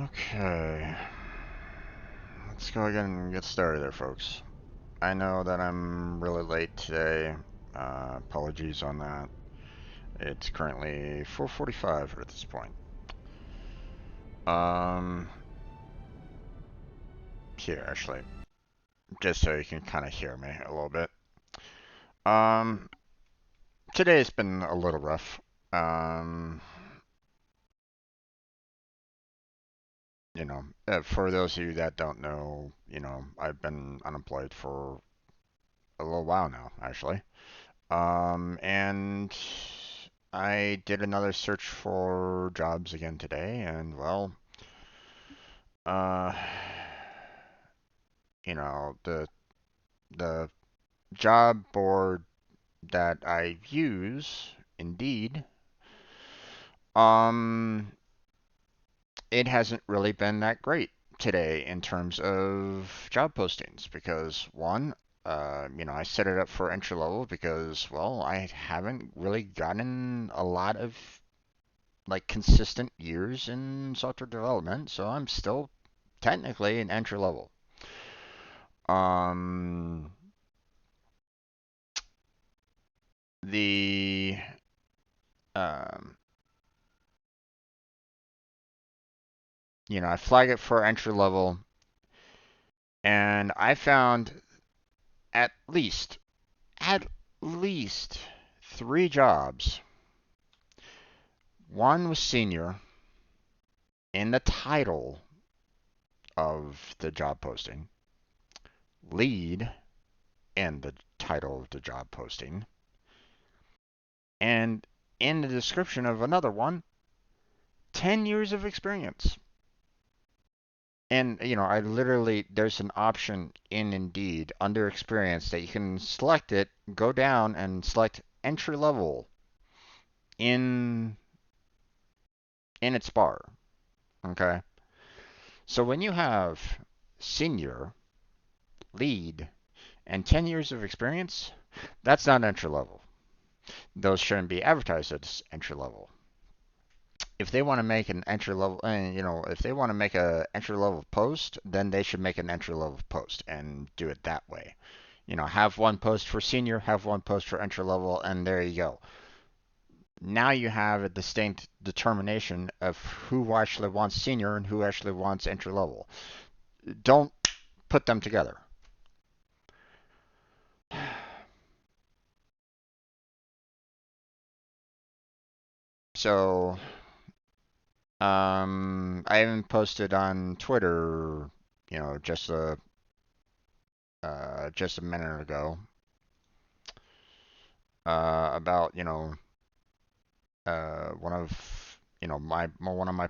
Okay, let's go again and get started there, folks. I know that I'm really late today. Apologies on that. It's currently 4:45 at this point. Um, Here, actually, just so you can kind of hear me a little bit. Um, Today's been a little rough. Um, for those of you that don't know, I've been unemployed for a little while now, actually. And I did another search for jobs again today, and well, uh, the job board that I use, Indeed, um, it hasn't really been that great today in terms of job postings because one, I set it up for entry level because, well, I haven't really gotten a lot of like consistent years in software development, so I'm still technically an entry level. Um, the um, I flag it for entry level, and I found at least at least three jobs. One was senior in the title of the job posting, lead in the title of the job posting, and in the description of another one, 10 years of experience. And, I literally, there's an option in Indeed under experience that you can select it, go down and select entry level in its bar. Okay. So when you have senior, lead, and 10 years of experience, that's not entry level. Those shouldn't be advertised as entry level. If they want to make an entry level, if they want to make a entry level post, then they should make an entry level post and do it that way. Have one post for senior, have one post for entry level, and there you go. Now you have a distinct determination of who actually wants senior and who actually wants entry level. Don't put them together. So, I even posted on Twitter, just a minute ago, about one of my one of my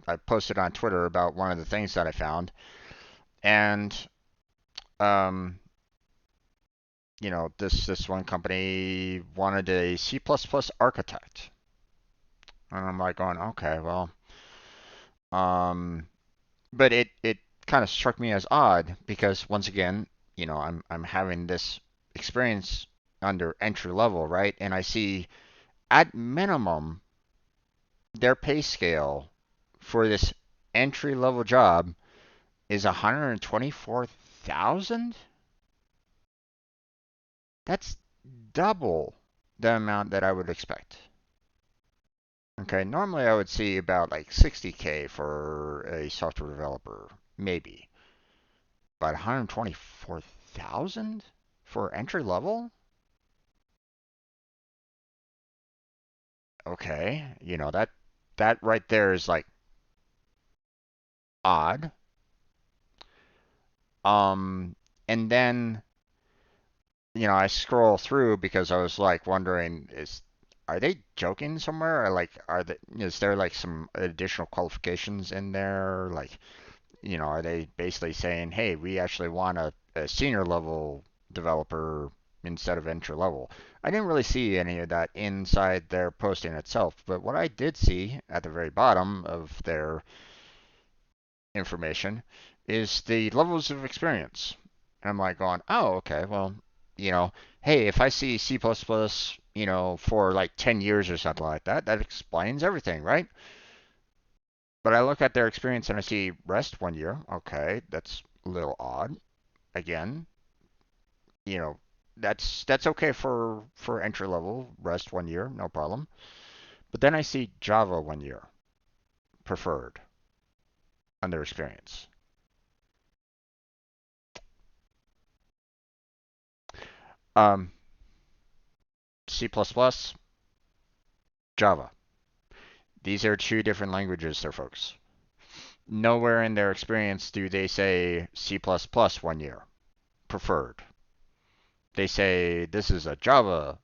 I posted on Twitter about one of the things that I found, and um, this one company wanted a C++ architect, and I'm like going, okay, well, um, but it kind of struck me as odd because once again, I'm having this experience under entry level, right? And I see at minimum their pay scale for this entry level job is 124,000. That's double the amount that I would expect. Okay, normally I would see about like 60K for a software developer, maybe. But 124,000 for entry level? Okay, that right there is like odd. Um, and then I scroll through because I was like wondering, are they joking somewhere? Or like, is there like some additional qualifications in there? Like, are they basically saying, hey, we actually want a senior level developer instead of entry level? I didn't really see any of that inside their posting itself, but what I did see at the very bottom of their information is the levels of experience. And I'm like going, oh, okay, well, hey, if I see C++, for like 10 years or something like that, that explains everything, right? But I look at their experience and I see rest 1 year. Okay, that's a little odd. Again, you know, that's okay for entry level rest 1 year, no problem. But then I see Java 1 year preferred on their experience. Um, C++, Java. These are two different languages there, folks. Nowhere in their experience do they say C++ 1 year preferred. They say this is a Java.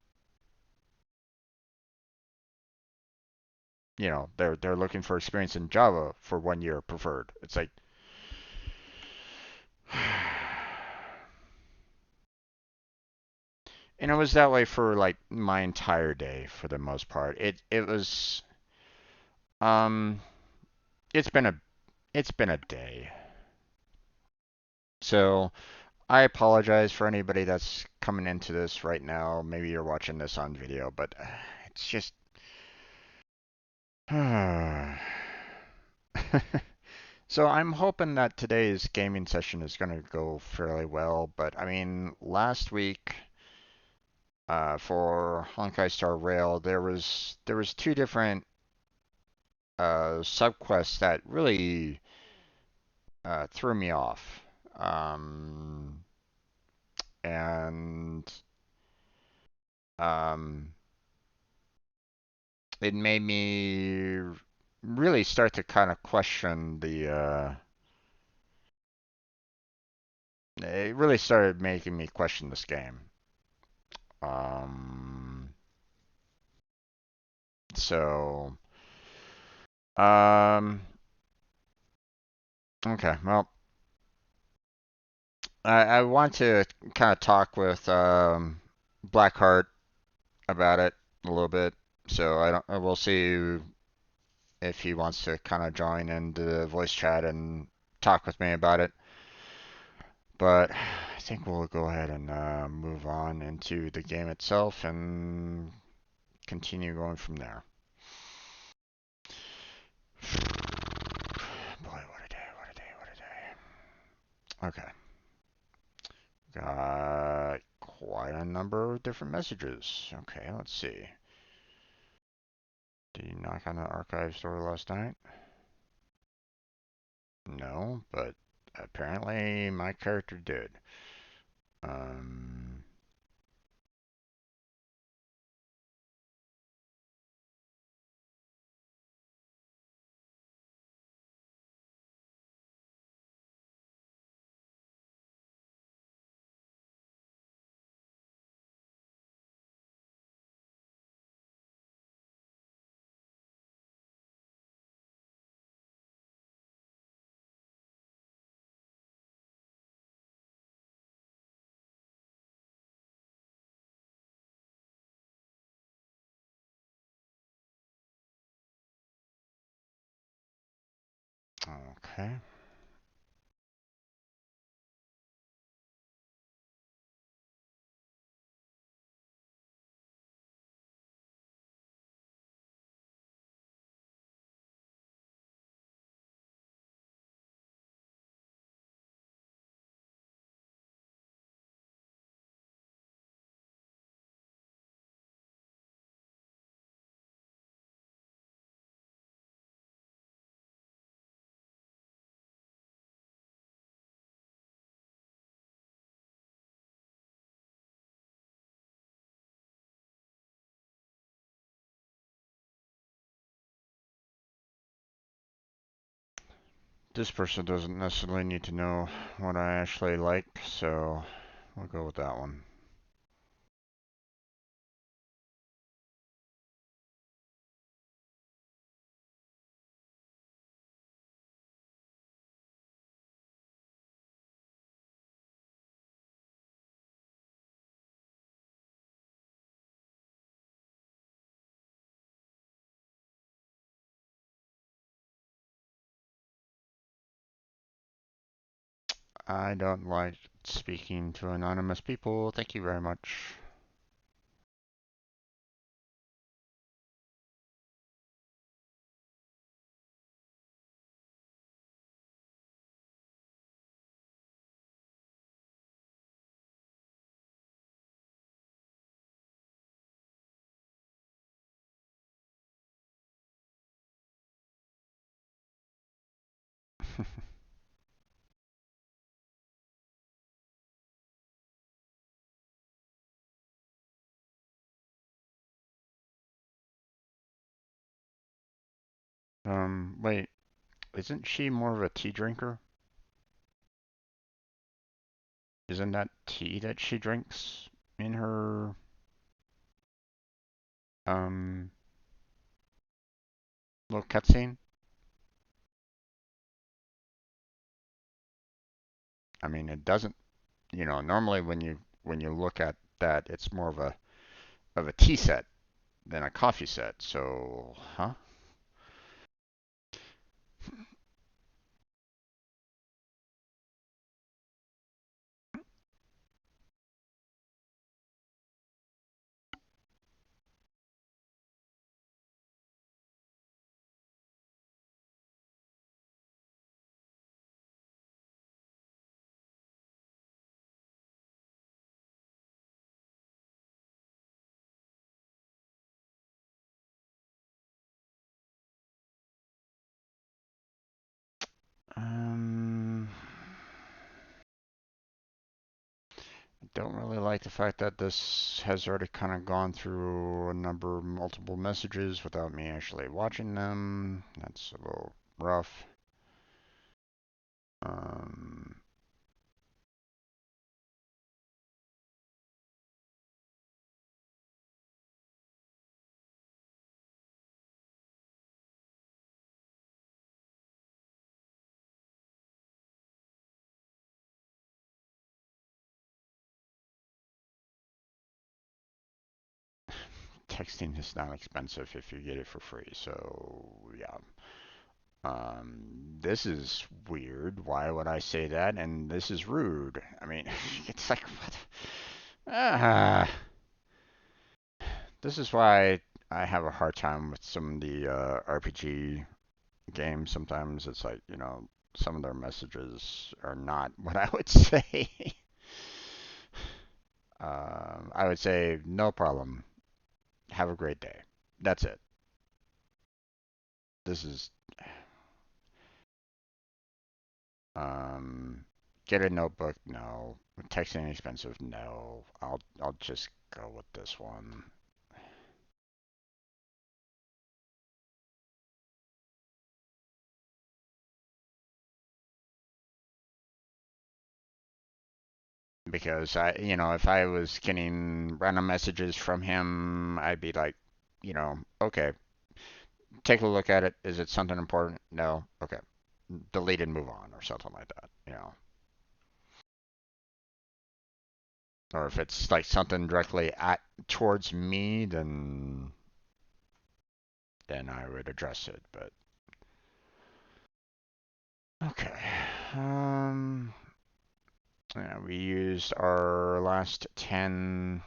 They're looking for experience in Java for 1 year preferred. It's like, and it was that way for like my entire day for the most part. It was um it's been a it's been a day. So I apologize for anybody that's coming into this right now. Maybe you're watching this on video, but it's just so I'm hoping that today's gaming session is going to go fairly well, but I mean, last week for Honkai Star Rail, there was two different subquests that really threw me off, and um, it made me really start to kind of question the. It really started making me question this game. Um, so, um, okay, well, I want to kind of talk with Blackheart about it a little bit. So I don't. We'll see if he wants to kind of join in the voice chat and talk with me about it. But I think we'll go ahead and move on into the game itself and continue going from there. Boy, what a day, what a day, what a day. Okay. Got quite a number of different messages. Okay, let's see. Did you knock on the archives door last night? No, but apparently my character did. Um, okay. This person doesn't necessarily need to know what I actually like, so we'll go with that one. I don't like speaking to anonymous people. Thank you very much. Wait, isn't she more of a tea drinker? Isn't that tea that she drinks in her um little cutscene? I mean, it doesn't, normally when you look at that, it's more of a tea set than a coffee set. So, huh? Um, don't really like the fact that this has already kind of gone through a number of multiple messages without me actually watching them. That's a little rough. Um, Texting is not expensive if you get it for free. So, yeah. This is weird. Why would I say that? And this is rude. I mean, it's like, what? Ah, this is why I have a hard time with some of the RPG games. Sometimes it's like, some of their messages are not what I would say. I would say, no problem. Have a great day. That's it. This is, um, get a notebook. No. Texting expensive. No. I'll just go with this one. Because if I was getting random messages from him, I'd be like, okay, take a look at it. Is it something important? No. Okay. Delete and move on or something like that. Or if it's like something directly at towards me, then I would address it. But okay. Um yeah, we used our last 10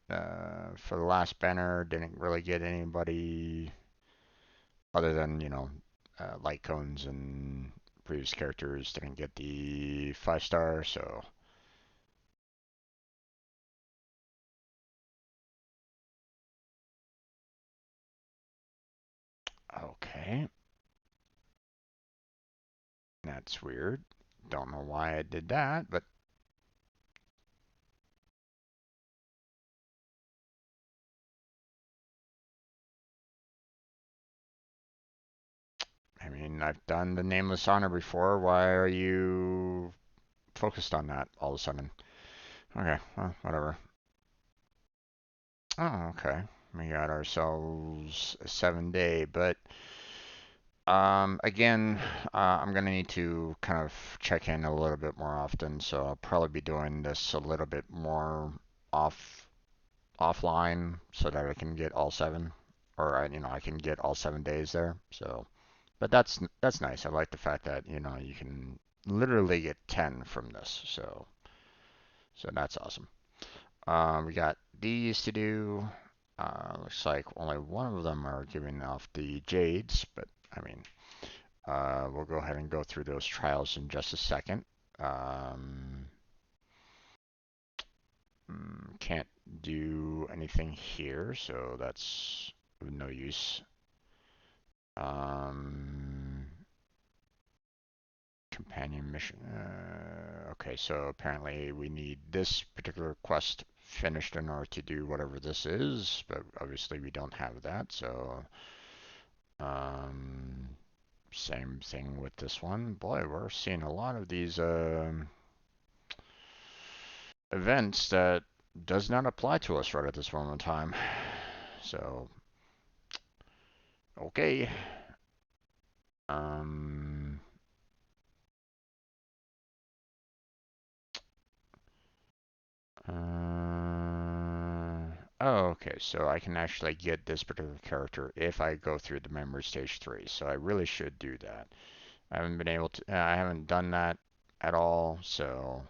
for the last banner. Didn't really get anybody other than, light cones and previous characters didn't get the 5 star, so okay. That's weird. Don't know why I did that, but I mean, I've done the Nameless Honor before. Why are you focused on that all of a sudden? Okay, well, whatever. Oh, okay. We got ourselves a 7 day, but again, I'm gonna need to kind of check in a little bit more often, so I'll probably be doing this a little bit more off offline so that I can get all seven, or I can get all 7 days there. So, but that's nice. I like the fact that you can literally get 10 from this. So that's awesome. We got these to do. Looks like only one of them are giving off the jades, but I mean, we'll go ahead and go through those trials in just a second. Um, can't do anything here, so that's no use. Um, companion mission. Okay, so apparently we need this particular quest finished in order to do whatever this is, but obviously we don't have that, so Um, Same thing with this one. Boy, we're seeing a lot of these events that does not apply to us right at this moment in time. So, okay. Um, oh, okay. So I can actually get this particular character if I go through the memory stage 3. So I really should do that. I haven't been able to. I haven't done that at all. So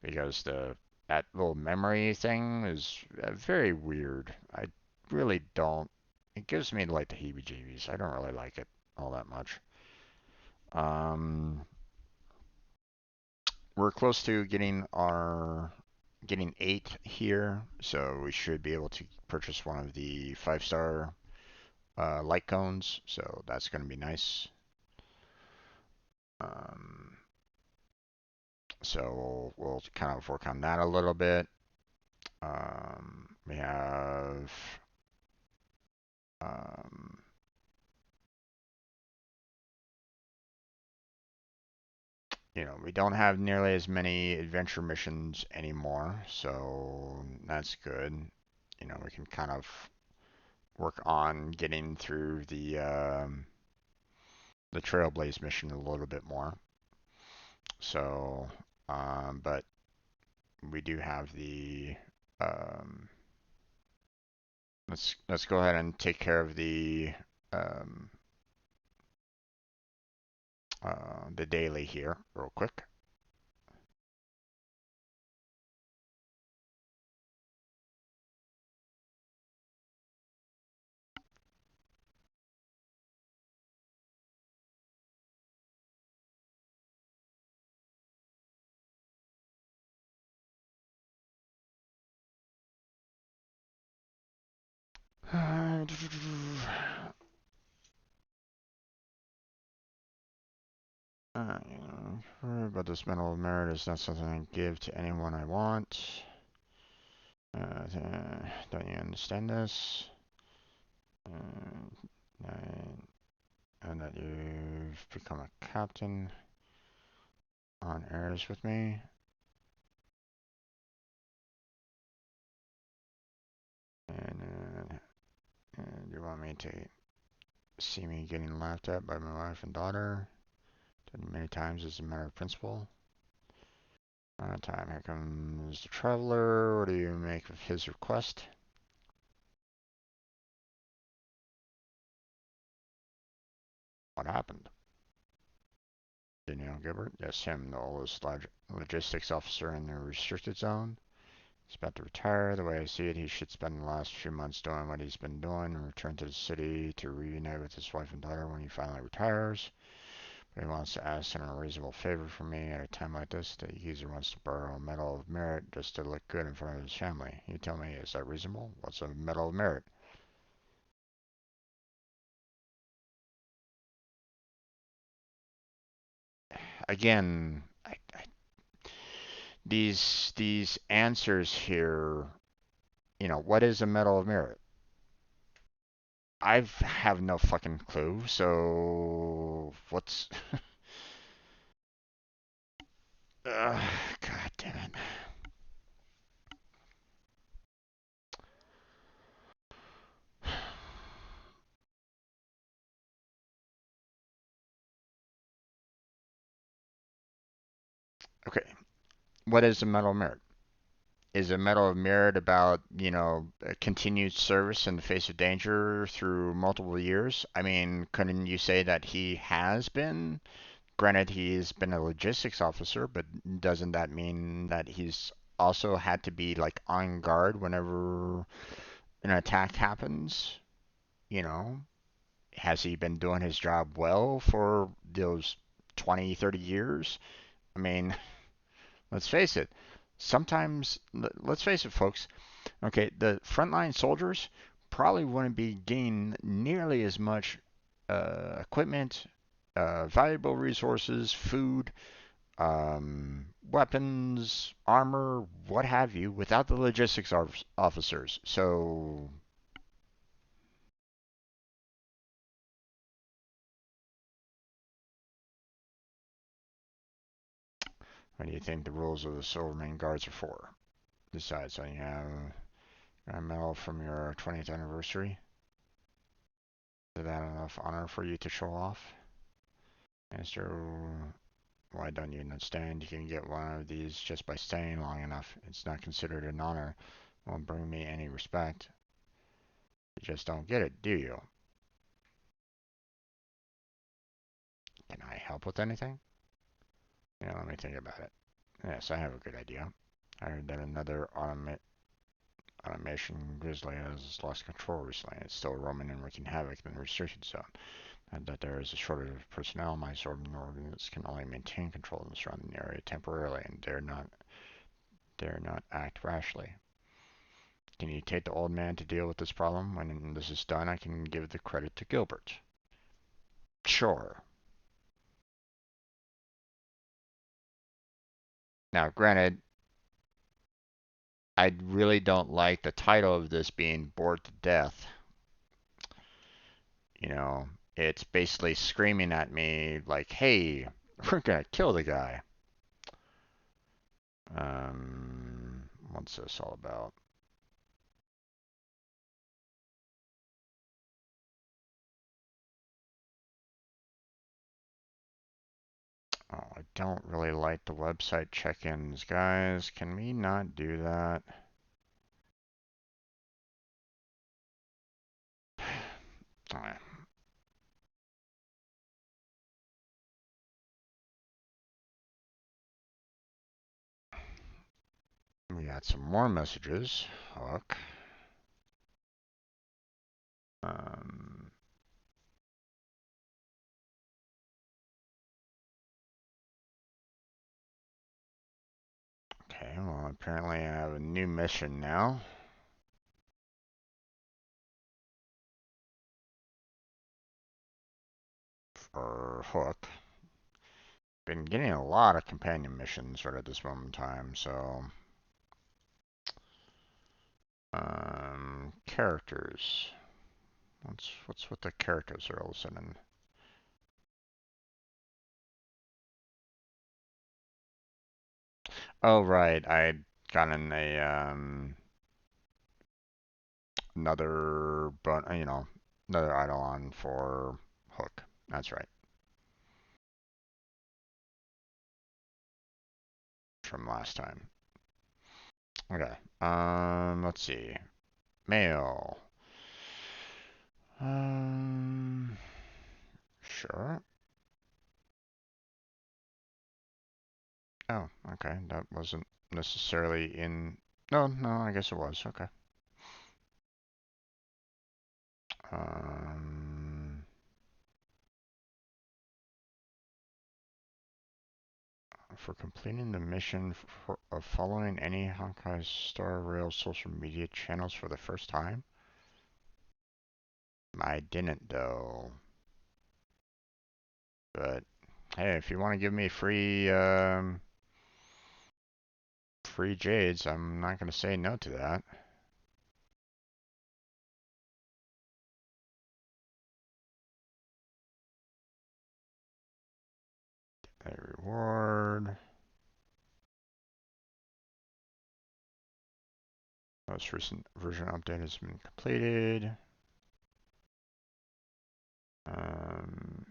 because that little memory thing is very weird. I really don't. It gives me like the heebie-jeebies. I don't really like it all that much. Um, we're close to getting 8 here, so we should be able to purchase one of the 5-star light cones. So that's going to be nice. Um, so we'll kind of work on that a little bit. We have um, we don't have nearly as many adventure missions anymore, so that's good. We can kind of work on getting through the Trailblaze mission a little bit more. So, but we do have the um, let's go ahead and take care of um, the daily here real quick. But this medal of merit is not something I give to anyone I want. Don't you understand this? Uh, and that you've become a captain on airs with me. And you want me to see me getting laughed at by my wife and daughter? Done many times as a matter of principle. Time. Here comes the traveler. What do you make of his request? What happened? Daniel Gilbert? Yes, him, the oldest logistics officer in the restricted zone. He's about to retire. The way I see it, he should spend the last few months doing what he's been doing and return to the city to reunite with his wife and daughter when he finally retires. But he wants to ask an unreasonable favor from me at a time like this. The user wants to borrow a Medal of Merit just to look good in front of his family. You tell me, is that reasonable? What's a Medal of Merit? Again, these answers here, what is a Medal of Merit? I have no fucking clue. So what's? God damn it. Okay, what is a Medal of Merit? Is a Medal of Merit about, continued service in the face of danger through multiple years? I mean, couldn't you say that he has been? Granted, he's been a logistics officer, but doesn't that mean that he's also had to be like on guard whenever an attack happens? You know, has he been doing his job well for those 20, 30 years? I mean, let's face it. Sometimes, let's face it, folks. Okay, the frontline soldiers probably wouldn't be gaining nearly as much equipment, valuable resources, food, weapons, armor, what have you, without the logistics officers. So, What do you think the rules of the Silverman Guards are for? Besides, you have a medal from your 20th anniversary. Is that enough honor for you to show off? Master, why don't you understand? You can get one of these just by staying long enough. It's not considered an honor. Won't bring me any respect. You just don't get it, do you? Can I help with anything? Yeah, let me think about it. Yes, I have a good idea. I heard that another automation grizzly has lost control recently. It's still roaming and wreaking havoc in the restricted zone. And that there is a shortage of personnel. My subordinates can only maintain control in the surrounding area temporarily and dare not act rashly. Can you take the old man to deal with this problem? When this is done, I can give the credit to Gilbert. Sure. Now, granted, I really don't like the title of this being Bored to Death. You know, it's basically screaming at me like, hey, we're gonna kill the guy. What's this all about? Oh, I don't really like the website check-ins, guys. Can we not do that? Alright. We got some more messages. Hook. Um, okay, well, apparently I have a new mission now. For Hook. Been getting a lot of companion missions right at this moment in time, so characters. What's with the characters are all of a sudden? Oh right, I'd gotten a another another eidolon for Hook. That's right. From last time. Okay. Let's see. Mail. Um, sure. Oh, okay. That wasn't necessarily in. No, no, I guess it was. Okay. Um, for completing the mission of following any Honkai Star Rail social media channels for the first time? I didn't though. But hey, if you want to give me free jades, I'm not gonna say no to that. A reward. Most recent version update has been completed. Um,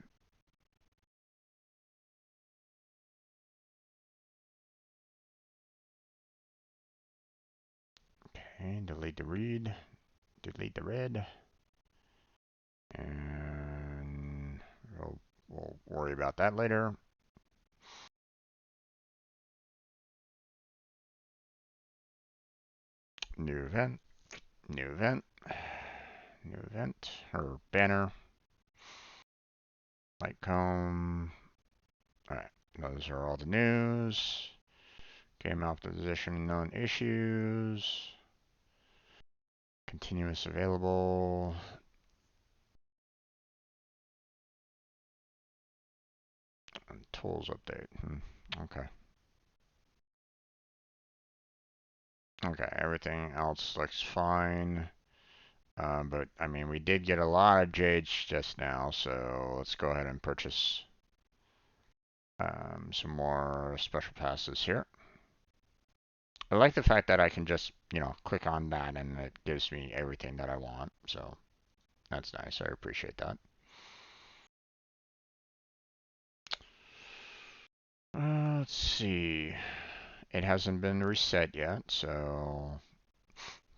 okay, delete the read. Delete the red. And we'll worry about that later. New event. New event. New event. Or banner. Light comb. Alright, those are all the news. Game optimization known issues. Continuous available. And tools update. Okay. Okay, everything else looks fine. But I mean, we did get a lot of jades just now, so let's go ahead and purchase Some more special passes here. I like the fact that I can just, click on that and it gives me everything that I want. So that's nice. I appreciate that. Let's see. It hasn't been reset yet, so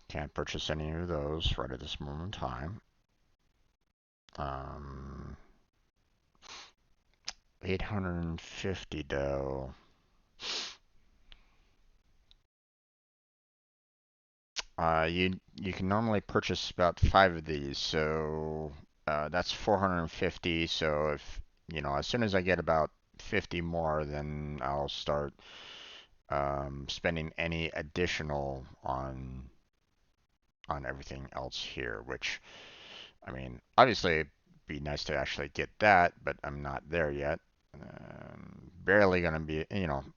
can't purchase any of those right at this moment in time. Um, 850 though. You can normally purchase about 5 of these, so that's 450. So if as soon as I get about 50 more, then I'll start spending any additional on everything else here. Which I mean, obviously it'd be nice to actually get that, but I'm not there yet. Barely gonna be,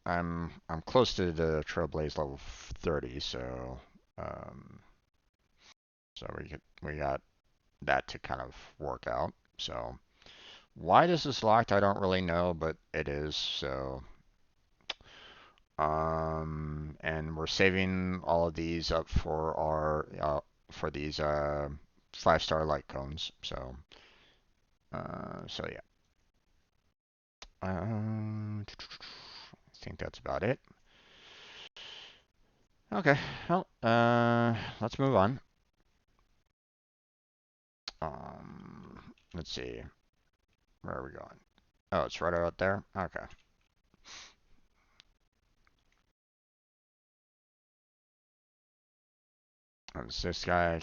I'm close to the Trailblaze level 30, so um, we got that to kind of work out. So why this is locked, I don't really know, but it is. So and we're saving all of these up for these 5-star light cones. So yeah. I think that's about it. Okay, well, let's move on. Let's see. Where are we going? Oh, it's right out there. Okay. Is this guy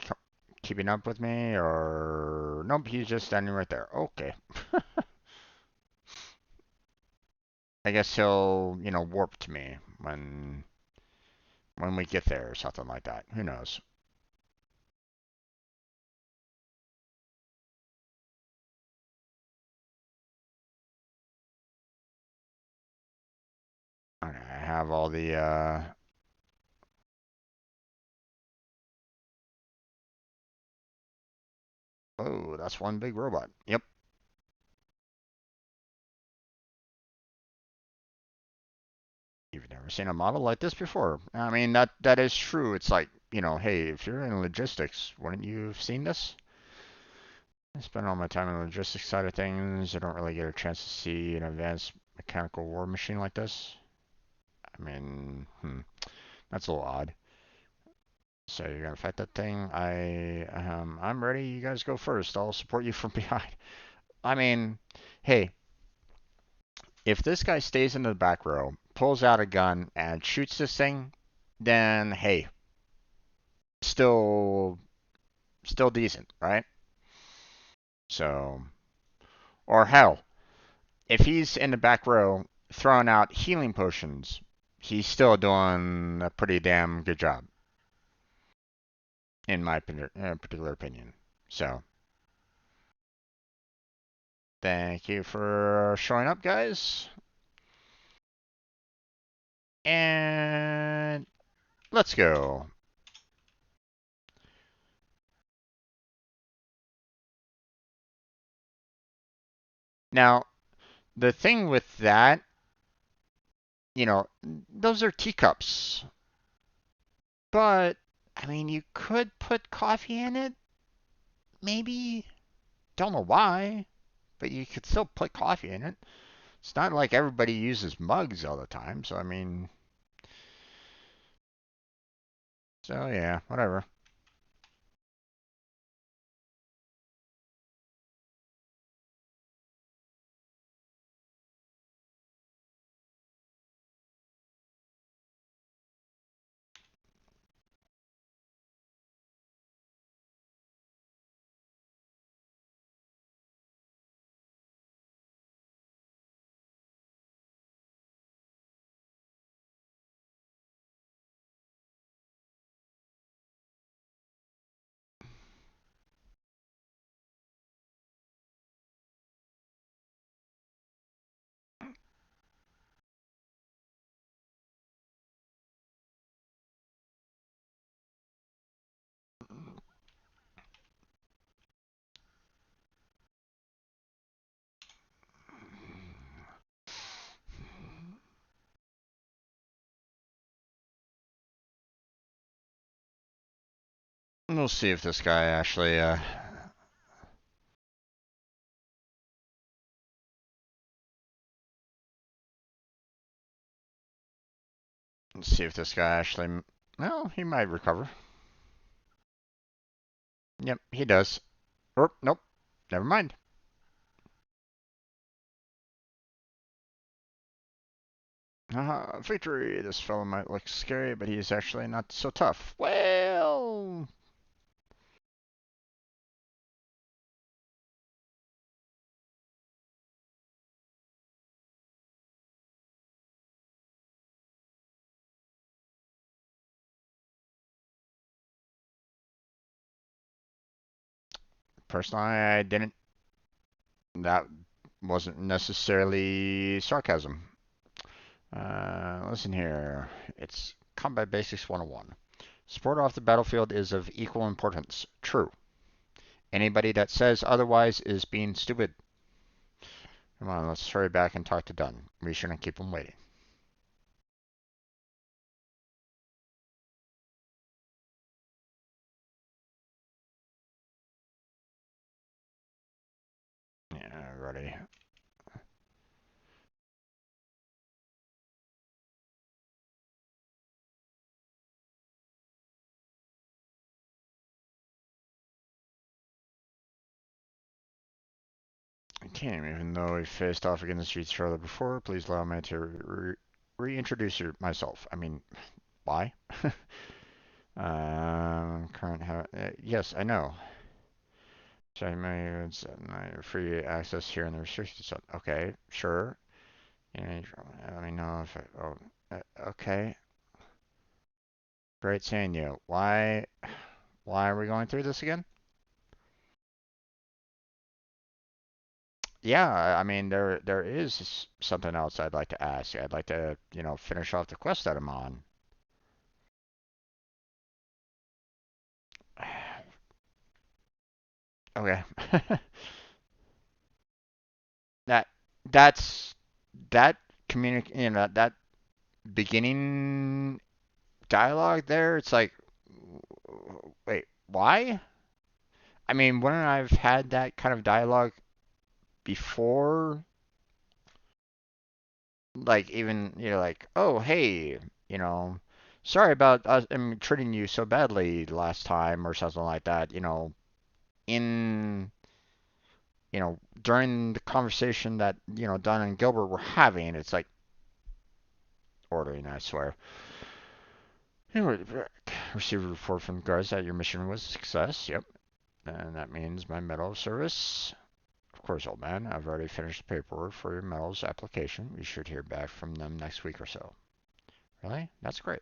keeping up with me, or nope? He's just standing right there. Okay. I guess he'll, warp to me when we get there or something like that. Who knows? Okay, I have all the. Oh, that's one big robot. Yep. You've never seen a model like this before. I mean, that is true. It's like, hey, if you're in logistics, wouldn't you have seen this? I spend all my time on the logistics side of things. I don't really get a chance to see an advanced mechanical war machine like this. I mean, that's a little odd. So you're gonna fight that thing? I'm ready. You guys go first. I'll support you from behind. I mean, hey, if this guy stays in the back row, pulls out a gun, and shoots this thing, then hey, still decent, right? So, or hell, if he's in the back row throwing out healing potions, he's still doing a pretty damn good job, in my particular opinion. So, thank you for showing up, guys. And let's go. Now, the thing with that, those are teacups. But, I mean, you could put coffee in it, maybe. Don't know why, but you could still put coffee in it. It's not like everybody uses mugs all the time, so I mean, so yeah, whatever. We'll see if this guy actually. Let's see if this guy actually. Well, he might recover. Yep, he does. Or nope. Never mind. Victory! This fellow might look scary, but he's actually not so tough. Well, personally, I didn't. That wasn't necessarily sarcasm. Listen here. It's Combat Basics 101. Support off the battlefield is of equal importance. True. Anybody that says otherwise is being stupid. Come on, let's hurry back and talk to Dunn. We shouldn't keep him waiting. Yeah, ready. Can't even though we faced off against each other before. Please allow me to reintroduce myself. I mean, why? Current yes, I know. So my free access here in the restricted zone. Okay, sure. Let me know if okay. Great seeing you. Why are we going through this again? Yeah, I mean there is something else I'd like to ask. I'd like to, finish off the quest that I'm on. Okay. That that's that that beginning dialogue there, it's like, wait, why? I mean, when I've had that kind of dialogue before, like even, like, oh, hey, you know, sorry about us treating you so badly last time or something like that, in, during the conversation that, Don and Gilbert were having, it's like ordering, I swear. Anyway, receive a report from the guards that your mission was a success. Yep. And that means my medal of service. Of course, old man. I've already finished the paperwork for your medal's application. We should hear back from them next week or so. Really? That's great.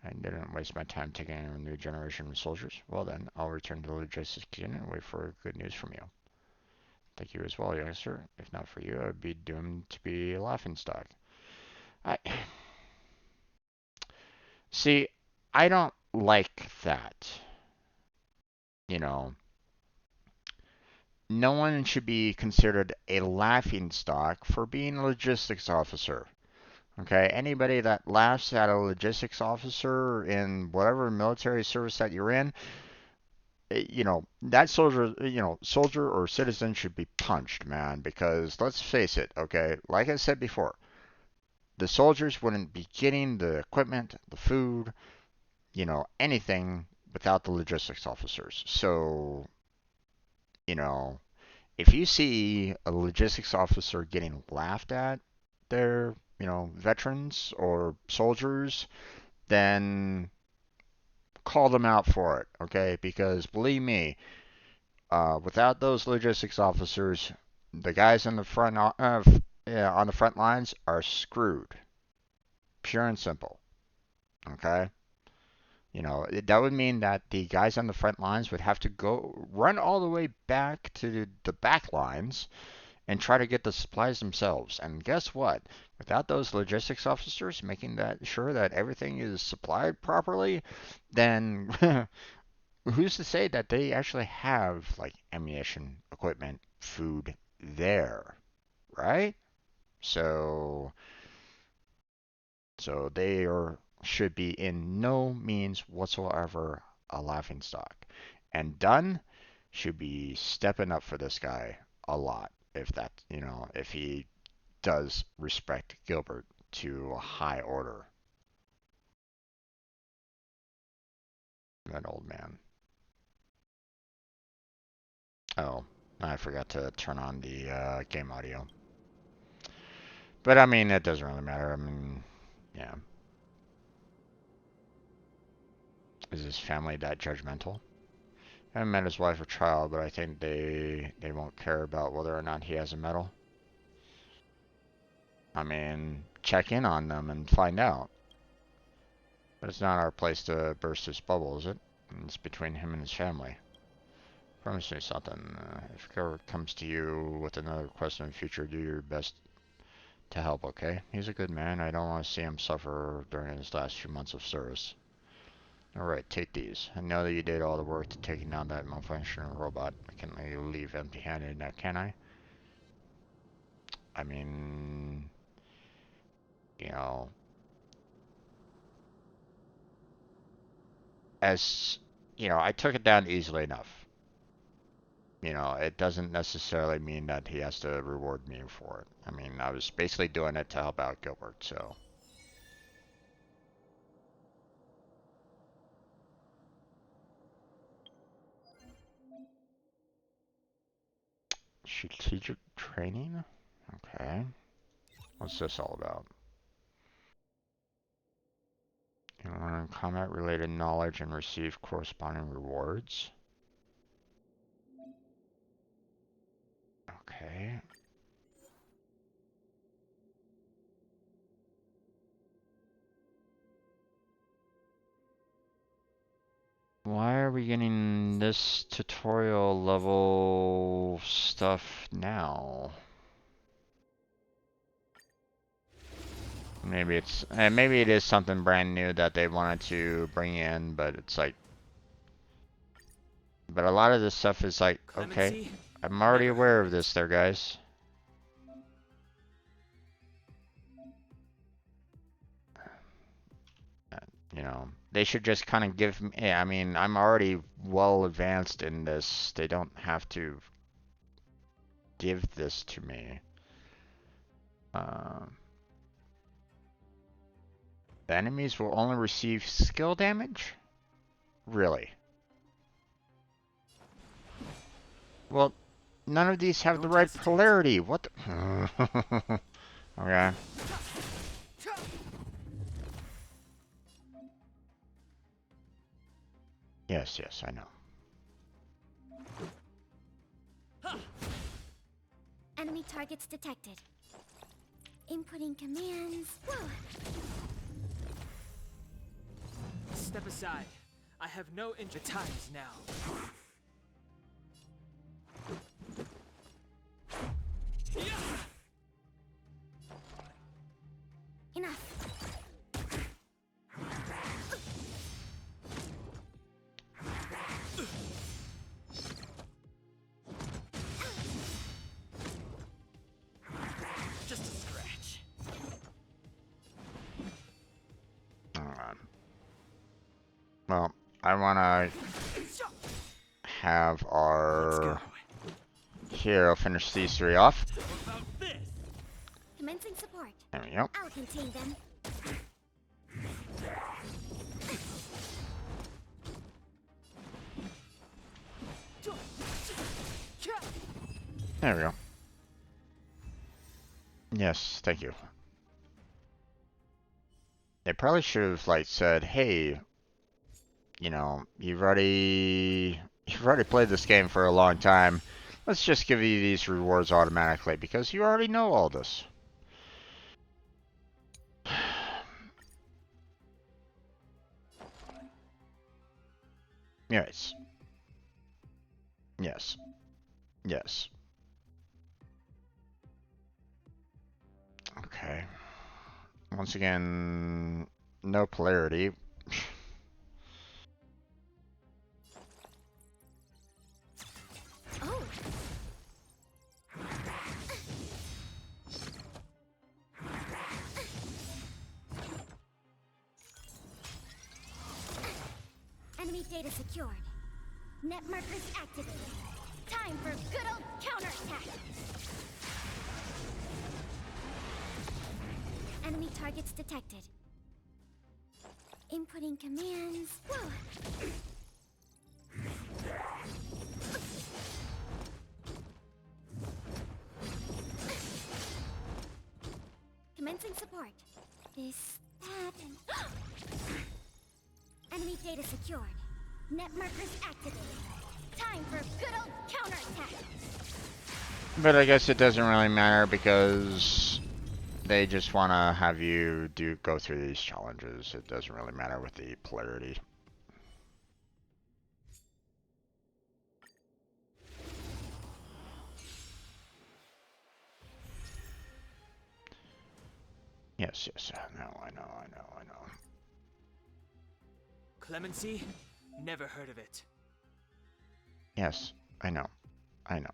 I didn't waste my time taking in a new generation of soldiers. Well then, I'll return to the logistics unit and wait for good news from you. Thank you as well, youngster. If not for you, I'd be doomed to be a laughingstock. I see. I don't like that. You know, no one should be considered a laughingstock for being a logistics officer. Okay, anybody that laughs at a logistics officer in whatever military service that you're in, that soldier or citizen should be punched, man, because let's face it, okay, like I said before, the soldiers wouldn't be getting the equipment, the food, anything without the logistics officers. So, you know, if you see a logistics officer getting laughed at, they're, veterans or soldiers, then call them out for it, okay? Because believe me, without those logistics officers, the guys on the front yeah, on the front lines are screwed, pure and simple, okay? That would mean that the guys on the front lines would have to go run all the way back to the back lines and try to get the supplies themselves. And guess what? Without those logistics officers making that sure that everything is supplied properly, then who's to say that they actually have like ammunition, equipment, food there, right? So so they are should be in no means whatsoever a laughingstock. And Dunn should be stepping up for this guy a lot if that, if he does respect Gilbert to a high order. That old man. Oh, I forgot to turn on the game audio. But I mean, it doesn't really matter. I mean, yeah. Is his family that judgmental? I haven't met his wife or child, but I think they won't care about whether or not he has a medal. I mean, check in on them and find out. But it's not our place to burst his bubble, is it? It's between him and his family. Promise me something. If Gilbert comes to you with another request in the future, do your best to help, okay? He's a good man. I don't want to see him suffer during his last few months of service. Alright, take these. I know that you did all the work to taking down that malfunctioning robot. I can't let you leave empty-handed now, can I? I mean, as, I took it down easily enough. It doesn't necessarily mean that he has to reward me for it. I mean, I was basically doing it to help out Gilbert, so. Strategic training? Okay. What's this all about? You learn combat-related knowledge and receive corresponding rewards. Okay. Why are we getting this tutorial level stuff now? Maybe maybe it is something brand new that they wanted to bring in, but it's like, but a lot of this stuff is like, okay, I'm already aware of this there, guys. They should just kind of give me, I mean, I'm already well advanced in this. They don't have to give this to me. The enemies will only receive skill damage? Really? Well, none of these have the right polarity. What the? Okay. Yes, I know. Enemy targets detected. Inputting commands. Whoa. Step aside. I have no injury. The time is now. Enough. Just a scratch. Well, I want to have our hero finish these three off. Commencing support. There we go. I'll contain them. There we go. Yes, thank you. They probably should have like said, "Hey, you've already played this game for a long time. Let's just give you these rewards automatically because you already know all this." Yes. Yes. Yes. Okay. Once again, no polarity. Oh. Enemy data secured. Net markers activated. Time for good old counterattack. Enemy targets detected. Inputting commands. Whoa. Commencing support. This, that, and... Enemy data secured. Net markers activated. Time for good old counterattack. But I guess it doesn't really matter because they just want to have you go through these challenges. It doesn't really matter with the polarity. Yes, yes, I know. Clemency? Never heard of it. Yes, I know. I know.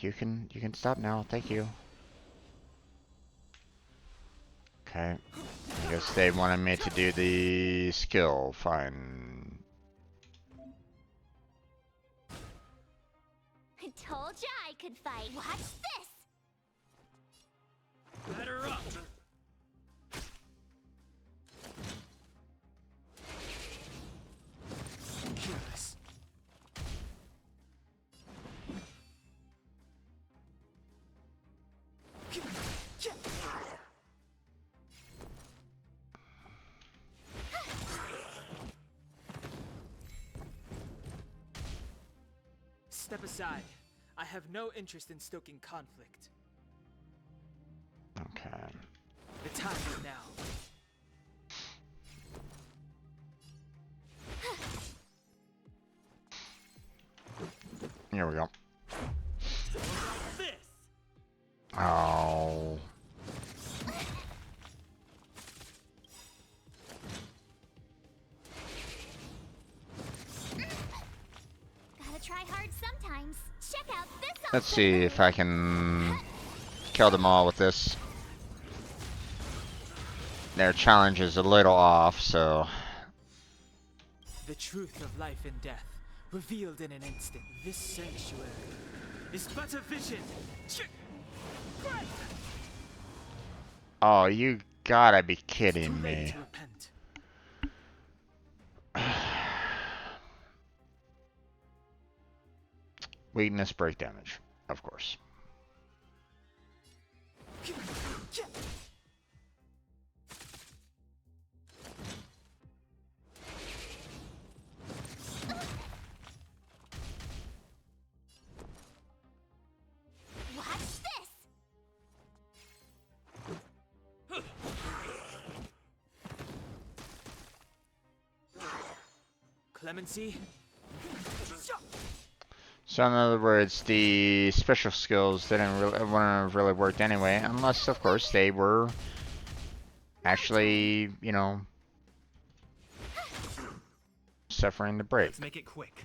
You can stop now. Thank you. Okay. I guess they wanted me to do the skill. Fine. I told ya I could fight. Watch this! Batter up! Careless. Step aside. I have no interest in stoking conflict. Okay. The time is now. Here we go. This. Oh. Gotta try hard sometimes. Check out this. Let's see if I can kill them all with this. Their challenge is a little off, so... The truth of life and death, revealed in an instant. This sanctuary is but a vision. Oh, you gotta be Too kidding late me. to repent. Weakness, break damage, of course. Watch this! Clemency? So in other words, the special skills wouldn't have really worked anyway, unless of course they were actually, you know, suffering the break. Let's make it quick.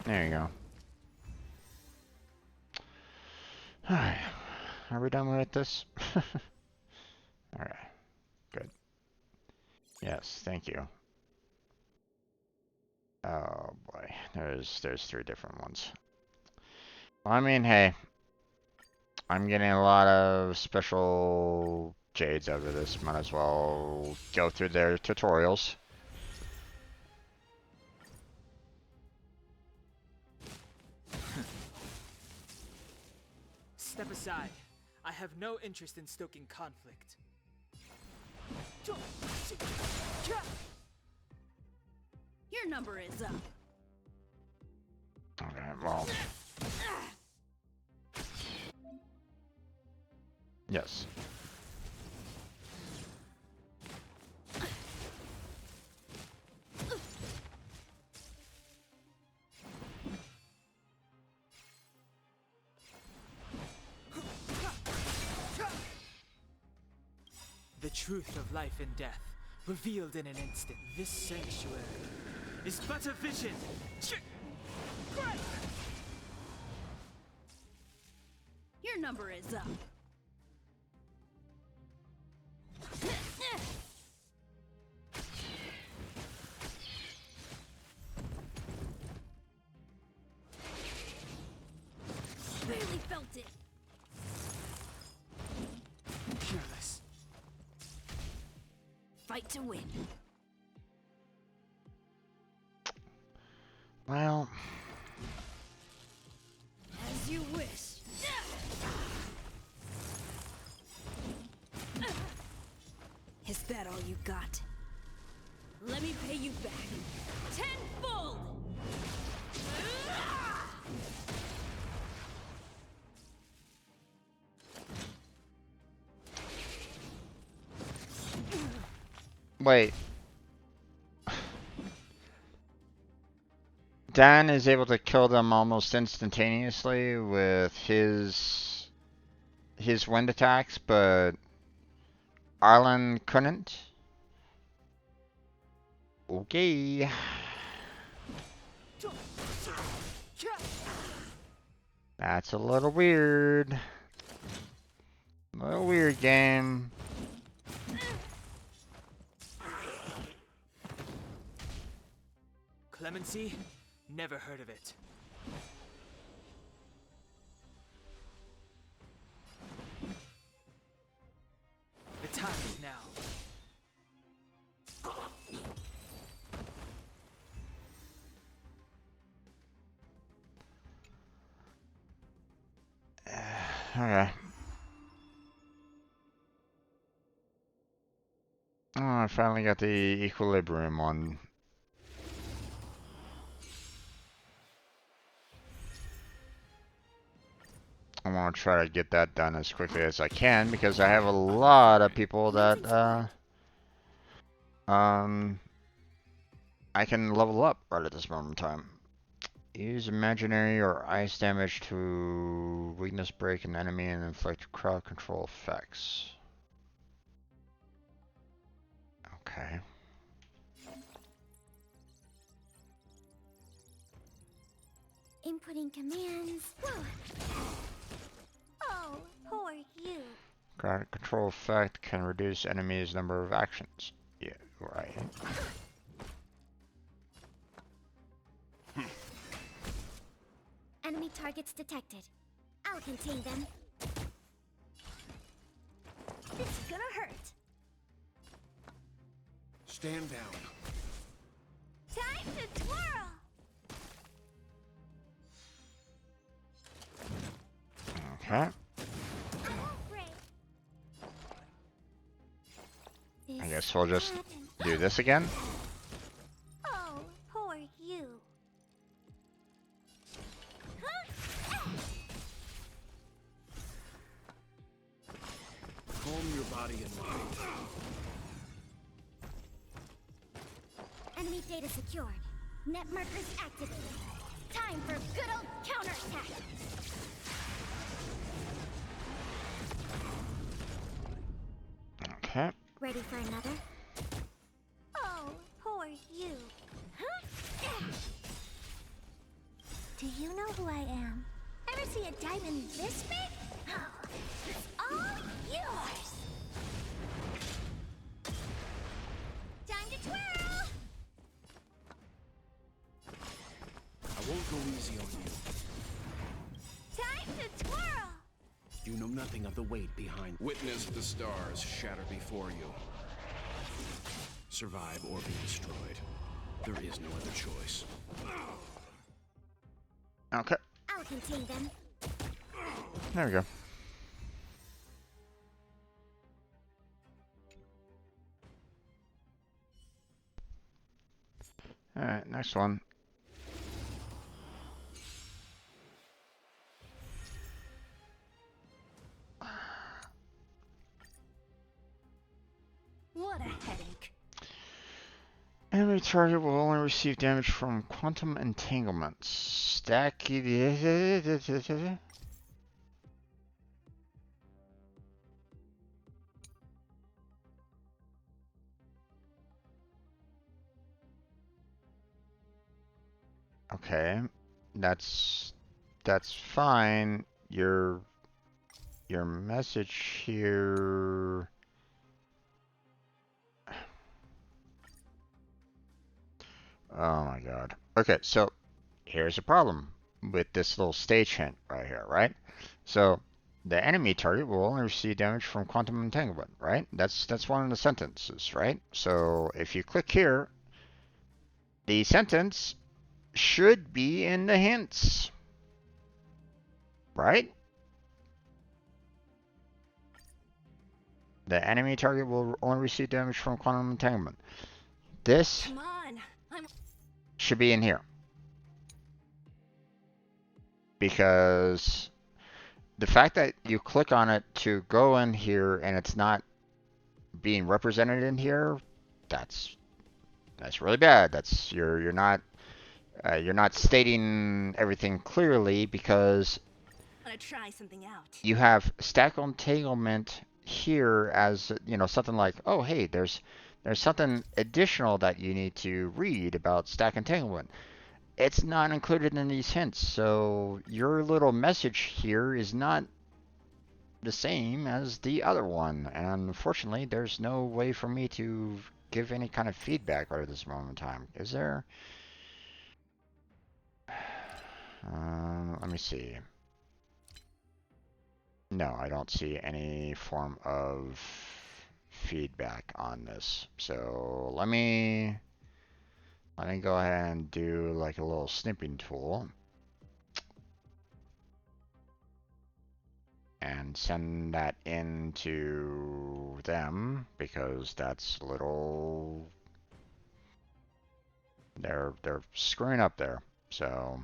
There you go. Alright. Are we done with this? Alright. Good. Yes, thank you. Oh boy. There's 3 different ones. Well, I mean, hey. I'm getting a lot of special jades out of this. Might as well go through their tutorials. Step aside. I have no interest in stoking conflict. Your number is up. Okay, well. Yes. The truth of life and death, revealed in an instant. This sanctuary is but a vision. Your number is up. Felt it. Careless. Fight to win. Well, As you wish. Is that all you got? Let me pay you back. Tenfold! wait. Dan is able to kill them almost instantaneously with his wind attacks, but Arlen couldn't. Okay. That's a little weird. A little weird game. Clemency? Never heard of it. The time is now. Okay. Oh, I finally got the equilibrium on. I want to try to get that done as quickly as I can because I have a lot of people that I can level up right at this moment in time. Use imaginary or ice damage to weakness break an enemy and inflict crowd control effects. Okay. Inputting commands. Whoa. Oh, who are you? Crowd control effect can reduce enemies' number of actions. Yeah, right. Enemy targets detected. I'll contain them. It's gonna hurt. Stand down. Time to twirl. Okay. I won't break. I guess we'll just do this again. Oh, who are you? Calm your body and mind. Enemy data secured. Net markers activated. Time for good old counterattack. Okay. Ready for another? Oh, who are you? Do you know who I am? Ever see a diamond this big? Oh, it's all yours. Time to twirl. I won't go easy on you. Time to twirl. You know nothing of the weight behind. Witness the stars shatter before you. Survive or be destroyed. There is no other choice. Okay. I'll contain them. There we go. Alright, next one. What a headache. Enemy target will only receive damage from quantum entanglements. Stack. Okay, that's fine. Your message here. Oh my god. Okay, so here's a problem. with this little stage hint right here, right? So the enemy target will only receive damage from quantum entanglement, right? That's one of the sentences, right? So if you click here, the sentence should be in the hints, right? The enemy target will only receive damage from quantum entanglement. This Come on. should be in here. Because the fact that you click on it to go in here and it's not being represented in here, that's really bad. That's you're not stating everything clearly, because I'm gonna try something out. you have stack entanglement here as, you know, something like, oh hey, there's something additional that you need to read about stack entanglement. It's not included in these hints, so your little message here is not the same as the other one, and unfortunately there's no way for me to give any kind of feedback right at this moment in time. Is there? Let me see. No, I don't see any form of feedback on this. So let me go ahead and do like a little snipping tool and send that into them, because that's a little, they're screwing up there. So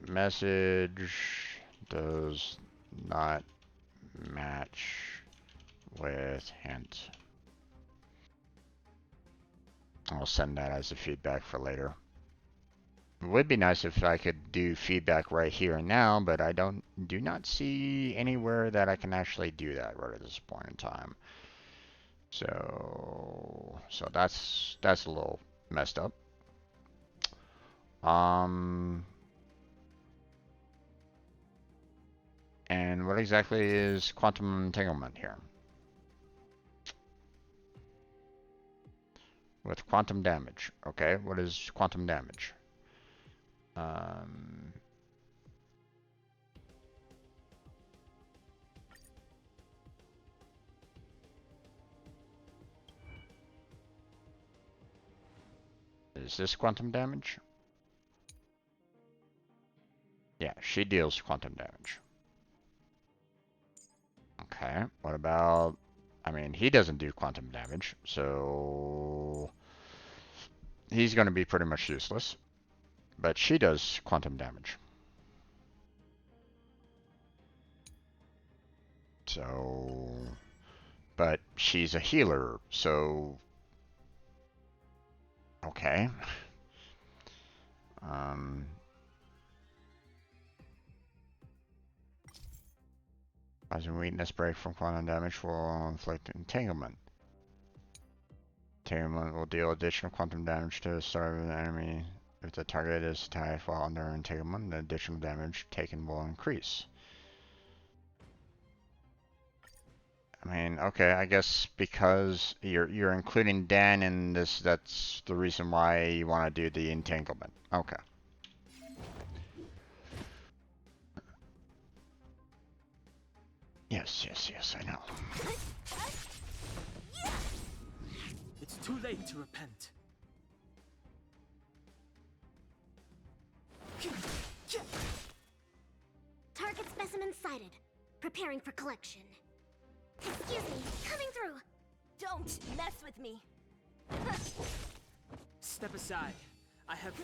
message does not match with hint. I'll send that as a feedback for later. It would be nice if I could do feedback right here and now, but I do not see anywhere that I can actually do that right at this point in time. So that's a little messed up. And what exactly is quantum entanglement here? With quantum damage. Okay, what is quantum damage? Is this quantum damage? Yeah, she deals quantum damage. Okay, what about... I mean, he doesn't do quantum damage, so... he's going to be pretty much useless. But she does quantum damage. So... but she's a healer, so... okay. Causing weakness break from quantum damage will inflict entanglement. Entanglement will deal additional quantum damage to the start of the enemy. If the target is tied while under entanglement, the additional damage taken will increase. I mean, okay, I guess because you're including Dan in this, that's the reason why you want to do the entanglement. Okay. Yes, I know. It's too late to repent. Target specimen sighted. Preparing for collection. Excuse me, coming through. Don't mess with me. Step aside. I have...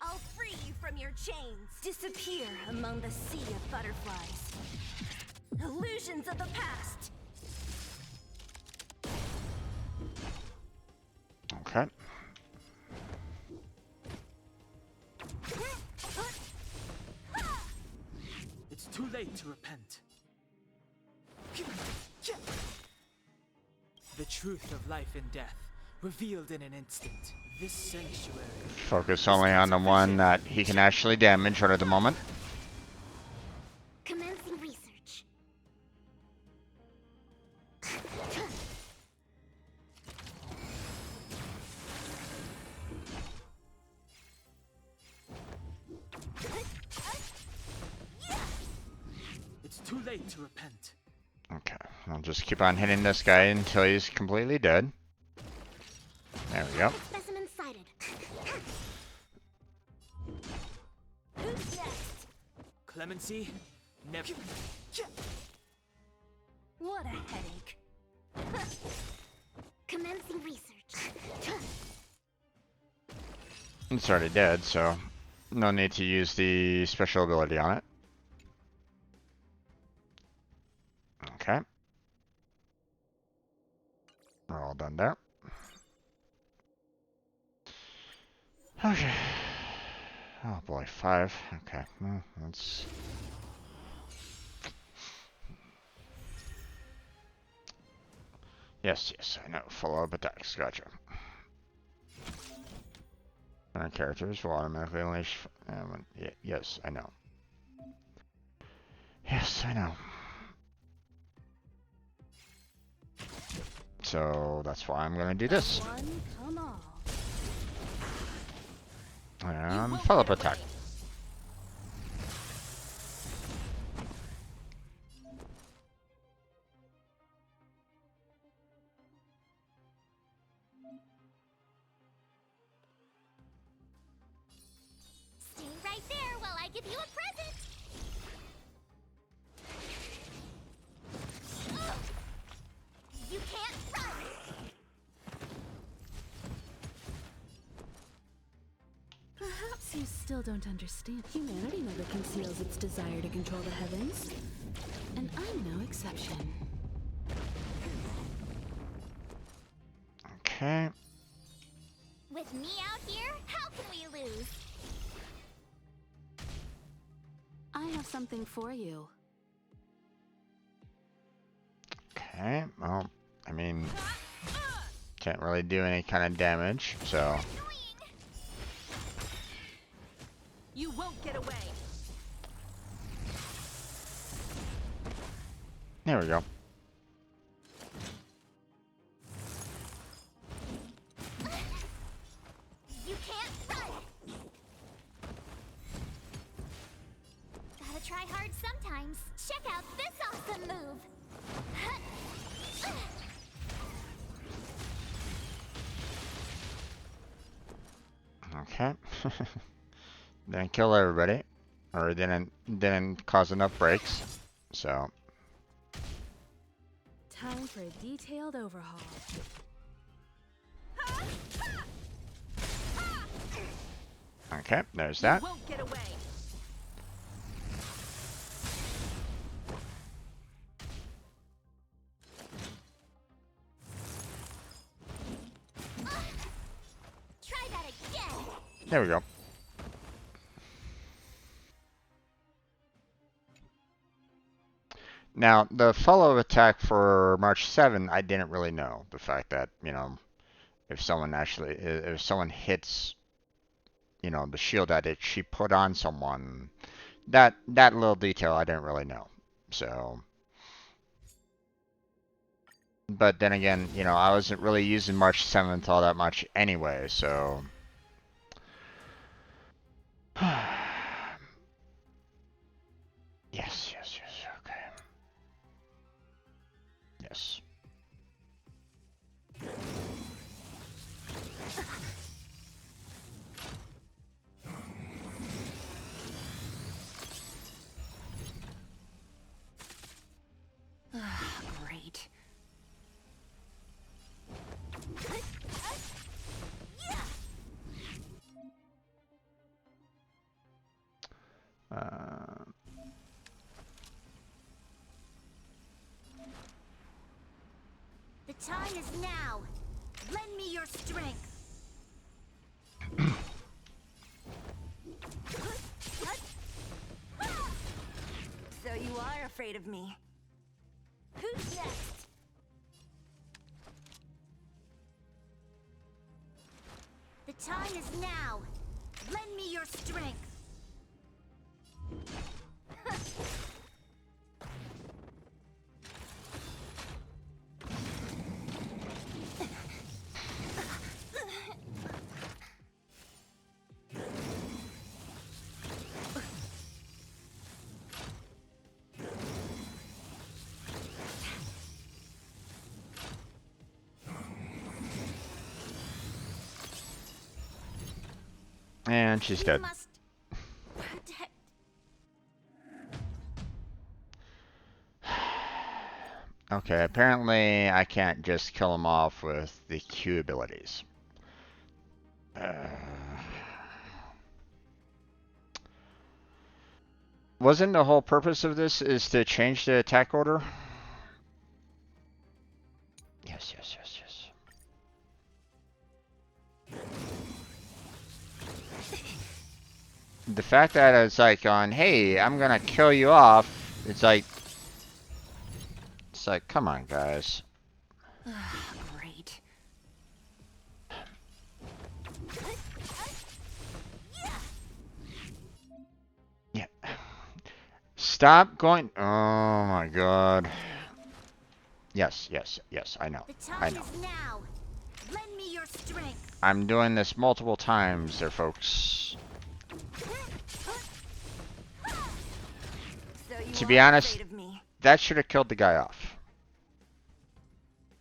I'll free you from your chains. Disappear among the sea of butterflies. Illusions of the past. Okay. It's too late to repent. The truth of life and death, revealed in an instant. This sanctuary... Focus only on the one that he can actually damage right at the moment. Commencing research. late to repent. Okay, I'll just keep on hitting this guy until he's completely dead. There we go. Specimen sighted. Who's next? Clemency? Never. What a headache. Commencing research. It's already dead, so no need to use the special ability on it. Okay. We're all done there. Okay. Oh boy, 5. Okay, well, that's... Yes, I know. Follow-up attacks, gotcha. Our characters will automatically unleash... yes, I know. Yes, I know. So that's why I'm gonna do this. One, come on. And follow-up attack. Stay right there while I give you a present. Ugh. You can't run. Perhaps you still don't understand. Humanity never conceals its desire to control the heavens. And I'm no exception. Okay. With me out here, how can we lose? I have something for you. Okay, well, I mean, can't really do any kind of damage, so... You won't get away. There we go. You can't run. Gotta try hard sometimes. Check out this awesome move. Okay. Didn't kill everybody. Or didn't cause enough breaks. So, Time for a detailed overhaul. okay, there's that. Won't get away. Try that again. There we go. Now, the follow attack for March 7, I didn't really know. The fact that, you know, if someone hits, you know, the shield that she put on someone, that little detail I didn't really know. So, but then again, you know, I wasn't really using March 7th all that much anyway, so. Yes, okay. Yes. Great. The time is now. Lend me your strength. So you are afraid of me. Who's next? The time is now. Lend me your strength. And she's We dead. must protect. Okay, apparently I can't just kill them off with the Q abilities. Wasn't the whole purpose of this is to change the attack order? Yes, yes, yes, yes. The fact that it's like on, hey, I'm gonna kill you off, it's like, come on, guys. Great. Yeah. Stop going. Oh my god. Yes, yes, yes, I know. The I time know. is now. Lend me your strength. I'm doing this multiple times there, folks. So you To be are honest, afraid of me. that should have killed the guy off.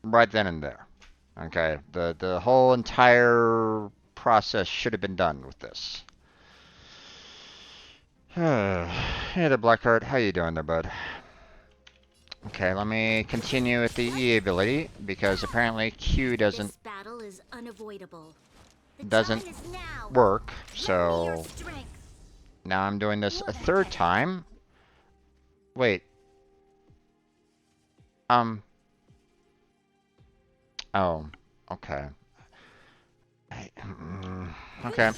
Right then and there. Okay, the whole entire process should have been done with this. Hey there, Blackheart. How you doing there, bud? Okay, let me continue with the E ability, because apparently Q doesn't This battle is unavoidable. The doesn't time is now. work, Lend me your so strength. now I'm doing this a third time. Wait. Oh, okay. Okay.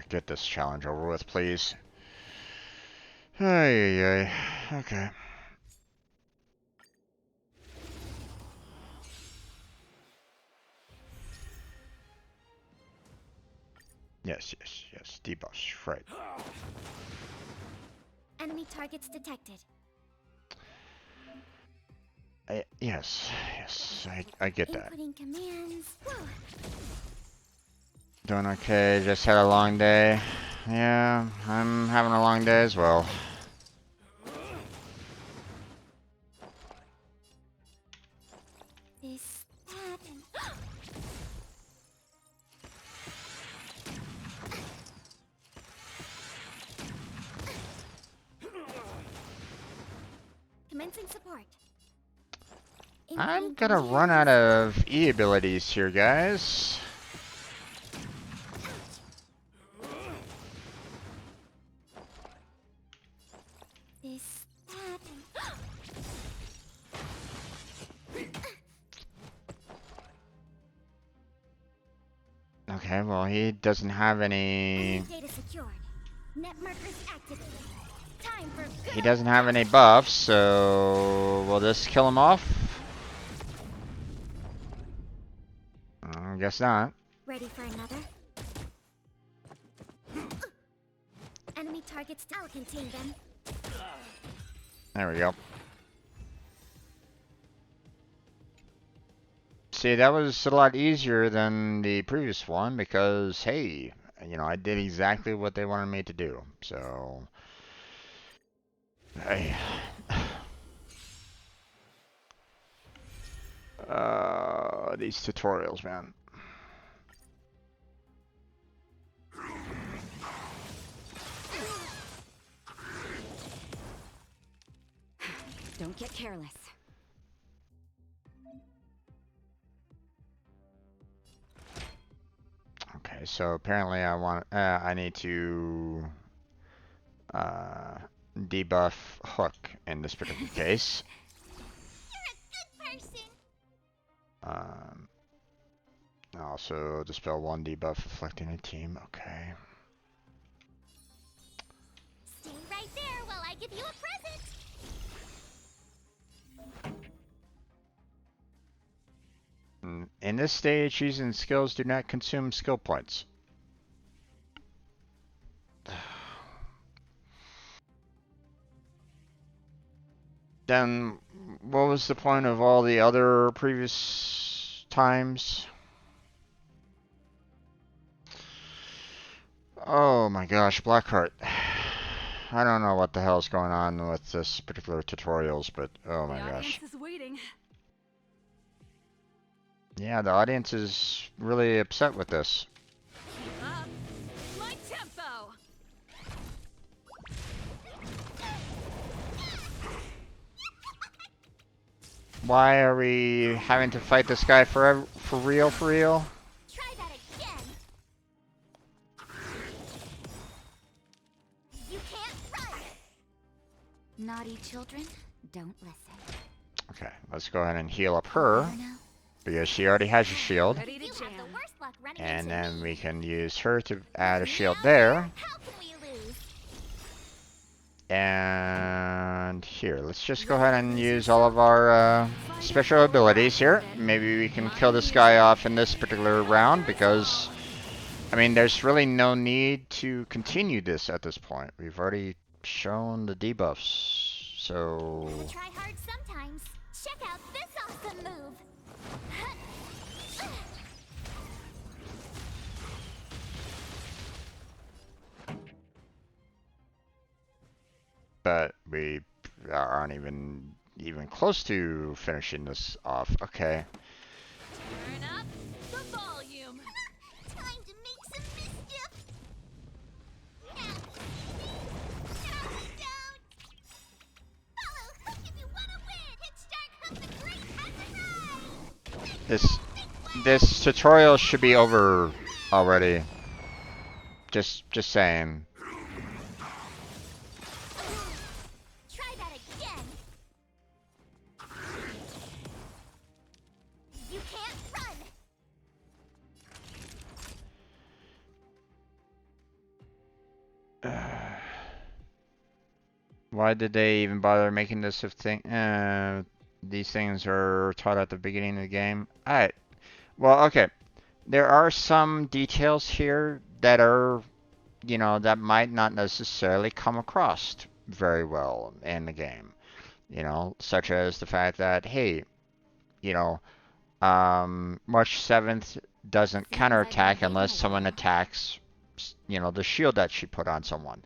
Get this challenge over with, please. Ay, ay, ay. Okay. Yes, yes, yes. Debuffs, right. Enemy targets detected. Yes, yes, I get that. Inputting commands. Whoa. Doing okay, just had a long day. Yeah, I'm having a long day as well. This, that, and... Commencing support. I'm Inputting gonna run out commands. of E abilities here, guys. This, that, and... Okay, well, he doesn't have any... Enemy data secured. Net markers activated. Time for He good. doesn't have any buffs, so will this kill him off? I guess not. Ready for another? Enemy targets. I'll contain them. There we go. See, that was a lot easier than the previous one because, hey, you know, I did exactly what they wanted me to do. So, hey. These tutorials, man. Don't get careless. Okay, so apparently I need to debuff Hook in this particular case. You're a good person. Um, also dispel one debuff afflicting a team. Okay. Stay right there while I give you a present. In this stage, using skills do not consume skill points. Then, what was the point of all the other previous times? Oh my gosh, Blackheart. I don't know what the hell's going on with this particular tutorials, but oh my The gosh. audience is waiting. Yeah, the audience is really upset with this. Keep up my tempo. Why are we having to fight this guy for real, for real? Try that again. You can't run. Naughty children, don't listen. Okay, let's go ahead and heal up Better her, now? because she already has a shield. Ready to You have the jam. worst luck running And into then me. we can use her to add a shield Now, there. how can we lose? And here, let's just go ahead and use all of our special abilities here. Maybe we can kill this guy off in this particular round because, I mean, there's really no need to continue this at this point. We've already shown the debuffs, so... Gotta try hard sometimes. Check out this awesome move. But we aren't even close to finishing this off. Okay. Turn up the volume. Time to make some mischief. Now, don't. Follow hook if you wanna win. Hit start hook the great has arrived. This tutorial should be over already. Just saying. Try that again. You can't run. Why did they even bother making this a thing? These things are taught at the beginning of the game. Alright. Well, okay. There are some details here that are, you know, that might not necessarily come across very well in the game. You know, such as the fact that, hey, you know, March 7th doesn't Seems like I'm counterattack leaving unless a someone while. attacks, you know, the shield that she put on someone.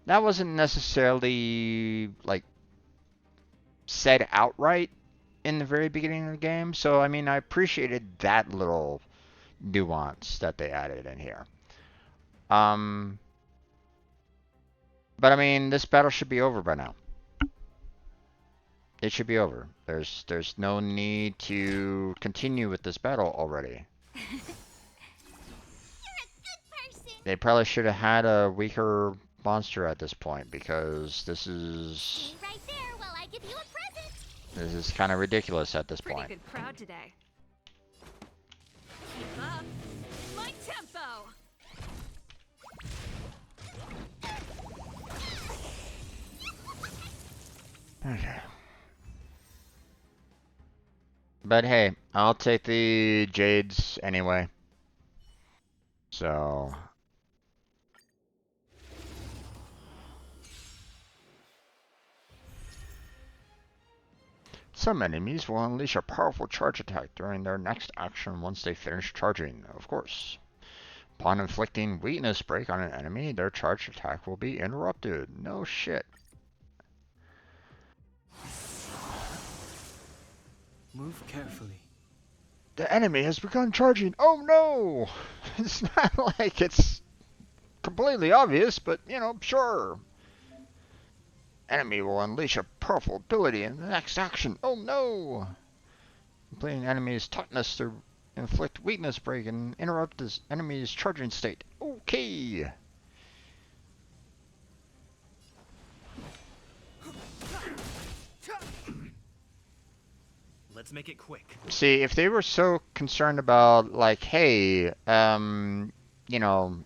That wasn't necessarily, like, said outright in the very beginning of the game, so, I mean, I appreciated that little nuance that they added in here. Um, but, I mean, this battle should be over by now. It should be over. There's no need to continue with this battle already. You're a good person. They probably should have had a weaker monster at this point because this is Stay right there while I give you a present. kind of ridiculous at this Pretty point. good crowd today. Keep up my tempo. Okay. But hey, I'll take the Jades anyway. So some enemies will unleash a powerful charge attack during their next action once they finish charging, of course. Upon inflicting weakness break on an enemy, their charge attack will be interrupted. No shit. Move carefully. The enemy has begun charging. Oh no! It's not like it's completely obvious, but you know, sure. Enemy will unleash a powerful ability in the next action. Oh no! Completing enemy's toughness to inflict weakness break and interrupt this enemy's charging state. Okay! Let's make it quick. See, if they were so concerned about, like, hey, you know,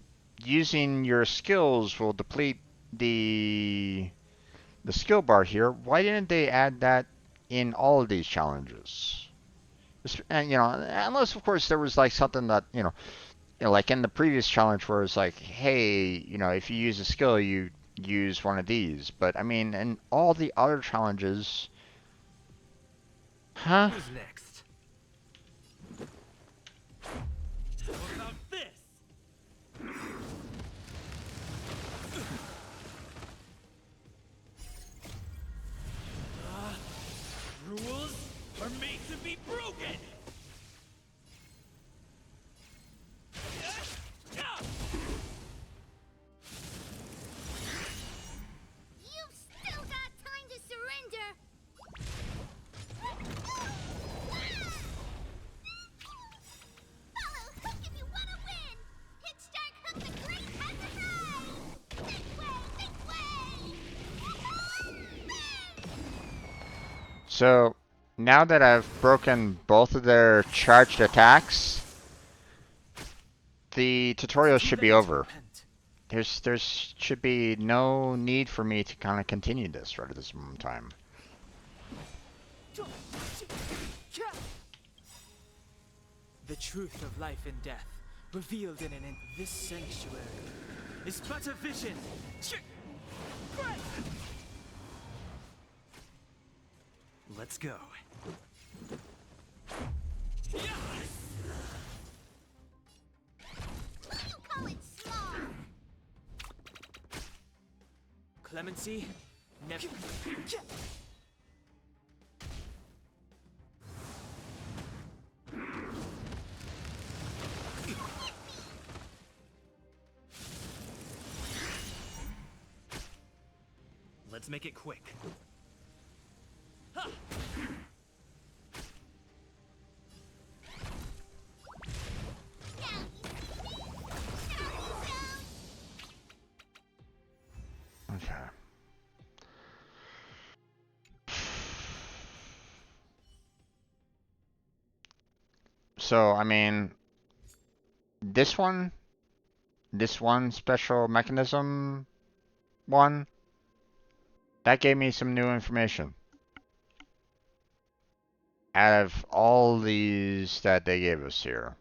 using your skills will deplete the skill bar here, why didn't they add that in all of these challenges? And, you know, unless, of course, there was, like, something that, you know, like in the previous challenge where it's like, hey, you know, if you use a skill, you use one of these. But, I mean, in all the other challenges... Huh? Who's next? How about this? Rules are made to be broken. So now that I've broken both of their charged attacks, the tutorial Too should be late to over. repent. There's should be no need for me to kind of continue this right at this moment in time. The truth of life and death, revealed in this sanctuary, is but a vision. Let's go. What do you call it, small? Clemency, never. Let's make it quick. Okay. So, I mean, this one special mechanism one, that gave me some new information. Out of all these that they gave us here,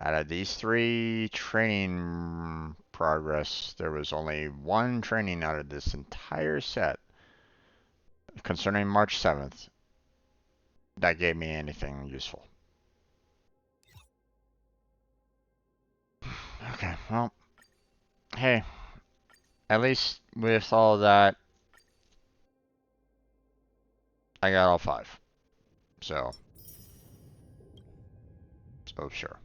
out of these 3 training progress, there was only 1 training out of this entire set concerning March 7th that gave me anything useful. Okay, well, hey, at least with all that, I got all 5. So sure.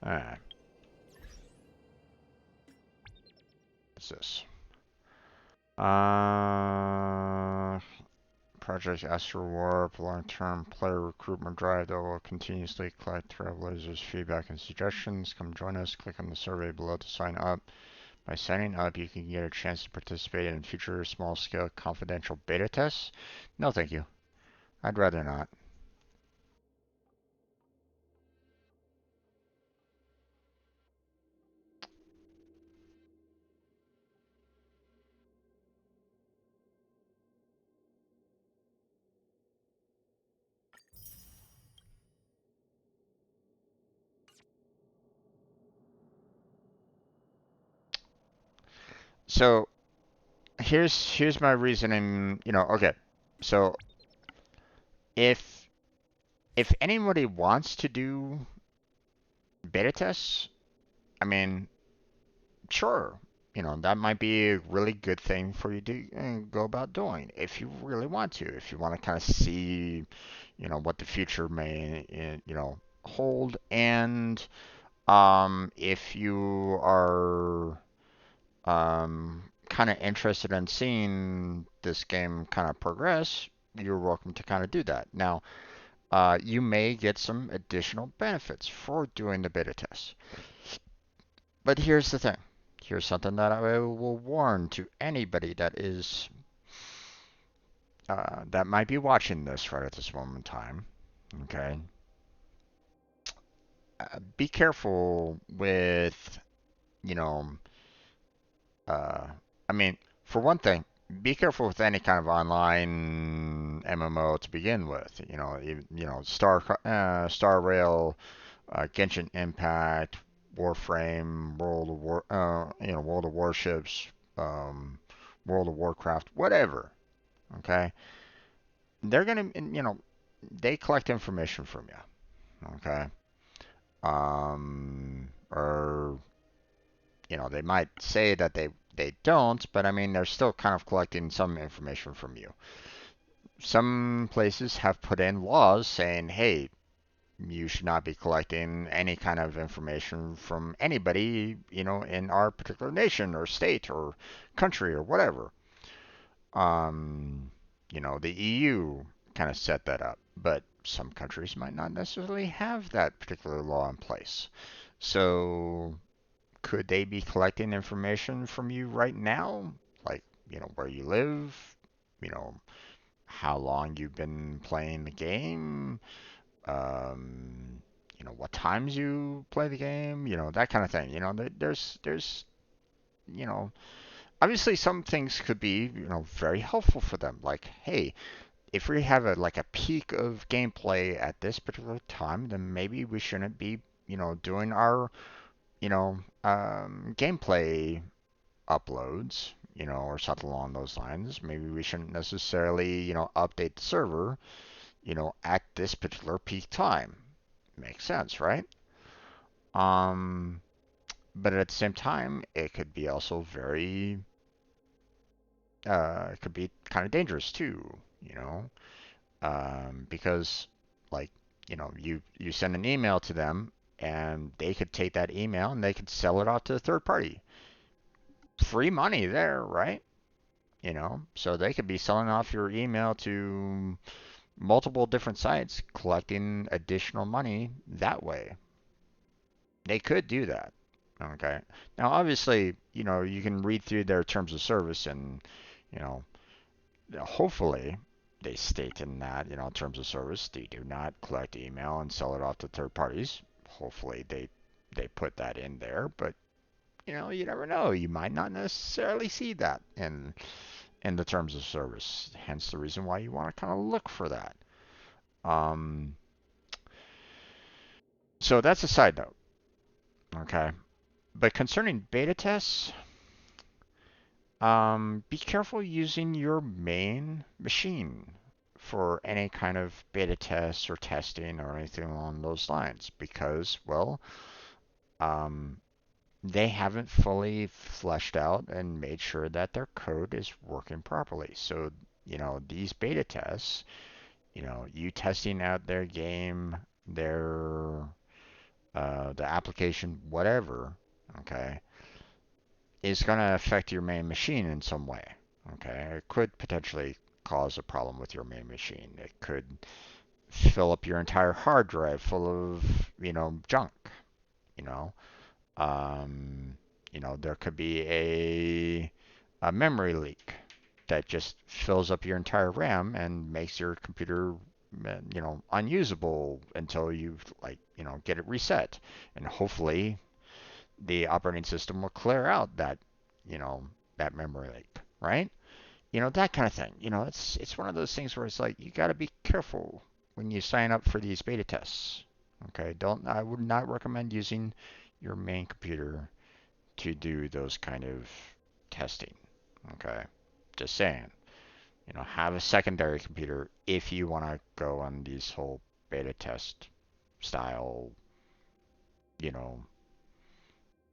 Alright. What's this? Project Astro Warp, long-term player recruitment drive that will continuously collect Trailblazers' feedback and suggestions. Come join us. Click on the survey below to sign up. By signing up, you can get a chance to participate in future small-scale confidential beta tests. No, thank you. I'd rather not. So here's my reasoning. Okay. So if anybody wants to do beta tests, I mean, sure, that might be a really good thing for you to go about doing if you really want to. If you want to kind of see, what the future may, hold, and if you are kind of interested in seeing this game kind of progress, you're welcome to kind of do that. Now, you may get some additional benefits for doing the beta test. But here's the thing. Here's something that I will warn to anybody that is that might be watching this right at this moment in time. Okay. Be careful with, you know, uh, I mean, for one thing, be careful with any kind of online MMO to begin with. Star Rail, Genshin Impact, Warframe, World of Warships, um, World of Warcraft, whatever. Okay, they're gonna, they collect information from you. Okay, or they might say that they don't, but I mean they're still kind of collecting some information from you. Some places have put in laws saying, hey, you should not be collecting any kind of information from anybody, in our particular nation or state or country or whatever. Um, The EU kind of set that up, but some countries might not necessarily have that particular law in place. So could they be collecting information from you right now? Like, where you live, you know, how long you've been playing the game, um, what times you play the game, that kind of thing. There's, you know, obviously some things could be, very helpful for them. Like, hey, if we have a peak of gameplay at this particular time, then maybe we shouldn't be, doing our, gameplay uploads, or something along those lines. Maybe we shouldn't necessarily, update the server, at this particular peak time. Makes sense, right? Um, but at the same time, it could be also it could be kind of dangerous too, because like, you send an email to them and they could take that email and they could sell it off to a third party. Free money there, right? So they could be selling off your email to multiple different sites, collecting additional money that way. They could do that. Okay. Now, obviously, you can read through their terms of service and, you know, hopefully they state in that, terms of service, they do not collect email and sell it off to third parties. Hopefully they put that in there, but you never know. You might not necessarily see that in the terms of service. Hence the reason why you want to kind of look for that. Um, so that's a side note. Okay. But concerning beta tests, be careful using your main machine for any kind of beta tests or testing or anything along those lines because, well, um, they haven't fully fleshed out and made sure that their code is working properly. So, these beta tests, you testing out their game, the application, whatever, okay, is going to affect your main machine in some way. Okay, it could potentially cause a problem with your main machine. It could fill up your entire hard drive full of, junk. You know, there could be a memory leak that just fills up your entire RAM and makes your computer, unusable until you get it reset. And hopefully the operating system will clear out you know, that memory leak, right? That kind of thing. It's one of those things where it's like you got to be careful when you sign up for these beta tests. Okay, I would not recommend using your main computer to do those kind of testing. Okay, just saying. Have a secondary computer if you want to go on these whole beta test style, you know,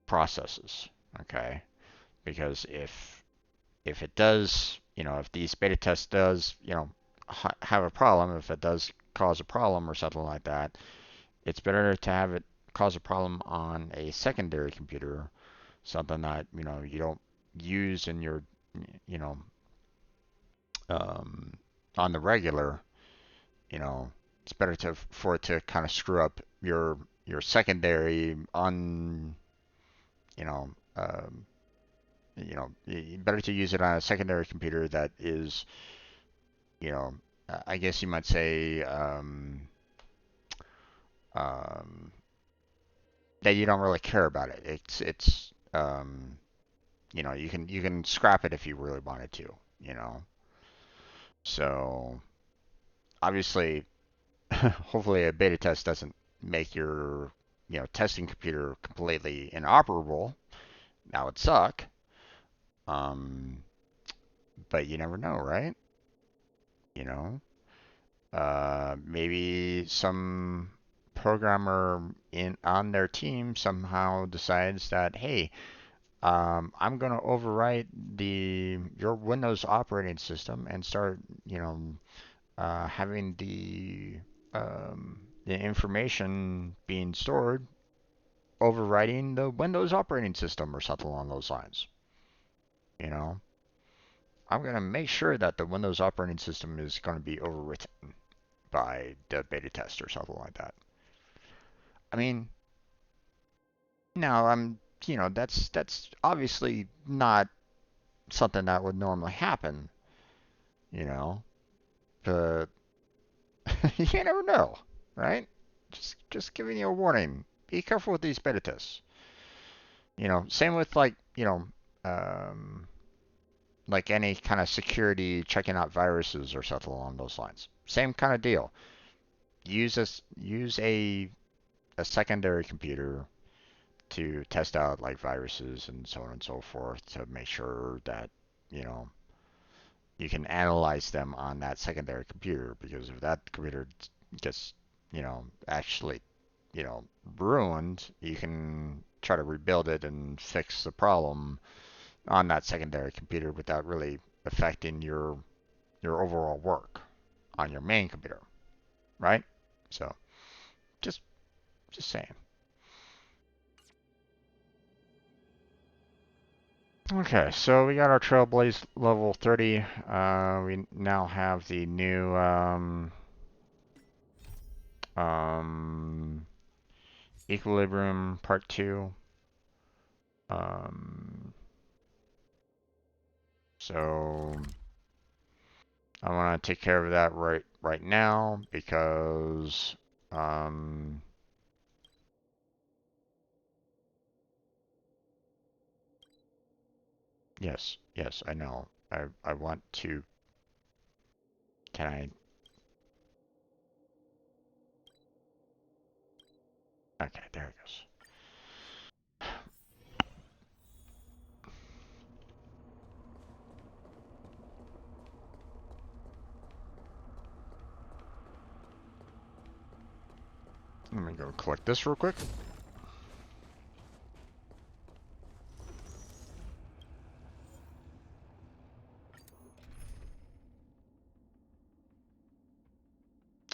processes. Okay, because if it does, if these beta tests does, have a problem, if it does cause a problem or something like that, it's better to have it cause a problem on a secondary computer, something that, you don't use in your, you know, um, on the regular, it's better for it to kind of screw up your secondary on, you know, um, better to use it on a secondary computer that is, I guess you might say, um, that you don't really care about it. You can scrap it if you really wanted to, you know. So obviously, hopefully a beta test doesn't make your, testing computer completely inoperable. That would suck. Um, but you never know, right? You know, maybe some programmer in on their team somehow decides that, hey, I'm going to overwrite your Windows operating system and start, having the information being stored overwriting the Windows operating system or something along those lines. You know, I'm going to make sure that the Windows operating system is going to be overwritten by the beta test or something like that. I mean, now that's obviously not something that would normally happen, you know, but you never know, right? Just giving you a warning. Be careful with these beta tests. Same with like any kind of security checking out viruses or something along those lines. Same kind of deal. Use a secondary computer to test out like viruses and so on and so forth to make sure that you know you can analyze them on that secondary computer, because if that computer gets actually ruined, you can try to rebuild it and fix the problem on that secondary computer without really affecting your overall work on your main computer, right? So just saying. Okay, so we got our Trailblaze level 30. We now have the new Equilibrium Part 2. So I want to take care of that right now because yes, I know. I want to. Can I? Okay, there it goes. Let me go collect this real quick.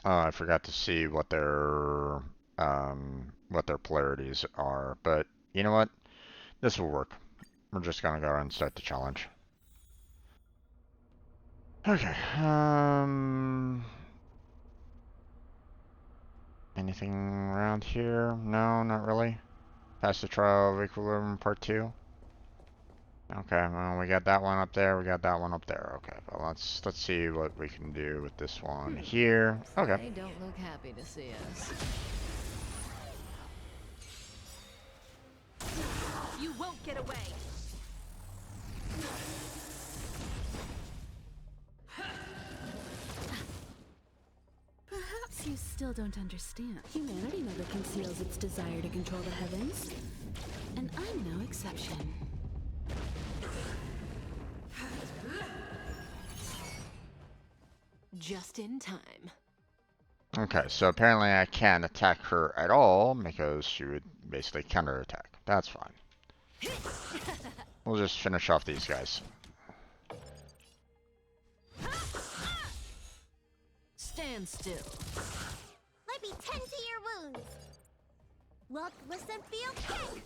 I forgot to see what their polarities are, but you know what? This will work. We're just gonna go and start the challenge. Okay. Anything around here? No, not really. Pass the trial of Equilibrium Part 2. Okay, well, we got that one up there, we got that one up there. Okay, well, let's see what we can do with this one here. Okay. They don't look happy to see us. You won't get away. Perhaps you still don't understand. Humanity never conceals its desire to control the heavens. And I'm no exception. Just in time. Okay, so apparently I can't attack her at all because she would basically counterattack. That's fine. We'll just finish off these guys. Stand still. Let me tend to your wounds. Look, listen, feel, kick.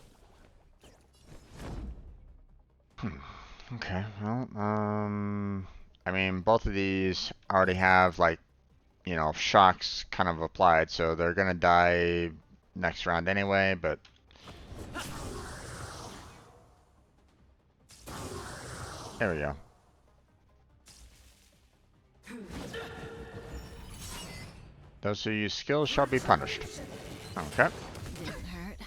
Okay, well, I mean, both of these already have, like, shocks kind of applied, so they're gonna die next round anyway, but... There we go. Those who use skills shall be punished. Okay. Didn't hurt.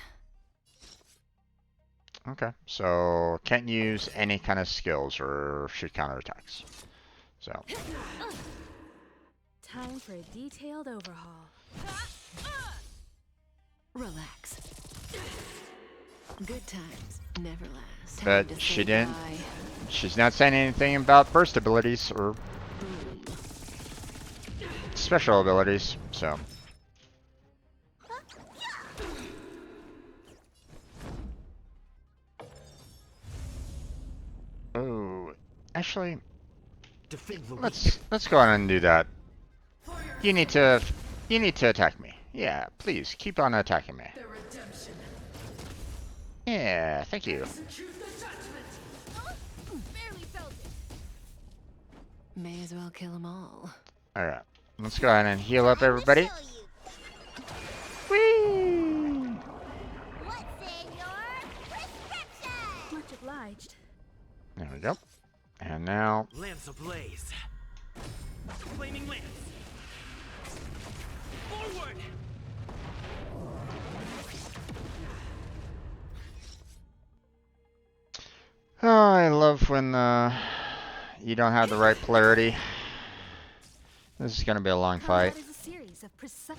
Okay, so can't use any kind of skills or shoot counterattacks. So... Time for a detailed overhaul. Relax. Good times never last. Time But to she say didn't. bye. She's not saying anything about burst abilities or special abilities, so. Oh, actually, let's go on and do that. You need to attack me. Yeah, please keep on attacking me. Yeah, thank you. Barely felt it. May as well kill them all. Alright. Let's go ahead and heal up everybody. Whee! What's in your prescription? Much obliged. There we go. And now, Lance ablaze. Flaming lance. Forward. oh, I love when you don't have the right polarity. This is gonna be a long fight. Combat is a series of precise.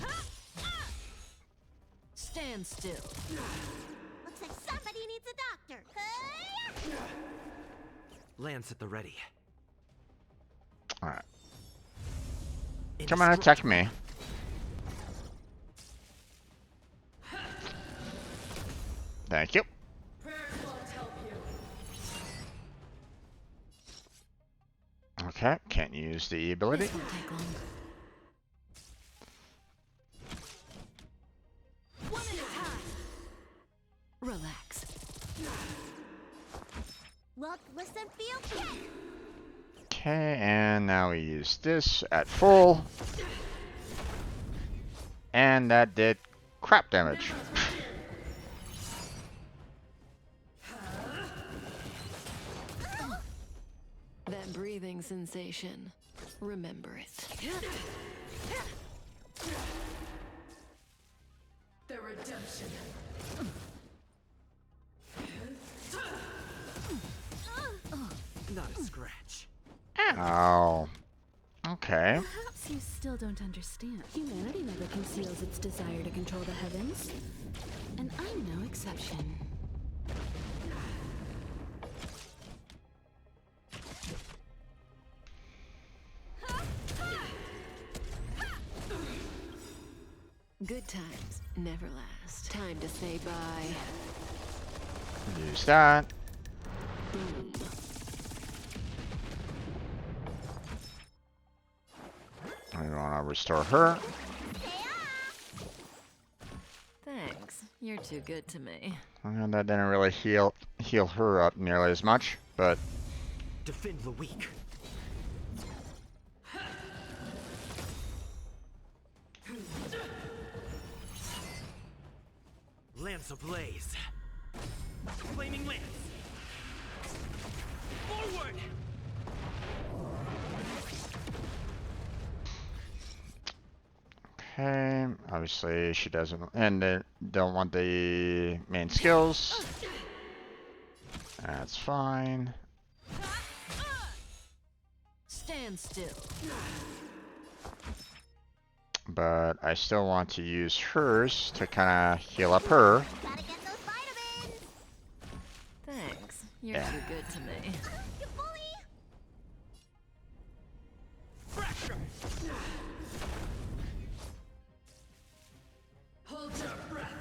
Stand still. Looks like somebody needs a doctor. Lance at the ready. Alright. Come on, attack me. Thank you. Okay, can't use the ability. This won't take long. One at a time. Relax. Look, listen, feel, check. Okay, and now we use this at full. And that did crap damage. That breathing sensation. Remember it. The redemption. Not a scratch. Oh. Okay. Perhaps you still don't understand. Humanity never conceals its desire to control the heavens. And I'm no exception. Good times never last. Time to say bye. Use that. Boom. I want to restore her. Thanks. You're too good to me. And that didn't really heal her up nearly as much, but Defend the weak. Lance ablaze. Flaming lance. Forward. okay. Obviously, she doesn't, and they don't want the main skills. That's fine. Stand still. But I still want to use hers to kind of heal up her. Gotta get those vitamins. Thanks. You're Yeah. too good to me. You bully. Fracture. Hold your breath.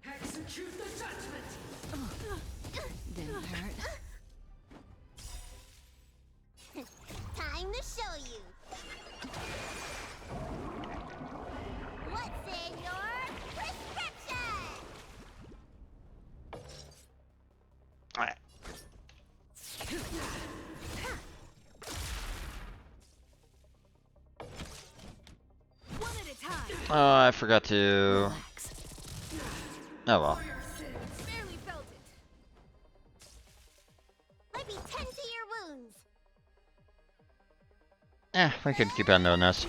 Execute the judgment. Didn't hurt. Time to show you. What's in your prescription? Alright. One at a time. Oh, I forgot to. Relax. Oh well. Barely felt it. Let me tend to your wounds. We can keep on doing this.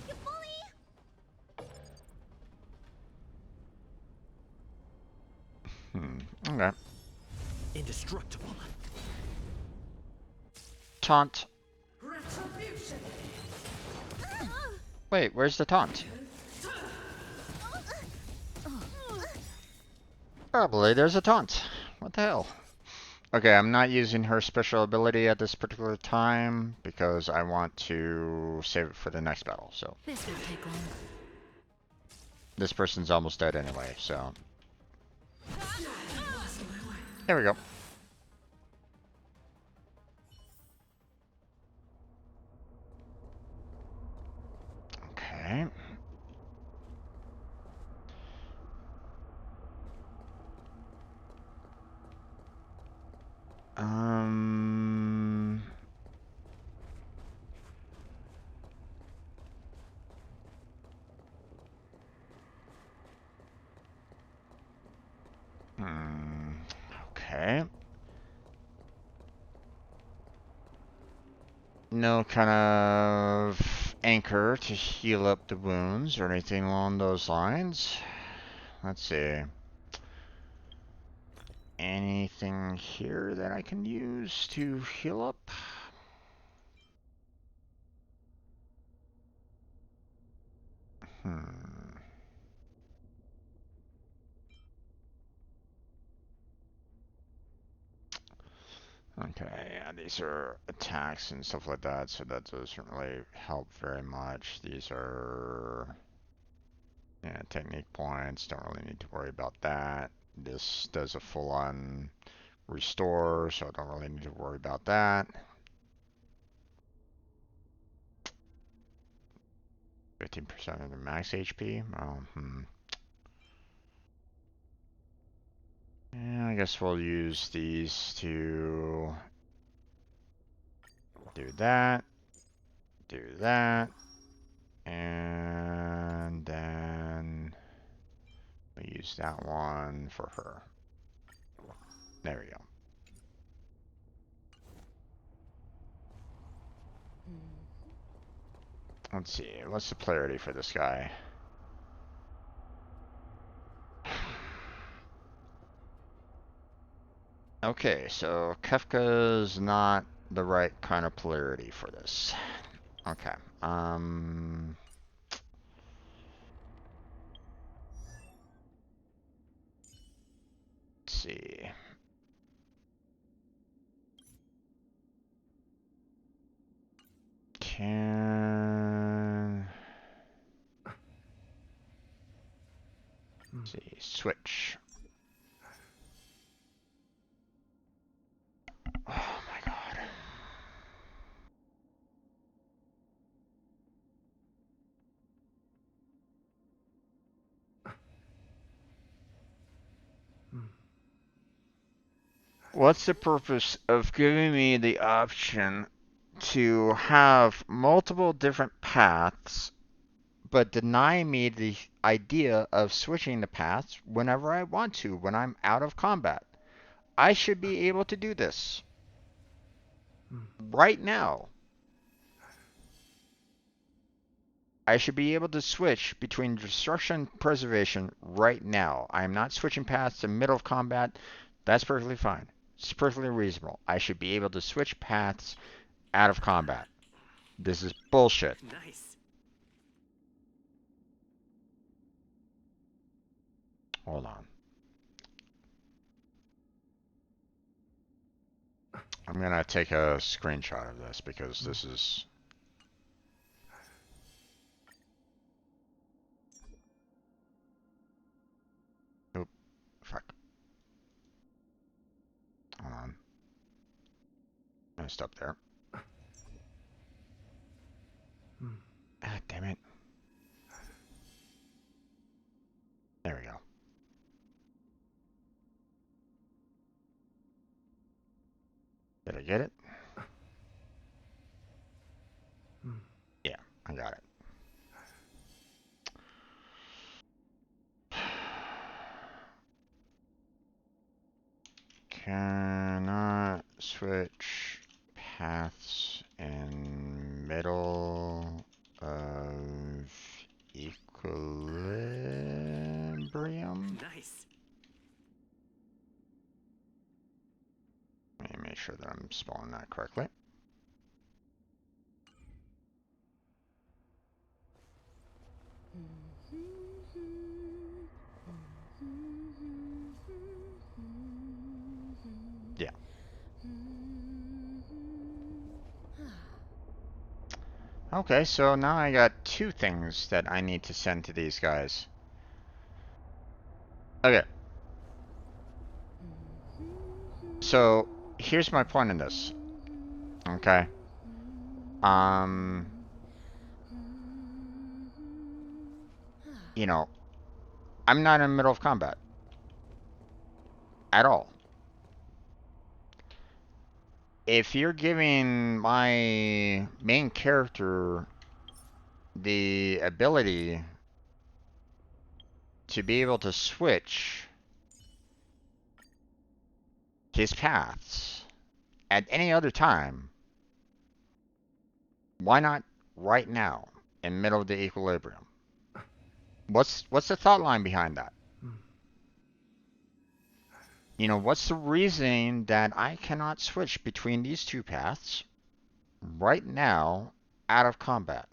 You bully. Okay. Indestructible. Taunt. Retribution. Wait, where's the taunt? Probably there's a taunt. What the hell? Okay, I'm not using her special ability at this particular time because I want to save it for the next battle. So This won't take long. this person's almost dead anyway, so there we go. Okay. no kind of anchor to heal up the wounds or anything along those lines. Let's see. Anything here that I can use to heal up? Okay, yeah, these are attacks and stuff like that, so that doesn't really help very much. These are, yeah, technique points, don't really need to worry about that. This does a full-on restore, so I don't really need to worry about that. 15% of the max HP? Oh, Yeah, I guess we'll use these to do that, and then we use that one for her. There we go. Let's see, what's the polarity for this guy? Okay, so Kefka's not the right kind of polarity for this. Okay, let's see. Let's see, switch. Oh my god. What's the purpose of giving me the option to have multiple different paths, but deny me the idea of switching the paths whenever I want to, when I'm out of combat? I should be able to do this right now. I should be able to switch between destruction and preservation right now. I am not switching paths in the middle of combat. That's perfectly fine. It's perfectly reasonable. I should be able to switch paths out of combat. This is bullshit. Nice. Hold on. I'm gonna take a screenshot of this because this is... Oop. Fuck. Hold on. Messed up there. Ah, damn it. There we go. Did I get it? Yeah, I got it. Cannot switch paths in middle of equilibrium. Nice. Let me make sure that I'm spelling that correctly. Yeah. Okay, so now I got two things that I need to send to these guys. Okay. So, here's my point in this. Okay. You know, I'm not in the middle of combat. At all. If you're giving my main character the ability to be able to switch his paths at any other time, Why not right now, in middle of the equilibrium? What's the thought line behind that? You know, what's the reasoning that I cannot switch between these two paths right now out of combat?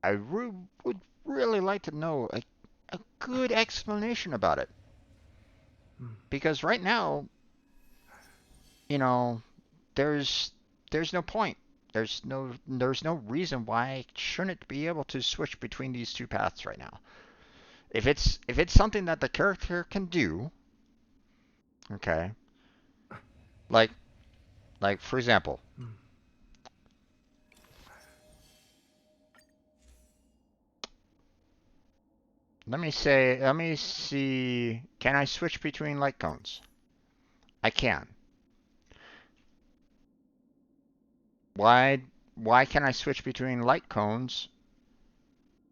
I would really like to know a good explanation about it. Because right now, you know, there's no point. There's no reason why I shouldn't be able to switch between these two paths right now. If it's something that the character can do, okay. Like for example, let me see, can I switch between light cones? I can. Why can I switch between light cones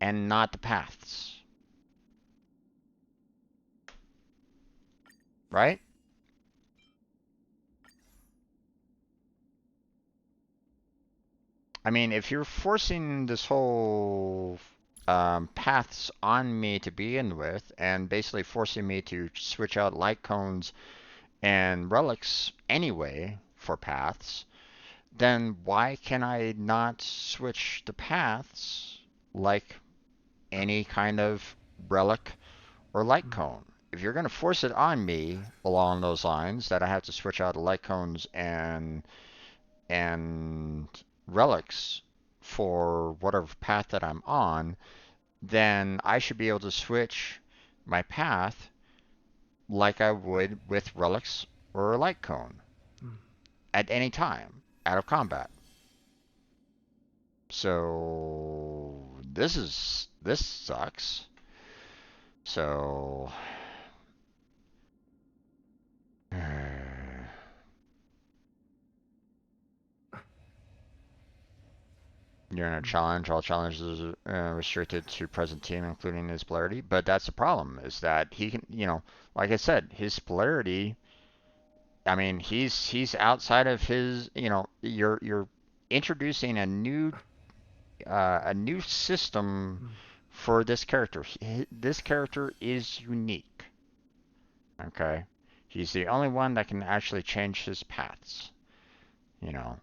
and not the paths? Right? I mean, if you're forcing this whole paths on me to begin with, and basically forcing me to switch out light cones and relics anyway for paths, then why can I not switch the paths like any kind of relic or light cone? If you're going to force it on me along those lines, that I have to switch out the light cones and relics for whatever path that I'm on, then I should be able to switch my path like I would with relics or a light cone at any time out of combat. So this sucks. So you're in a challenge. All challenges are restricted to present team, including his polarity. But that's the problem, is that he can, like I said, his polarity. I mean, he's outside of his. You're introducing a new system for this character. This character is unique. Okay, he's the only one that can actually change his paths.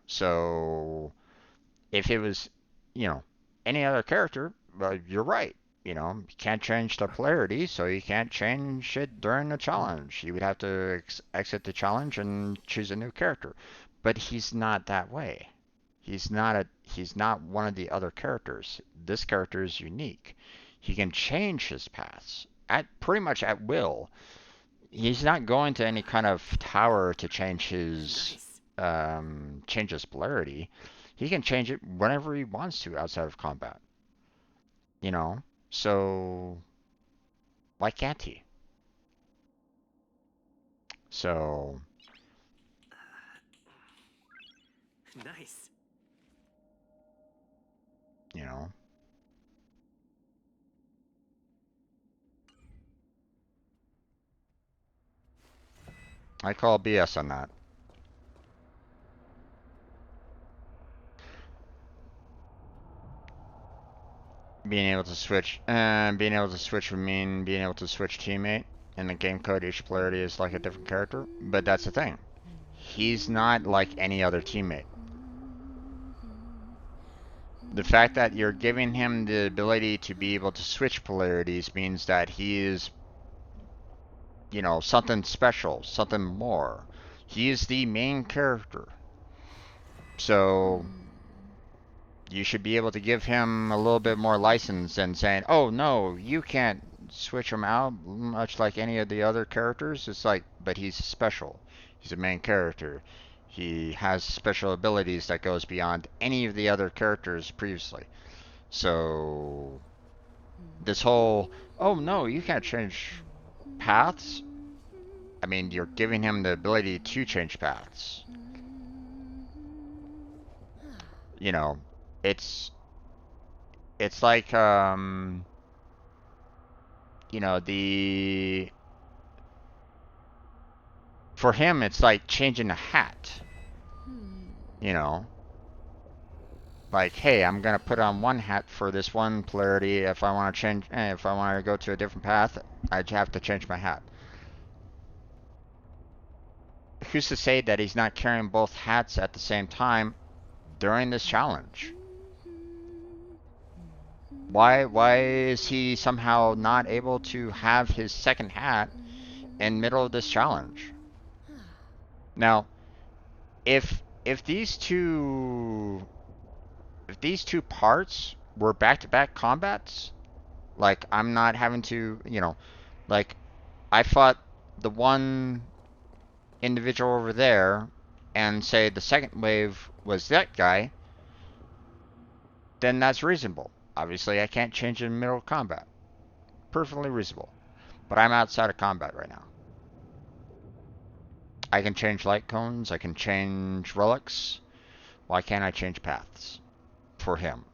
So if it was, you know, any other character, well, you're right. You can't change the polarity, so you can't change it during the challenge. You would have to exit the challenge and choose a new character. But he's not that way. He's not one of the other characters. This character is unique. He can change his paths at pretty much at will. He's not going to any kind of tower to change his polarity. He can change it whenever he wants to outside of combat. So why can't he? So Nice. you know, I call BS on that. Being able to switch would mean being able to switch teammate. In the game code, each polarity is like a different character, but that's the thing. He's not like any other teammate. The fact that you're giving him the ability to be able to switch polarities means that he is, something special, something more. He is the main character. So you should be able to give him a little bit more license than saying, oh no, you can't switch him out, much like any of the other characters. It's like, but he's special. He's a main character. He has special abilities that goes beyond any of the other characters previously. So this whole, oh no, you can't change paths. I mean, you're giving him the ability to change paths. It's like the for him it's like changing a hat. Like, hey, I'm gonna put on one hat for this one polarity. If I want to change, if I want to go to a different path, I'd have to change my hat. Who's to say that he's not carrying both hats at the same time during this challenge? Why is he somehow not able to have his second hat in middle of this challenge? Now, if these two parts were back-to-back combats, like I'm not having to, you know, like I fought the one individual over there and say the second wave was that guy, then that's reasonable. Obviously, I can't change in the middle of combat. Perfectly reasonable. But I'm outside of combat right now. I can change light cones, I can change relics. Why can't I change paths for him?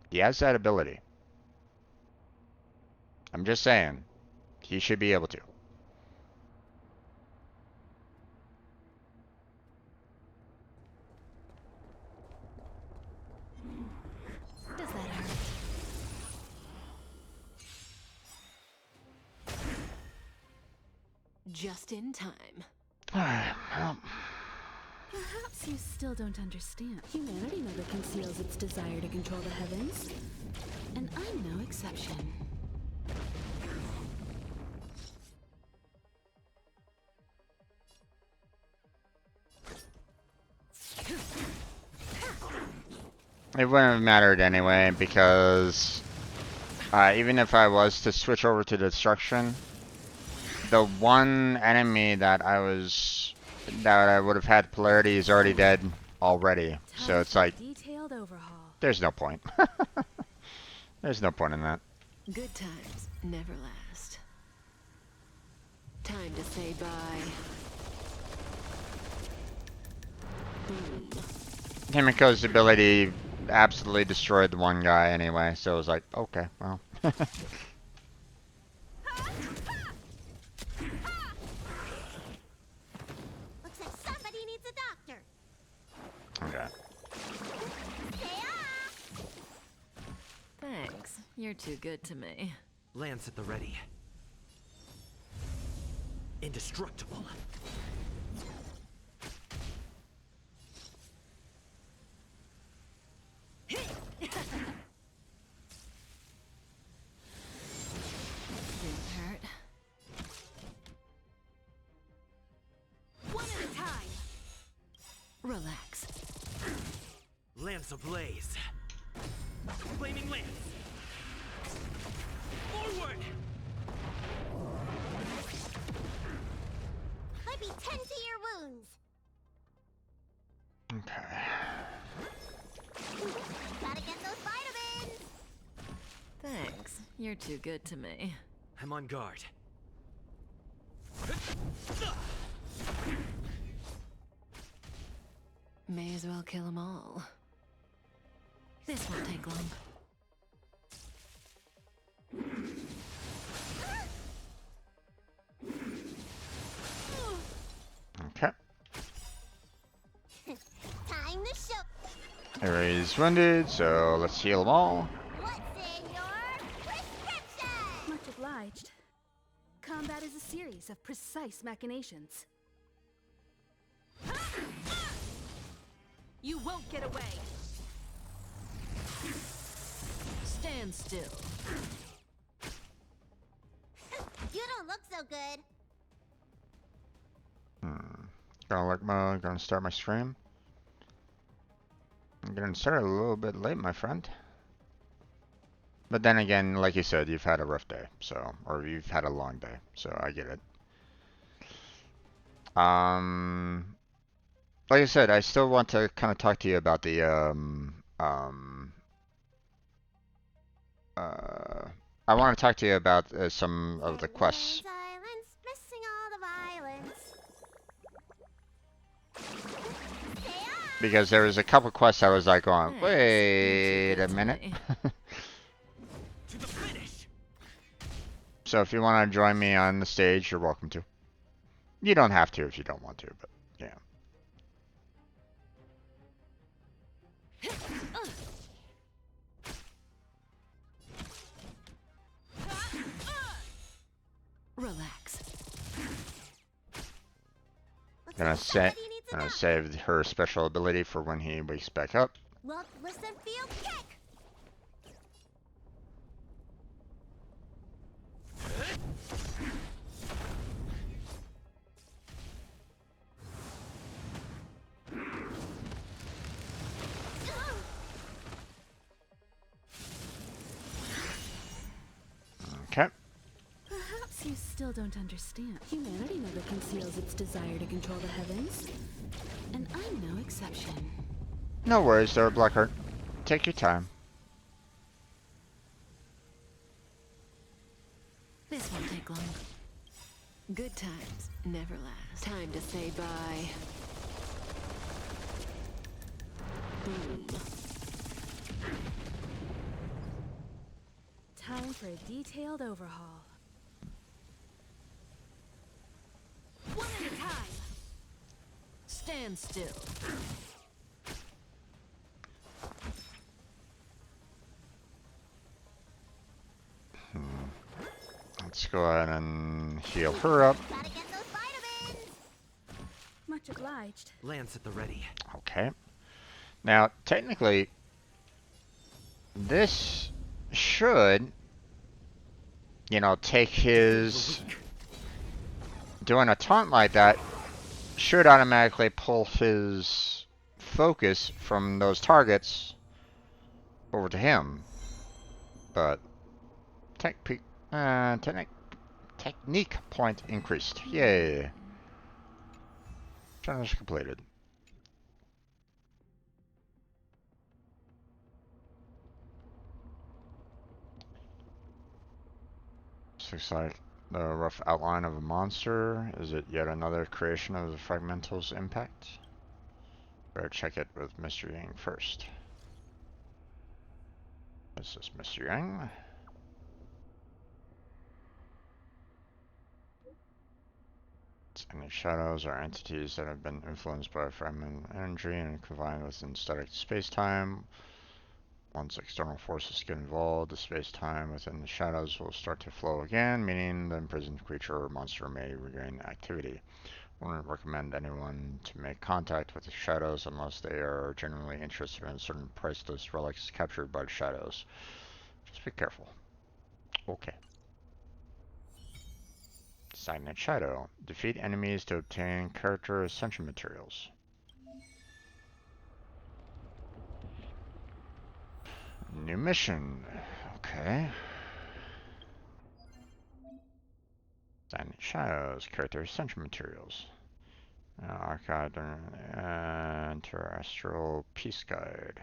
He has that ability. I'm just saying, he should be able to. Does that hurt? Just in time. Well, Perhaps you still don't understand. Humanity never conceals its desire to control the heavens. And I'm no exception. it wouldn't have mattered anyway, because even if I was to switch over to destruction, the one enemy that I would have had polarity is already dead already. So it's like, Detailed overhaul. there's no point. There's no point in that. Good times never last. Time to say bye. Boom. Himiko's ability absolutely destroyed the one guy anyway, so it was like, okay, well. Looks like somebody needs a doctor. Okay. Thanks. You're too good to me. Lance at the ready. Indestructible. Didn't hurt. One at a time. Relax. Lance ablaze. Flaming lance. Forward! Let me tend to your wounds. Okay. Gotta get those vitamins. Thanks. You're too good to me. I'm on guard. May as well kill them all. This won't take long. Okay. Time to show. Everybody's wounded, so let's heal them all. What's in your prescription? Much obliged. Combat is a series of precise machinations. You won't get away! Stand still. You don't look so good. Gonna start my stream. I'm getting started a little bit late, my friend. But then again, like you said, you've had a rough day, so, or you've had a long day, so I get it. Like I said, I still want to kind of talk to you about the I want to talk to you about some of the quests. Silence, missing all the violence. Because there was a couple quests I was like going, Thanks. wait You're too a good to minute. me. To the finish! So if you want to join me on the stage, you're welcome to. You don't have to if you don't want to, but yeah. Relax. Looks Gonna like say, somebody needs a gonna nap. save her special ability for when he wakes back up. Look, listen, feel, kick! Okay. Perhaps you still don't understand. Humanity never conceals its desire to control the heavens. And I'm no exception. No worries there, Blackheart. Take your time. This won't take long. Good times never last. Time to say bye. Boom. Time for a detailed overhaul. One at a time. Stand still. Let's go ahead and heal her up. Gotta get those vitamins! Much obliged. Lance at the ready. Okay. Now, technically, this should, you know, take his... Doing a taunt like that should automatically pull his focus from those targets over to him. But, technique point increased. Yay. Challenge completed. This looks like the rough outline of a monster. Is it yet another creation of the Fragmental's impact? Better check it with Mr. Yang first. This is Mr. Yang. Any shadows are entities that have been influenced by fragment energy and confined within static space-time. Once external forces get involved, the space-time within the shadows will start to flow again, meaning the imprisoned creature or monster may regain activity. I wouldn't recommend anyone to make contact with the shadows unless they are genuinely interested in certain priceless relics captured by the shadows. Just be careful. Okay. Stagnant Shadow. Defeat enemies to obtain character ascension materials. New mission. Okay. Stagnant Shadows. Character ascension materials. Archive Terrestrial Peace Guide.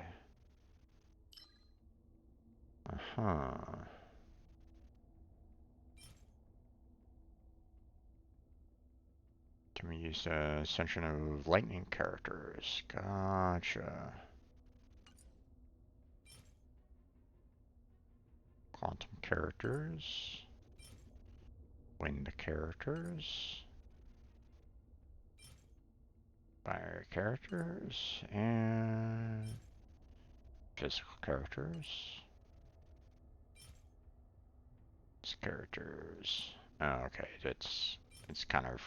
Can we use the ascension of lightning characters? Gotcha. Quantum characters. Wind characters. Fire characters. And physical characters. Characters. Oh, okay, it's kind of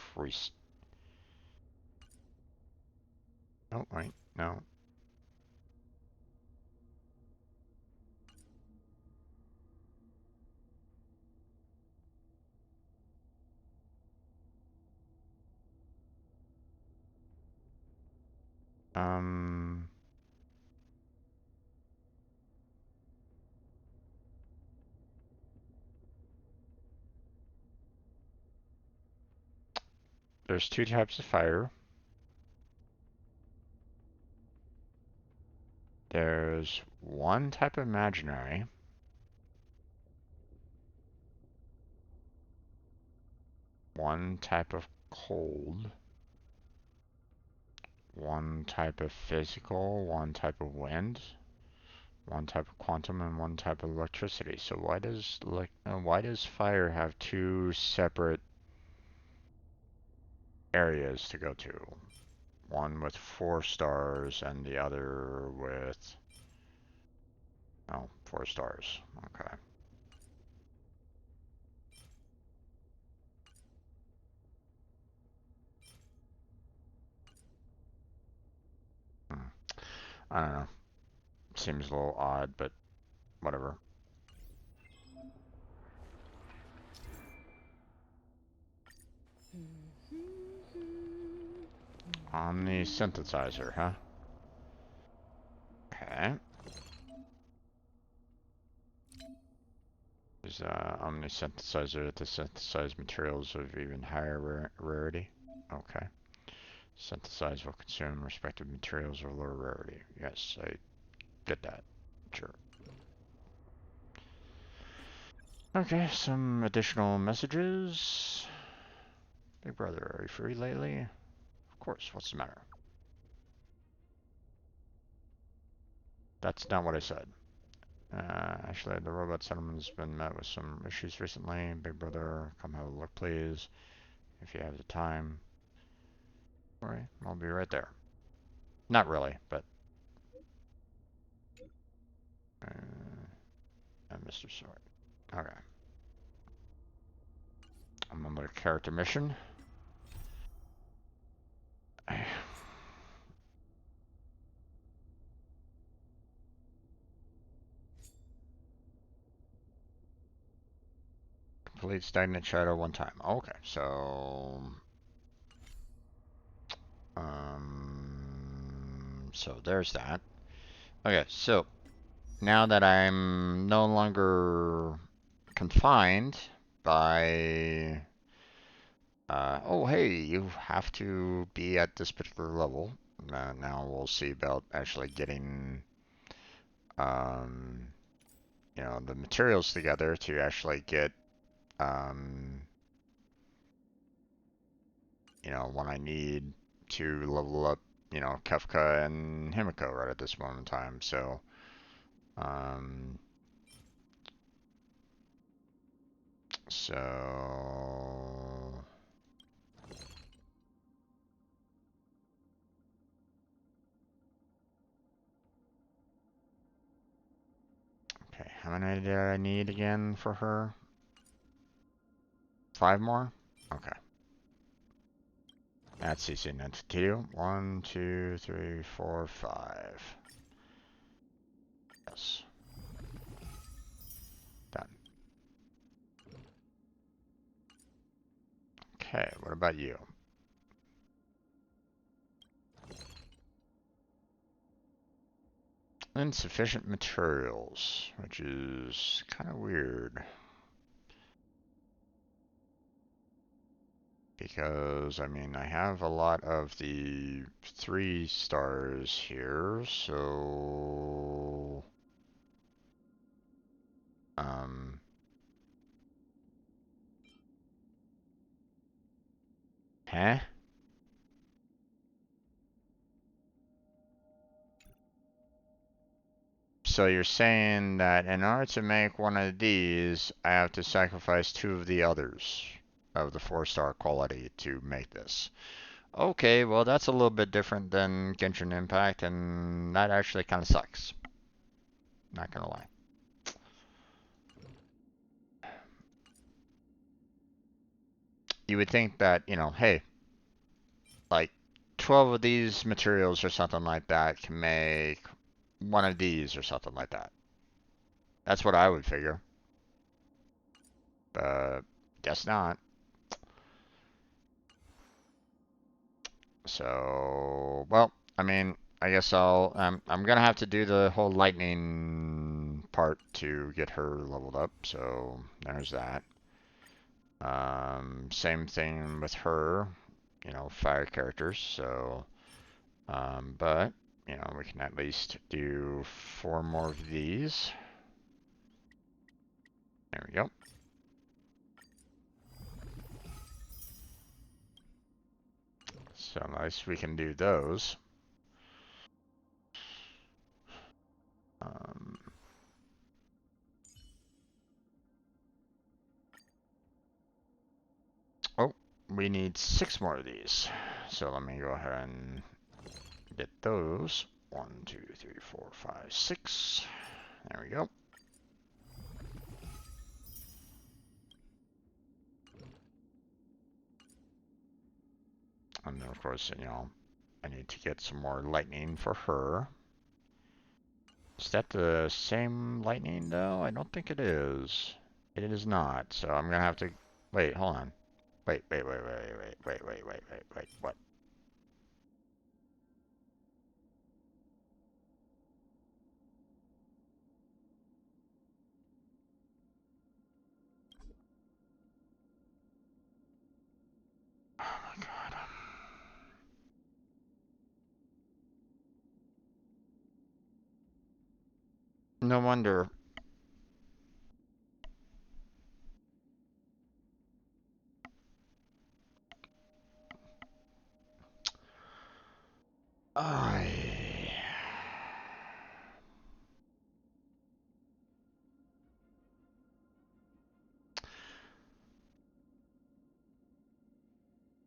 oh wait, no. There's two types of fire. There's one type of imaginary. One type of cold. One type of physical, one type of wind, one type of quantum, and one type of electricity. So why does fire have two separate areas to go to? One with 4 stars and the other with 4 stars. Okay. I don't know. Seems a little odd, but whatever. Omni synthesizer, huh? Okay. Is Omni synthesizer to synthesize materials of even higher rarity? Okay. Synthesize will consume respective materials of lower rarity. Yes, I get that. Sure. Okay, some additional messages. Big brother, are you free lately? Of course, what's the matter? That's not what I said. Actually, the robot settlement's been met with some issues recently. Big brother, come have a look, please. If you have the time. Alright, I'll be right there. Not really, but... and Mr. Sword. Okay. I'm on the character mission. Complete stagnant shadow one time. Okay, so... so there's that. Okay, so now that I'm no longer confined by oh hey, you have to be at this particular level. Now we'll see about actually getting um, you know, the materials together to actually get you know, what I need to level up, you know, Kefka and Himiko right at this moment in time. So um, so okay, how many did I need again for her? 5 more? Okay. That's easy enough to do. 1, 2, 3, 4, 5. Yes. Done. Okay, what about you? Insufficient materials, which is kind of weird. Because, I mean, I have a lot of the 3 stars here, so... Huh? So you're saying that in order to make one of these, I have to sacrifice 2 of the others of the 4-star quality to make this. Okay, well that's a little bit different than Genshin Impact, and that actually kind of sucks. Not gonna lie. You would think that, you know, hey, like 12 of these materials or something like that can make one of these or something like that. That's what I would figure. But guess not. So, well, I mean, I guess I'm gonna have to do the whole lightning part to get her leveled up. So there's that. Same thing with her, you know, fire characters. So, but you know, we can at least do 4 more of these. There we go. So at least we can do those. Oh, we need 6 more of these. So let me go ahead and get those. 1, 2, 3, 4, 5, 6. There we go. And then of course, you know, I need to get some more lightning for her. Is that the same lightning though? I don't think it is. It is not. So I'm gonna have to wait. Hold on. Wait. What? Oh my god. No wonder. I.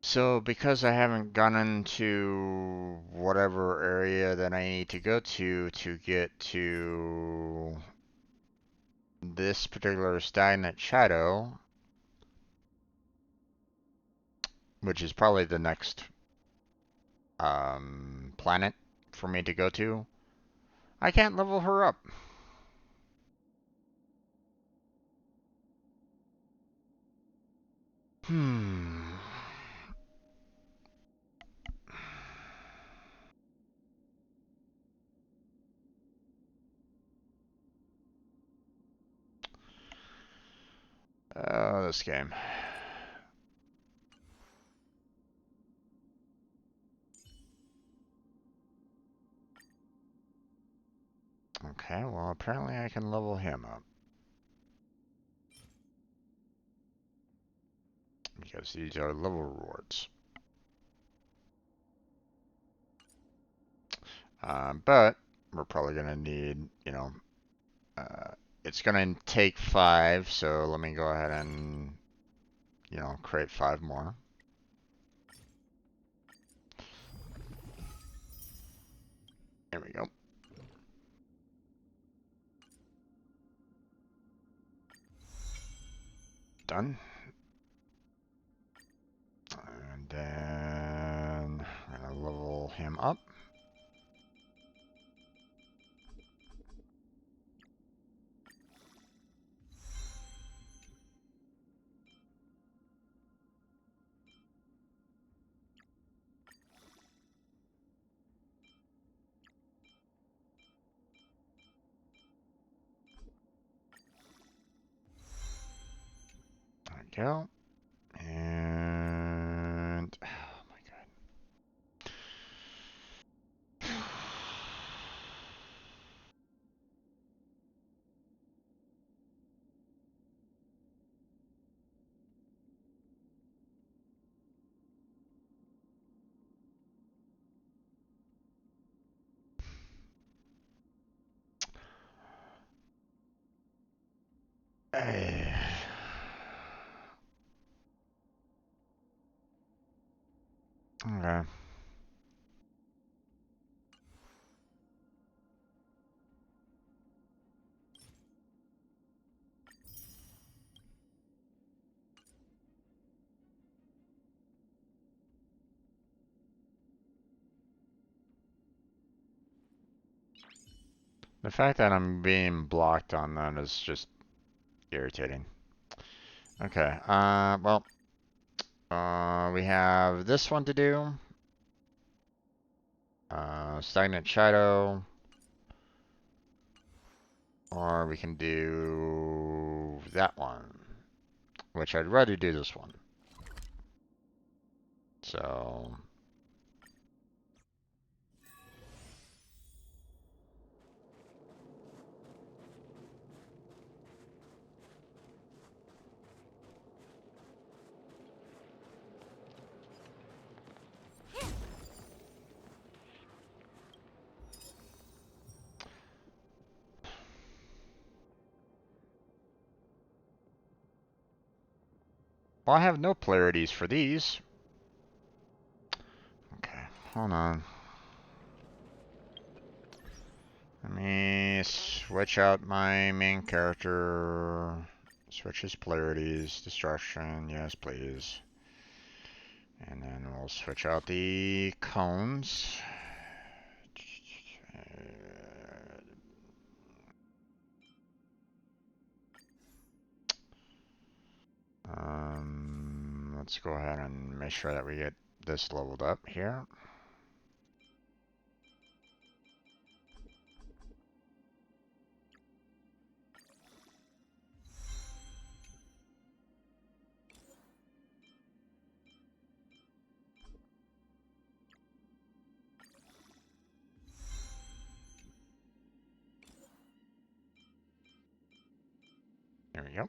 So because I haven't gone into whatever area that I need to go to get to this particular stagnant shadow, which is probably the next planet for me to go to, I can't level her up. Hmm. Oh, this game. Okay, well apparently I can level him up. Because these are level rewards. But we're probably going to need, uh, it's going to take 5, so let me go ahead and, create 5 more. There we go. Done. And then I'm going to level him up. There we go. And oh my god. Eh. Okay. The fact that I'm being blocked on that is just irritating. Okay, we have this one to do. Stagnant Shadow. Or we can do that one. Which I'd rather do this one. So... Well, I have no polarities for these. Okay, hold on. Let me switch out my main character. Switch his polarities. Destruction, yes please. And then we'll switch out the cones. let's go ahead and make sure that we get this leveled up here. There we go.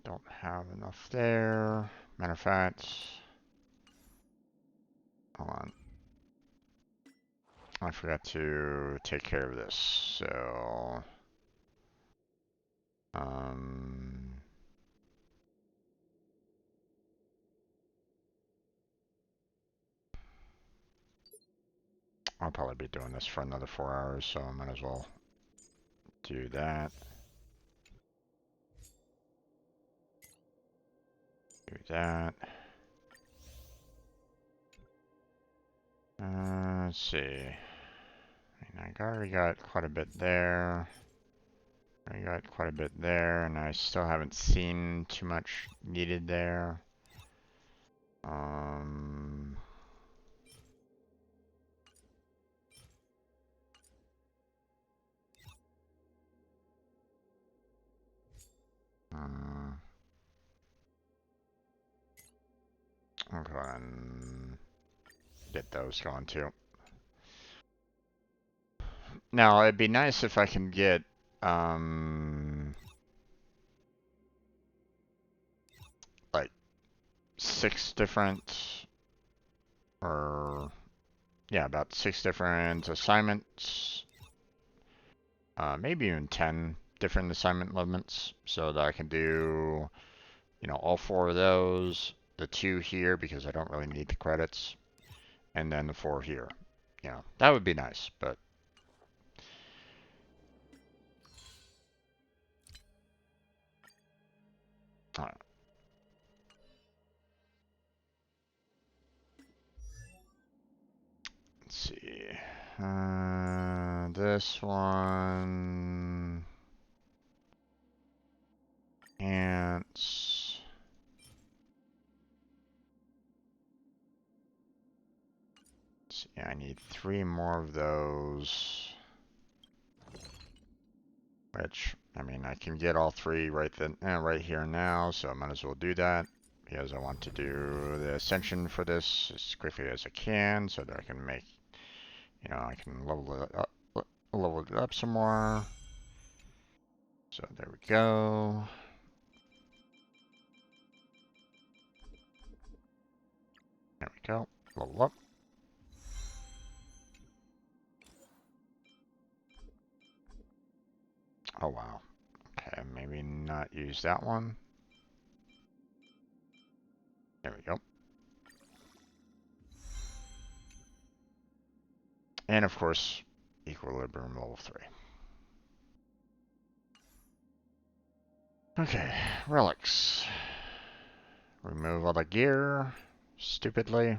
Don't have enough there. Matter of fact, hold on. I forgot to take care of this, so I'll probably be doing this for another 4 hours, so I might as well do that. Do that. Let's see. I already got quite a bit there. I got quite a bit there, and I still haven't seen too much needed there. I'll go ahead and get those going too. Now, it'd be nice if I can get, like 6 different, or yeah, about 6 different assignments. Maybe even 10 different assignment limits, so that I can do, you know, all 4 of those, the 2 here because I don't really need the credits, and then the 4 here. You know, that would be nice, but alright. Let's see. This one. Ants. Let's see, I need 3 more of those. Which, I mean, I can get all 3 right here now, so I might as well do that. Because I want to do the ascension for this as quickly as I can, so that I can make, you know, I can level it up some more. So there we go. There we go. Level up. Oh wow. Okay, maybe not use that one. There we go. And of course, equilibrium level 3. Okay, relics. Remove all the gear, stupidly.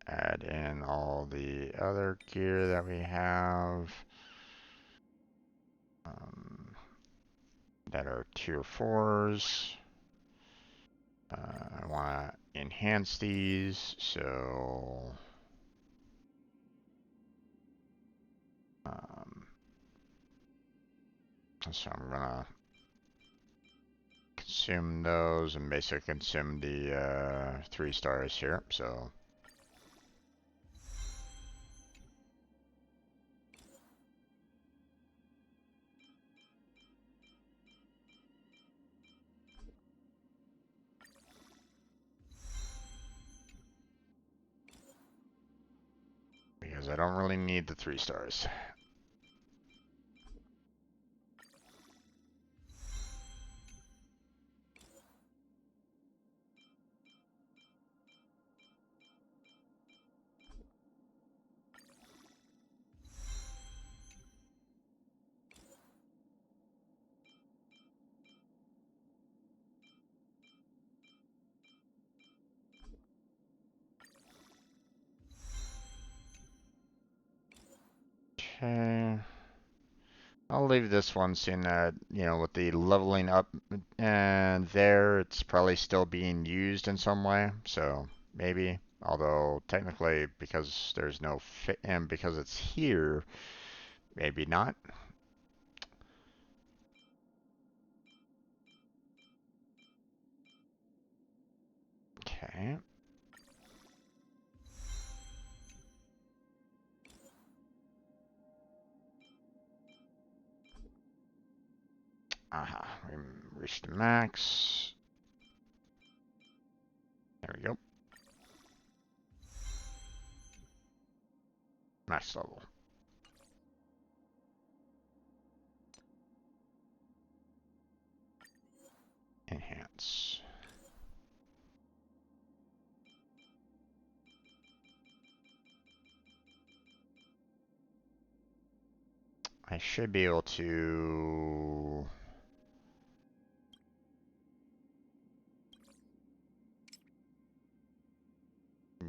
Add in all the other gear that we have. That are tier 4s. I want to enhance these, so I'm gonna consume those and basically consume the 3 stars here. So because I don't really need the 3 stars. leave this one, seeing that, you know, with the leveling up and there, it's probably still being used in some way. So maybe, although technically because there's no fit and because it's here, maybe not. Okay. Aha, we reached the max. There we go. Max level. Enhance. I should be able to...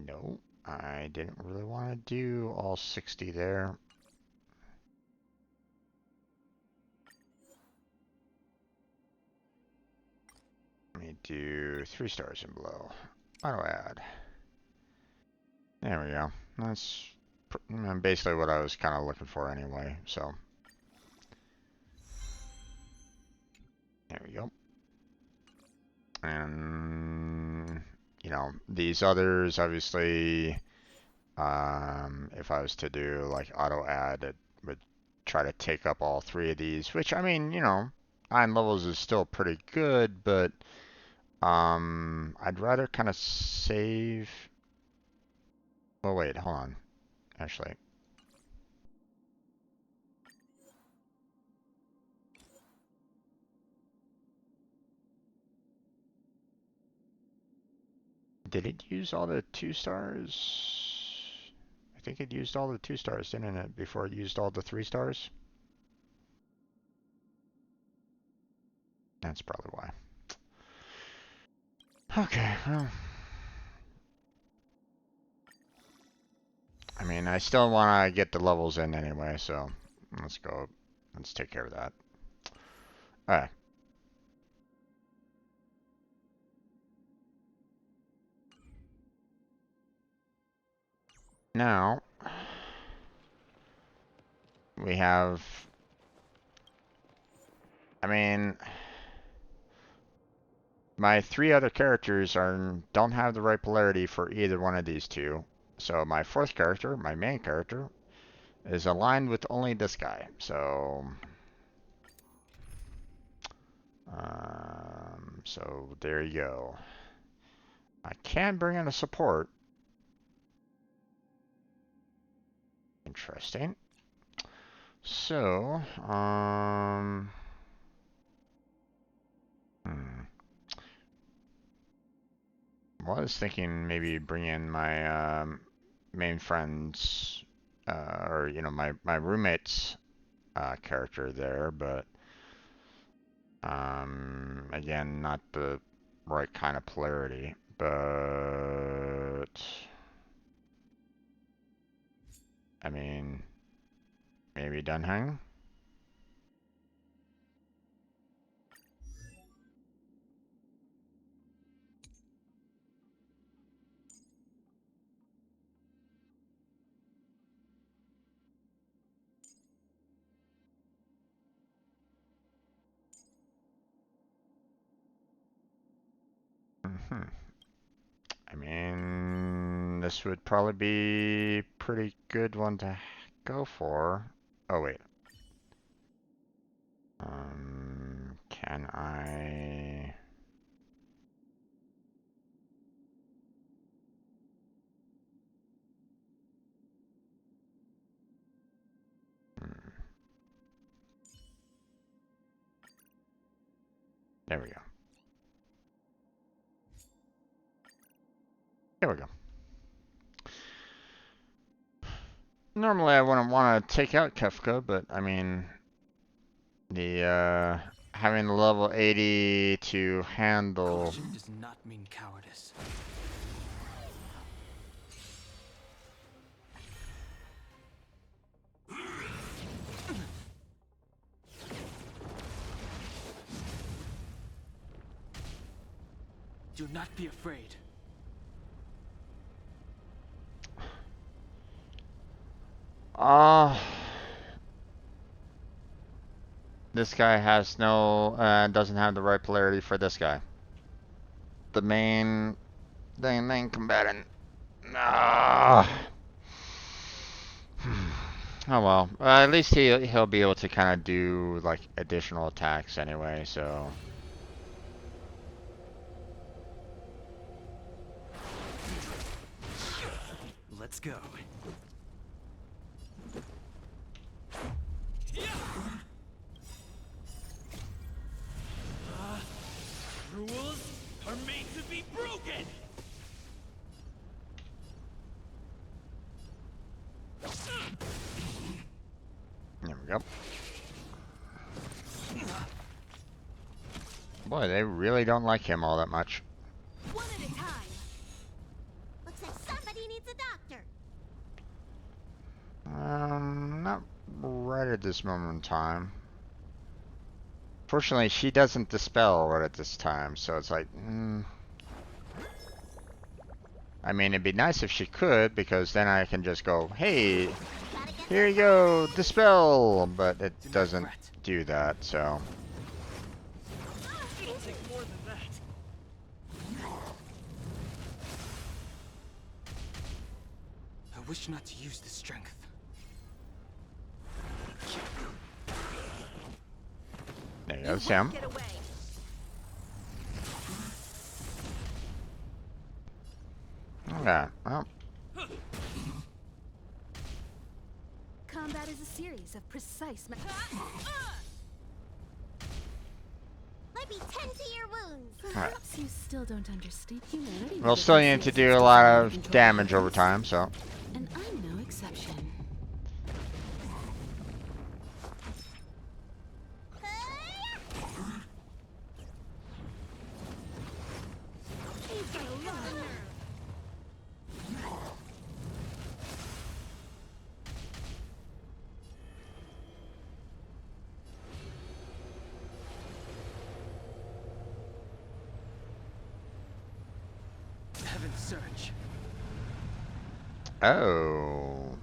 No, I didn't really want to do all 60 there. Let me do 3 stars and below. Auto add. There we go. That's basically what I was kind of looking for anyway, so. There we go. And, you know, these others, obviously, if I was to do like auto add, it would try to take up all 3 of these, which, I mean, you know, 9 levels is still pretty good, but I'd rather kind of save. Oh wait, hold on. Actually, did it use all the 2 stars? I think it used all the 2 stars, didn't it, before it used all the 3 stars? That's probably why. Okay, well. I mean, I still want to get the levels in anyway, so let's go. Let's take care of that. Alright. Now, we have... I mean... My 3 other characters don't have the right polarity for either one of these 2. So my 4th character, my main character, is aligned with only this guy. So there you go. I can bring in a support. Interesting. So, well, I was thinking maybe bring in my main friend's, or, you know, my roommate's character there, but again, not the right kind of polarity, but I mean, maybe Dunhang? I mean, this would probably be a pretty good one to go for. Oh, wait. Can I... There we go. There we go. Normally I wouldn't want to take out Kefka, but I mean, the having the level 80 to handle... Caution does not mean cowardice. Do not be afraid. This guy has no, doesn't have the right polarity for this guy. The main combatant. Ah. Oh well. At least he'll be able to kind of do like additional attacks anyway. So. Let's go. Rules are made to be broken! There we go. Boy, they really don't like him all that much. One at a time. Looks like somebody needs a doctor. Not right at this moment in time. Fortunately, she doesn't dispel right at this time, so it's like, I mean, it'd be nice if she could, because then I can just go, hey, here you go, dispel, but it doesn't do that, so. It'll take more than that. I wish not to use this strength. There goes him. Get away. Okay, well, Combat is a series of precise. Let me tend to your wounds. Perhaps you still don't understand humanity. we'll never still need conceals to its do a desire lot to of control damage the over heavens. time, so. And I'm no exception. Heaven Surge. Oh.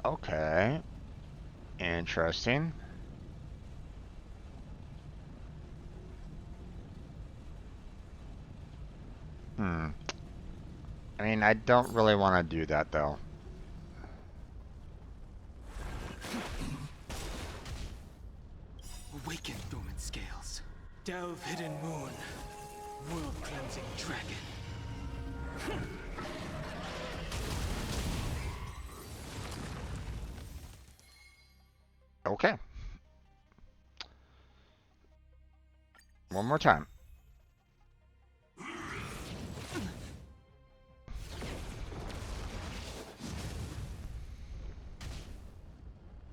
Okay. Interesting. I mean, I don't really want to do that, though. Awaken dormant scales. Delve hidden moon. World cleansing dragon. Okay. One more time.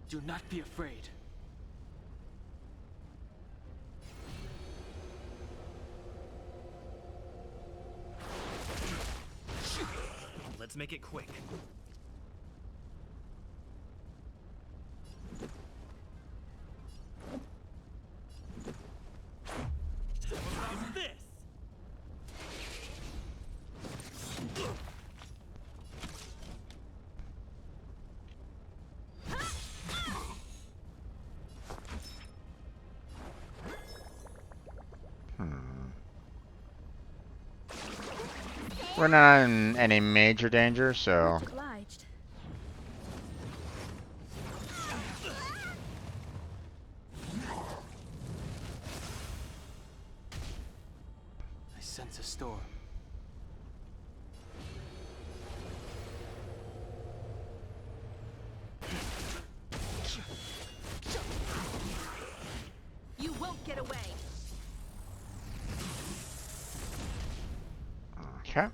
Do not be afraid. Let's make it quick. How's this? We're not in any major danger, so. Much obliged. I sense a storm. You won't get away. Okay.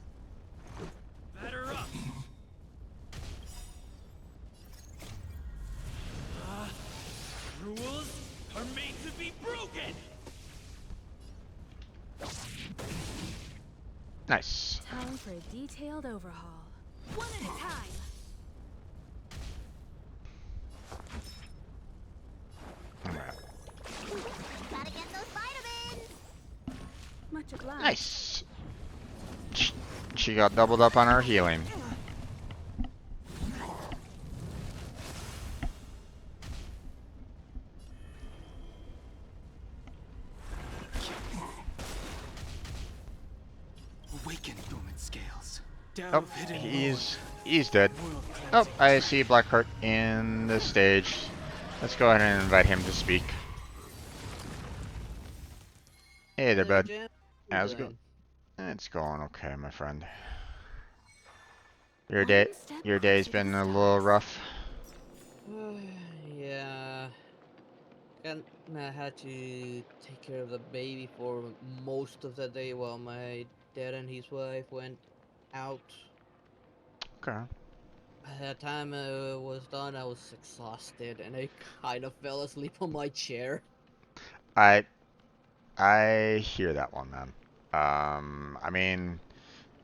Batter up. Rules are made to be broken. Nice. Time for a detailed overhaul. One at a time. Alright. Gotta get those vitamins. Much obliged. Nice. she got doubled up on her healing. Awaken dormant scales. Oh, Delve hidden he's dead. world Oh, cleansing I see Blackheart in the stage. Let's go ahead and invite him to speak. Hey there, Hey, bud. Jim. How you How's it going? doing? It's going okay, my friend. One step Your day's closer to been the a little stars. rough. Yeah, I had to take care of the baby for most of the day while my dad and his wife went out. Okay. By the time it was done, I was exhausted and I kind of fell asleep on my chair. I I hear that one, man. I mean,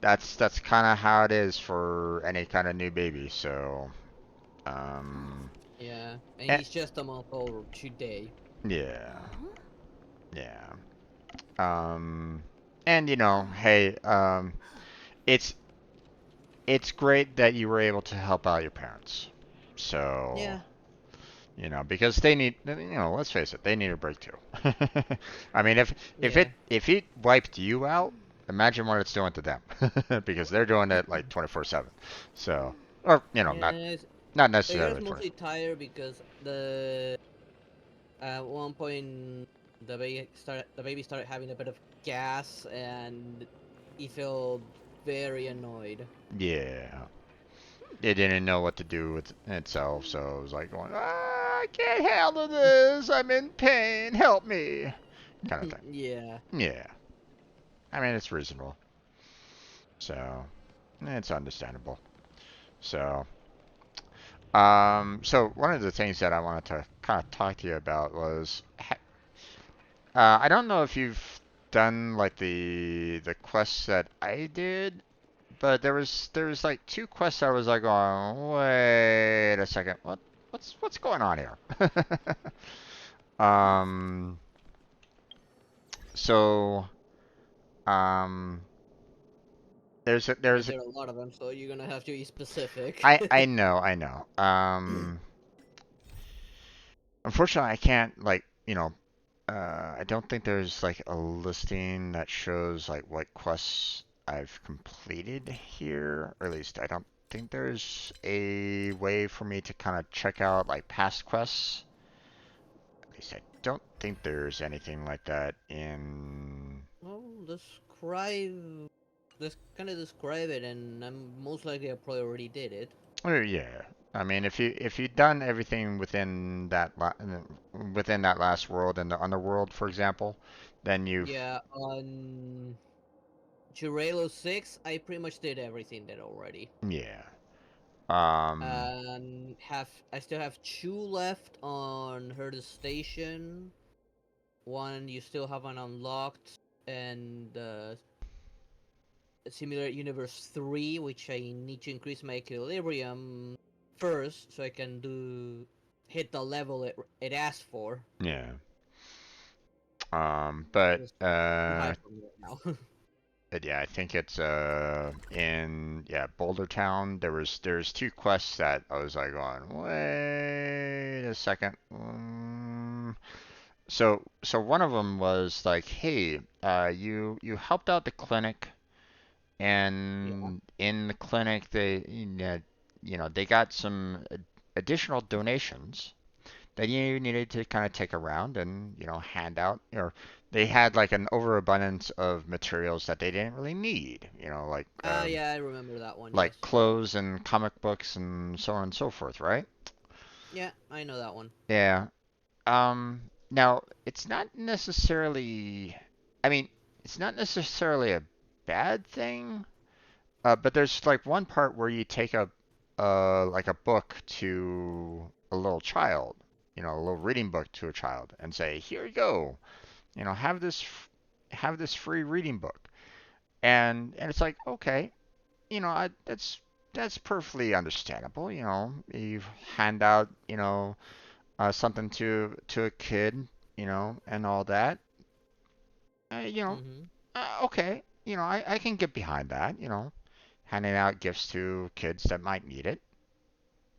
that's kind of how it is for any kind of new baby. So, um, Yeah, and eh, he's just a month old today. yeah, Huh? yeah. Um, and hey, it's it's great that you were able to help out your parents. So, Yeah, because they need, let's face it, they need a break too. I mean, yeah, if it wiped you out, imagine what it's doing to them, because they're doing it like 24/7. So, or yeah. not They're just necessarily 20. mostly tired because at one point the baby started having a bit of gas and he felt very annoyed. Yeah, it didn't know what to do with itself, so it was like going, I can't handle this. I'm in pain. Help me, kind of thing. Yeah. Yeah, I mean it's reasonable. So, it's understandable. So, so one of the things that I wanted to kind of talk to you about was, I don't know if you've done like the quests that I did, but there was like two quests I was like going, wait a second, what's going on here? um, so, um, I mean, there's a, there are a lot of them, so you're gonna have to be specific. I know. Unfortunately, I can't like I don't think there's like a listing that shows like what quests I've completed here, or at least I don't think there's a way for me to kind of check out like past quests. At least I don't think there's anything like that in. Well, let's kind of describe it, and I'm most likely I probably already did it. Oh yeah, I mean if you've done everything within that last world in the underworld, for example, then you've Yeah, on Jurelo 6, I pretty much did everything there already. yeah. Um, And I still have two left on Herd Station. One you still haven't unlocked, and Similar Universe 3, which I need to increase my equilibrium first so I can hit the level it asked for. yeah. But Just too high for me right now. yeah, I think it's in Boulder Town. There's two quests that I was like going, wait a second. So one of them was like, hey, you helped out the clinic, Yeah. and in the clinic they they got some additional donations that you needed to kind of take around and hand out, or they had like an overabundance of materials that they didn't really need, Yeah, I remember that one, like yes. clothes and comic books and so on and so forth, right? Yeah, I know that one. Yeah. Now it's not necessarily, I mean, it's not necessarily a bad thing, but there's like one part where you take like a book to a little child, a little reading book to a child, and say, "Here you go, have this free reading book." And it's like, okay, that's perfectly understandable. You hand out, something to a kid, and all that. Uh, you know, Mm-hmm. okay, I can get behind that. handing out gifts to kids that might need it.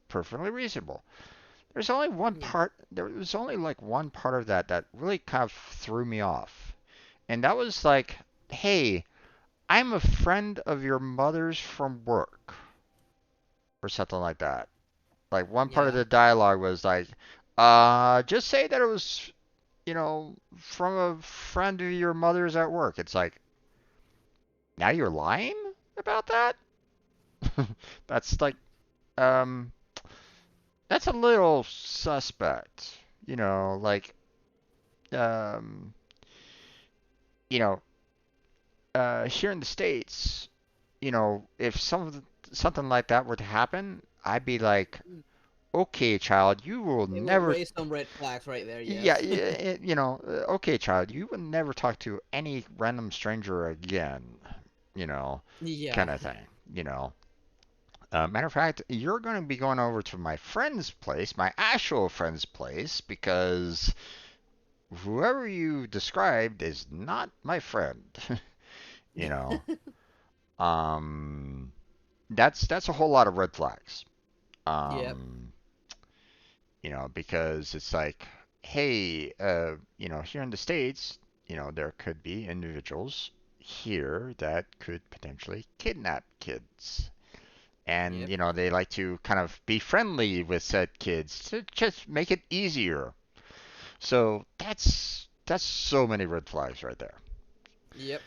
Perfectly reasonable. There's only one Yeah. part, there was only like one part of that that really kind of threw me off. And that was like, hey, I'm a friend of your mother's from work, or something like that. Like one part of Yeah. the dialogue was like, just say that it was, from a friend of your mother's at work. It's like, now you're lying about that? That's like, um, that's a little suspect. Like, um, you know, here in the States, if something like that were to happen, I'd be like, okay, child, you will It will never, raise some red flags right there. yeah, Yes. okay, child, you will never talk to any random stranger again, you know, Yeah. kind of thing, you know. Matter of fact, you're going to be going over to my friend's place, my actual friend's place, because whoever you described is not my friend. you know, um, that's a whole lot of red flags. Yep. Um, because it's like, hey, here in the States, there could be individuals here that could potentially kidnap kids. And, Yep. they like to kind of be friendly with said kids to just make it easier. So that's so many red flags right there. Yep.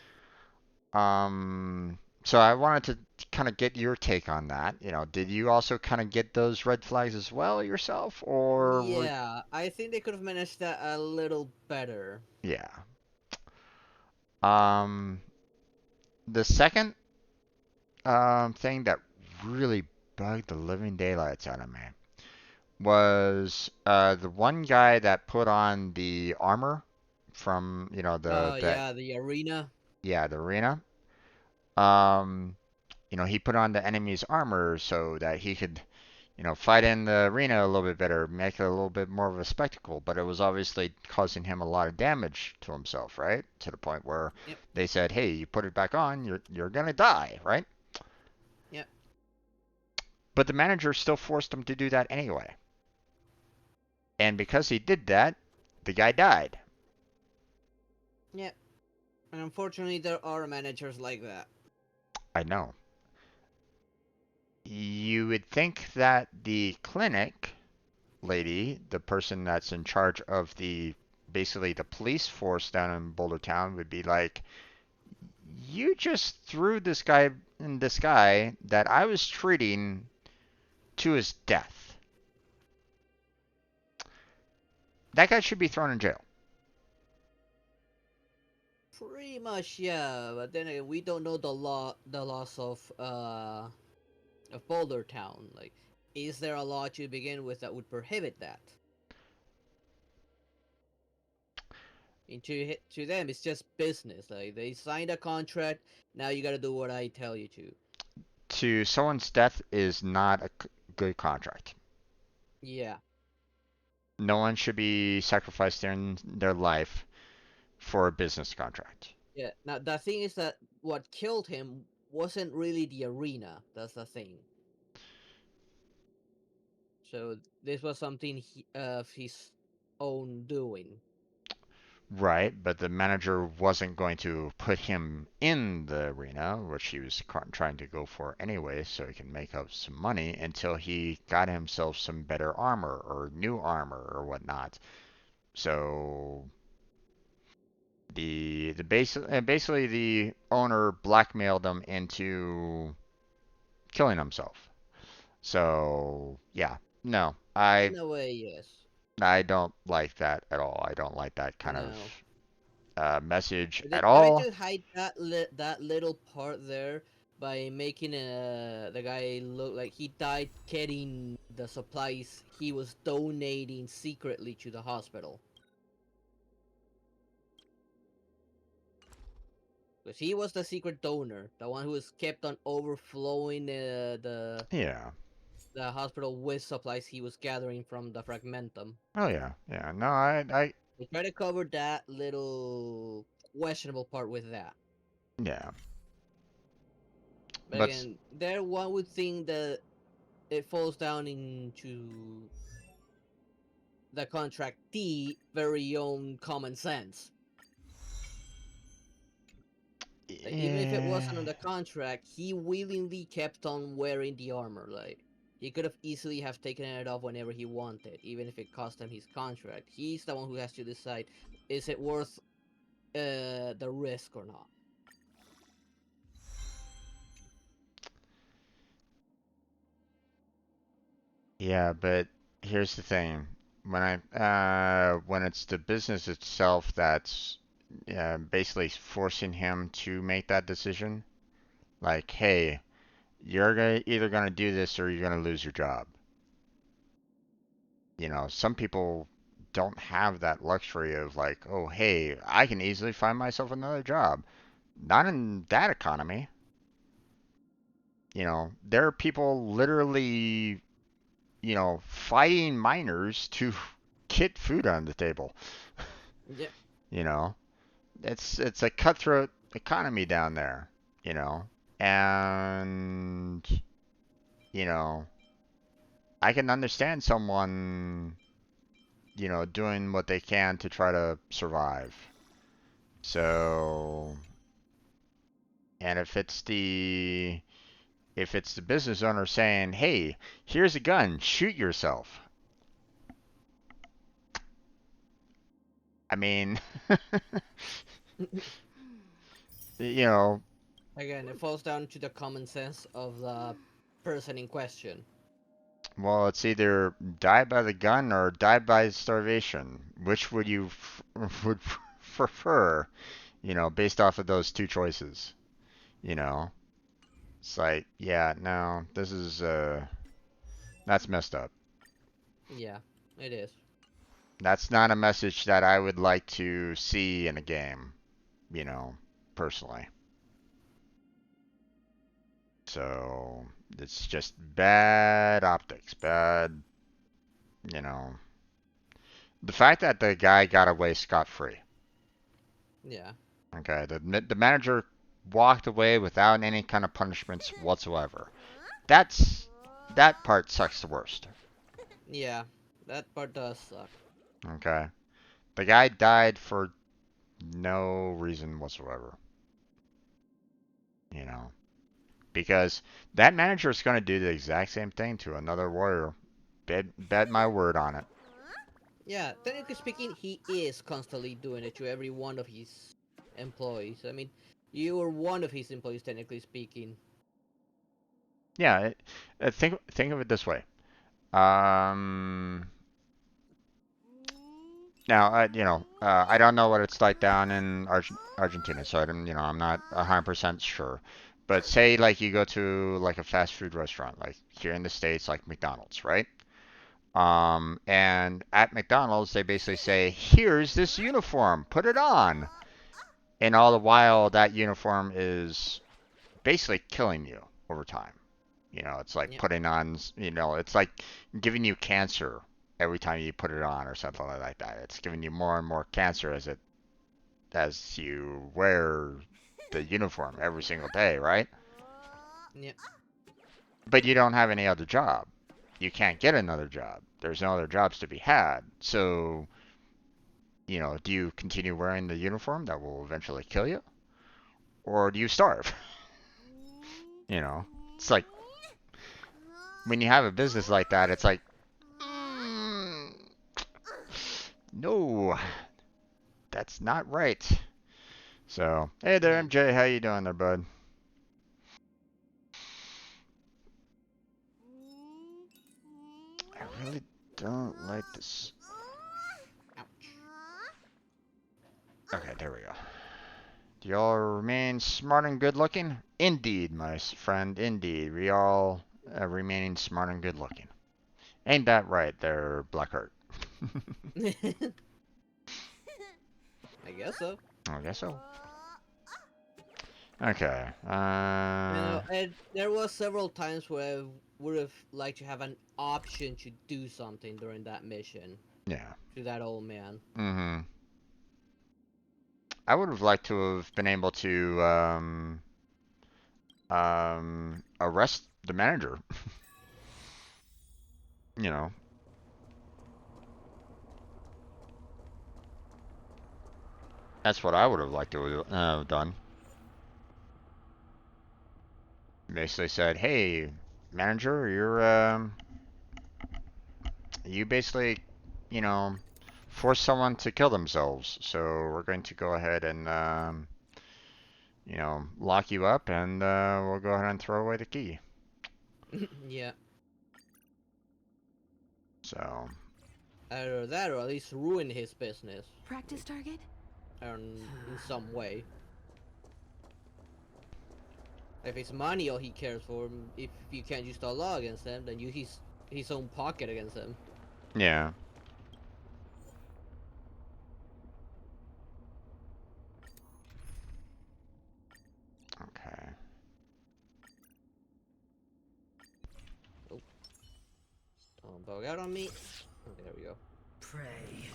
So I wanted to kind of get your take on that. Did you also kind of get those red flags as well yourself, or Yeah. I think they could have managed that a little better. yeah. Um, the second thing that really bugged the living daylights out of me was the one guy that put on the armor from the Yeah, the arena. yeah, the arena. Um, he put on the enemy's armor so that he could fight in the arena a little bit better, make it a little bit more of a spectacle. But it was obviously causing him a lot of damage to himself, right? To the point where Yep. they said, "Hey, you put it back on, you're gonna die," right? Yep. But the manager still forced him to do that anyway. And because he did that, the guy died. Yep. And unfortunately, there are managers like that. I know. You would think that the clinic lady, the person that's in charge of basically the police force down in Boulder Town, would be like, you just threw this guy that I was treating to his death. That guy should be thrown in jail. Pretty much, yeah. But then again, we don't know the laws of Boulder Town. Like, is there a law to begin with that would prohibit that? And to them, it's just business. Like, they signed a contract. Now you gotta do what I tell you to. To someone's death is not a good contract. Yeah. No one should be sacrificed in their life for a business contract. Yeah. Now the thing is that what killed him wasn't really the arena. That's the thing. So this was something of his own doing. Right, but the manager wasn't going to put him in the arena, which he was trying to go for anyway, so he can make up some money until he got himself some better armor or new armor or whatnot. So basically the owner blackmailed him into killing himself. So yeah, no, I In a way, yes. I don't like that at all. I don't like that kind of No. message They at tried all. to hide that little part there by making the guy look like he died getting the supplies he was donating secretly to the hospital. Because he was the secret donor, the one who was kept on overflowing Yeah. the hospital with supplies he was gathering from the fragmentum. Oh yeah. Yeah. No, I They try to cover that little questionable part with that. yeah. But again, there one would think that it falls down into the contractee very own common sense. Like, even if it wasn't on yeah. the contract, he willingly kept on wearing the armor. Like, he could have easily have taken it off whenever he wanted, even if it cost him his contract. He's the one who has to decide, is it worth the risk or not? Yeah, but here's the thing. When it's the business itself that's basically forcing him to make that decision, like, hey, either gonna do this or you're gonna lose your job. You know, some people don't have that luxury of like, oh, hey, I can easily find myself another job. Not in that economy. You know, there are people literally, fighting miners to get food on the table. Yeah, You know, it's a cutthroat economy down there, and you know, I can understand someone, doing what they can to try to survive. So, and if it's the business owner saying, "Hey, here's a gun, shoot yourself." I mean, you know, again, it falls down to the common sense of the person in question. well, it's either die by the gun or die by starvation. Which would you would prefer, based off of those two choices? You know, it's like, yeah, no, that's messed up. Yeah, it is. That's not a message that I would like to see in a game, you know, personally. So it's just bad optics, bad, you know. The fact that the guy got away scot-free. Yeah. Okay, the manager walked away without any kind of punishments whatsoever. That's that part sucks the worst. Yeah, that part does suck. Okay, the guy died for no reason whatsoever. You know, because that manager is going to do the exact same thing to another warrior. Bet my word on it. Yeah, technically speaking, he is constantly doing it to every one of his employees. I mean, you were one of his employees, technically speaking. Yeah, think of it this way. Um, Now, I don't know what it's like down in Argentina, so I'm not 100% sure. But say like you go to like a fast food restaurant, like here in the States, like McDonald's, right? And at McDonald's, they basically say, "Here's this uniform, put it on," and all the while that uniform is basically killing you over time. It's like Yeah, putting on, it's like giving you cancer every time you put it on or something like that. It's giving you more and more cancer as you wear the uniform every single day, right? yeah, But you don't have any other job. You can't get another job. There's no other jobs to be had. So, do you continue wearing the uniform that will eventually kill you? Or do you starve? You know, it's like when you have a business like that, it's like, mm, no, that's not right. So, hey there, yeah. MJ, how you doing there, bud? I really don't like this. Okay, there we go. Do y'all remain smart and good looking? Indeed, my friend, indeed. We all remaining smart and good looking. Ain't that right there, Blackheart? I guess so. I guess so. Okay. And there was several times where I would have liked to have an option to do something during that mission Yeah. to that old man. Mm-hmm. I would have liked to have been able to, arrest the manager. You know, that's what I would have liked to have done. Basically said, "Hey, manager, you basically, you know, forced someone to kill themselves. So we're going to go ahead and, lock you up, and we'll go ahead and throw away the key." Yeah. So, Either that or at least ruin his business Practice target? in some way. If it's money all he cares for, if you can't use the law against him, then use his own pocket against him. yeah. Okay. Don't bug out on me. Oh, there we go. Pray.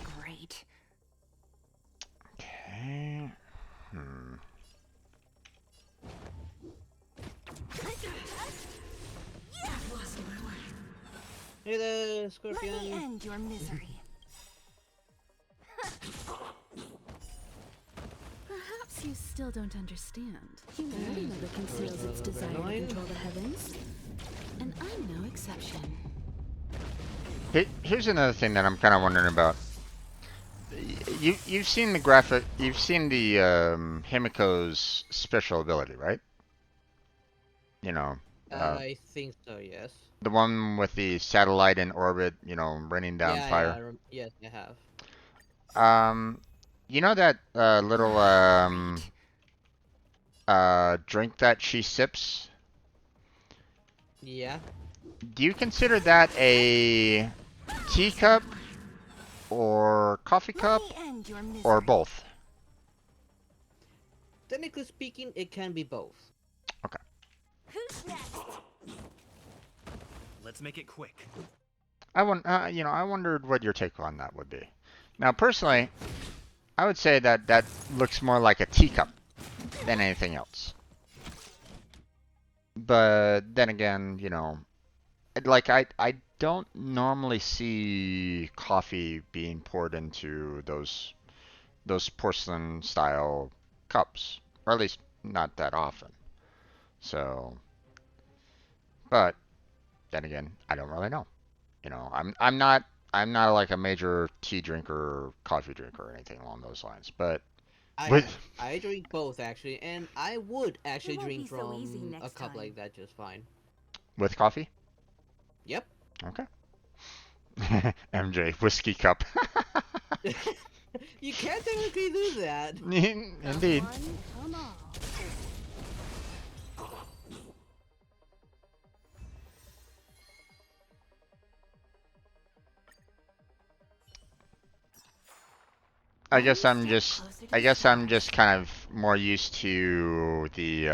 Great. Okay. Hmm. Hey there, Let Scorpion. me end your misery. Perhaps you still don't understand. Humanity never conceals its desire to control the heavens. And I'm no exception. Here's another thing that I'm kind of wondering about. You've seen the graphic. You've seen the Himiko's special ability, right? You know, I think so, yes. the one with the satellite in orbit. Raining down Yeah, fire. yes, I have. You know that little drink that she sips? Yeah. Do you consider that a teacup or coffee cup Let me end your misery. or both? Technically speaking, it can be both. Okay. Who's next? Let's make it quick. I wondered what your take on that would be. Now, personally, I would say that looks more like a teacup than anything else. But then again, like I don't normally see coffee being poured into those porcelain style cups, or at least not that often. So, but then again, I don't really know. I'm not like a major tea drinker or coffee drinker or anything along those lines. But with I drink both actually, and I would actually It won't drink be so easy from a next cup time. like that just fine. with coffee, Yep. okay. MJ whiskey cup. You can't technically do that. Indeed. One, come on. I guess I'm just kind of more used to the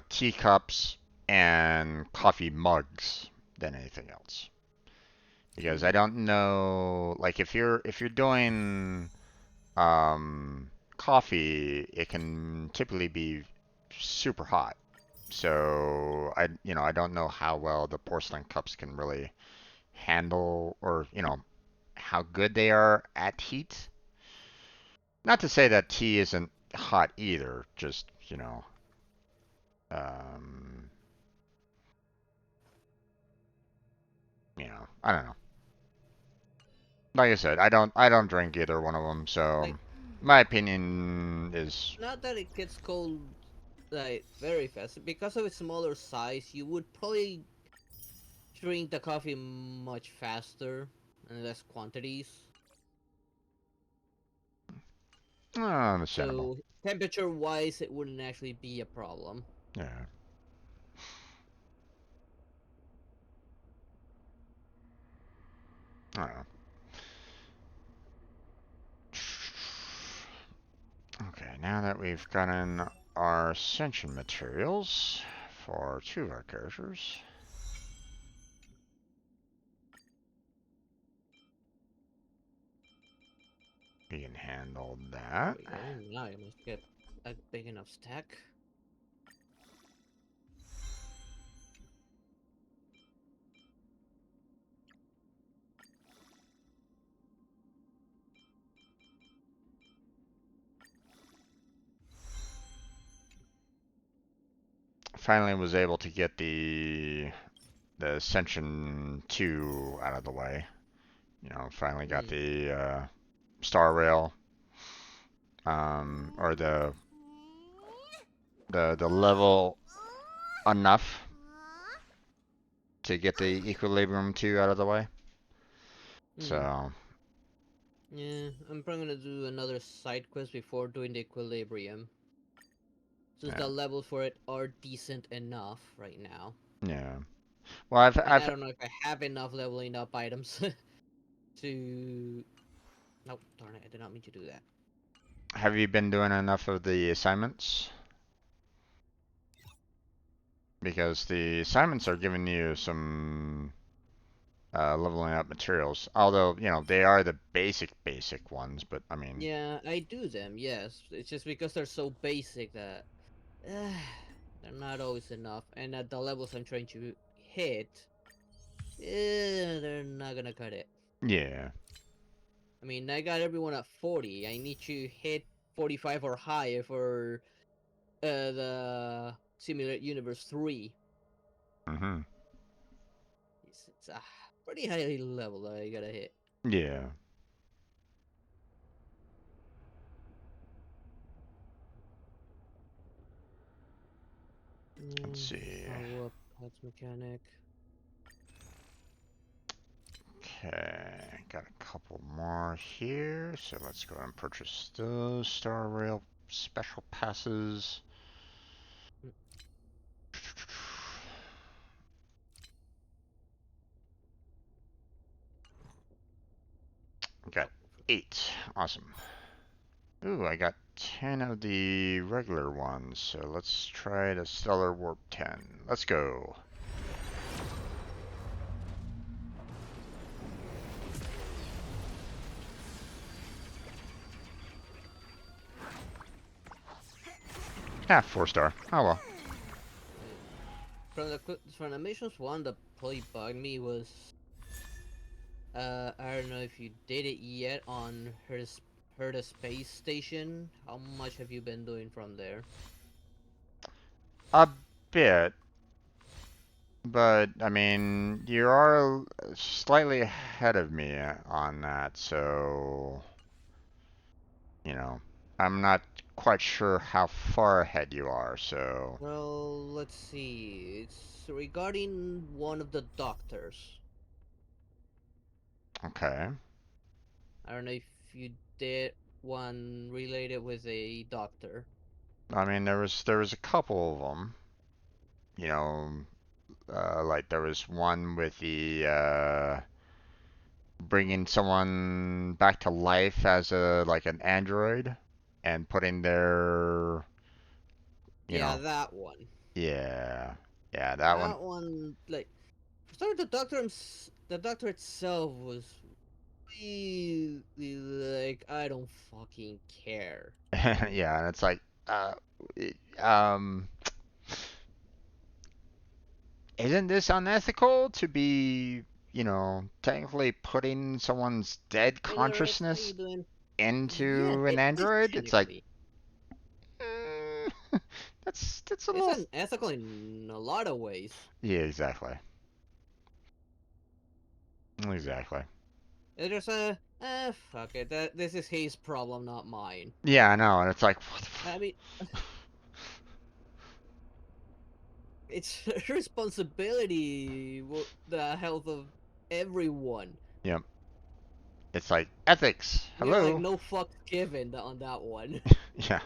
teacups and coffee mugs than anything else. Because I don't know, like if you're doing coffee, it can typically be super hot. So I don't know how well the porcelain cups can really handle, or how good they are at heat. Not to say that tea isn't hot either, just, um, I don't know. Like I said, I don't drink either one of them, so Like, my opinion is, not that it gets cold like very fast. Because of its smaller size, you would probably drink the coffee much faster and less quantities. understandable. So temperature wise, it wouldn't actually be a problem. Yeah. I don't know. Okay, now that we've gotten our ascension materials for two of our characters. We can handle There that. we go. Now I must get a big enough stack. Finally was able to get the Ascension 2 out of the way. You know, finally got the Star Rail, or the level enough to get the Equilibrium 2 out of the way. So Yeah, I'm probably gonna do another side quest before doing the Equilibrium. Since yeah, the levels for it are decent enough right now. yeah. Well, And I I've don't know if I have enough leveling up items to... Nope, darn it, I did not mean to do that. have you been doing enough of the assignments? Because the assignments are giving you some leveling up materials. Although, you know, they are the basic ones, but I mean, Yeah, I do them, yes. It's just because they're so basic that... they're not always enough. And at the levels I'm trying to hit... they're not gonna cut it. yeah. I mean, I got everyone at 40. I need to hit 45 or higher for the Simulate Universe 3. Mm-hmm. It's a pretty high level that I gotta hit. Yeah. Let's see. Follow up parts mechanic. Okay, got a couple more here, so let's go and purchase those Star Rail special passes. Got 8. Awesome. Ooh, I got 10 of the regular ones, so let's try the Stellar Warp 10. Let's go. Ah, 4-star. Oh well. From the missions one, the probably bugged me was I don't know if you did it yet on Herda Space Station. How much have you been doing from there? A bit, but I mean, you are slightly ahead of me on that, so you know, I'm not quite sure how far ahead you are, so Well, let's see. It's regarding one of the doctors. okay. I don't know if you did one related with a doctor. I mean, there was a couple of them, you know, like there was one with the bringing someone back to life as a like an android and putting their, you Yeah, know, that one. yeah, yeah, that one. That one, like, for starting, the doctor itself was really like, I don't fucking care. Yeah, and it's like, it- um, isn't this unethical to be, you know, technically putting someone's dead Hey there, Rex, how consciousness you doing? Yeah, into an it is android? It's like, technically. mm, that's a It's little. unethical in a lot of ways. Yeah, exactly, exactly. It's just fuck it. This is his problem, not mine. Yeah, I know, and it's like, what the I mean, it's a responsibility, the health of everyone. Yep. It's like ethics. We have like Hello. no fucks given on that one. Yeah.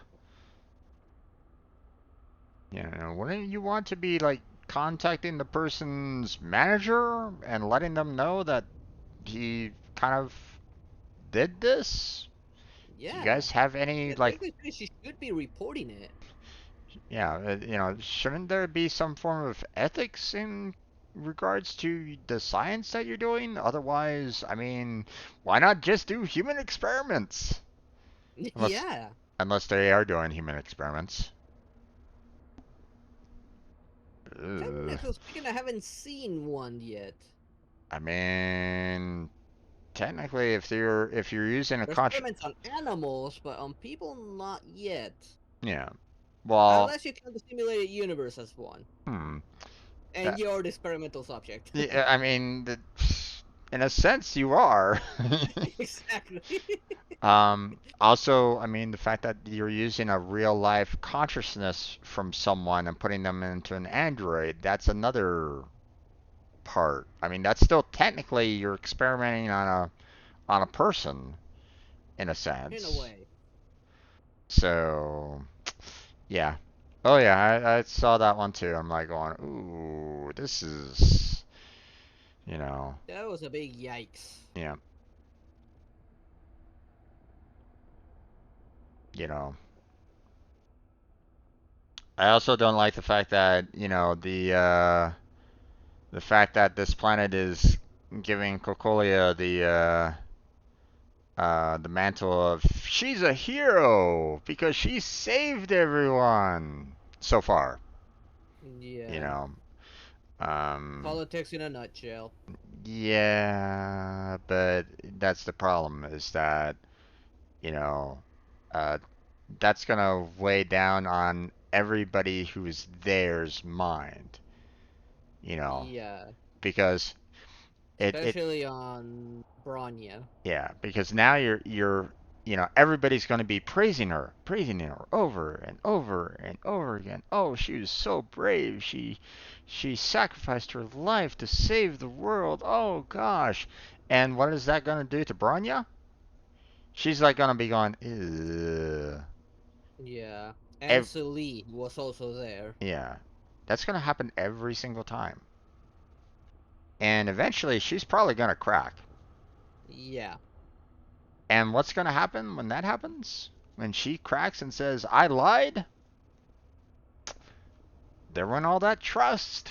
Yeah. Wouldn't you want to be like contacting the person's manager and letting them know that he kind of did this? Do you Yeah. guys have any Yeah, like, technically she should be reporting it. yeah, you know, shouldn't there be some form of ethics in regards to the science that you're doing? Otherwise, I mean, why not just do human experiments? Unless, Yeah. unless they are doing human experiments. Ugh. Technically speaking, I haven't seen one yet. I mean, technically, if you're using a There's contra, experiments on animals, but on people, not yet. yeah. Well, Unless you count the simulated universe as one. hmm. And you're the experimental subject. Yeah, I mean, in a sense, you are. Exactly. Also, I mean, the fact that you're using a real life consciousness from someone and putting them into an android, that's another part. I mean, that's still technically you're experimenting on a person in a In a sense. way. So, yeah. Oh yeah, I saw that one too. I'm like going, ooh, this is, you know, That was a big yikes. yeah, you know. I also don't like the fact that, the fact that this planet is giving Cocolia the mantle of she's a hero because she saved everyone so far, you Yeah. know. Um, Politics in a nutshell. yeah, but that's the problem is that, you know, uh, that's gonna weigh down on everybody who's there's mind, you know, Yeah. because it Especially on Bronya. yeah, because now everybody's going to be praising her over and over and over again. Oh, she was so brave. She sacrificed her life to save the world. Oh gosh. And what is that going to do to Bronya? She's like going to be going, ugh. Yeah. And Ev- Lee was also there. yeah. That's going to happen every single time. And eventually she's probably going to crack. Yeah. And what's going to happen when that happens? When she cracks and says, I lied? There went all that trust.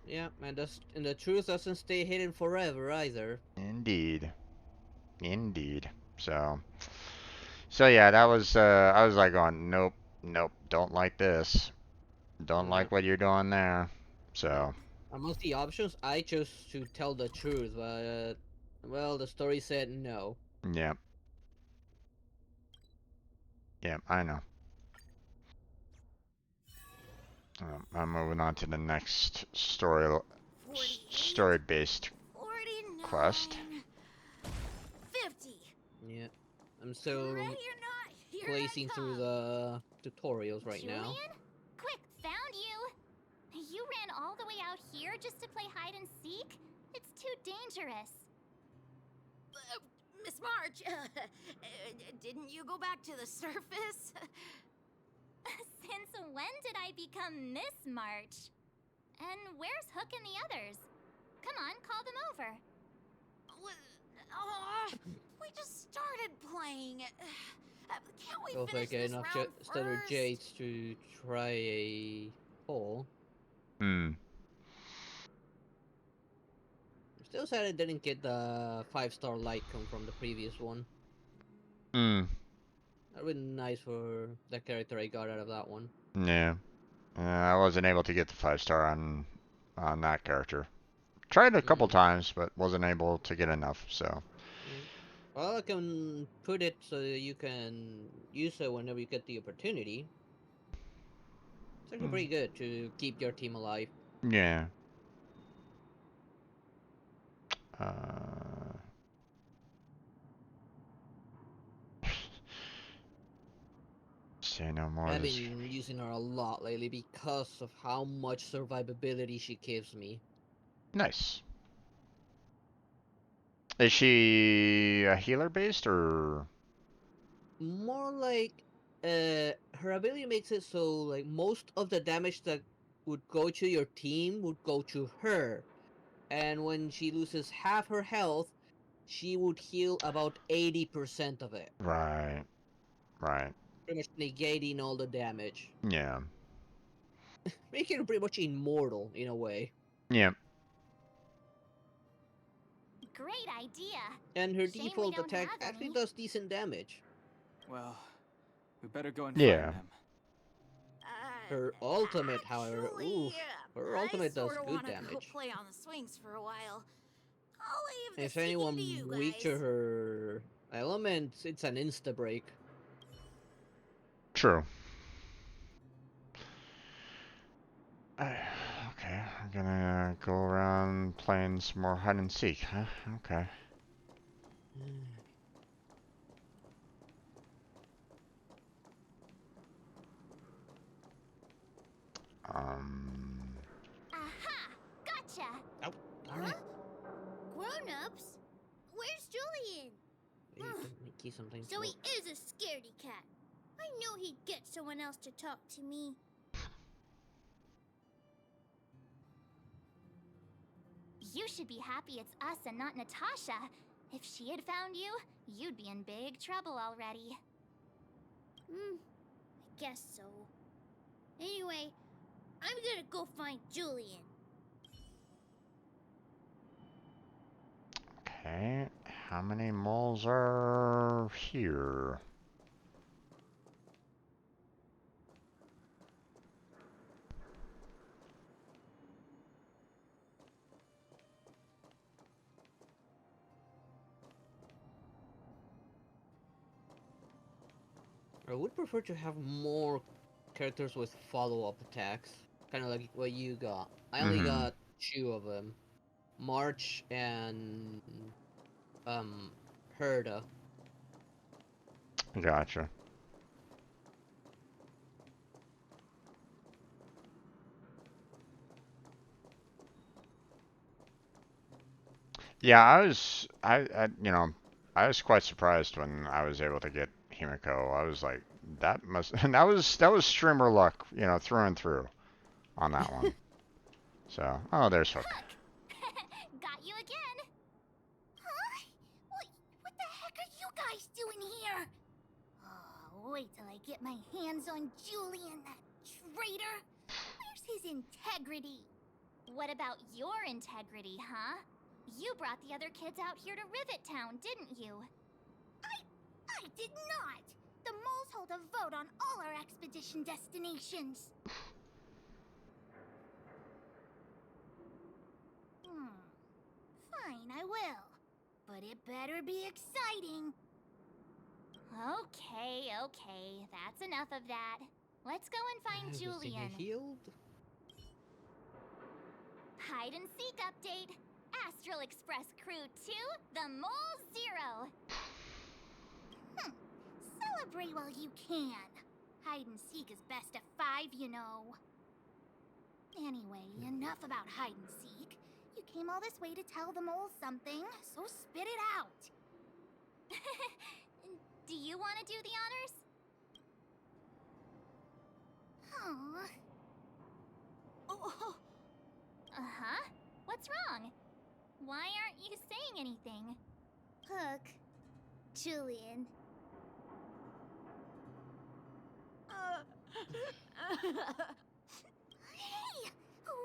Yeah, and the truth doesn't stay hidden forever either. Indeed. Indeed. So yeah, that was I was like going, nope, nope, don't like this. Don't Yeah. like what you're doing there. Yeah. So, Amongst the options, I chose to tell the truth, but well, the story said no. yeah. Yeah, I know. I'm moving on to the next story-based 49, quest. 50. Yeah. I'm still Ready or not, here placing I through come. the tutorials right Julian? now. Quick, found you. You ran all the way out here just to play hide and seek? It's too dangerous. Miss March, didn't you go back to the surface? Since when did I become Miss March? And where's Hook and the others? Come on, call them over. We just started playing. Can't we So if I finish get this enough round Stellar first? Jades to try a poll. Hmm. I'm still sad I didn't get the 5-star Lycon from the previous one. Hmm. That would be nice for the character I got out of that one. Yeah. I wasn't able to get the 5-star on that character. Tried a couple Mm. times, but wasn't able to get enough, so. Mm. Well, I can put it so that you can use it whenever you get the opportunity. It's actually pretty good to keep your team alive. Yeah. Uh, say no more. I've This been using her a lot lately because of how much survivability she gives me. nice. Is she a healer based or? More like, her ability makes it so like most of the damage that would go to your team would go to her, and when she loses half her health, she would heal about 80% of it, Right. Right. pretty much negating all the damage, Yeah. making her pretty much immortal in a way. Yeah. Great idea. And her Shame we default don't attack have actually any. does decent damage. Well, we better go and Yeah. find them. Her ultimate, however, oof, her I ultimate does sorta good wanna go damage. play on the swings for a while. I'll leave If the seeking anyone to you weak to guys. her elements, it's an insta break. True. Okay, I'm gonna go around playing some more hide and seek, huh? Okay. Um. Aha! Gotcha! Oh, darn it. Grown-ups? Where's Julian? You can key something So for- he is a scaredy cat. I knew he'd get someone else to talk to me. You should be happy it's us and not Natasha. If she had found you, you'd be in big trouble already. I guess so. Anyway, I'm gonna go find Julian. Okay, how many moles are here? I would prefer to have more characters with follow-up attacks, kind of like what you got. I only got 2 of them, March and Herda. Gotcha. Yeah, I was quite surprised when I was able to get Himiko. I was like, that must, and that was streamer luck, through and through on that one. So, oh, there's Hook. Got you again. Huh? What the heck are you guys doing here? Oh, wait till I get my hands on Julian, that traitor. Where's his integrity? What about your integrity, huh? You brought the other kids out here to Rivet Town, didn't you? I did not! The moles hold a vote on all our expedition destinations. Fine, I will. But it better be exciting. Okay, that's enough of that. Let's go and find Julian. Healed? Hide and seek update. Astral Express Crew 2, the Mole 0. Celebrate while you can. Hide and seek is best of 5, you know. Anyway, enough about hide and seek. You came all this way to tell the moles something, so spit it out. Do you want to do the honors? Oh. Uh-huh. What's wrong? Why aren't you saying anything? Hook. Julian. Hey!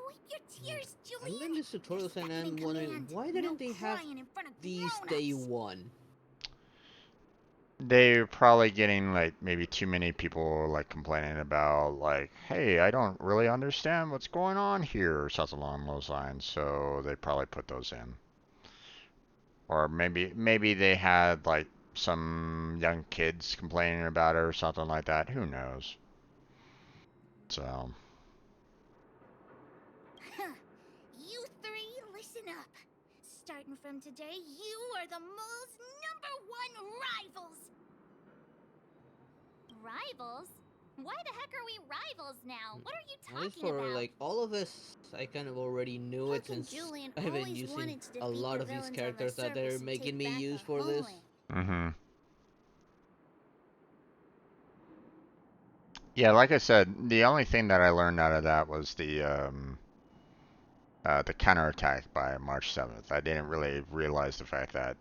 Wipe your tears, I'm Julian! in this tutorial and I'm Second in wondering, command. why didn't No they have crying in front of these grown-ups. day 1? They're probably getting like maybe too many people like complaining about like, hey, I don't really understand what's going on here, or something along those lines. So they probably put those in. Or maybe they had like some young kids complaining about it or something like that. Who knows? So. You 3, listen up. Starting from today, you are the mole's #1 rivals. Rivals? Why the heck are we rivals now? What are you At least talking for about? like all of us, I kind of already knew it since I've been using a lot of these characters that they're making me use for this. Yeah, like I said, the only thing that I learned out of that was the counterattack by March 7th. I didn't really realize the fact that,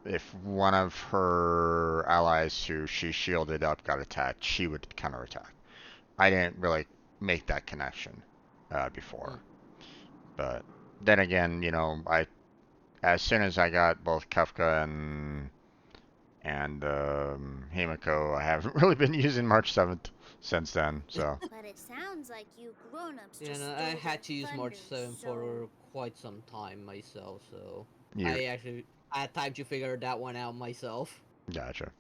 if one of her allies who she shielded up got attacked, she would counterattack. I didn't really make that connection before. But then again, as soon as I got both Kafka And Himiko, I haven't really been using March 7th since then, so. But it sounds like you grown-ups Yeah, just no, I stole their had to use March thunder, 7 so... for quite some time myself, so You I actually had time to figure that one out myself. gotcha.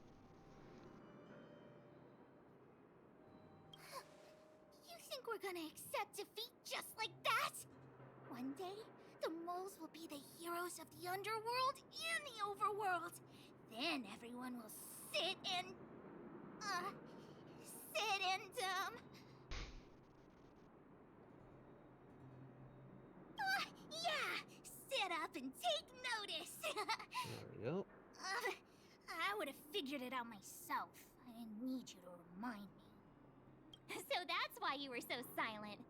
You think we're gonna accept defeat just like that? One day, the moles will be the heroes of the underworld and the overworld. Then everyone will sit and... Uh... Sit and, yeah! Sit up and take notice! There we go. I would have figured it out myself. I didn't need you to remind me. So that's why you were so silent.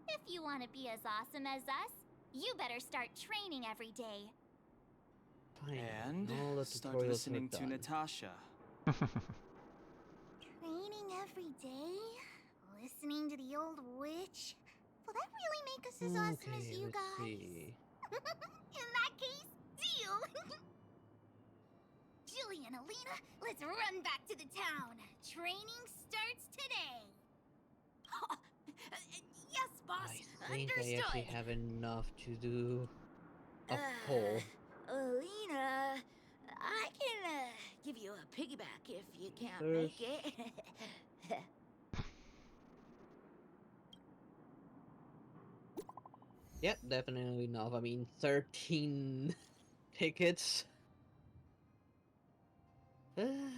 If you want to be as awesome as us, you better start training every day. Fine. And all the start tutorials listening are to done. Natasha. Training every day? Listening to the old witch? Will that really make us as awesome as Okay, you let's guys? see. In that case, deal! Julie and Alina, let's run back to the town. Training starts today. Yes, boss. I think I actually Understood. have enough to do a poll. Alina, I can give you a piggyback if you can't First, make it. yep, definitely enough. I mean, 13 tickets.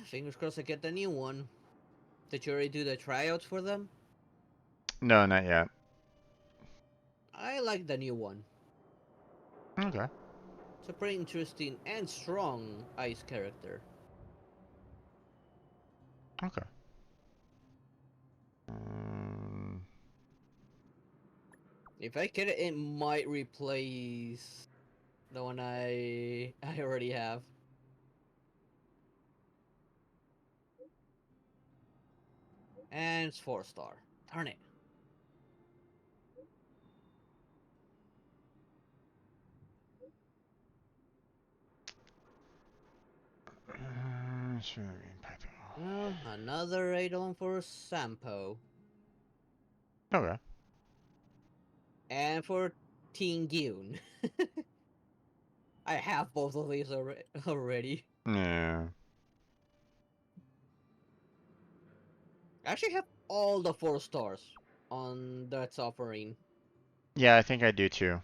Fingers crossed I get the new one. Did you already do the tryouts for them? No, not yet. I like the new one. Okay. It's a pretty interesting and strong ice character. Okay. Um, If I get it, it might replace the one I already have. And it's 4-star. Darn it. Well, another 8-on for Sampo. okay. And for Teen Gyun. I have both of these already. Yeah. I actually have all the 4-stars on that offering. Yeah, I think I do too.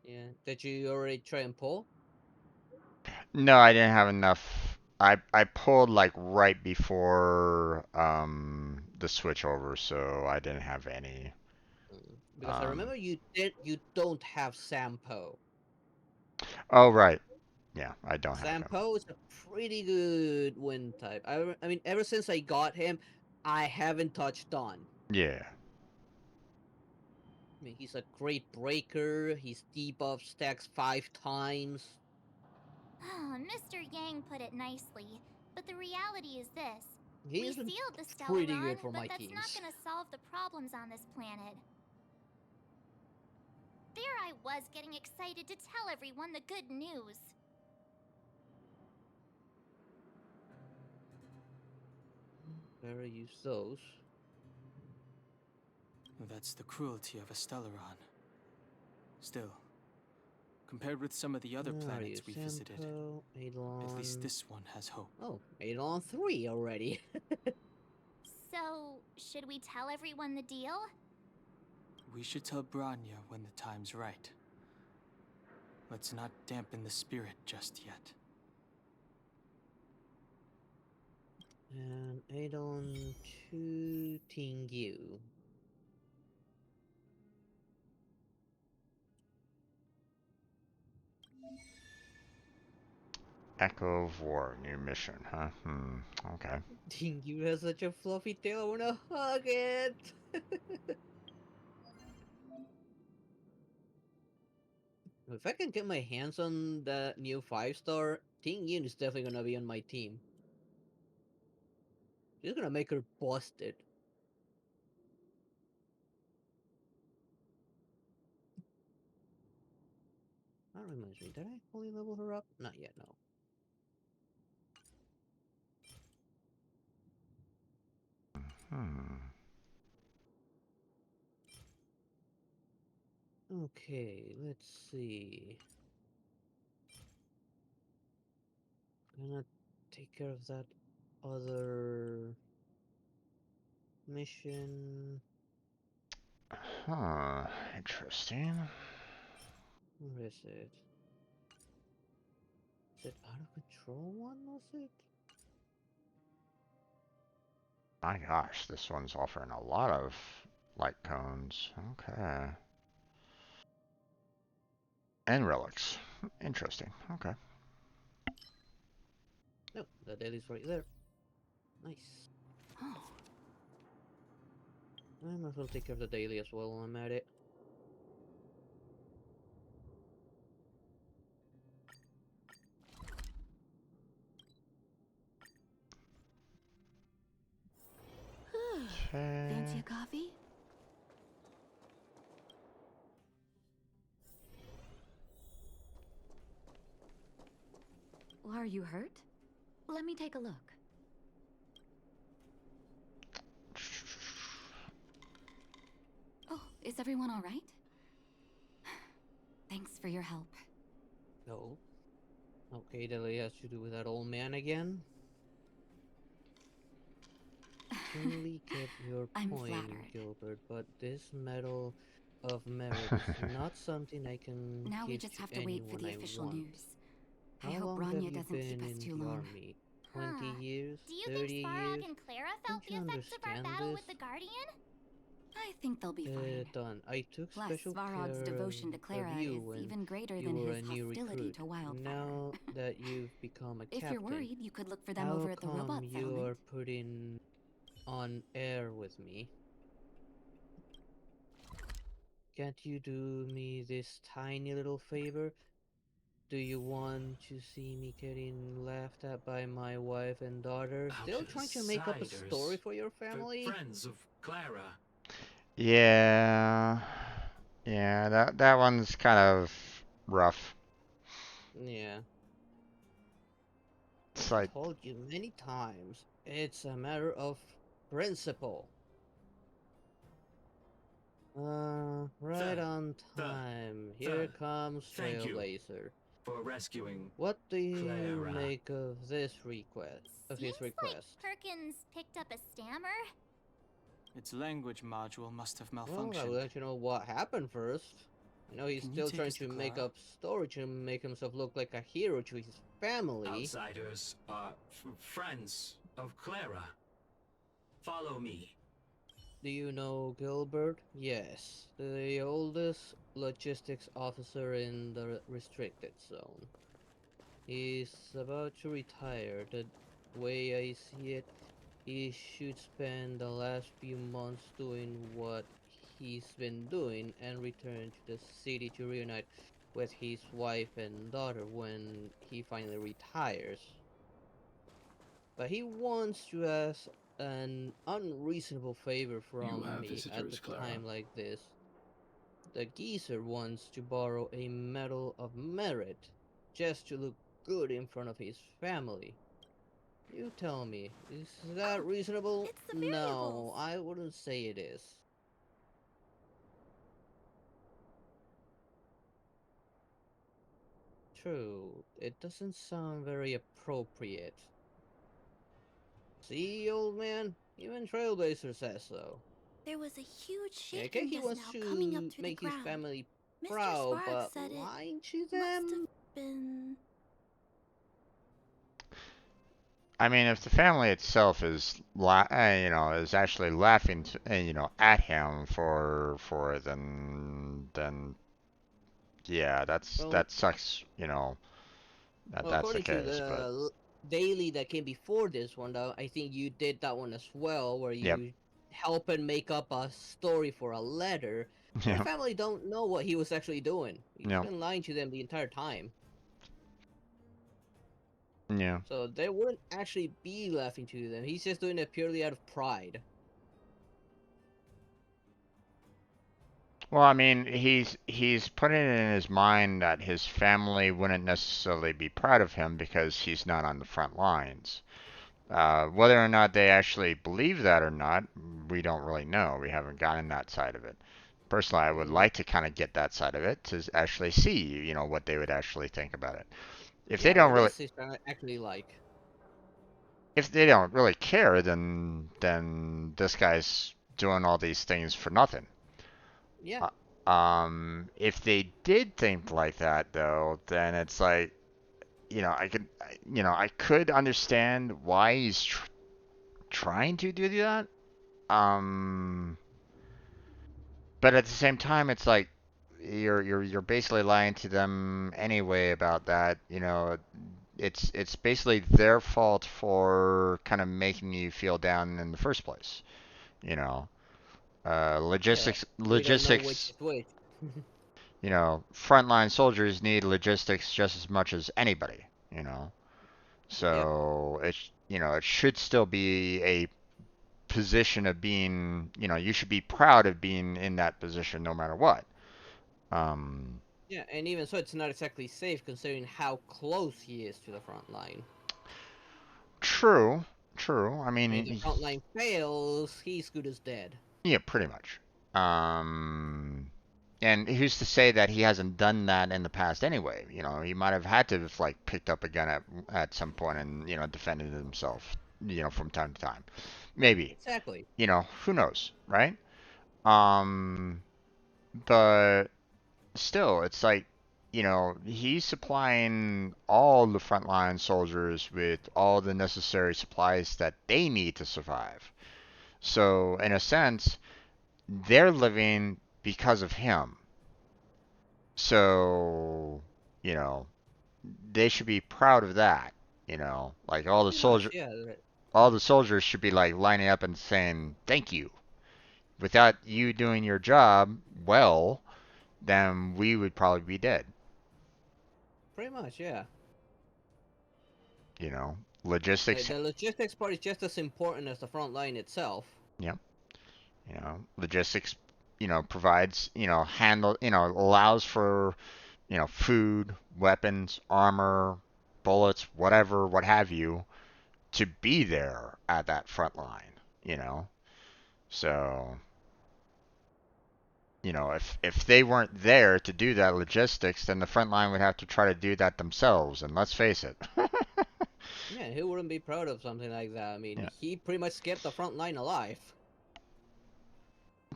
Yeah. Did you already try and pull? No, I didn't have enough. I pulled like right before the switch over, so I didn't have any. Because I Um remember you don't have Sampo. oh right. Yeah, I don't have him. Sampo is a pretty good wind type. I mean, ever since I got him, I haven't touched on. Yeah. I mean, he's a great breaker. His debuff stacks 5 times. Mr. Yang put it nicely, but the reality is this. We He's been sealed the pretty Stellaron, good for but my that's not teams. gonna solve the problems on this planet. There I was getting excited to tell everyone the good news. Better use those. That's the cruelty of a Stellaron. Still, compared with some of the other Where are you? planets we visited, Sampo, at least Eidolon. this one has hope. Oh, Eidolon 3 already. So, should we tell everyone the deal? We should tell Bronya when the time's right. Let's not dampen the spirit just yet. And Eidolon 2 Tingyu. Echo of War, new mission, huh? Okay. Tingyu has such a fluffy tail, I wanna hug it! If I can get my hands on that new 5-star, Tingyu is definitely gonna be on my team. She's gonna make her busted. That reminds me, did I fully level her up? Not yet, no. Okay, let's see. Gonna take care of that other mission. Huh. Interesting. Where is it? Is it out of control one, was it? My gosh, this one's offering a lot of light cones. Okay. And relics. Interesting. Okay. No, the daily's right there. Nice. Oh. I might as well take care of the daily as well while I'm at it. Fancy a coffee? Are you hurt? Let me take a look. Oh, is everyone all right? Thanks for your help. No. Okay, that has to do with that old man again. Truly get your I'm point, flattered. Gilbert, but this medal of merit is not something I can Now we give just to have to wait for anyone the I official want. news. I How hope long have Bronya you doesn't been keep us in too the long. army? 20 years? Do you 30 think years? Svarog and Clara Don't felt the you effects of our understand battle this? with the Guardian? I think they'll be fine. Done. I took Plus, special Svarog's care devotion to of Clara you is when even greater you than were his a new hostility recruit. to Wildfire. Now that you've become a If you're captain, worried, you could look for them how over at the come robot you settlement. are putting on air with me? Can't you do me this tiny little favor? Do you want to see me getting laughed at by my wife and daughter? Still trying to make up a story Outsiders. for your family? Friends of Clara. Yeah. Yeah, that one's kind of rough. Yeah. It's I've like, told you many times, it's a matter of principle. Right on time. Here comes Thank you Trailblazer. for rescuing What do you Clara. make of this request? Of his Seems like request? Perkins picked up a stammer. Its language module must have Well, I will malfunctioned. let you know what happened first. You know, he's Can you still take trying us to to make Clara? up story to make himself look like a hero to his family. Outsiders are friends of Clara. Follow me. Do you know Gilbert? Yes, the oldest logistics officer in the restricted zone. He's about to retire. The way I see it, he should spend the last few months doing what he's been doing and return to the city to reunite with his wife and daughter when he finally retires. But he wants to ask an unreasonable favor You from have me at visitors, a Clara. time like this. The geezer wants to borrow a medal of merit just to look good in front of his family. You tell me, is that Oh, reasonable? it's the No, variables. I wouldn't say it is. True, it doesn't sound very appropriate. See, old man? Even Trailblazer says so. There was a huge Yeah, shaking okay, he just wants now coming up to through the make his ground. family Mr. proud, Svarog but said it lying to must them? have been... I mean, if the family itself is, is actually laughing, at him for it, then yeah, Well, that sucks. That's the according to case. But the daily that came before this one, though, I think you did that one as well, where yep, you help and make up a story for a letter. Their yep, family don't know what he was actually doing. He's yep, been lying to them the entire time. yeah. So they wouldn't actually be laughing to them. He's just doing it purely out of pride. Well, I mean, he's putting it in his mind that his family wouldn't necessarily be proud of him because he's not on the front lines. Whether or not they actually believe that or not, we don't really know. We haven't gotten that side of it. Personally, I would Mhm. like to kind of get that side of it to actually see, what they would actually think about it. If they Yeah, don't what really, is this actually like? if they don't really care, this guy's doing all these things for nothing. Yeah, If they did think like that, though, then it's like, I could understand why he's trying to do that. Um, but at the same time, it's like you're basically lying to them anyway about that. It's basically their fault for kind of making you feel down in the first place. You know, yeah. We don't know which logistics. is which. Frontline soldiers need logistics just as much as anybody. Yep. So it should still be a position of being, you should be proud of being in that position no matter what. Um, Yeah, and even so, it's not exactly safe considering how close he is to the front line. true, true. I And if the mean, front line fails, he's good as dead. yeah, pretty much. And who's to say that he hasn't done that in the past anyway? He might have had to have like picked up a gun at some point and defended himself, from time to time. Maybe. Exactly. Who knows, right? Um, but still, it's like, he's supplying all the frontline soldiers with all the necessary supplies that they need to survive. So, in a sense, they're living because of him. So, you know, they should be proud of that. Like Pretty much, yeah. all the soldiers should be like lining up and saying thank you. Without you doing your job well, then we would probably be dead. Pretty much, yeah. Logistics. The logistics part is just as important as the front line itself. Yeah. Logistics. Provides. Allows for. Food, weapons, armor, bullets, whatever, what have you, to be there at that front line. You know. So. If they weren't there to do that logistics, then the front line would have to try to do that themselves. And let's face it. Yeah, who wouldn't be proud of something like that? I mean, Yeah. he pretty much kept the front line alive.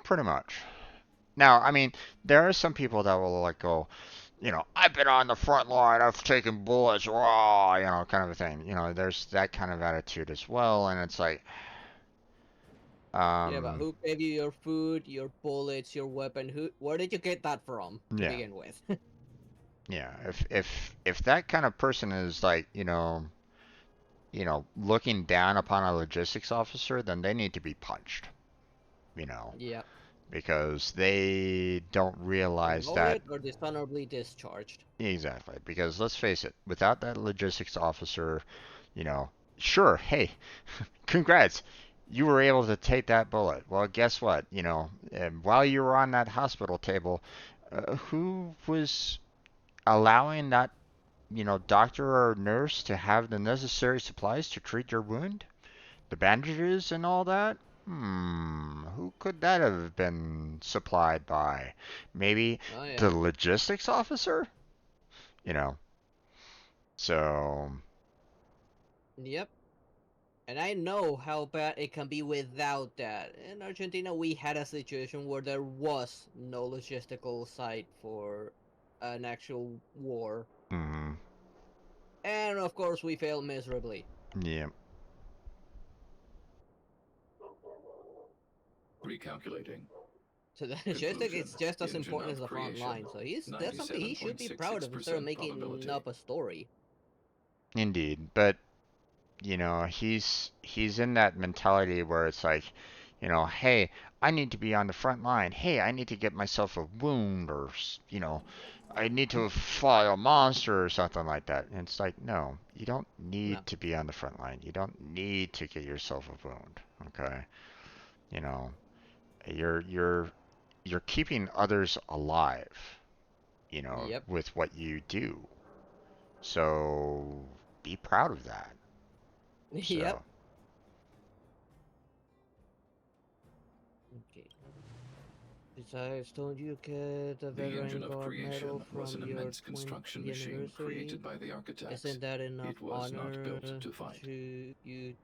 Pretty much. Now, I mean, there are some people that will like go, I've been on the front line, I've taken bullets, raw, kind of a thing. There's that kind of attitude as well, and it's like, Yeah, but who gave you your food, your bullets, your weapon? Where did you get that from to yeah, begin with? yeah. If that kind of person is like, looking down upon a logistics officer, then they need to be punched, you know, Yep. because they don't realize that. Demoted or dishonorably discharged. Exactly, because let's face it, without that logistics officer, you know, sure, hey, congrats, you were able to take that bullet. Well, guess what? While you were on that hospital table, who was allowing that, doctor or nurse to have the necessary supplies to treat your wound? The bandages and all that? Who could that have been supplied by? Maybe Oh the yeah. logistics officer? You know, so Yep. And I know how bad it can be without that. In Argentina, we had a situation where there was no logistical site for an actual war. mhm, And of course, we failed miserably. yeah, Recalculating. So the logistic Conclusion. is just as Engine important as of the front creation. line. So that's something he should be proud of instead of 97.66% making probability. up a story. indeed. But he's in that mentality where it's like, hey, I need to be on the front line. Hey, I need to get myself a wound, or I need to fight a monster or something like that. And it's like, no, you don't No. need to be on the front line. You don't need to get yourself a wound. Okay, you know, you're you're you're keeping others alive. Yep. With what you do. So be proud of that. Yep. So. Besides, don't you get a The engine veteran of guard medal creation was from an your immense construction 20th machine anniversary? created by the architects. Isn't that enough It was not honor built to fight. to you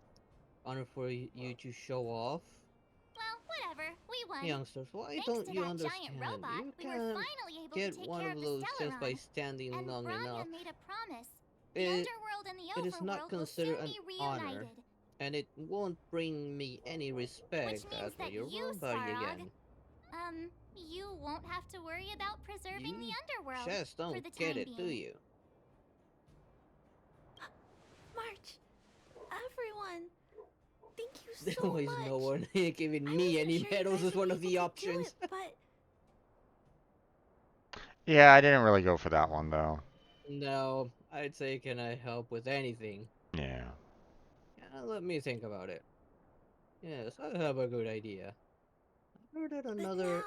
honor for you to show off? Well, whatever. We won. Youngsters, why Thanks don't to you that giant understand? robot, You we were can't finally able to get take one care of of the those just by Stellaron. standing And long Bronya enough. made a promise. The It, underworld and the it is not overworld will considered soon an be honor, reunited. and it won't bring me any respect. Which means That's why that you're you, wrong about it Svarog, again. you won't have to worry about preserving You the underworld just for don't the get time it, do being. you? March, everyone, thank you There so was much. no one giving I me wasn't any sure you medals guys as would one be of the able to do options. it, but Yeah, I didn't really go for that one though. No, I'd say, can I help with anything? Yeah. Let me think about it. Yes, I have a good idea. I heard that another,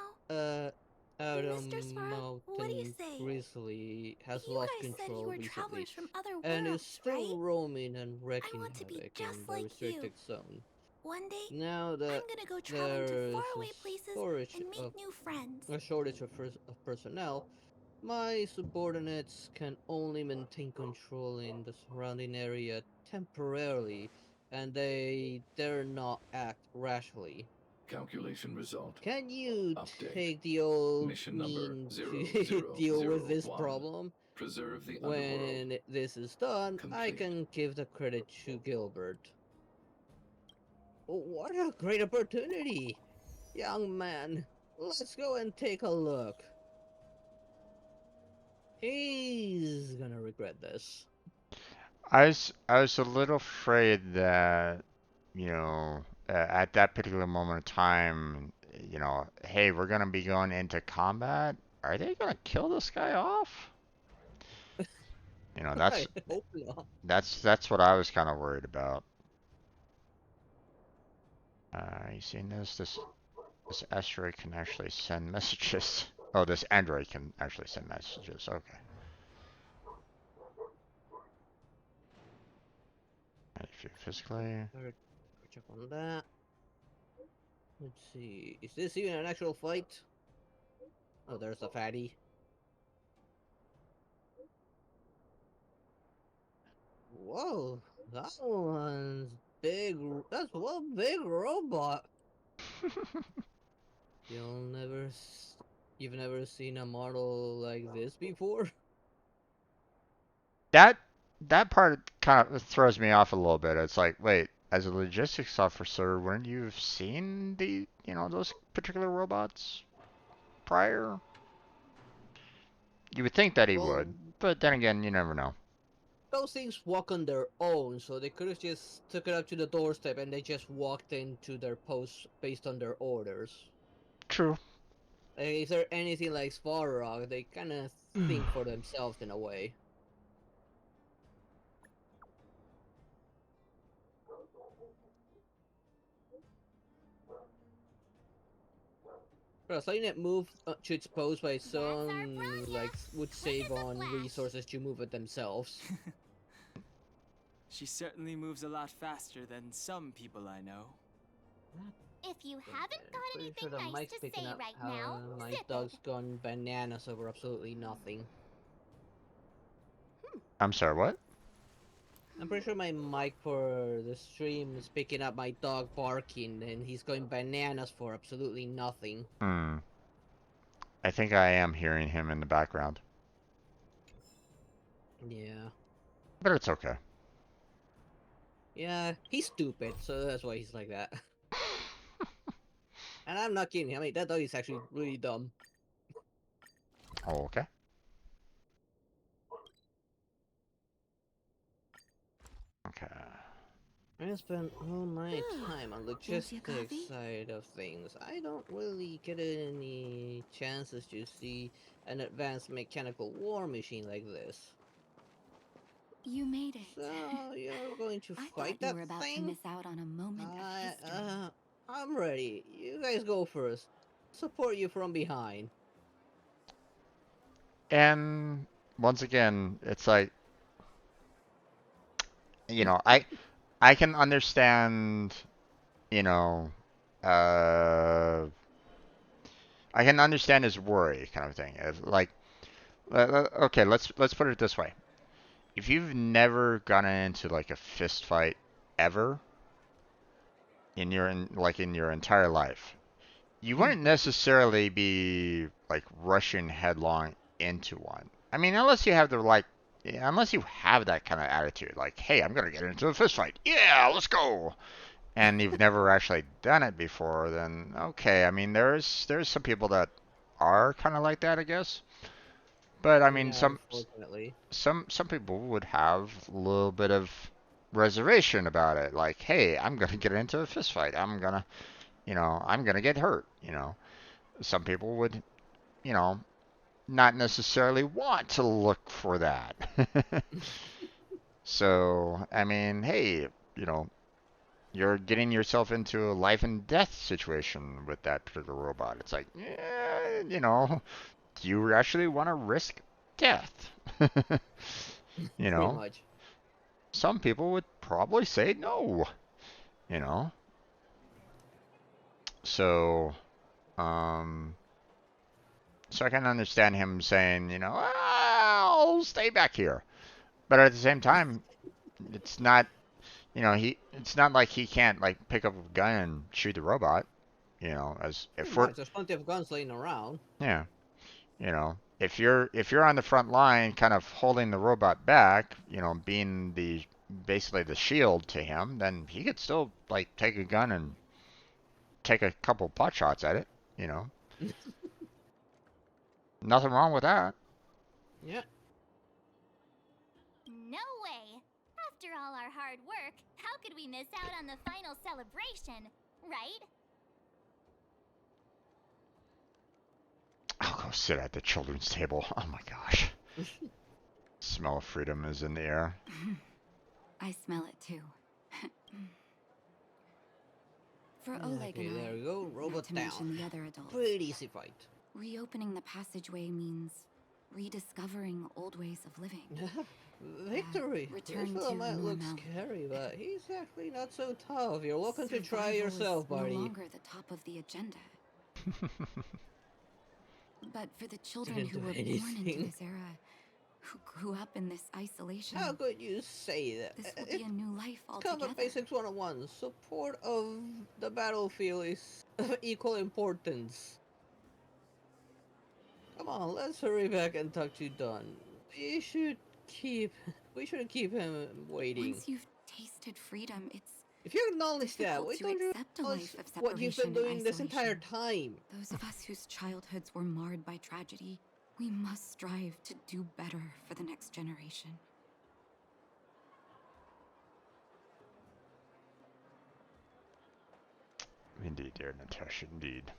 Mr. Svarog, what do you mountain say? grizzly has You lost guys said you control were recently, travelers from other and is worlds, still right? roaming and I wreaking want to be havoc in just the like you. restricted zone. One day, Now I'm that gonna go traveling to there's faraway places and meet new friends. a shortage of personnel, my subordinates can only maintain control in the surrounding area temporarily, and they dare not act rashly. Calculation result. Can you Update. take the old Mission number mean to 0001. deal with this problem? Preserve the underworld. When this is done, I Complete. can give the credit to Gilbert. What a great opportunity! Young man, let's go and take a look. He's gonna regret this. I was a little afraid that, at that particular moment of time, hey, we're gonna be going into combat. Are they gonna kill this guy off? You know, I that's hope not. that's what I was kind of worried about. You seen this? This asteroid can actually send messages. Oh, this android can actually send messages. Okay. And if you physically, Check on that. Let's see. Is this even an actual fight? Oh, there's the fatty. Whoa, that one's big. That's one big robot. You'll never, you've never seen a model like this before? that that part kind of throws me off a little bit. It's like, wait, as a logistics officer, wouldn't you have seen those particular robots prior? You would think that he Well, would, but then again, you never know. those things walk on their own, so they could have just took it up to the doorstep and they just walked into their posts based on their orders. True. If they're anything like Svarog, they kind of think for themselves in a way. Plus, letting it move to its post by its own, like, would save on resources to move it themselves. She certainly moves a lot faster than some people I know. If you haven't got Pretty anything sure the nice mic's to picking say up right how now, my zip dog's it. gone bananas over absolutely nothing. I'm sorry, what? I'm pretty sure my mic for the stream is picking up my dog barking, and he's going bananas for absolutely nothing. Hmm. I think I am hearing him in the background, Yeah. but it's okay. Yeah, he's stupid, so that's why he's like that. And I'm not kidding. I mean, that dog is actually really dumb. Oh, okay. Okay. I spent all my time on Fancy a logistics coffee? side of things. I don't really get any chances to see an advanced mechanical war machine like this. You made it. So you're going to I fight thought you that were about to thing? miss out on a moment of history. I'm ready. You guys go first. Support you from behind. And once again, it's like, I can understand, you know, uh, I can understand his worry, kind of thing. Like, okay, let's put it this way: if you've never gotten into like a fist fight ever in your entire life, you wouldn't necessarily be like rushing headlong into one. I mean, unless you have the like, unless you have that kind of attitude, like, hey, I'm gonna get into a fist fight. Yeah, let's go. And you've never actually done it before, then okay. I mean, there's some people that are kind of like that, I guess. But I mean, Yeah, unfortunately. some people would have a little bit of reservation about it. Like, hey, I'm gonna get into a fist fight. I'm gonna get hurt. Some people would, you know, not necessarily want to look for that. So, I mean, hey, you know, you're getting yourself into a life and death situation with that particular robot. It's like, yeah, do you actually want to risk death? You Pretty know, much. some people would probably say no, you know. So, um, so I can understand him saying, I'll stay back here. But at the same time, it's not, it's not like he can't like pick up a gun and shoot the robot, as Pretty if we're, much. There's plenty of guns laying around. yeah, if you're on the front line kind of holding the robot back, being basically the shield to him, then he could still like take a gun and take a couple pot shots at it, you know. Nothing wrong with that. Yeah. No way! After all our hard work, how could we miss out on the final celebration, right? I'll go sit at the children's table. Oh my gosh. Smell of freedom is in the air. I smell it too. For Oleg Okay, and I, there we go. not Robot to mention down. the other adults, Pretty easy fight. reopening the passageway means rediscovering old ways of living. Victory! Return This little to man looks normality. scary, but he's actually not so tough. You're welcome to try Survival yourself, is buddy. no longer the top of the agenda. But for the children Didn't who do were born anything. into this era, who grew up in this isolation, How could you say that? this will be a new life Combat altogether. Basics 101. Support of the battlefield is of equal importance. Come on, let's hurry back and talk to Don. We shouldn't keep him waiting. Once you've tasted freedom, it's If you acknowledge that, difficult why to don't you accept a acknowledge life of what you've been separation and doing this entire isolation. time? Those of us whose childhoods were marred by tragedy, we must strive to do better for the next generation. Indeed, dear Natasha, indeed.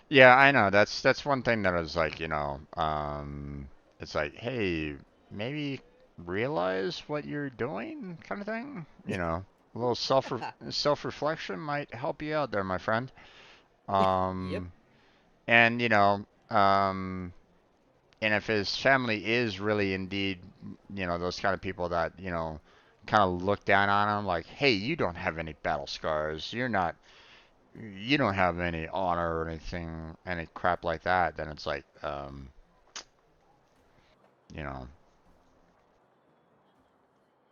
Yeah, I know. That's one thing that was like, it's like, hey, maybe realize what you're doing, kind of thing. A little self-reflection might help you out there, my friend. Yep. And and if his family is really indeed, those kind of people that, kind of look down on him, like, hey, you don't have any battle scars. You don't have any honor or anything, any crap like that, then it's like, you know,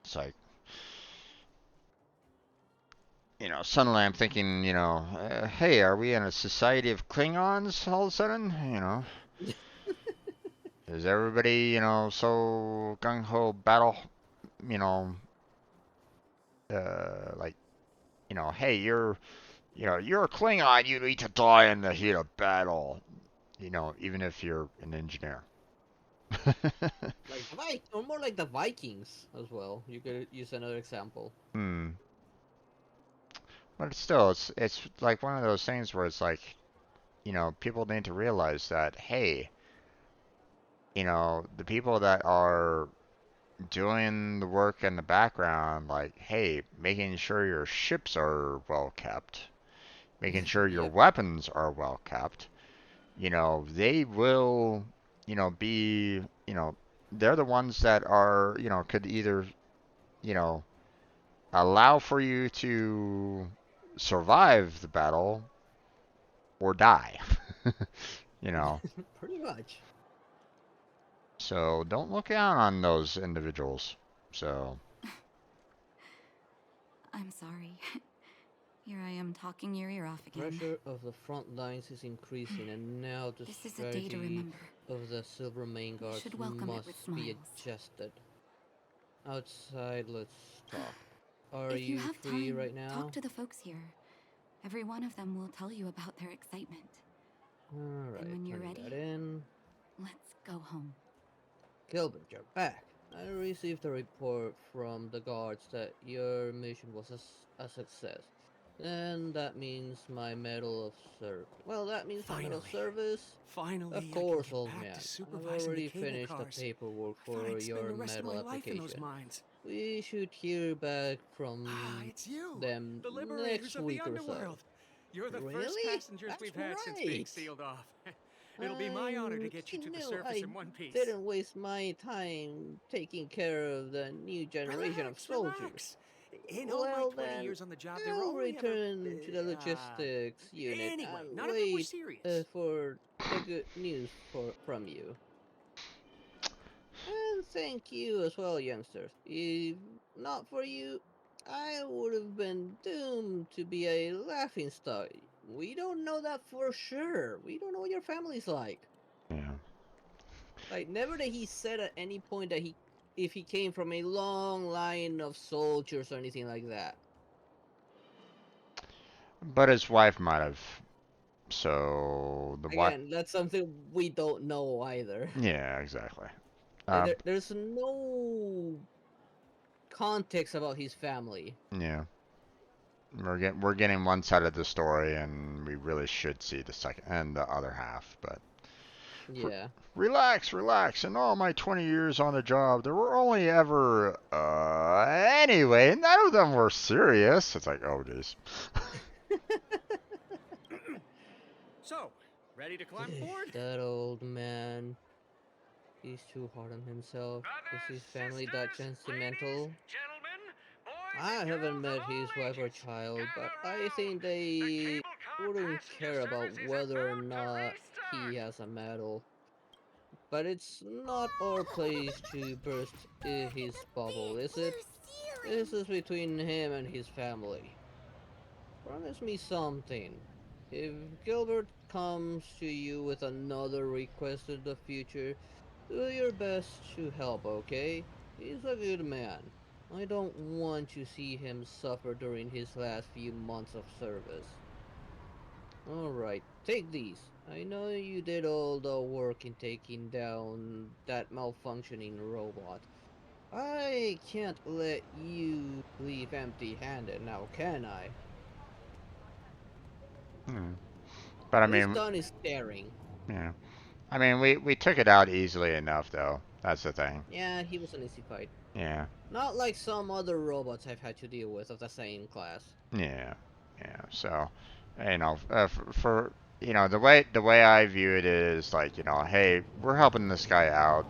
it's like, suddenly I'm thinking, hey, are we in a society of Klingons all of a sudden? Is everybody, so gung ho battle, you know, like, hey, you're a Klingon, you need to die in the heat of battle, even if you're an engineer. Like or more like the Vikings as well. You could use another example. Hmm. But still, it's like one of those things where it's like, people need to realize that, hey, the people that are doing the work in the background, like, hey, making sure your ships are well kept, making sure your Yep. weapons are well kept, they will, be, they're the ones that are, could either, you know, allow for you to survive the battle or die. You know, Pretty much. so don't look down on those individuals. So, I'm sorry. Here I am talking your ear off again. Pressure of the front lines is increasing, and now the This is a day to strategy remember. of the Silver Main We Guards should welcome it with must be smiles. adjusted. Outside, let's talk. Are If you you have free time, right now? talk to the folks here. Every one of them will tell you about their excitement. Alright, And when you're turning ready, that in. let's go home. Gilbert, you're back. I received a report from the guards that your mission was a success. And that means my medal of service. Well, that means my medal of Finally. service. Finally, Of I can course, get old back man. to I've supervising the already cable finished the cars. paperwork I thought for I'd spend your the rest of medal my life in those application. mines. We should hear back from Ah, it's you, them the liberators next of the week or so. underworld. You're the first Really? passengers That's we've had since being right. sealed off. It'll be my honor to get you to the surface I in one piece. didn't waste my time taking care of the new generation of soldiers. Relax. In all my Well 20 then, years on the job, there were I'll only ever... return to the logistics unit Anyway, and none of it were wait serious. for the good news from you. And thank you as well, youngsters. If not for you, I would have been doomed to be a laughingstock. We don't know that for sure. We don't know what your family's like. yeah. Like, never that he said at any point that if he came from a long line of soldiers or anything like that. But his wife might have. So the wife. Again, that's something we don't know either. Yeah, exactly. Like, there's no context about his family. Yeah. We're getting one side of the story, and we really should see the second and the other half. But Yeah. relax, relax. In all my 20 years on the job, there were only ever anyway, none of them were serious. It's like, oh geez. So, ready to climb aboard? That old man. He's too hard on himself. Is his family that sentimental? I haven't met his wife or child, but I think they wouldn't care about whether or not he has a medal. But it's not our place to burst his bubble, is it? This is between him and his family. Promise me something. If Gilbert comes to you with another request in the future, do your best to help, okay? He's a good man. I don't want to see him suffer during his last few months of service. Alright, take these. I know you did all the work in taking down that malfunctioning robot. I can't let you leave empty-handed now, can I? But I This mean, gun is staring. yeah. I mean, we took it out easily enough, though. That's the thing. Yeah, he was an easy fight. Yeah. Not like some other robots I've had to deal with of the same class. Yeah. Yeah. So, for the way I view it is like, hey, we're helping this guy out.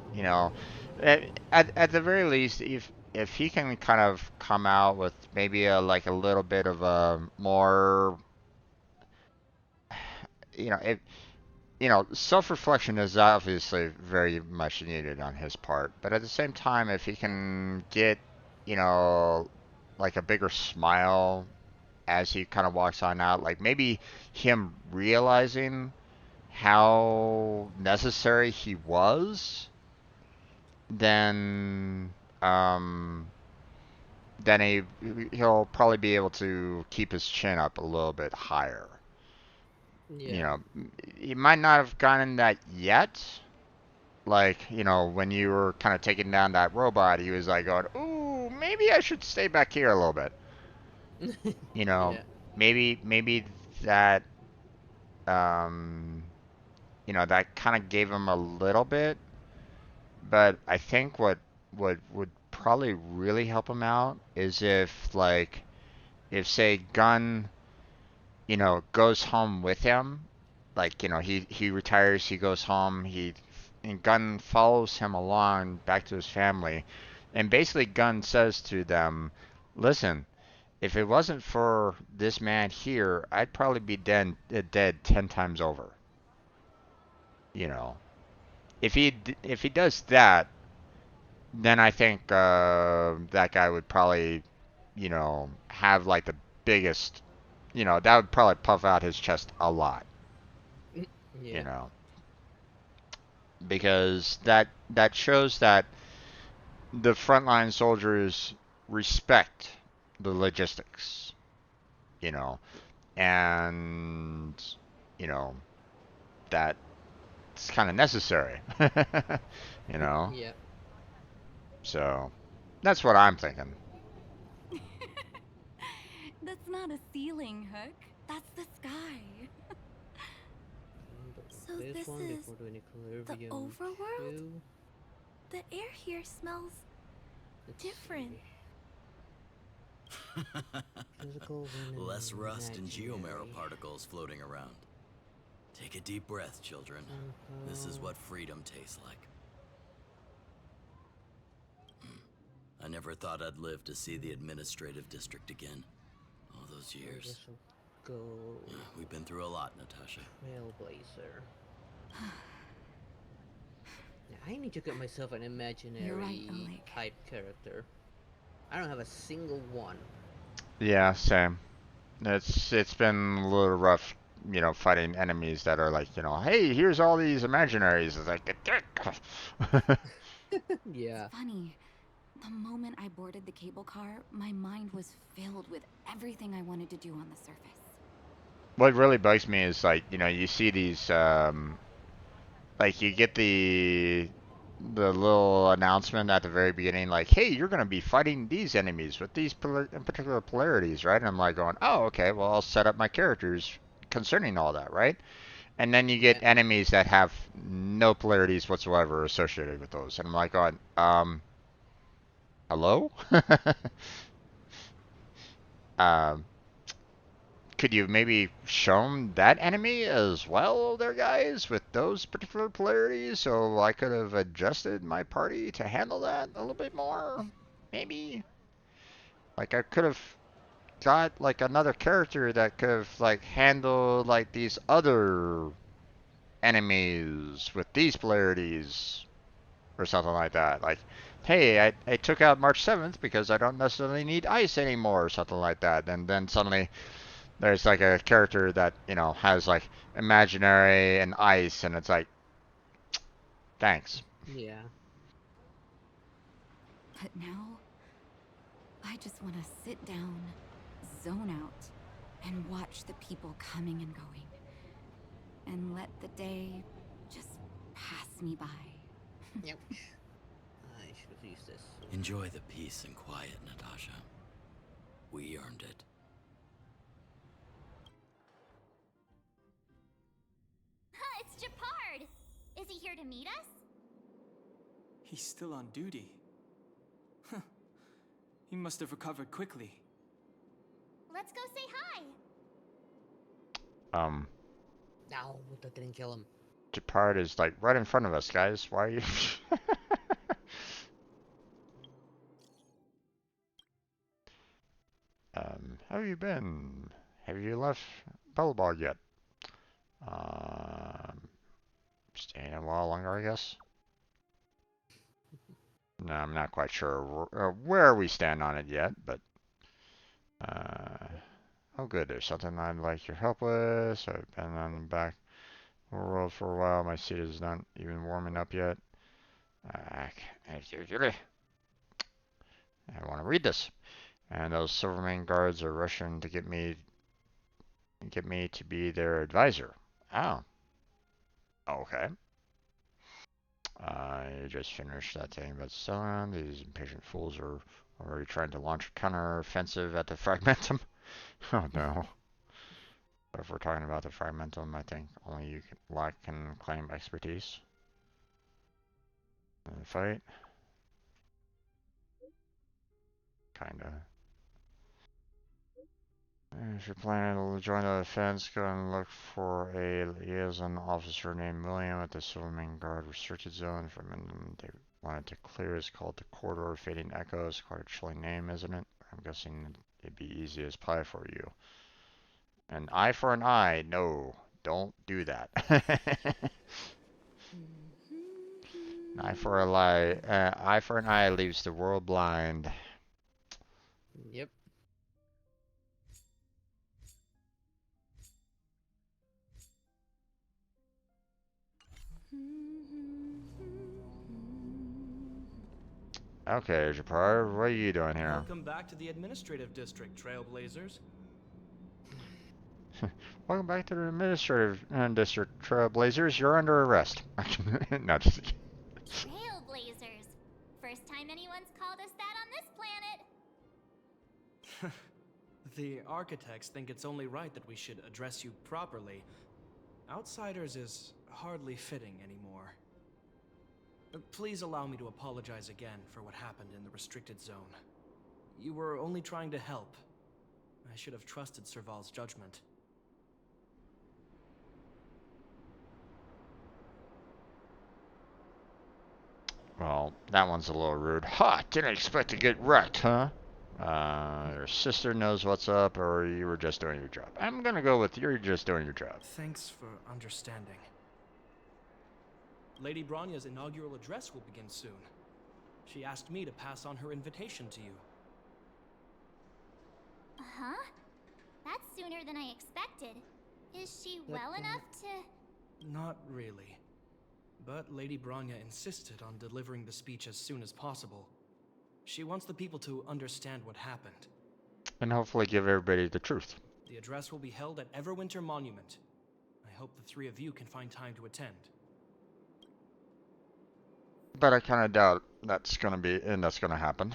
At the very least, if he can kind of come out with maybe a little bit of a more, if self-reflection is obviously very much needed on his part, but at the same time, if he can get, you know, like a bigger smile as he kind of walks on out, like maybe him realizing how necessary he was, then um, then he'll probably be able to keep his chin up a little bit higher. You Yeah. know, he might not have gotten that yet. Like, when you were kind of taking down that robot, he was like going, "Ooh, maybe I should stay back here a little bit." You know, Yeah. maybe that um, that kind of gave him a little bit, but I think what would probably really help him out is if say Gunn, goes home with him, like, he retires, he goes home, and Gunn follows him along back to his family, and basically Gunn says to them, "Listen, if it wasn't for this man here, I'd probably be dead 10 times over." you know, if he does that, then I think that guy would probably, have like the biggest, that would probably puff out his chest a lot, you Yeah. know, because that shows that the frontline soldiers respect the logistics, you know, and you know that's kind of necessary, you know. Yeah. So that's what I'm thinking. That's not a ceiling, Hook. That's the sky. So So this this one is before doing the Equilibrium overworld? 2. The air here smells Let's different. see. Physical venom Less rust and imaginary. geomarrow particles floating around. Take a deep breath, children. This is what freedom tastes like. I never thought I'd live to see the administrative district again. All those years. Go We've been through a lot, Natasha. Trailblazer. Now, I need to get myself an imaginary You're right, Oleg. type character. I don't have a single one. Yeah, same. It's been a little rough, fighting enemies that are like, hey, here's all these imaginaries. It's like, Yeah. It's funny. The moment I boarded the cable car, my mind was filled with everything I wanted to do on the surface. what really bugs me is like, you see these, like you get the little announcement at the very beginning, like, hey, you're gonna be fighting these enemies with these particular polarities, right? And I'm like going, oh, okay, well, I'll set up my characters concerning all that, right? And then you get Yeah. enemies that have no polarities whatsoever associated with those. And I'm like going, hello? um, could you maybe shown that enemy as well there, guys, with those particular polarities, so I could have adjusted my party to handle that a little bit more? Maybe? Like, I could have got, like, another character that could have, like, handled, like, these other enemies with these polarities or something like that. Like, hey, I took out March 7th because I don't necessarily need ice anymore or something like that. And then suddenly there's like a character that, has like imaginary and ice, and it's like, thanks. Yeah. But now, I just want to sit down, zone out, and watch the people coming and going. And let the day just pass me by. Yep. I should have used this. Enjoy the peace and quiet, Natasha. We earned it. It's Japard! Is he here to meet us? He's still on duty. Huh. He must have recovered quickly. Let's go say hi! No, that didn't kill him. Japard is like right in front of us, guys. Why are you? How have you been? Have you left Bellbog yet? Staying a while longer, I guess. No, I'm not quite sure where we stand on it yet, but oh good, there's something I'd like your help with. So I've been on the back world for a while. My seat is not even warming up yet. I want to read this. And those Silvermane guards are rushing to get me to be their advisor. Oh, okay. I just finished that thing about selling. These impatient fools are already trying to launch a counter-offensive at the Fragmentum. Oh no. But if we're talking about the Fragmentum, I think only you can claim expertise in the fight. Kinda. If you're planning to join the defense, go and look for a liaison officer named William at the Silvermane Guard restricted zone. From they wanted to clear is called the Corridor of Fading Echoes. Quite a chilling name, isn't it? I'm guessing it'd be easy as pie for you. An eye for an eye. No, don't do that. Eye for a lie. Eye for an eye leaves the world blind. Yep. Okay, Japar, what are you doing here? Welcome back to the administrative district, Trailblazers. Welcome back to the administrative district, Trailblazers. You're under arrest. No, just kidding. Trailblazers. First time anyone's called us that on this planet. The architects think it's only right that we should address you properly. Outsiders is hardly fitting anymore. Please allow me to apologize again for what happened in the restricted zone. You were only trying to help. I should have trusted Serval's judgment. Well, that one's a little rude. Ha! Didn't expect to get wrecked, huh? Your sister knows what's up, or you were just doing your job. I'm gonna go with you're just doing your job. Thanks for understanding. Lady Bronya's inaugural address will begin soon. She asked me to pass on her invitation to you. Huh? That's sooner than I expected. Is she well enough to... Not really. But Lady Bronya insisted on delivering the speech as soon as possible. She wants the people to understand what happened. And hopefully give everybody the truth. The address will be held at Everwinter Monument. I hope the three of you can find time to attend. But I kind of doubt that's gonna happen.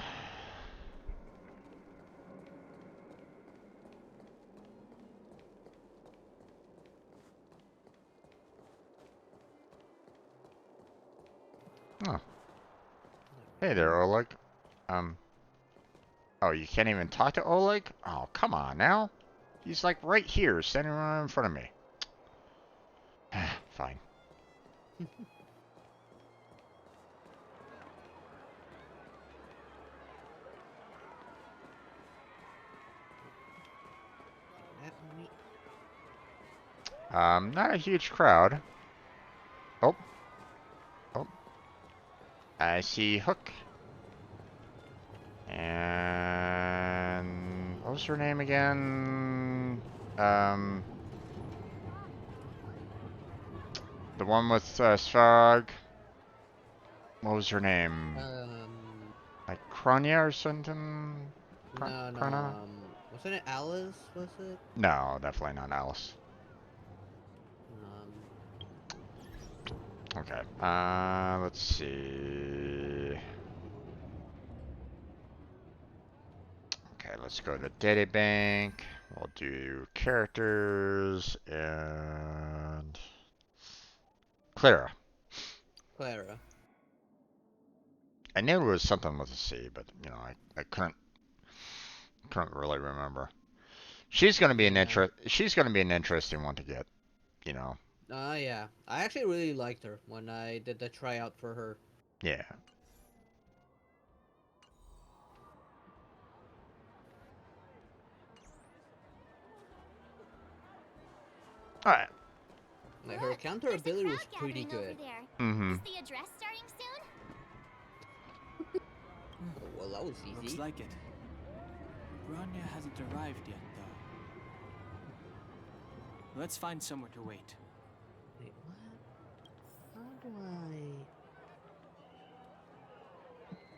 Oh. Hey there, Oleg. Oh, you can't even talk to Oleg? Oh, come on now. He's like right here, standing right in front of me. Fine. Not a huge crowd. Oh. Oh. I see Hook. And what was her name again? The one with Svarg. What was her name? Like Kronya or something? No. Wasn't it Alice? Was it? No, definitely not Alice. Okay. Let's see. Okay, let's go to Data Bank. We'll do characters and Clara. Clara. I knew it was something with a C, but you know, I couldn't really remember. She's gonna be an interesting one to get, you know. Yeah. I actually really liked her when I did the tryout for her. Yeah. Alright. Like, her counter ability was pretty good. Mm-hmm. Is the address starting soon? Well, that was easy. Looks like it. Bronya hasn't arrived yet, though. Let's find somewhere to wait. Wait, what? How do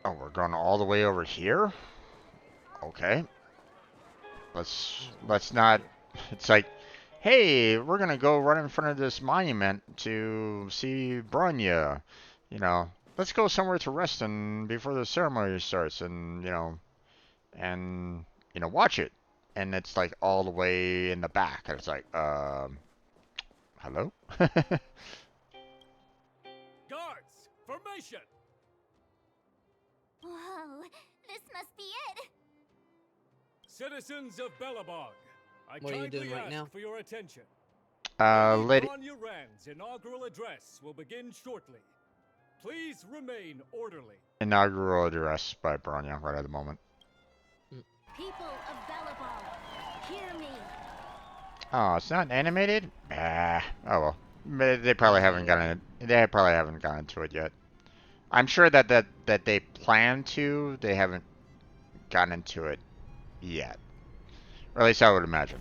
I... Oh, we're going all the way over here? Okay. Let's not... It's like, hey, we're gonna go right in front of this monument to see Bronya. You know, let's go somewhere to rest and before the ceremony starts and, watch it. And it's like all the way in the back. And it's like, hello? Guards, formation! Whoa, this must be it. Citizens of Belobog, I What are you doing kindly right ask now? for your attention. Lady... Bronya Rand's inaugural address will begin shortly. Please remain orderly. Inaugural address by Bronya right at the moment. People of Belobog, hear me. Oh, it's not animated? Ah, oh well. They probably haven't gotten it. They probably haven't gotten to it yet. I'm sure that they plan to. They haven't gotten into it yet. Or at least I would imagine.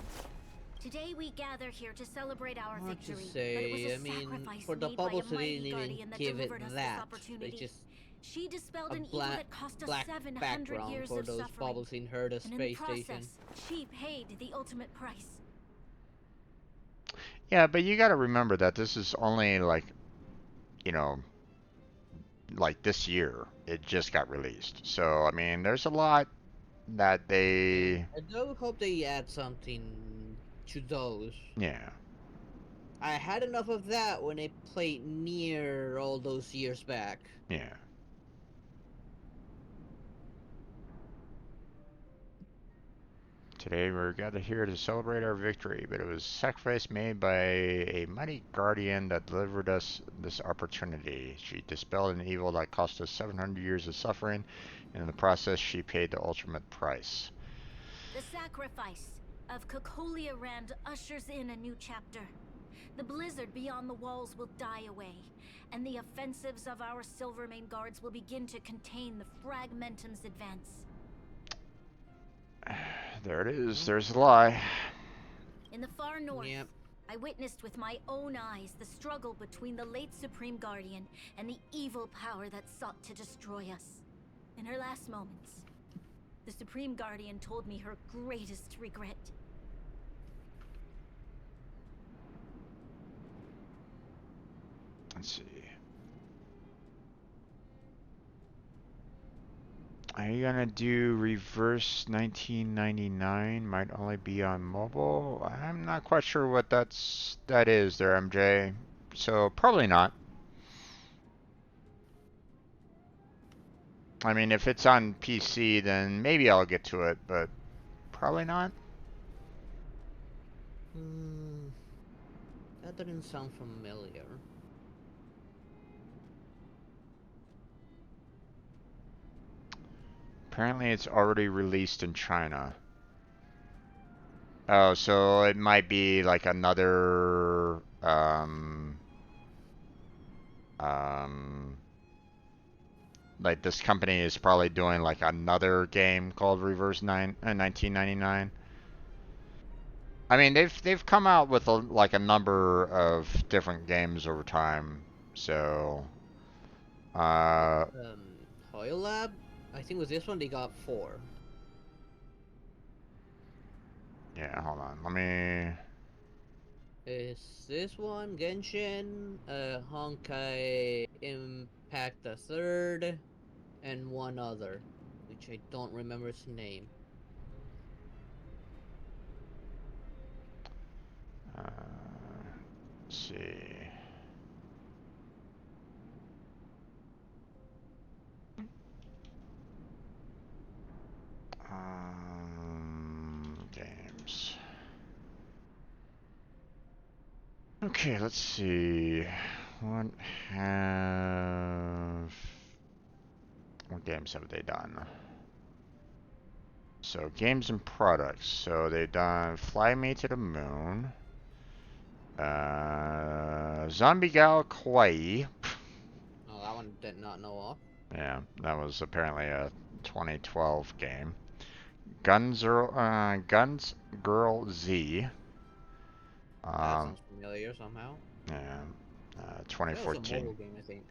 Today we gather here to celebrate our Hard to victory, but it was say. a I mean, sacrifice for the made by a bubbles, they mighty didn't even guardian that give it delivered us this that. They opportunity. just She dispelled a an evil that cost us black 700 background years for of those suffering. bubbles in Herda And in the space station. process, she paid the ultimate price. Yeah, but you got to remember that this is only like, you know, like this year. It just got released. So I mean, there's a lot that they. I do hope they add something to those. Yeah. I had enough of that when I played Nier all those years back. Yeah. Today we're gathered here to celebrate our victory, but it was a sacrifice made by a mighty guardian that delivered us this opportunity. She dispelled an evil that cost us 700 years of suffering, and in the process she paid the ultimate price. The sacrifice of Cocolia Rand ushers in a new chapter. The blizzard beyond the walls will die away, and the offensives of our Silvermane guards will begin to contain the Fragmentum's advance. There it is. There's the lie. In the far north, Yep. I witnessed with my own eyes the struggle between the late Supreme Guardian and the evil power that sought to destroy us. In her last moments, the Supreme Guardian told me her greatest regret. Let's see. Are you gonna do reverse 1999? Might only be on mobile. I'm not quite sure what that is there, MJ. So probably not. I mean, if it's on PC, then maybe I'll get to it, but probably not. That doesn't sound familiar. Apparently it's already released in China. Oh, so it might be like another like this company is probably doing like another game called Reverse 1999. I mean, they've come out with like a number of different games over time. So Hoyo Lab? I think with this one they got 4. yeah, hold on. Let me. Is this one Genshin, Honkai Impact the Third, and one other, which I don't remember its name. Let's see. Games. Okay, let's see. What games have they done? So games and products. So they've done Fly Me to the Moon, Zombie Gal Kawaii. Oh, that one did not know of. Yeah, that was apparently a 2012 game. Guns Girl Z. That sounds familiar somehow. Yeah, That was a 2014. mobile game, I think.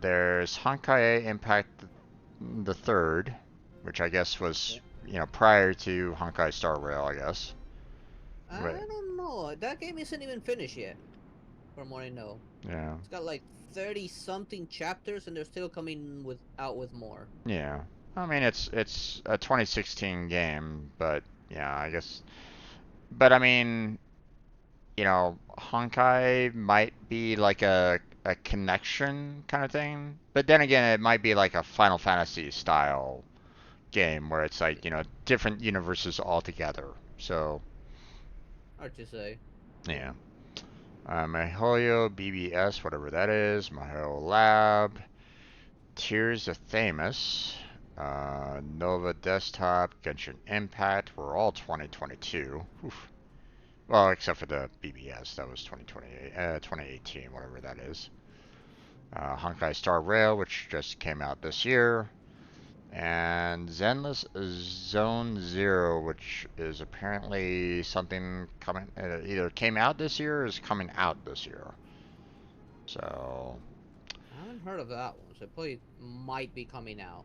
There's Honkai Impact the Third, which I guess was, prior to Honkai Star Rail, I guess. I don't know. That game isn't even finished yet, from what I know. Yeah. It's got like 30-something chapters, and they're still coming out with more. Yeah. I mean, it's a 2016 game, but yeah, I guess. But I mean, Honkai might be like a connection kind of thing. But then again, it might be like a Final Fantasy style game where it's like, different universes altogether. So, Hard to say. yeah. MiHoYo BBS, whatever that is. MiHoYo Lab. Tears of Thamus. Nova Desktop. Genshin Impact. We're all 2022. Oof. Well, except for the BBS, that was 2018, whatever that is. Honkai Star Rail, which just came out this year. And Zenless Zone Zero, which is apparently something coming, either came out this year or is coming out this year. So. I haven't heard of that one, so it probably might be coming out.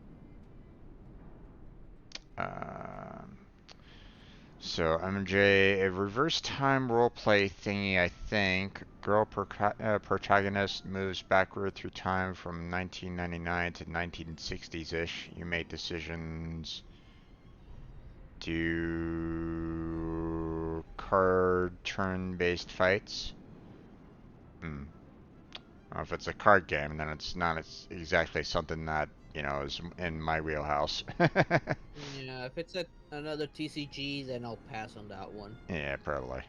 So MJ, a reverse time roleplay thingy, I think. Girl protagonist moves backward through time from 1999 to 1960s-ish. You make decisions. Do card turn-based fights. If it's a card game, then it's not exactly something that, you know, is in my wheelhouse. Yeah, if it's another TCG, then I'll pass on that one. Yeah, probably.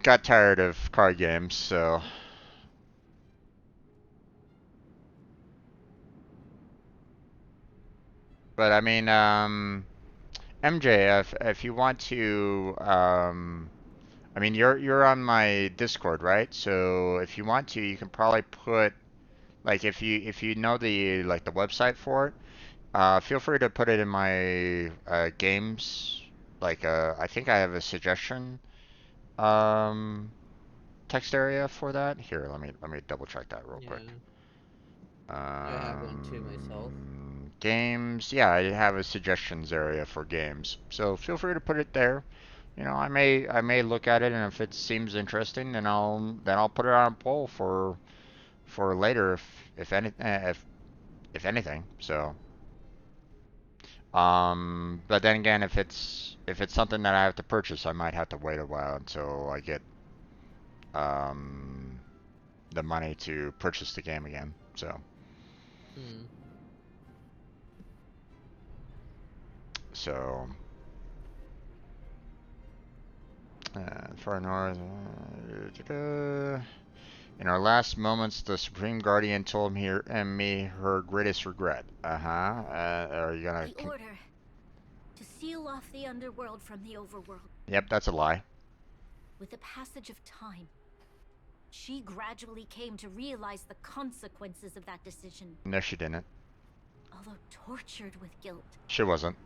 Got tired of card games, so. But I mean, MJ, if you want to, I mean, you're on my Discord, right? So if you want to, you can probably put, like, if you know the the website for it, feel free to put it in my games. I think I have a suggestion text area for that. Here, let me double check that real quick. I have one too myself. Games, yeah, I have a suggestions area for games, so feel free to put it there. You know, I may look at it, and if it seems interesting, then I'll put it on poll for later, if anything. So, but then again, if it's something that I have to purchase, I might have to wait a while until I get the money to purchase the game again. So. So, far north. In our last moments, the Supreme Guardian told me her greatest regret. Are you gonna? The order to seal off the underworld from the overworld. Yep, that's a lie. With the passage of time, she gradually came to realize the consequences of that decision. No, she didn't. Although tortured with guilt, She wasn't.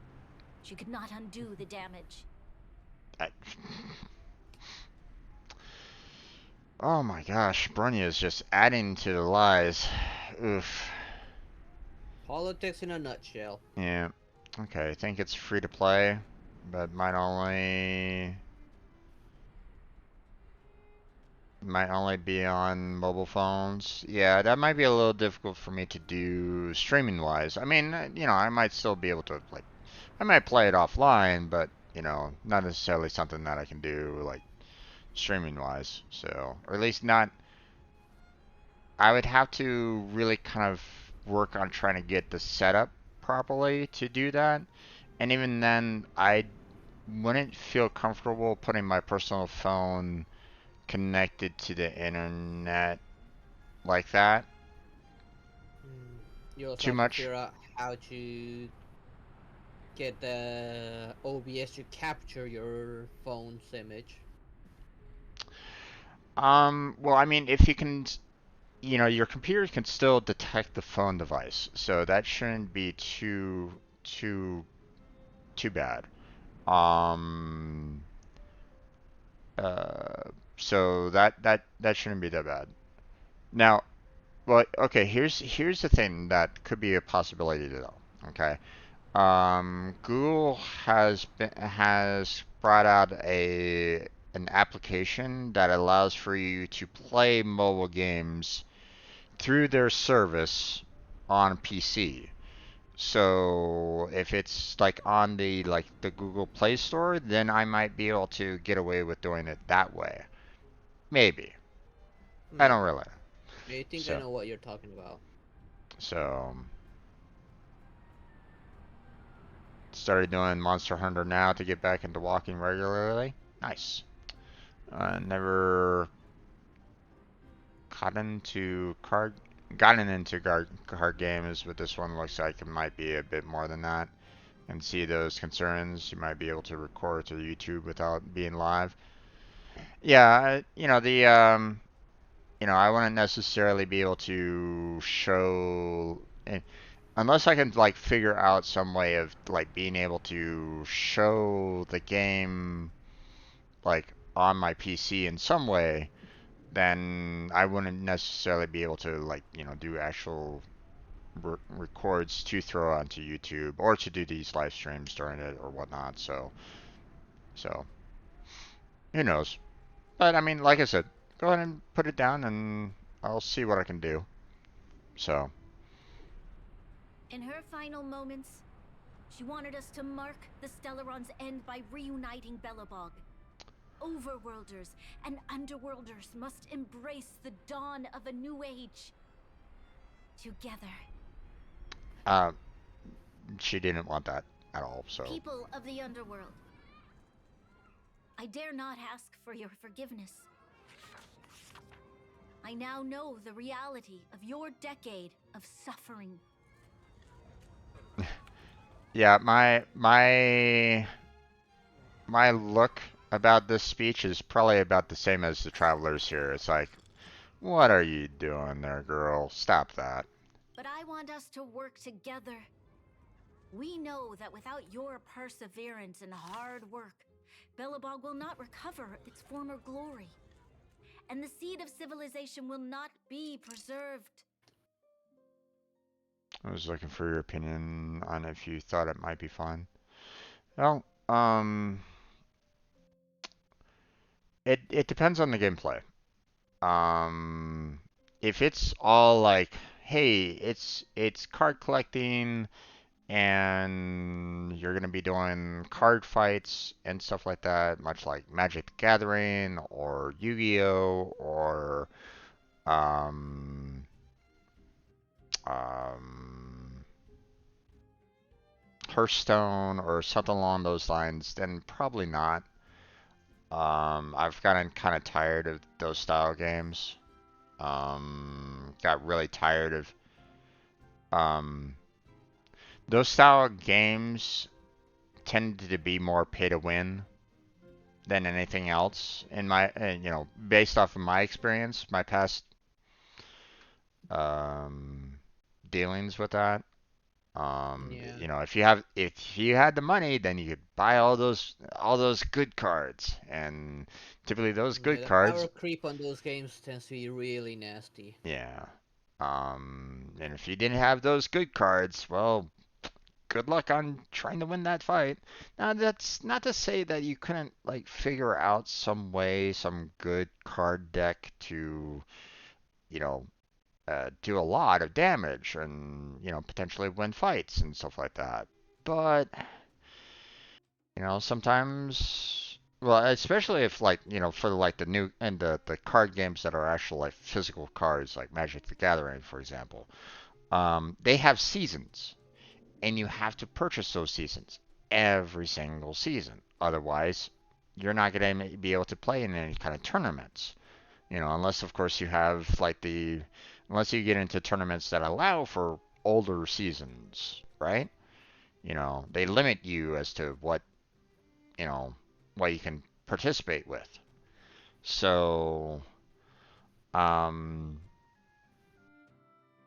she could not undo the damage. Oh my gosh, Bronya is just adding to the lies. Oof. Politics in a nutshell. Yeah. Okay, I think it's free to play, but might only be on mobile phones. Yeah, that might be a little difficult for me to do streaming wise. I mean, you know, I might still be able to I might play it offline, but you know, not necessarily something that I can do streaming wise. So, or at least not. I would have to really kind of work on trying to get the setup properly to do that. And even then, I wouldn't feel comfortable putting my personal phone connected to the internet like that. You also Too have much. to figure out how to get the OBS to capture your phone's image. Well, I mean, if you can, you know, your computer can still detect the phone device, so that shouldn't be too bad. So that shouldn't be that bad. Now, well, okay, here's the thing that could be a possibility though. Okay, Google has brought out an application that allows for you to play mobile games through their service on PC. So if it's on the the Google Play Store, then I might be able to get away with doing it that way. Maybe. I don't really. I think I So, know what you're talking about. so started doing Monster Hunter now to get back into walking regularly. Nice. Never gotten into card games, but this one looks like it might be a bit more than that. and see those concerns. You might be able to record to YouTube without being live. Yeah, I wouldn't necessarily be able to show, unless I can like figure out some way of like being able to show the game like on my PC in some way, then I wouldn't necessarily be able to like, do actual records to throw onto YouTube or to do these live streams during it or whatnot. So who knows? But I mean, like I said, go ahead and put it down, and I'll see what I can do. So In her final moments, she wanted us to mark the Stellaron's end by reuniting Belobog. Overworlders and Underworlders must embrace the dawn of a new age. Together. she didn't want that at all. So People of the Underworld, I dare not ask for your forgiveness. I now know the reality of your decade of suffering. yeah, my look about this speech is probably about the same as the travelers here. It's like, what are you doing there, girl? Stop that. But I want us to work together. We know that without your perseverance and hard work, Belobog will not recover its former glory. And the seed of civilization will not be preserved. I was looking for your opinion on if you thought it might be fun. Well, it depends on the gameplay. If it's all like, hey, it's card collecting and you're gonna be doing card fights and stuff like that, much like Magic the Gathering or Yu-Gi-Oh or um um Hearthstone or something along those lines, then probably not. I've gotten kind of tired of those style games. Got really tired of um, those style games tend to be more pay to win than anything else. In my, based off of my experience, my past um, dealings with that. Yeah. If you had the money, then you could buy all those good cards, and typically those good Yeah, the cards, power creep on those games tends to be really nasty. yeah. And if you didn't have those good cards, well, good luck on trying to win that fight. Now, that's not to say that you couldn't like figure out some way, some good card deck to, you know, do a lot of damage and, potentially win fights and stuff like that. But, sometimes, well, especially if like, for like the new and the card games that are actual like physical cards, like Magic the Gathering, for example, they have seasons, and you have to purchase those seasons every single season. Otherwise, you're not going to be able to play in any kind of tournaments. Unless of course you have like unless you get into tournaments that allow for older seasons, right? They limit you as to you know, what you can participate with. So, um,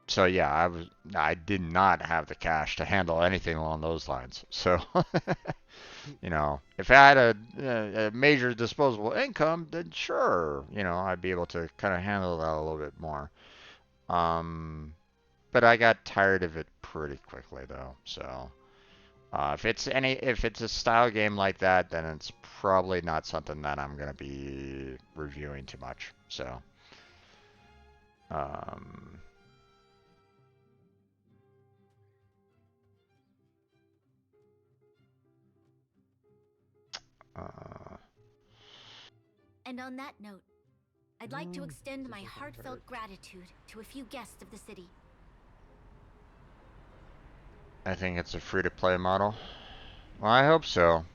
so yeah, I did not have the cash to handle anything along those lines. So, if I had a major disposable income, then sure, I'd be able to kind of handle that a little bit more. Um, but I got tired of it pretty quickly though. So, if it's a style game like that, then it's probably not something that I'm gonna be reviewing too much. So, um, uh, And on that note, I'd like to extend my heartfelt gratitude to a few guests of the city. I think it's a free-to-play model. Well, I hope so.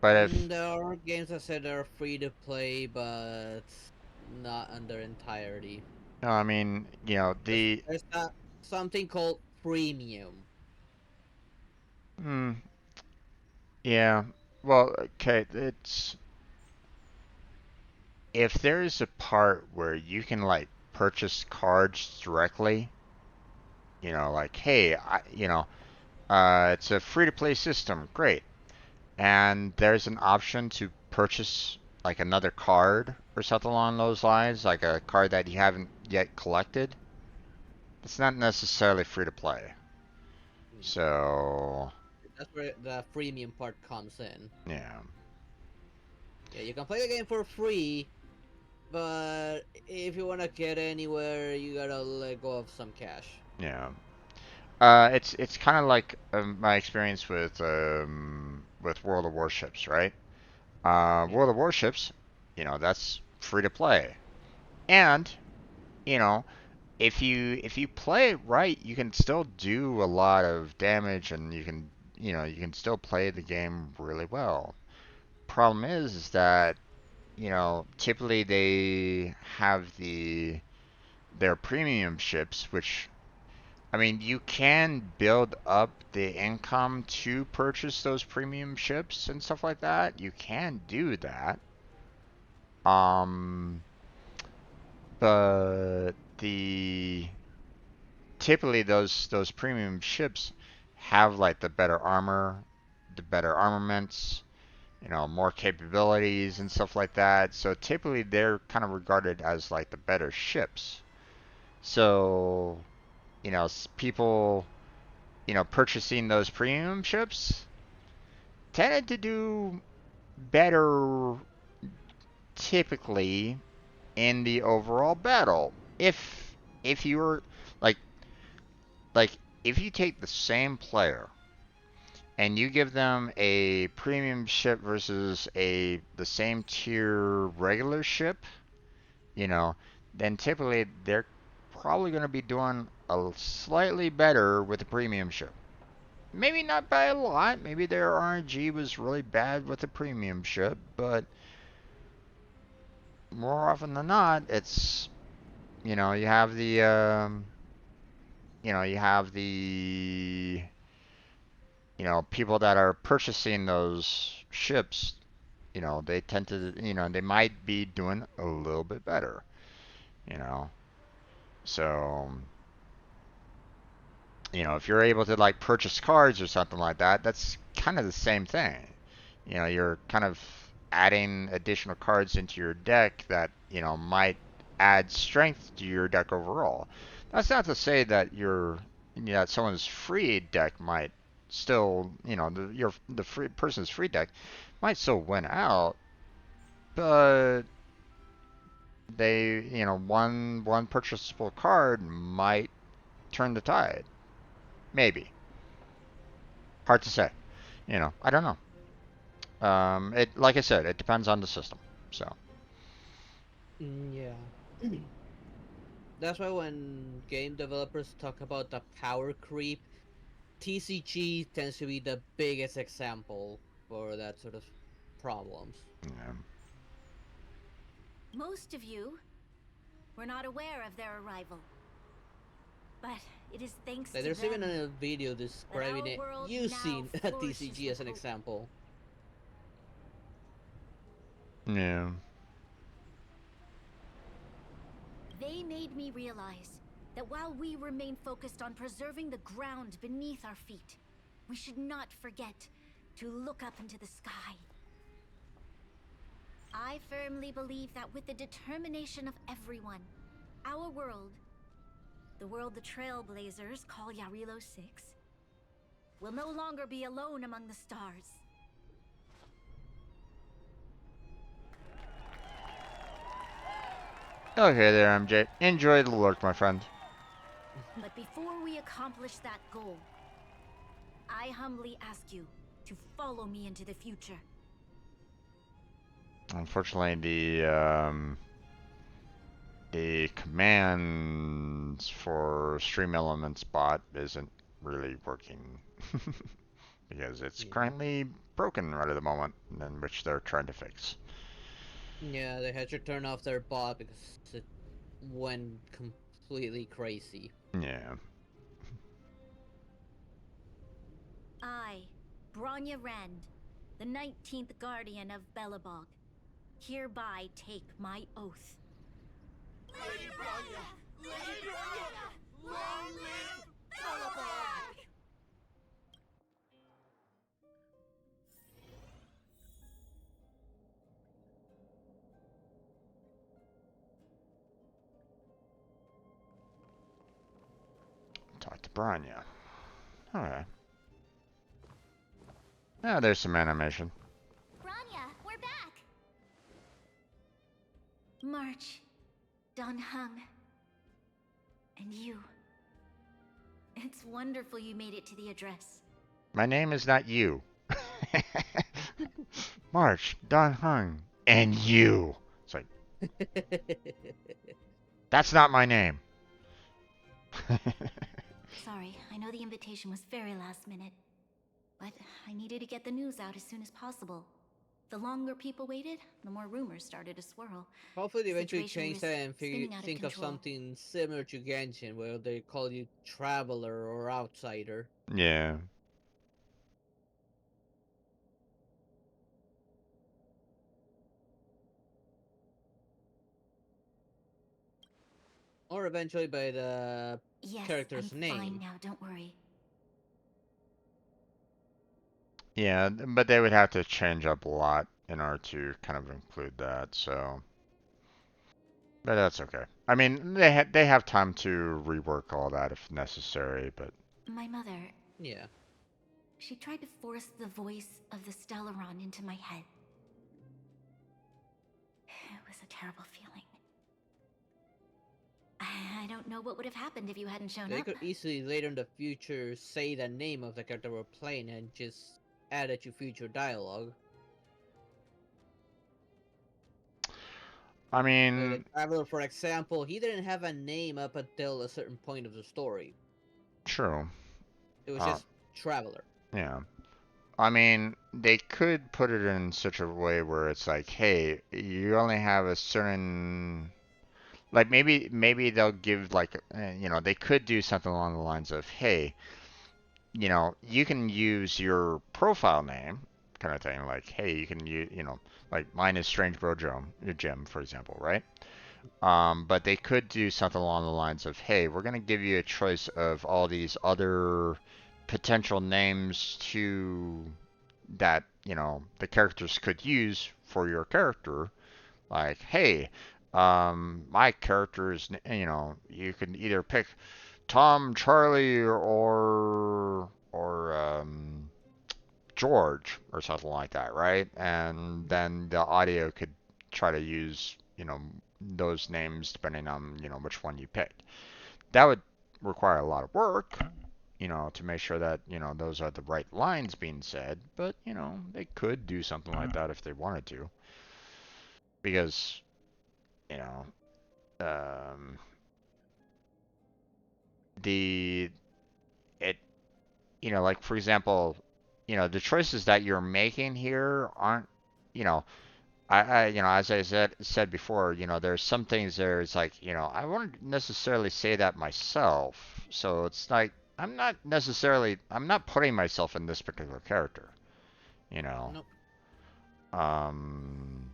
But if There are games that said they're free to play, but not in their entirety. no, I mean, There's something called premium. Hmm. Yeah. Well, okay. It's if there's a part where you can like purchase cards directly, like hey, it's a free to play system, great. And there's an option to purchase like another card or something along those lines, like a card that you haven't yet collected. It's not necessarily free to play. Hmm. So, That's where the freemium part comes in. yeah. Yeah, you can play the game for free, but if you wanna get anywhere, you gotta let go of some cash. Yeah. It's kind of like my experience with World of Warships, right? Yeah. World of Warships, that's free to play. And, you know, if you play it right, you can still do a lot of damage and you can still play the game really well. Problem is that, typically they have their premium ships, which I mean, you can build up the income to purchase those premium ships and stuff like that. You can do that. Um, but the typically those premium ships have like the better armor, the better armaments, more capabilities and stuff like that. So typically they're kind of regarded as like the better ships. So, people, purchasing those premium ships tended to do better typically in the overall battle. If you were like like if you take the same player and you give them a premium ship versus the same tier regular ship, you know, then typically they're probably going to be doing a slightly better with the premium ship. Maybe not by a lot. Maybe their RNG was really bad with the premium ship, but more often than not, it's you know you have the you have the people that are purchasing those ships. They tend to they might be doing a little bit better. You know, so if you're able to like purchase cards or something like that, that's kind of the same thing. You're kind of adding additional cards into your deck that, might add strength to your deck overall. That's not to say that that someone's free deck might still, the free person's free deck might still win out, but one purchasable card might turn the tide. Maybe. Hard to say. I don't know. It like I said, it depends on the system. So Yeah. That's why when game developers talk about the power creep, TCG tends to be the biggest example for that sort of problems. yeah. Most of you were not aware of their arrival. But it is thanks Like, to there's even them a video that describing our it world using now a flourishes TCG with as an hope. example. Yeah. They made me realize that while we remain focused on preserving the ground beneath our feet, we should not forget to look up into the sky. I firmly believe that with the determination of everyone, our world, the world the Trailblazers call Yarilo 6, will no longer be alone among the stars. Okay there, MJ. Enjoy the lurk, my friend. But before we accomplish that goal, I humbly ask you to follow me into the future. Unfortunately, the commands for Stream Elements bot isn't really working because it's Yeah. currently broken right at the moment, in which they're trying to fix. Yeah, they had to turn off their bot because it went completely crazy. Yeah. I Bronya Rend, the 19th Guardian of Belobog, hereby take my oath. Lady Bronya! Lady Bronya! Long live Belobog! Talk to Bronya. Alright. Yeah, there's some animation. Bronya, we're back! March, Don Hung, and you. It's wonderful you made it to the address. My name is not you. March, Don Hung, and you. It's like, that's not my name. Sorry, I know the invitation was very last minute, but I needed to get the news out as soon as possible. The longer people waited, the more rumors started to swirl. Hopefully they eventually Situation change was that and spinning out of think of control. something similar to Genshin, where they call you Traveler or Outsider. Yeah. Or eventually by the Yes, character's I'm name. fine now, don't worry. Yeah, but they would have to change up a lot in order to kind of include that, so. But that's okay. I mean, they have time to rework all that if necessary, but. My mother, Yeah. she tried to force the voice of the Stellaron into my head. It was a terrible feeling. I don't know what would have happened if you hadn't shown They up. could easily later in the future say the name of the character we're playing and just add it to future dialogue. I The mean, Traveler, for example, he didn't have a name up until a certain point of the story. true. It was just Traveler. Yeah. I mean, they could put it in such a way where it's like, hey, you only have a certain, like maybe they'll give like, they could do something along the lines of, hey, you can use your profile name, kind of thing, like, hey, you can use, like mine is Strange Bro Jim, for example, right? But they could do something along the lines of, hey, we're gonna give you a choice of all these other potential names to that the characters could use for your character. Like, hey, my character is, you can either pick Tom, Charlie, or George or something like that, right? And then the audio could try to use those names depending on which one you pick. That would require a lot of work, to make sure that, those are the right lines being said. But, they could do something like that if they wanted to. Because, you know, um, the, it, like for example, the choices that you're making here aren't, you know, as I said before, there's some things there. It's like, I wouldn't necessarily say that myself. So it's like I'm not putting myself in this particular character. You know. Nope. Um.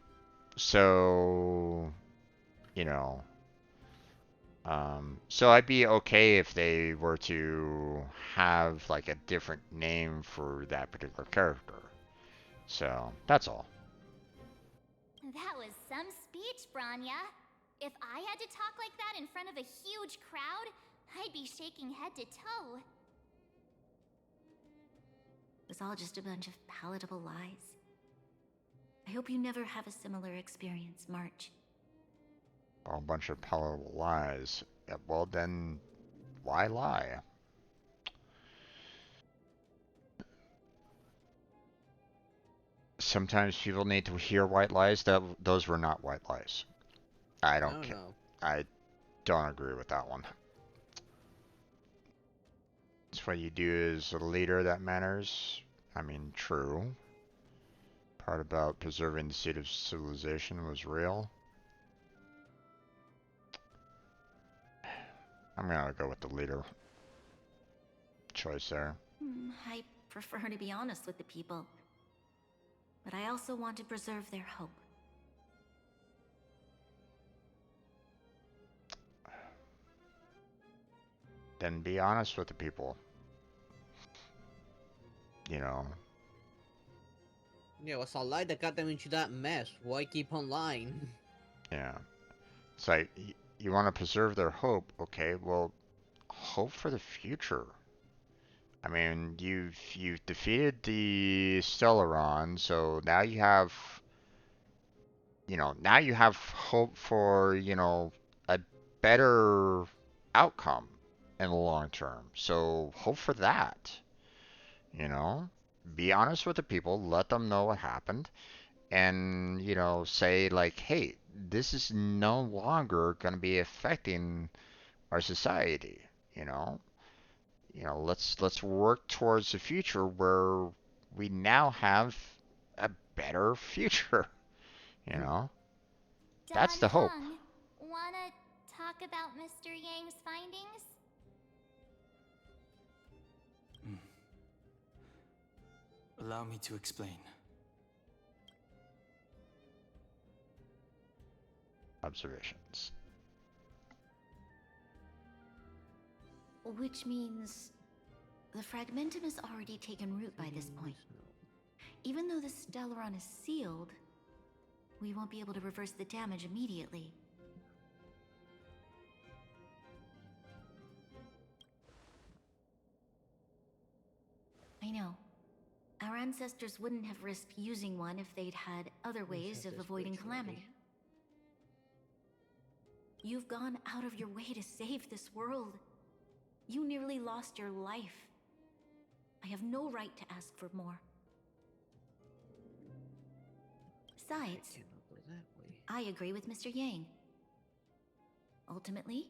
So, you know. So I'd be okay if they were to have like a different name for that particular character. So that's all. That was some speech, Bronya. If I had to talk like that in front of a huge crowd, I'd be shaking head to toe. It was all just a bunch of palatable lies. I hope you never have a similar experience, March. A bunch of palatable lies. Yeah, well, then, why lie? Sometimes people need to hear white lies. Those were not white lies. I don't care. I don't agree with that one. It's what you do as a leader that matters. I mean, true. Part about preserving the seed of civilization was real. I'm gonna go with the leader choice there. I prefer to be honest with the people. But I also want to preserve their hope. Then be honest with the people. You know. Yeah, it was a lie that got them into that mess. Why keep on lying? Yeah. It's like, you want to preserve their hope. Okay, well, hope for the future. I mean, you've defeated the Stellaron, so now you have, now you have hope for, a better outcome in the long term. So hope for that, you know? Be honest with the people, let them know what happened, and, say like, hey, this is no longer going to be affecting our society, you know? Let's work towards the future where we now have a better future, you know? That's Don the hope. Hung, wanna talk about Mr. Yang's findings? Allow me to explain. Observations. Which means the fragmentum has already taken root by this point. Even though the Stellaron is sealed, we won't be able to reverse the damage immediately. I know. Our ancestors wouldn't have risked using one if they'd had other ways of avoiding calamity. You've gone out of your way to save this world. You nearly lost your life. I have no right to ask for more. Besides, I agree with Mr. Yang. Ultimately,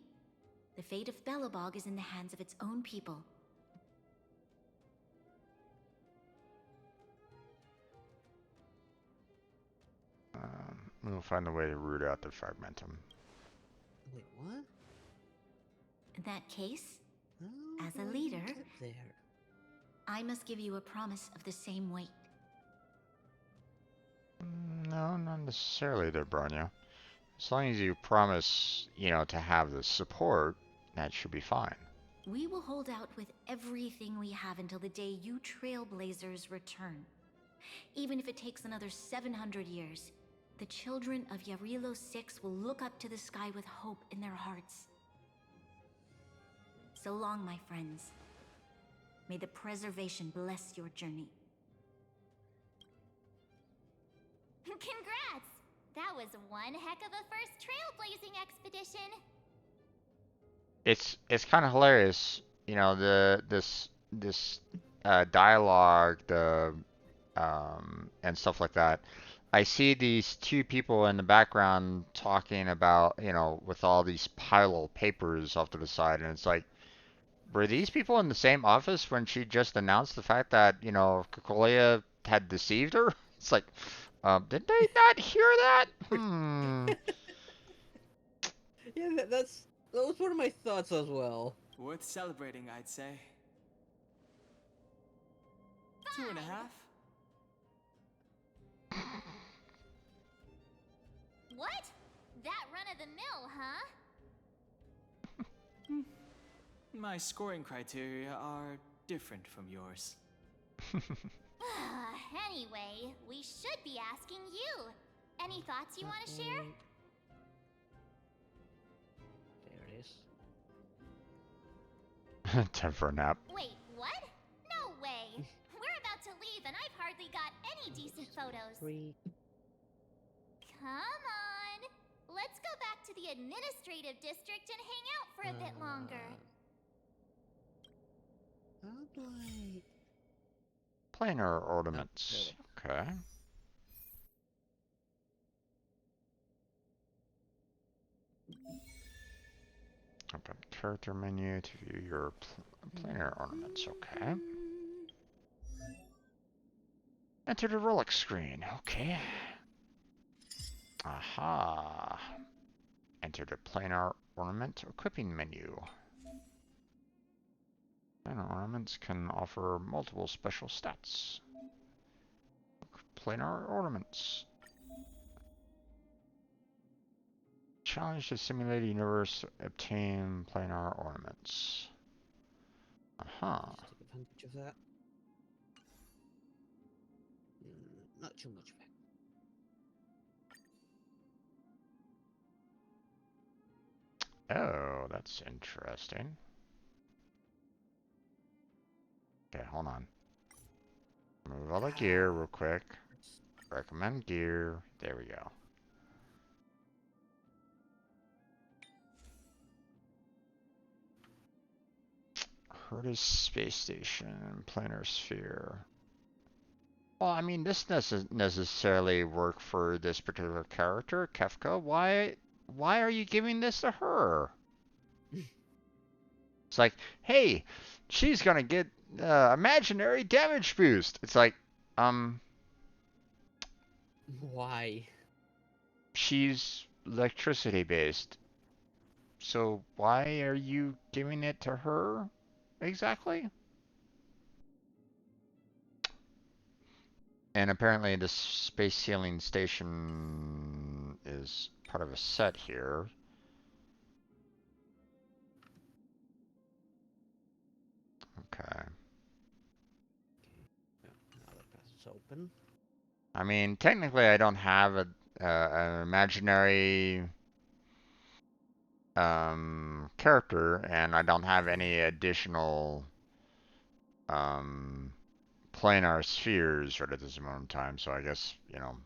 the fate of Belobog is in the hands of its own people. We'll find a way to root out the fragmentum. Wait, what? In that case, How as do a I leader, get there? I must give you a promise of the same weight. No, not necessarily there, Bronya. As long as you promise, to have the support, that should be fine. We will hold out with everything we have until the day you Trailblazers return. Even if it takes another 700 years, the children of Yarilo 6 will look up to the sky with hope in their hearts. So long, my friends. May the preservation bless your journey. Congrats! That was one heck of a first trailblazing expedition. It's kind of hilarious, this dialogue, and stuff like that. I see these two people in the background talking about, with all these pile of papers off to the side, and it's like, were these people in the same office when she just announced the fact that, Kokolia had deceived her? It's like, did they not hear that? Yeah, that was one of my thoughts as well. Worth celebrating, I'd say. 2.5? What? That run-of-the-mill, huh? My scoring criteria are different from yours. Anyway, we should be asking you. Any thoughts you want to share? There it is. Time for a nap. Wait, what? No way. We're about to leave and I've hardly got any decent photos. Come on. Let's go back to the administrative district and hang out for a bit longer. How do I... Planar ornaments. Okay. Open character menu to view your planar ornaments. Okay. Enter the relic screen. Okay. Aha. Enter the planar ornament equipping menu. Planar Planar ornaments can offer multiple special stats. Planar ornaments. Challenge the simulated universe. Obtain planar ornaments. Aha. Take advantage of that. Not too much. Oh, that's interesting. Okay, hold on. Move all the gear real quick. Recommend gear. There we go. Curtis Space Station, Planar Sphere. Well, I mean, this doesn't necessarily work for this particular character, Kefka. Why are you giving this to her? It's like, hey, she's gonna get imaginary damage boost. It's like, why? She's electricity based. So why are you giving it to her exactly? And apparently this space sailing station is part of a set here. Okay. Now the path is open. I mean, technically I don't have an imaginary character, and I don't have any additional planar spheres right at this moment in time, so I guess, you know.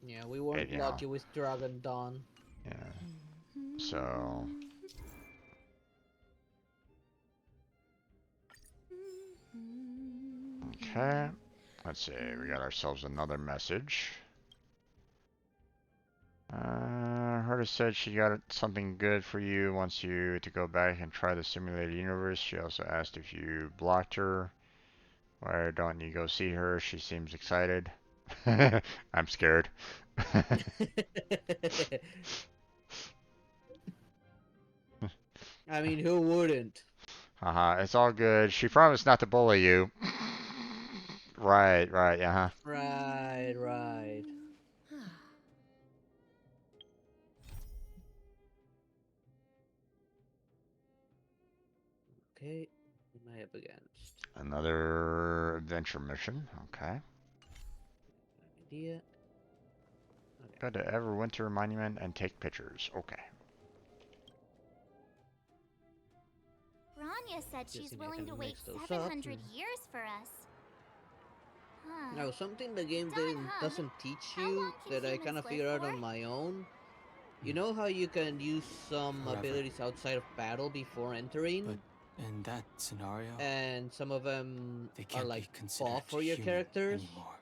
Yeah, we weren't You lucky know, with Dragon Dawn. yeah. So. Okay. Let's see. We got ourselves another message. Herta said she got something good for you, wants you to go back and try the simulated universe. She also asked if you blocked her. Why don't you go see her? She seems excited. I'm scared. I mean, who wouldn't? Haha, it's all good. She promised not to bully you. Right, uh-huh. Right. Okay, what am I up against? Another adventure mission, okay. Idea. Go to Everwinter Monument and take pictures, okay. Bronya said she's Guessing I willing can to wait mix those up. 700 years for us. Huh. Now, something the game Darn, huh? doesn't teach How you long can that I humans kind of live figured out for? on my own. You know how you can use some Forever. abilities outside of battle before entering? But in that scenario, and some of them they are can't like be considered buff for your human characters. anymore.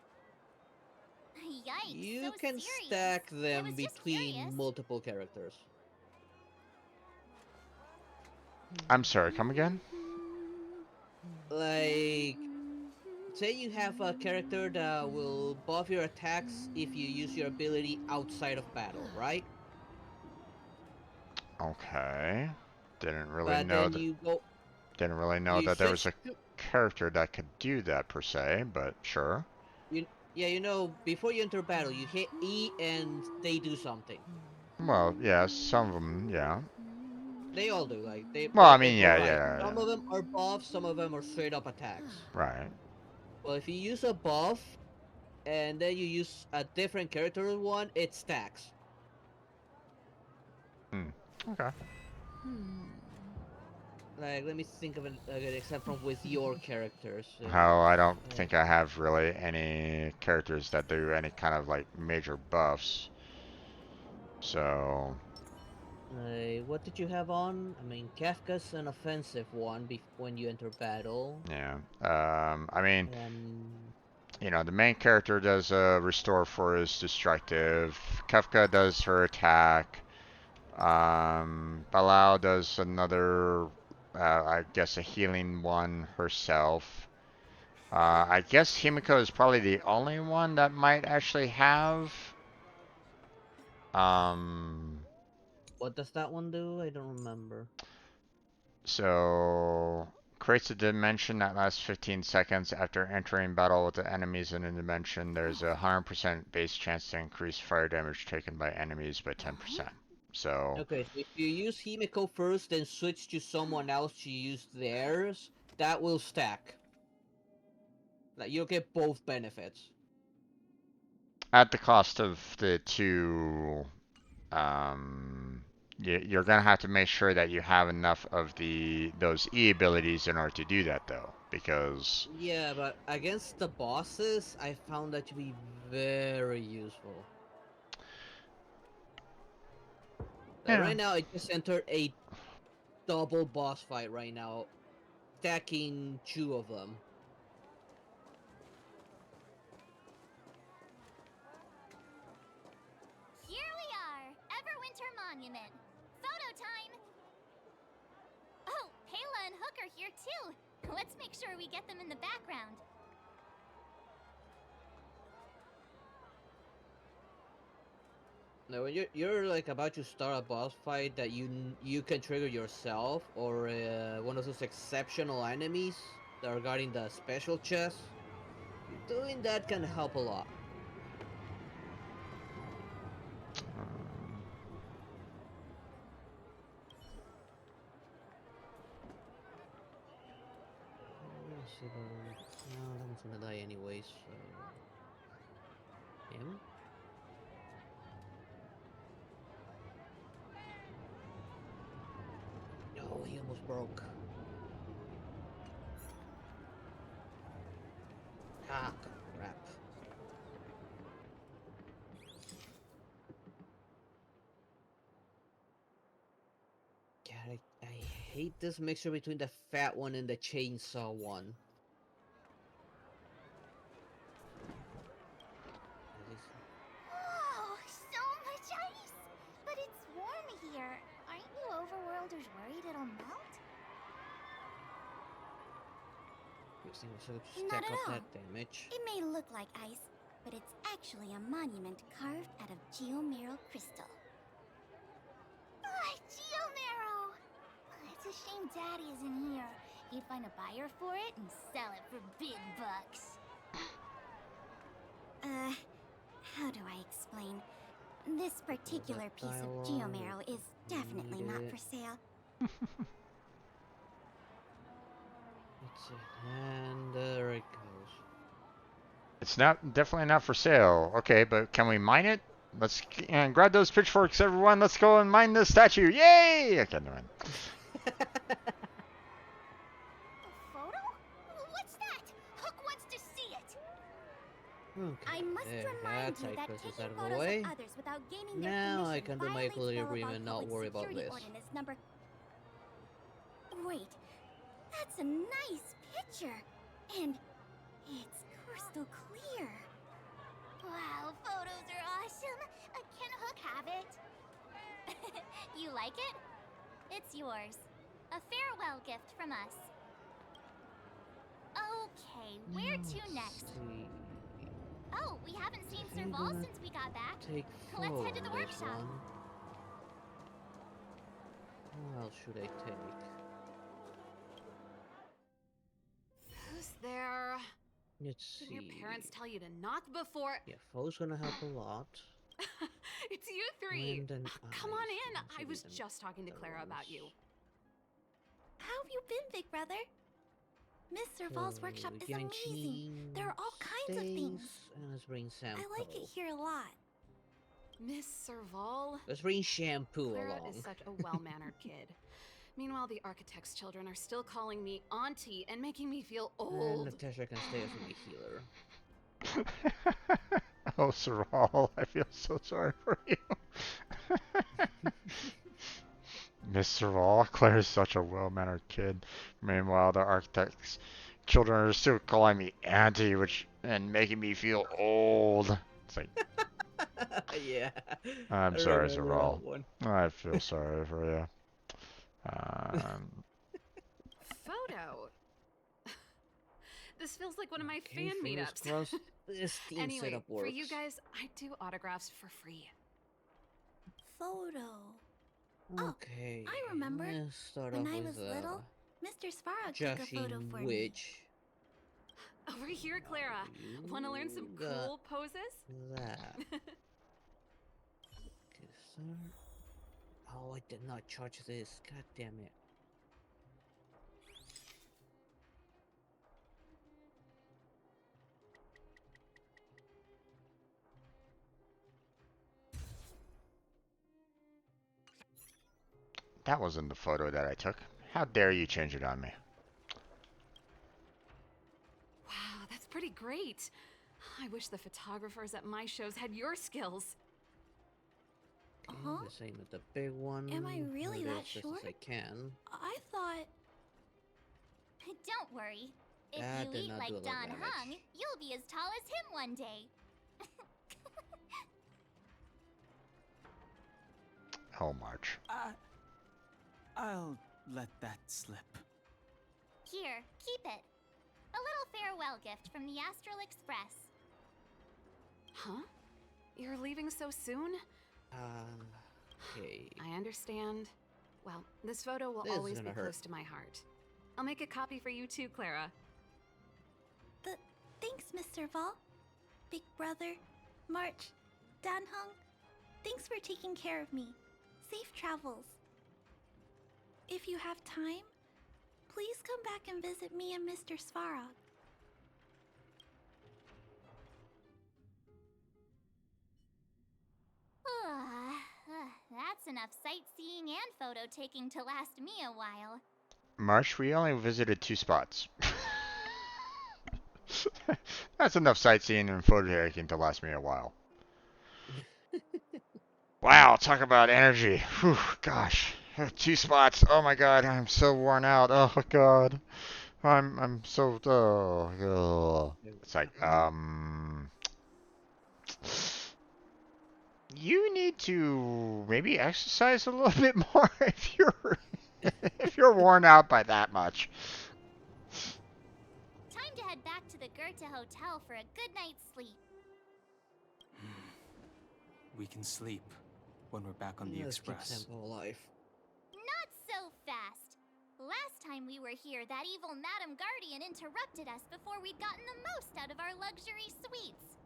Yikes, You so can serious. stack I them was just between curious. multiple characters. I'm sorry, come again? Like, say you have a character that will buff your attacks if you use your ability outside of battle, right? Okay. Didn't really But know then that. you go, Didn't really know you that there was switch a to, character that could do that per se, but sure. yeah, you know, before you enter battle, you hit E and they do something. Well, yeah, some of them, yeah. They all do, like, Well, I they mean, yeah, provide. yeah, Some yeah. of them are buffs, some of them are straight up attacks. Right. Well, if you use a buff, and then you use a different character one, it stacks. Okay. Like, let me think of a good example with your characters. How I don't think I have really any characters that do any kind of like major buffs. So. What did you have on? I mean, Kafka's an offensive one when you enter battle. Yeah. I mean, Um, you know, the main character does restore for his destructive. Kefka does her attack. Balao does another, I guess, a healing one herself. I guess Himiko is probably the only one that might actually have. what does that one do? I don't remember. So Creates a dimension that lasts 15 seconds after entering battle with the enemies in a dimension. There's a 100% base chance to increase fire damage taken by enemies by 10%. So Okay, so if you use Himiko first, then switch to someone else to use theirs, that will stack. Like, you'll get both benefits. at the cost of the two, you're gonna have to make sure that you have enough of those E abilities in order to do that, though, because Yeah, but against the bosses, I found that to be very useful. Like, yeah. right now, I just entered a double boss fight right now, stacking 2 of them. Here we are, Everwinter Monument. Photo time! Oh, Pela and Hook are here too. Let's make sure we get them in the background. Now, when you're like about to start a boss fight that you can trigger yourself, or one of those exceptional enemies that are guarding the special chest, doing that can help a lot. Let's see no, that one's gonna die anyways. So... him? Oh, he almost broke. Ah, crap. God, I hate this mixture between the fat one and the chainsaw one. Oh, so much ice! But it's warm here. Aren't you overworlders worried it'll melt? Not Stack at up all. that damage. It may look like ice, but it's actually a monument carved out of geomeral crystal. Ah, geomarrow! It's a shame Daddy isn't here. He'd find a buyer for it and sell it for big bucks. How do I explain? This particular piece of geomarrow is definitely not for sale. Let's see. And there it goes. it's definitely not for sale. Okay, but can we mine it? Let's grab those pitchforks, everyone. Let's go and mine this statue. Yay! Okay, never mind. A photo? What's that? Hook wants to see it. Okay, I must remind you that taking photos of others without gaining their now I permission can do my violates equity Belleville agreement, not Public worry about Security this. Ordinance number... Wait, that's a nice picture, and it's crystal clear. Wow, photos are awesome. Can Hook have it? You like it? It's yours. A farewell gift from us. Okay, where to next? Oh, we haven't seen Serval since we got back. Let's head to the workshop. What else should I take? Who's there? Let's see. Did your parents tell you to knock before? Yeah, foe's gonna help a lot. It's you three. And then Come on in. let's I see was them. just talking to Clara about you. How have you been, big brother? Miss Serval's workshop is amazing. There are all kinds of things. And let's bring shampoo. I like it here a lot. Miss Serval? Let's bring shampoo Clara along. is such a well-mannered kid. Meanwhile, the architect's children are still calling me auntie and making me feel And old. Natasha can stay as my healer. Oh, Serval, I feel so sorry for you. Miss Serval, Claire is such a well-mannered kid. Meanwhile, the architect's children are still calling me auntie, and making me feel old. It's like, Yeah. I'm I sorry, remember Serval. that one. I feel sorry for you. Photo. This feels like one of my Okay, fan fingers meetups. crossed this team Anyway, setup for works. you guys, I do autographs for free. Photo. Okay. I remember Let's start when off I with was little, Mr. Svarog took a photo Judging for me. which Over here, Clara. Want to learn some you got cool poses? that. Okay, sir. Oh, I did not charge this. God damn it. That wasn't the photo that I took. How dare you change it on me? Wow, that's pretty great. I wish the photographers at my shows had your skills. Okay, Huh? the same with the big one. Am I really Move it that as fast short? as I can. I thought... Don't worry. If That you did eat not like do a lot of Don damage. Hung, you'll be as tall as him one day. Oh, March. I'll let that slip. Here, keep it. A little farewell gift from the Astral Express. Huh? You're leaving so soon? Okay. I understand. Well, this photo will This is always be gonna hurt. close to my heart. I'll make a copy for you too, Clara. Thanks, Mr. Vol. Big Brother, March, Dan Hung. Thanks for taking care of me. Safe travels. If you have time, please come back and visit me and Mr. Svarog. That's enough sightseeing and photo taking to last me a while. March, we only visited 2 spots. That's enough sightseeing and photo taking to last me a while. Wow, talk about energy. Whew, gosh. 2 spots. Oh my god, I'm so worn out. Oh god. I'm so It's like, you need to maybe exercise a little bit more if you're worn out by that much. Time to head back to the Goethe Hotel for a good night's sleep. We can sleep when we're back on the Let's keep express. Tempo alive. Not so fast. Last time we were here, that evil Madam Guardian interrupted us before we'd gotten the most out of our luxury suites.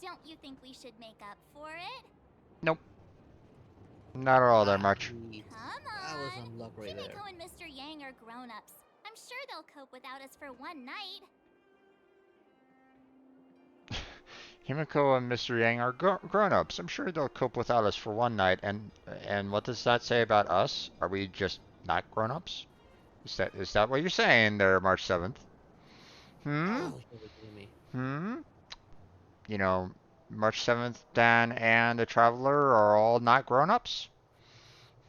Don't you think we should make up for it? Nope. Not at all there, March. Come That was on. unluck right there. Himiko and Mr. Yang are grown-ups. I'm sure they'll cope without us for one night. Himiko and Mr. Yang are grown-ups. I'm sure they'll cope without us for one night. And what does that say about us? Are we just not grown-ups? Is that what you're saying there, March 7th? Oh, you're kidding me. You know, March 7th, Dan and the Traveler are all not grown-ups?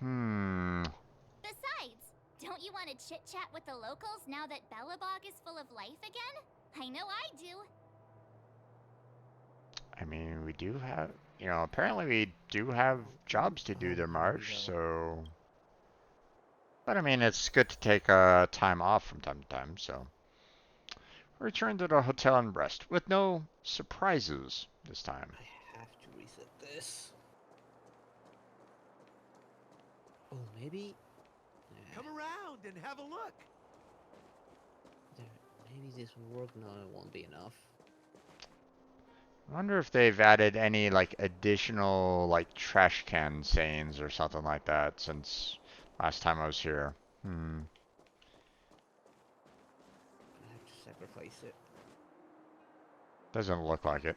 Besides, don't you want to chit-chat with the locals now that Belobog is full of life again? I know I do. I mean, we do have, apparently we do have jobs to do there, March, so... But I mean, it's good to take time off from time to time, so... Return to the hotel and rest, with no surprises this time. I have to reset this. Oh, maybe? Come around and have a look. Maybe this will work. No, it won't be enough. I wonder if they've added any, additional, trash can sayings or something like that since last time I was here. I have to sacrifice it. Doesn't look like it.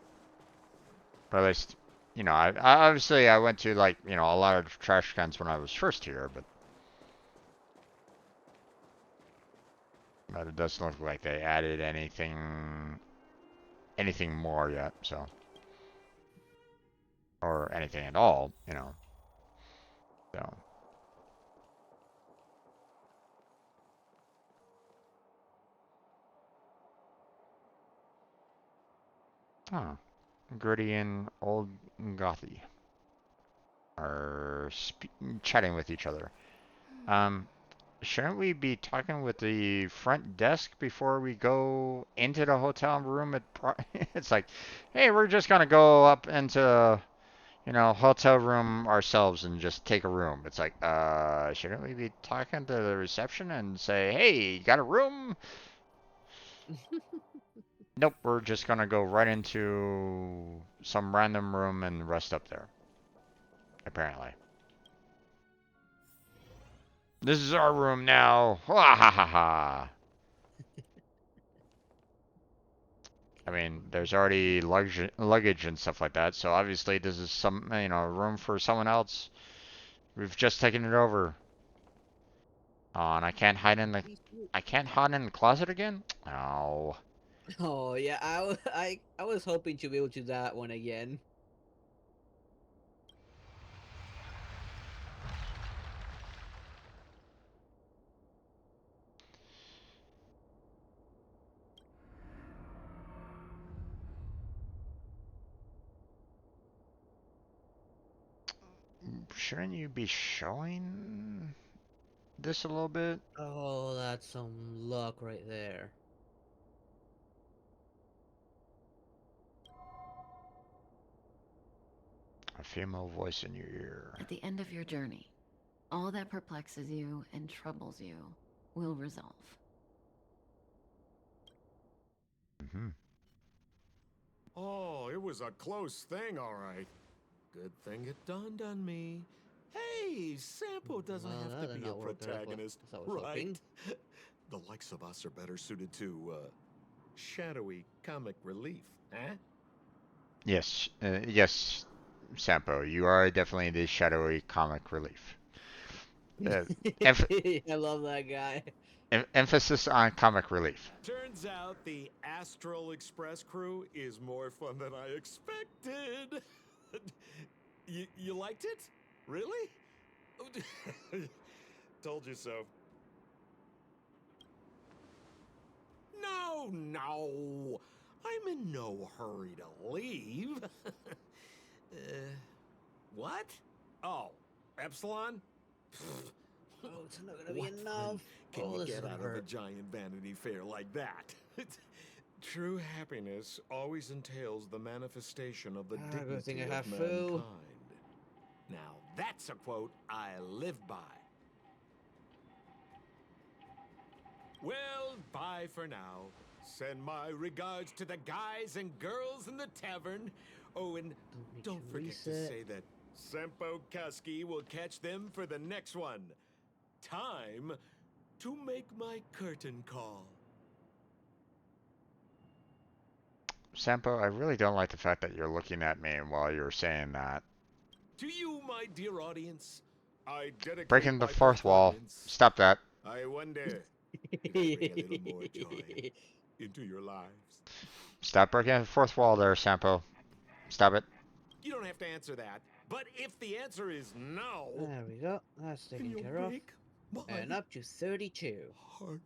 But at least, I obviously I went to, a lot of trash cans when I was first here, but it doesn't look like they added anything more yet, so. Or anything at all, so. Huh. Gritty and old Gothy are chatting with each other. Shouldn't we be talking with the front desk before we go into the hotel room? It's like, hey, we're just gonna go up into, you know, hotel room ourselves and just take a room. It's like, shouldn't we be talking to the reception and say, hey, you got a room? Nope, we're just gonna go right into some random room and rest up there. Apparently. This is our room now. Ha ha ha ha. I mean, there's already luggage and stuff like that, so obviously this is some, you know, room for someone else. We've just taken it over. Oh, and I can't hide in the closet again? Oh. Oh yeah, I was hoping to be able to do that one again. Shouldn't you be showing this a little bit? Oh, that's some luck right there. A female voice in your ear. At the end of your journey, all that perplexes you and troubles you will resolve. Mm-hmm. Oh, it was a close thing, all right. Good thing it dawned on me. Hey, Sampo doesn't Well, have that to did be a not work out as well protagonist, as I was right? hoping. The likes of us are better suited to, shadowy comic relief, eh? Yes, yes, Sampo, you are definitely the shadowy comic relief. Uh, emph I love that guy. emphasis on comic relief. Turns out the Astral Express crew is more fun than I expected. You liked it? Really? Told you so. No. I'm in no hurry to leave. What? Oh, Epsilon? Oh, it's not gonna be What enough. fun can Oh, you this is get gonna out of a hurt. giant Vanity Fair like that? True happiness always entails the manifestation of the Good thing dignity I of have food. mankind. Now, that's a quote I live by. Well, bye for now. Send my regards to the guys and girls in the tavern. Oh, and don't forget to say that Sempo Kasky will catch them for the next one. Time to make my curtain call. Sampo, I really don't like the fact that you're looking at me while you're saying that. To you, my dear audience, I dedicate Breaking the my fourth wall. performance. Stop that. I wonder if I bring a little more joy into your lives. Stop breaking the fourth wall there, Sampo. Stop it. You don't have to answer that, but if the answer is no, There we go. That's then taken you'll care of. break my And up to 32. heart.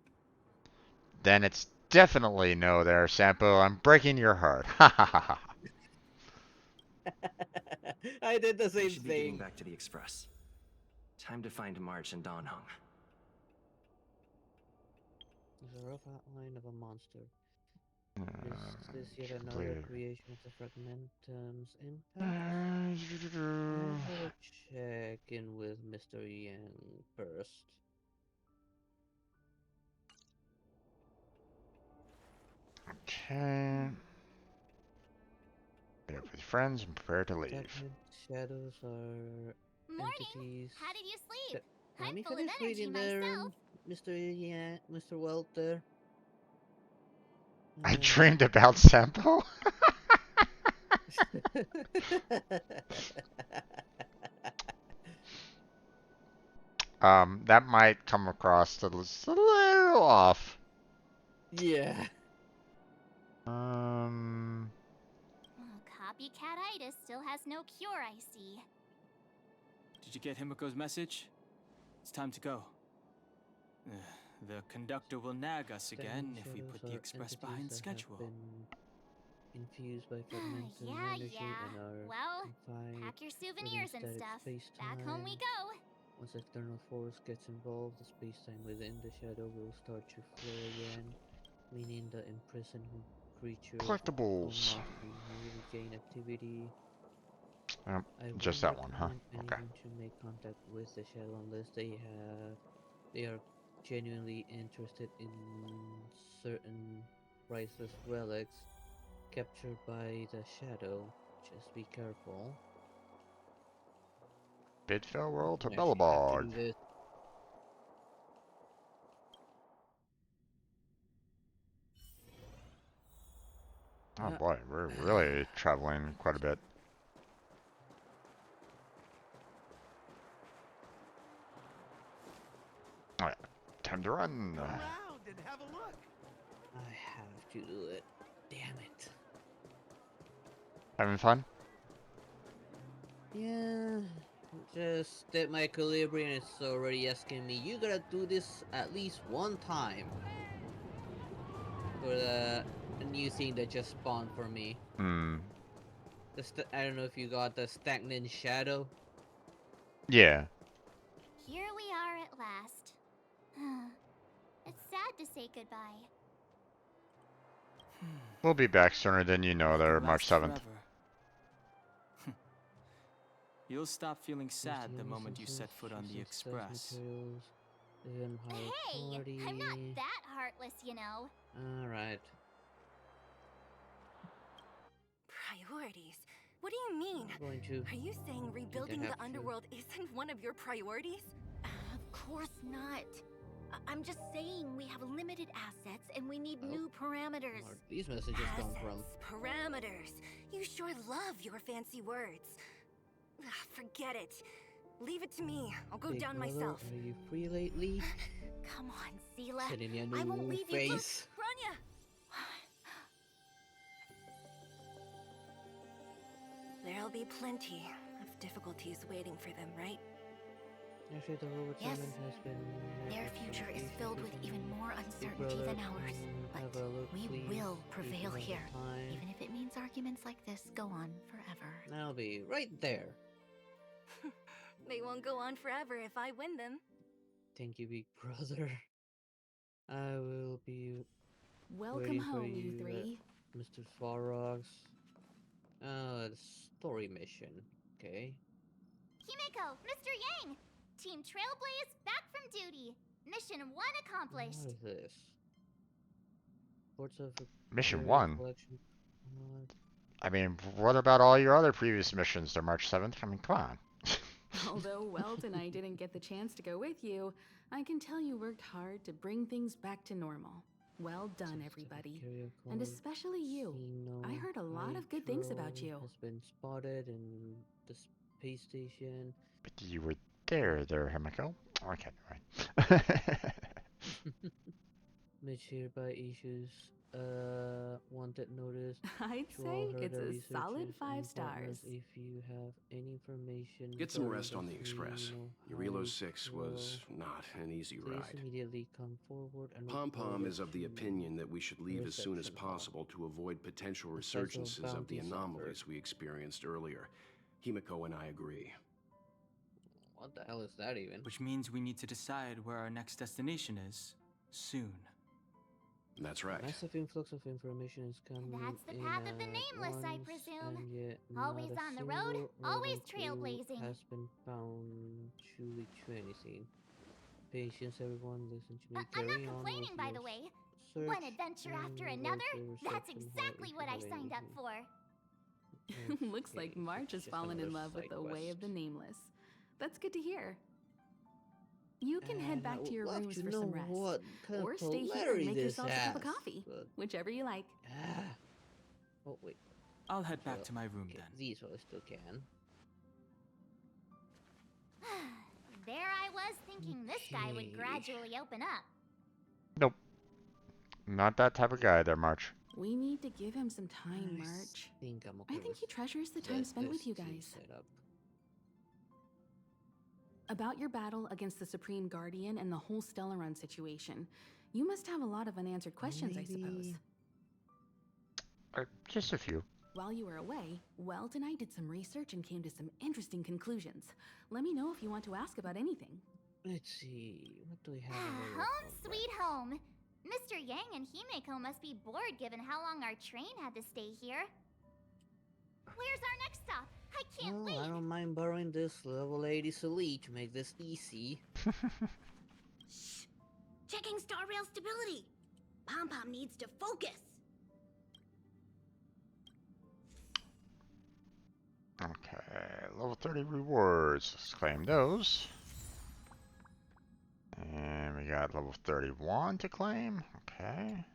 Then it's definitely no there, Sampo. I'm breaking your heart. Ha ha ha ha. I did the We same should be getting thing. back to the Express. Time to find March and Donhong. There's a rough outline of a monster. This is yet another Completed. creation of the Fragmentum's impact. I will check in with Mr. Yang first. Okay. Meet up with friends and prepare to leave. Judgment, shadows are Morning. entities. How did you sleep? Let I'm me full of finish energy reading there, myself. Mr. Yang, Mr. Welter. I dreamed about Sampo? That might come across a little off. Yeah. Oh, copycatitis still has no cure, I see. Did you get Himiko's message? It's time to go. The conductor will nag us again if we put the express behind schedule. Infused by fragmentum energy and are Well, confined pack your within souvenirs and static stuff. space-time. Back home we go. Once external force gets involved, the space-time within the shadow will start to flow again, meaning the imprisoned creatures Collectibles. will regain activity. I Just won't that one, huh? recommend Okay. anyone to make contact with the Shadow unless they are genuinely interested in certain priceless relics captured by the Shadow. Just be careful. Bid farewell to I actually have to do Bellabard. this. Oh boy, we're really traveling quite a bit. Alright, time to run. Come around and have a look. I have to do it. Damn it. Having fun? Yeah, just did my equilibrium. It's already asking me. You gotta do this at least one time for the new thing that just spawned for me. Hmm. I don't know if you got the stagnant shadow. Yeah. Here we are at last. It's sad to say goodbye. We'll be back sooner than you know there, March 7th. You'll stop feeling sad the moment you set foot on the express. Hey, I'm not that heartless, you know. Alright. Priorities? What do you mean? Are you saying rebuilding the underworld isn't one of your priorities? Of course not. I'm just saying we have limited assets and we need new parameters. Where these messages come from? Parameters. You sure love your fancy words. Forget it. Leave it to me. I'll go Big down brother, myself. Are you free lately? Come on, Sela. Sending me a new I won't leave face. you. Bronya! There'll be plenty of difficulties waiting for them, right? Actually, the robot Yes. summon has been Their future is filled with even more uncertainty than ours. But we will prevail here, even if it means arguments like this go on forever. I'll be right there. They won't go on forever if I win them. Thank you, big brother. I will be Welcome waiting for home, you you, three. Mr. Farrox. The story mission. Okay. Himeko, Mr. Yang! Team Trailblaze back from duty. Mission 1 accomplished. What is this? Reports of Mission material 1? collection. I mean, what about all your other previous missions to March 7th? I mean, come on. Although Welt and I didn't get the chance to go with you, I can tell you worked hard to bring things back to normal. Well done, everybody. And especially you. I heard a lot of good things about you. Has been spotted in the space station. But you were there, Himiko. Okay, right. Mitch hereby issues wanted notice. I'd to say all her it's a researchers solid and 5 stars. partners. If you have any information, Get some regarding rest on the this, Express. you know Your how Relo it 6 will. was not an easy Please ride. immediately come forward and Pom Pom report is of the to opinion that we should leave as soon as reception hall. possible to avoid potential Special resurgences of the bounty anomalies we experienced earlier. Himiko and I agree. What the hell is that even? Which means we need to decide where our next destination is soon. That's right. Massive influx of information is coming. That's the in path of the at nameless, I once, presume. and yet Always not a on the road, single always relevant clue trailblazing. has been found to lead to anything. Patience, everyone, listen to me. I'm not Carry on complaining, with by your the way. search One adventure after and another, wait for that's reception hall exactly if what you I have signed up anything. for. Looks like March has just fallen in another love with side the way of quest. the nameless. That's good to hear. You can head back to your rooms for some rest. What kind Or of stay here and polarity make this yourself a cup of has, coffee. but- Whichever you like. Oh wait, I'll head back Well, to my room okay, then. these ones still can. There I was thinking this guy would Okay. gradually open up. Nope. Not that type of guy there, March. We need to give him some time, March. I think I'm okay I think with he treasures the time spent with you team guys. setup. About your battle against the Supreme Guardian and the whole Stellaron situation, you must have a lot of unanswered questions, I suppose. Just a few. While you were away, Welt and I did some research and came to some interesting conclusions. Let me know if you want to ask about anything. Let's see, what do we have? in the Home report? sweet home. Mr. Yang and Himeko must be bored given how long our train had to stay here. Where's our next stop? I can't Well, wait. I don't mind borrowing this level 80 Elite to make this easy. Shh! Checking star rail stability. Pom Pom needs to focus. Okay, level 30 rewards. Let's claim those. And we got level 31 to claim. Okay.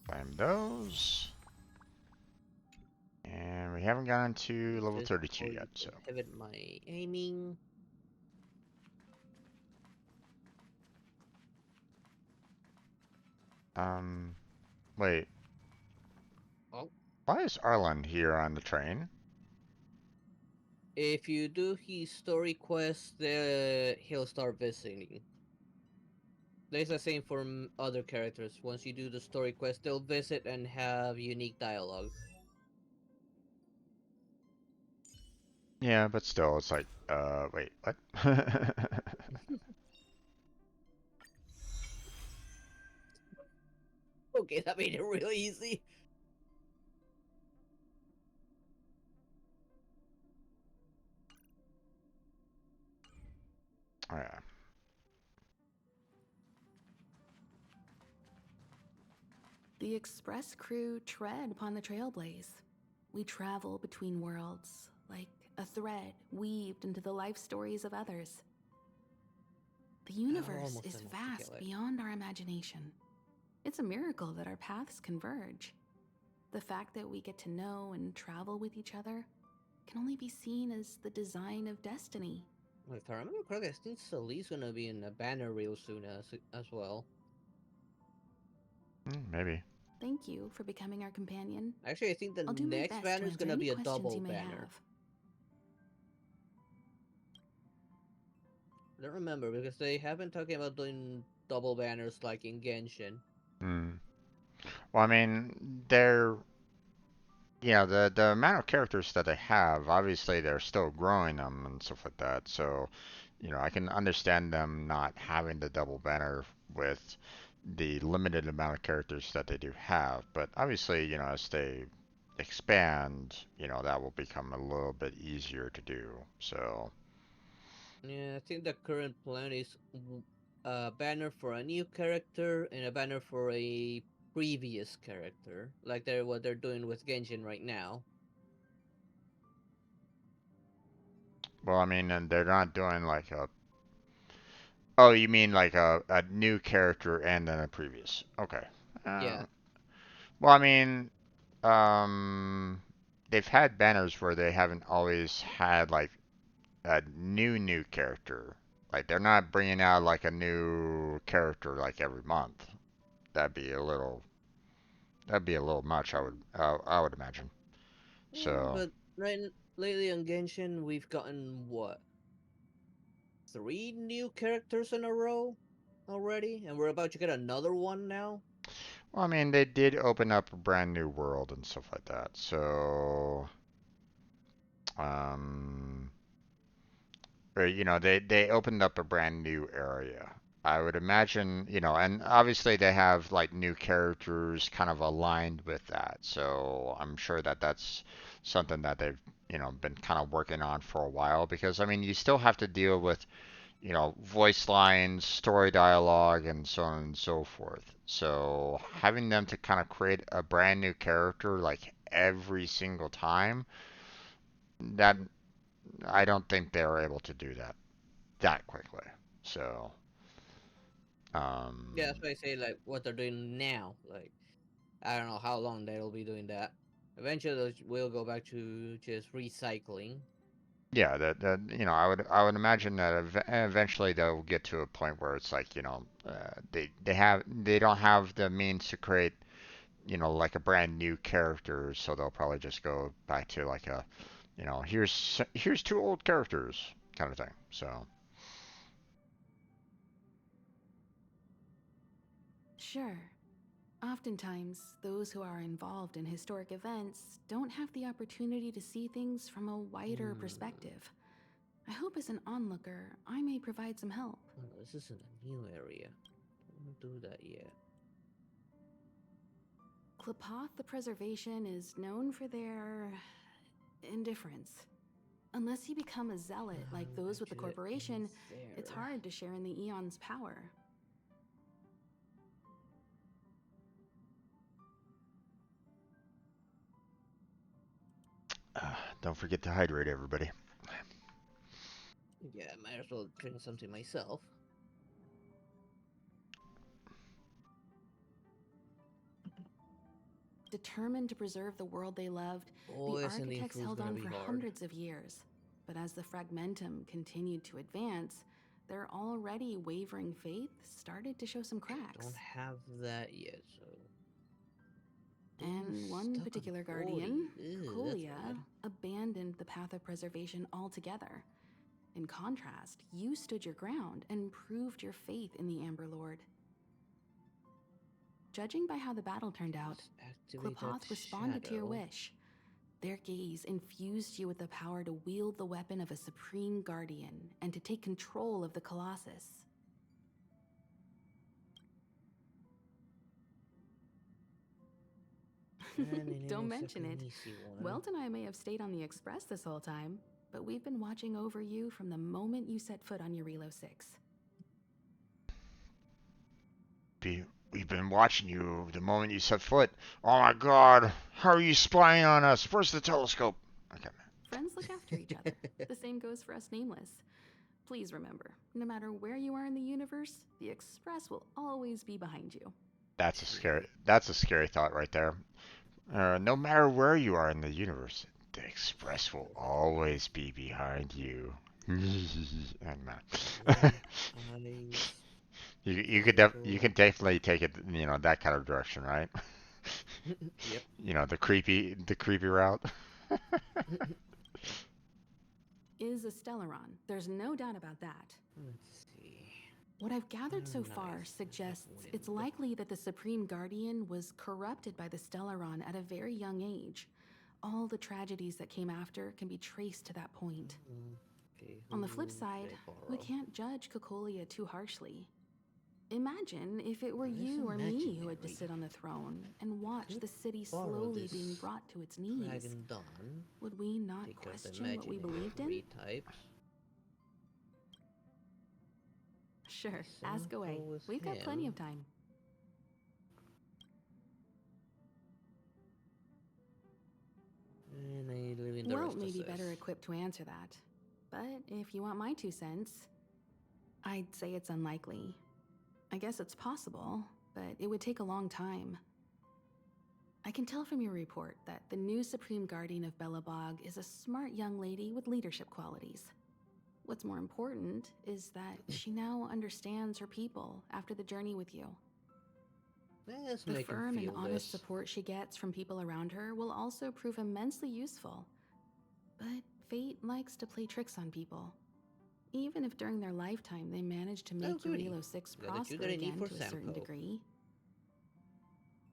Claim those. And we haven't gotten to level 32 yet, so. Pivot my aiming. Wait. Oh. Why is Arlen here on the train? If you do his story quest, he'll start visiting. There's the same for other characters. Once you do the story quest, they'll visit and have unique dialogue. Yeah, but still, it's like, wait, what? Okay, that made it real easy. Oh, yeah. The express crew tread upon the trailblaze. We travel between worlds, like a thread weaved into the life stories of others. The universe is vast beyond our imagination. It's a miracle that our paths converge. The fact that we get to know and travel with each other can only be seen as the design of destiny. If I remember correctly, I think Sally's gonna be in a banner reel soon as well. Maybe. Thank you for becoming our companion. Actually, I think the next banner is gonna be a double banner. I don't remember because they have been talking about doing double banners like in Genshin. Well, I mean, the amount of characters that they have, obviously they're still growing them and stuff like that. So, I can understand them not having the double banner with the limited amount of characters that they do have. But obviously, as they expand, that will become a little bit easier to do. So. Yeah, I think the current plan is a banner for a new character and a banner for a previous character, like what they're doing with Genshin right now. Well, I mean, and they're not doing like a. Oh, you mean like a new character and then a previous? Okay. Yeah. Well, I mean, they've had banners where they haven't always had like a new character. Like they're not bringing out like a new character like every month. That'd be a little. That'd be a little much. I would imagine. Yeah, So. but lately on Genshin, we've gotten what? 3 new characters in a row already, and we're about to get another one now. Well, I mean, they did open up a brand new world and stuff like that. So. Um. Or, they opened up a brand new area. I would imagine, and obviously they have like new characters kind of aligned with that. So I'm sure that that's something that they've, been kind of working on for a while because I mean, you still have to deal with, voice lines, story dialogue, and so on and so forth. So having them to kind of create a brand new character like every single time, that I don't think they're able to do that quickly. So, Yeah, that's why I say like what they're doing now. Like I don't know how long they'll be doing that. Eventually, we'll go back to just recycling. yeah, I would imagine that eventually they'll get to a point where it's like, they don't have the means to create, like a brand new character, so they'll probably just go back to like a, here's two old characters kind of thing. So. Sure. Oftentimes, those who are involved in historic events don't have the opportunity to see things from a wider perspective. I hope as an onlooker, I may provide some help. Oh, this isn't a new area. Don't do that yet. Klapoth the Preservation is known for their indifference. Unless you become a zealot like those with the corporation, it's hard to share in the Eon's power. Don't forget to hydrate, everybody. Yeah, I might as well drink something myself. Determined to preserve the world they loved, the architects held on for hundreds of years. But as the fragmentum continued to advance, their already wavering faith started to show some cracks. Don't have that yet, so... And one particular guardian, Colia, abandoned the path of preservation altogether. In contrast, you stood your ground and proved your faith in the Amber Lord. Judging by how the battle turned out, Klapoth responded to your wish. Their gaze infused you with the power to wield the weapon of a supreme guardian and to take control of the Colossus. Don't mention it. Welt and I may have stayed on the Express this whole time, but we've been watching over you from the moment you set foot on Eurilo 6. We've been watching you the moment you set foot. Oh my god, how are you spying on us? Where's the telescope? Okay. Friends look after each other. The same goes for us Nameless. Please remember, no matter where you are in the universe, the Express will always be behind you. That's a scary thought right there. No matter where you are in the universe, the Express will always be behind you. You can definitely take it, that kind of direction, right? Yep. The creepy route. Is a Stellaron. There's no doubt about that. Let's see. What I've gathered so far suggests it's likely that the Supreme Guardian was corrupted by the Stellaron at a very young age. All the tragedies that came after can be traced to that point. Okay, on the flip side, we can't judge Cocolia too harshly. Imagine if it were you or me who had to sit on the throne and watch the city slowly being brought to its knees. Would we not question what we believed in? Sure, ask away. We've got plenty of time. Welt may be better equipped to answer that. But if you want my 2 cents, I'd say it's unlikely. I guess it's possible, but it would take a long time. I can tell from your report that the new Supreme Guardian of Belobog is a smart young lady with leadership qualities. What's more important is that she now understands her people after the journey with you. The firm and honest support she gets from people around her will also prove immensely useful. But fate likes to play tricks on people. Even if during their lifetime they manage to make Eurilo 6 prosper again to a certain degree,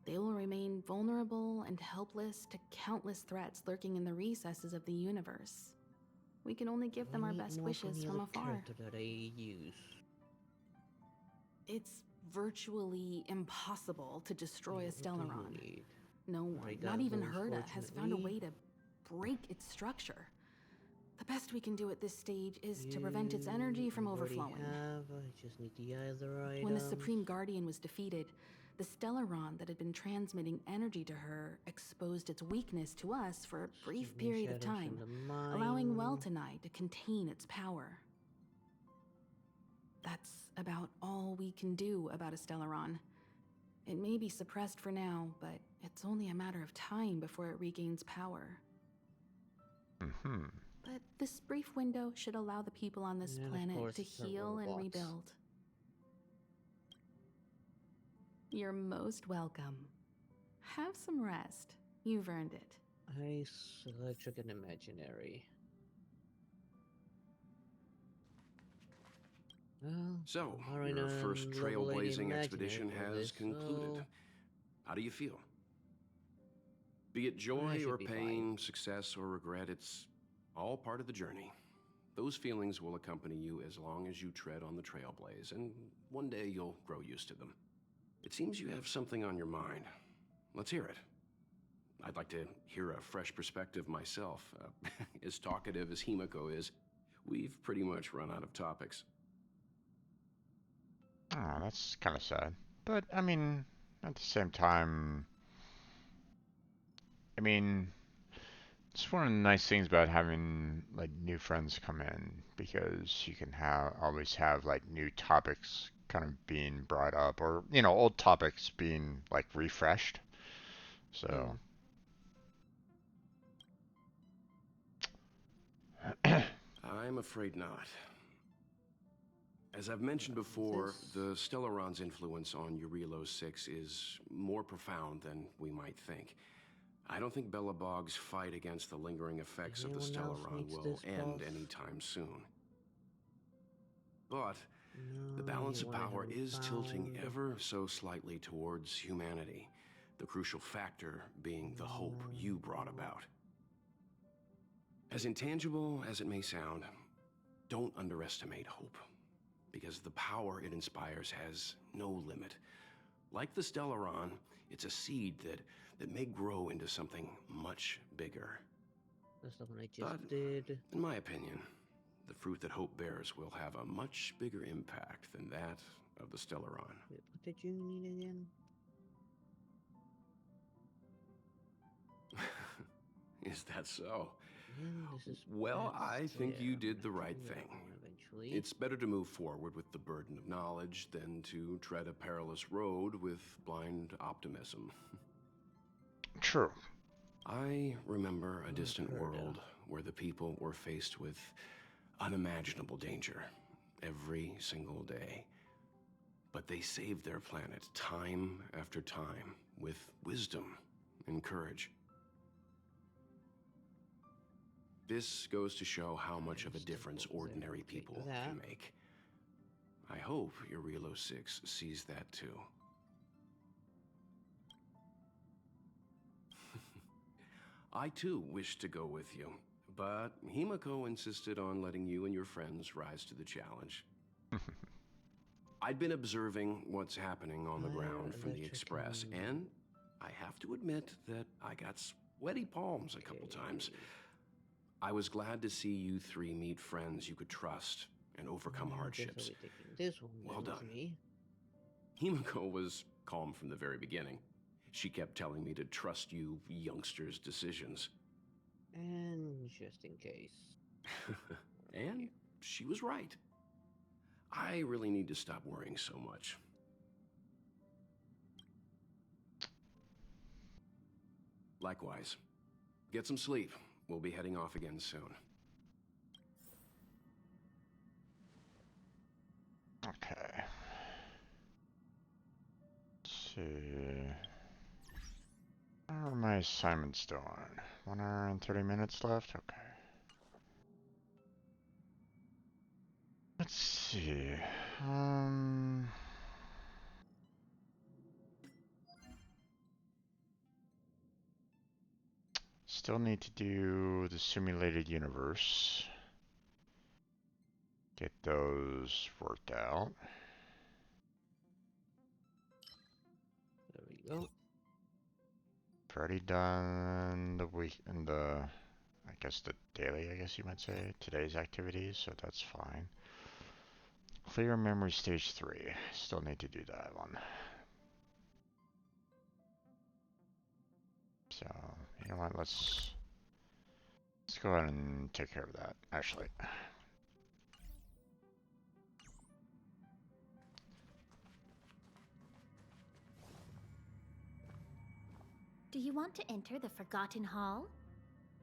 they will remain vulnerable and helpless to countless threats lurking in the recesses of the universe. We can only give them our best wishes from afar. It's virtually impossible to destroy a Stellaron. No one, not even Herta, has found a way to break its structure. The best we can do at this stage is to prevent its energy from overflowing. When the Supreme Guardian was defeated, the Stellaron that had been transmitting energy to her exposed its weakness to us for a brief period of time, allowing Welt and I to contain its power. That's about all we can do about a Stellaron. It may be suppressed for now, but it's only a matter of time before it regains power. But this brief window should allow the people on this planet to heal and rebuild. You're most welcome. Have some rest. You've earned it. Ice, electric, and imaginary. So, your first trailblazing expedition has concluded. How do you feel? Be it joy or pain, success or regret, it's all part of the journey. Those feelings will accompany you as long as you tread on the trailblaze, and one day you'll grow used to them. It seems you have something on your mind. Let's hear it. I'd like to hear a fresh perspective myself. As talkative as Himiko is, we've pretty much run out of topics. Oh, that's kind of sad. But, I mean, at the same time, I mean, it's one of the nice things about having like new friends come in because you can always have like new topics kind of being brought up or old topics being like refreshed. So I'm afraid not. As I've mentioned before, the Stellaron's influence on Eurilo 6 is more profound than we might think. I don't think Belobog's fight against the lingering effects of the Stellaron will end anytime soon. But the balance of power is tilting ever so slightly towards humanity, the crucial factor being the hope you brought about. As intangible as it may sound, don't underestimate hope, because the power it inspires has no limit. Like the Stellaron, it's a seed that may grow into something much bigger. That's the one I just did. In my opinion, the fruit that hope bears will have a much bigger impact than that of the Stellaron. Wait, what did you need again? Is that so? Yeah, well, I think you did the right thing. It's better to move forward with the burden of knowledge than to tread a perilous road with blind optimism. True. I remember a distant world where the people were faced with unimaginable danger every single day. But they saved their planet time after time with wisdom and courage. This goes to show how much of a difference ordinary people can make. I hope Eurilo 6 sees that too. I too wish to go with you, but Himiko insisted on letting you and your friends rise to the challenge. I'd been observing what's happening on the ground from the Express, and I have to admit that I got sweaty palms a couple times. I was glad to see you three meet friends you could trust and overcome hardships. Well done. Himiko was calm from the very beginning. She kept telling me to trust you youngsters' decisions. And just in case. And she was right. I really need to stop worrying so much. Likewise. Get some sleep. We'll be heading off again soon. Okay. Let's see. How are my assignments doing? 1 hour and 30 minutes left? Okay. Let's see. Still need to do the simulated universe. Get those worked out. There we go. I've already done the week and I guess the daily, I guess you might say, today's activities, so that's fine. Clear memory stage 3. Still need to do that one. So, you know what, let's go ahead and take care of that, actually. Do you want to enter the Forgotten Hall?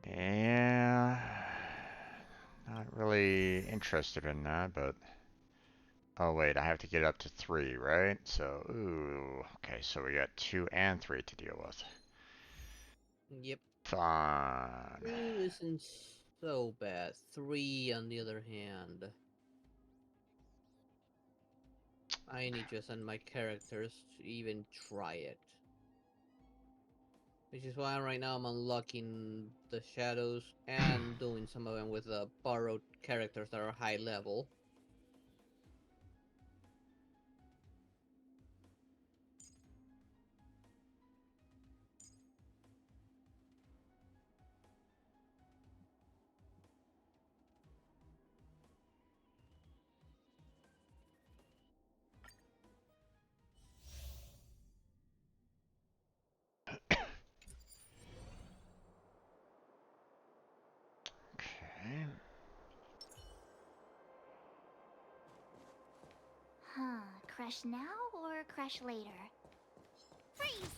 Yeah, not really interested in that, but... Oh wait, I have to get up to 3, right? So, ooh, okay, so we got 2 and 3 to deal with. Yep. Fine. 2 isn't so bad. 3, on the other hand, I need to send my characters to even try it. Which is why right now I'm unlocking the shadows and doing some of them with borrowed characters that are high level. crash now or crash later? Freeze!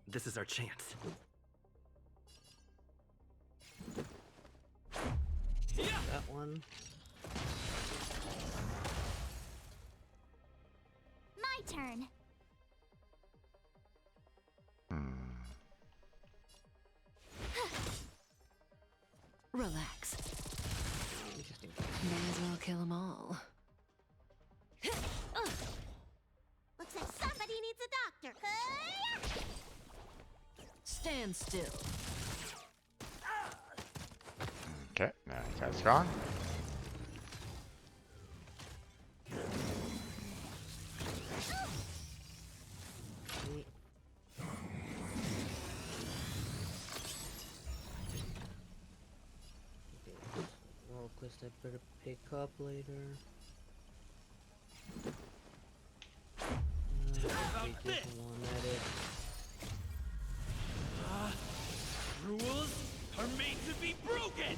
This is our chance. That one. My turn. Relax. May as well kill them all. Looks like somebody needs a doctor. Stand still. Okay, that guy's gone. Well, quest I better pick up later. Just one edit. Rules are made to be broken!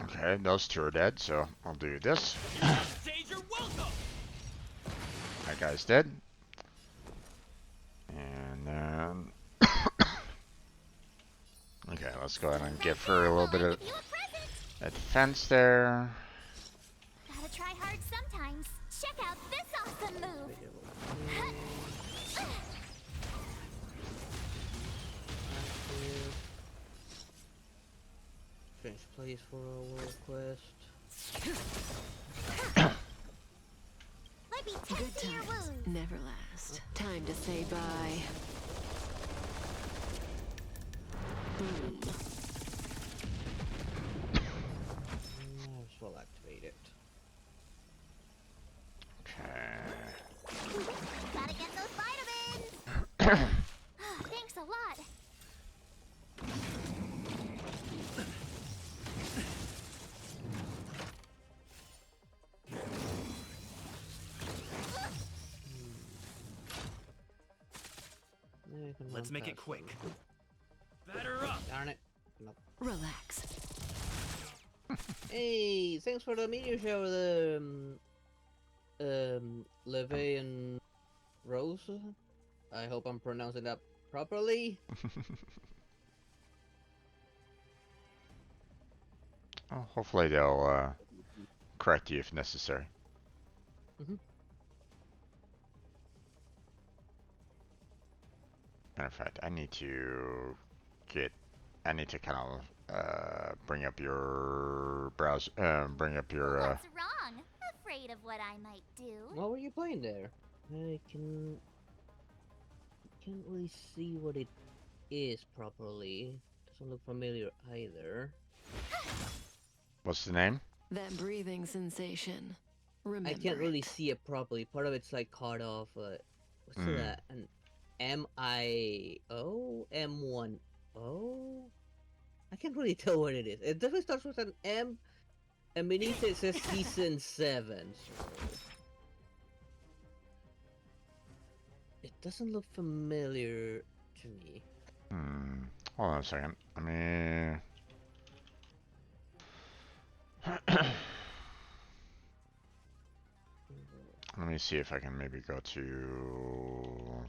Okay, those two are dead, so I'll do this. Stage, you're welcome! That guy's dead. And then... okay, let's go ahead and give her a little bit of defense there. Gotta try hard sometimes. Check out this awesome move. Change place for a world quest. Let me Good test your times wounds. never last. Time to say bye. Boom. Might as well activate it. Okay. Gotta get those vitamins. Thanks a lot. Let's make it quick. Batter up! Darn it. No. Relax. Hey, thanks for the meteor shower, Leve and Rose. I hope I'm pronouncing that properly. Oh, hopefully they'll correct you if necessary. Matter of fact, I need to kind of bring up your browser, bring up your What's wrong? Afraid of what I might do? What were you playing there? I can't really see what it is properly. Doesn't look familiar either. What's the name? That breathing sensation. Remember I can't really it. see it properly. Part of it's like cut off. What's that? An M-I-O? M-1-O? I can't really tell what it is. It definitely starts with an M, and beneath it says Season 7. So... it doesn't look familiar to me. Hold on a second. I mean... let me see if I can maybe go to...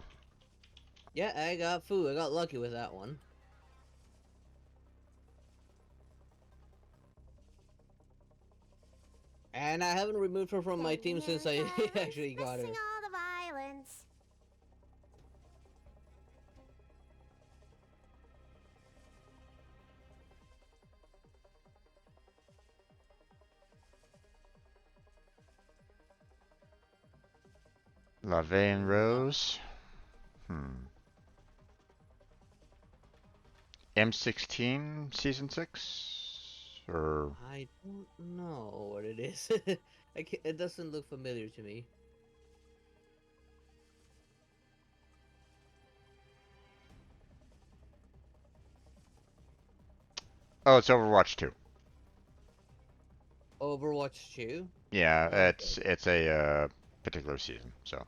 yeah, I got food. I got lucky with that one. And I haven't removed her from my team since I actually got her. Missing all the violence. Lavaine Rose. M16 Season 6? Or... I don't know what it is. It doesn't look familiar to me. oh, it's Overwatch 2. Overwatch 2? Yeah, Okay. it's a particular season, so...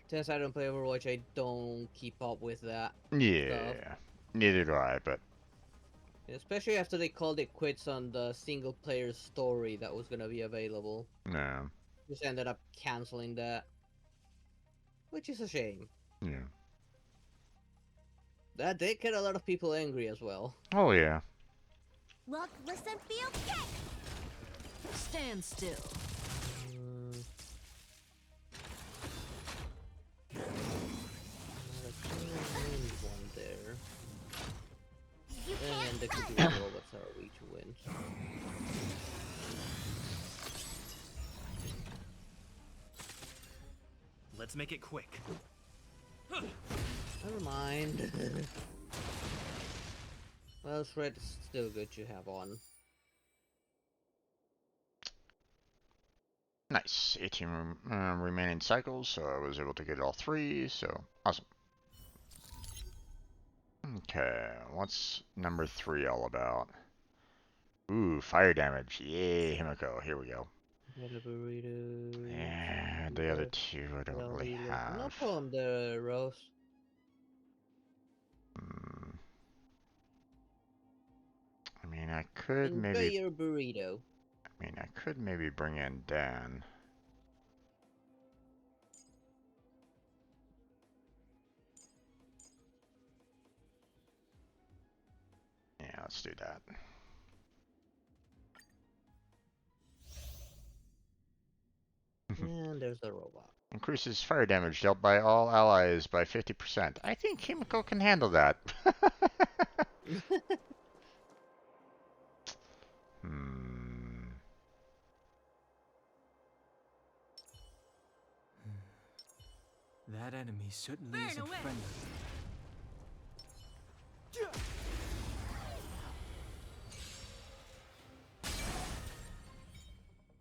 Since I don't play Overwatch, I don't keep up with that Yeah, stuff. neither do I, but... Especially after they called it quits on the single-player story that was gonna be available. No. Just ended up canceling that. Which is a shame. Yeah. That did get a lot of people angry as well. Oh, yeah. Look, listen, feel, kick! Stand still. One there. You can't And the computer robots are way to win. Let's make it quick. Never mind. Well, Shred is still good to have on. Nice. 18 remaining cycles, so I was able to get all 3, so awesome. Okay, what's number 3 all about? Ooh, fire damage. Yay, Himiko. Here we go. Yeah, the other 2 I don't really have. No problem there, Rose. I mean, I could Enjoy maybe... your burrito. I mean, I could maybe bring in Dan. Yeah, let's do that. And there's the robot. Increases fire damage dealt by all allies by 50%. I think Himiko can handle that. That enemy certainly isn't friendly.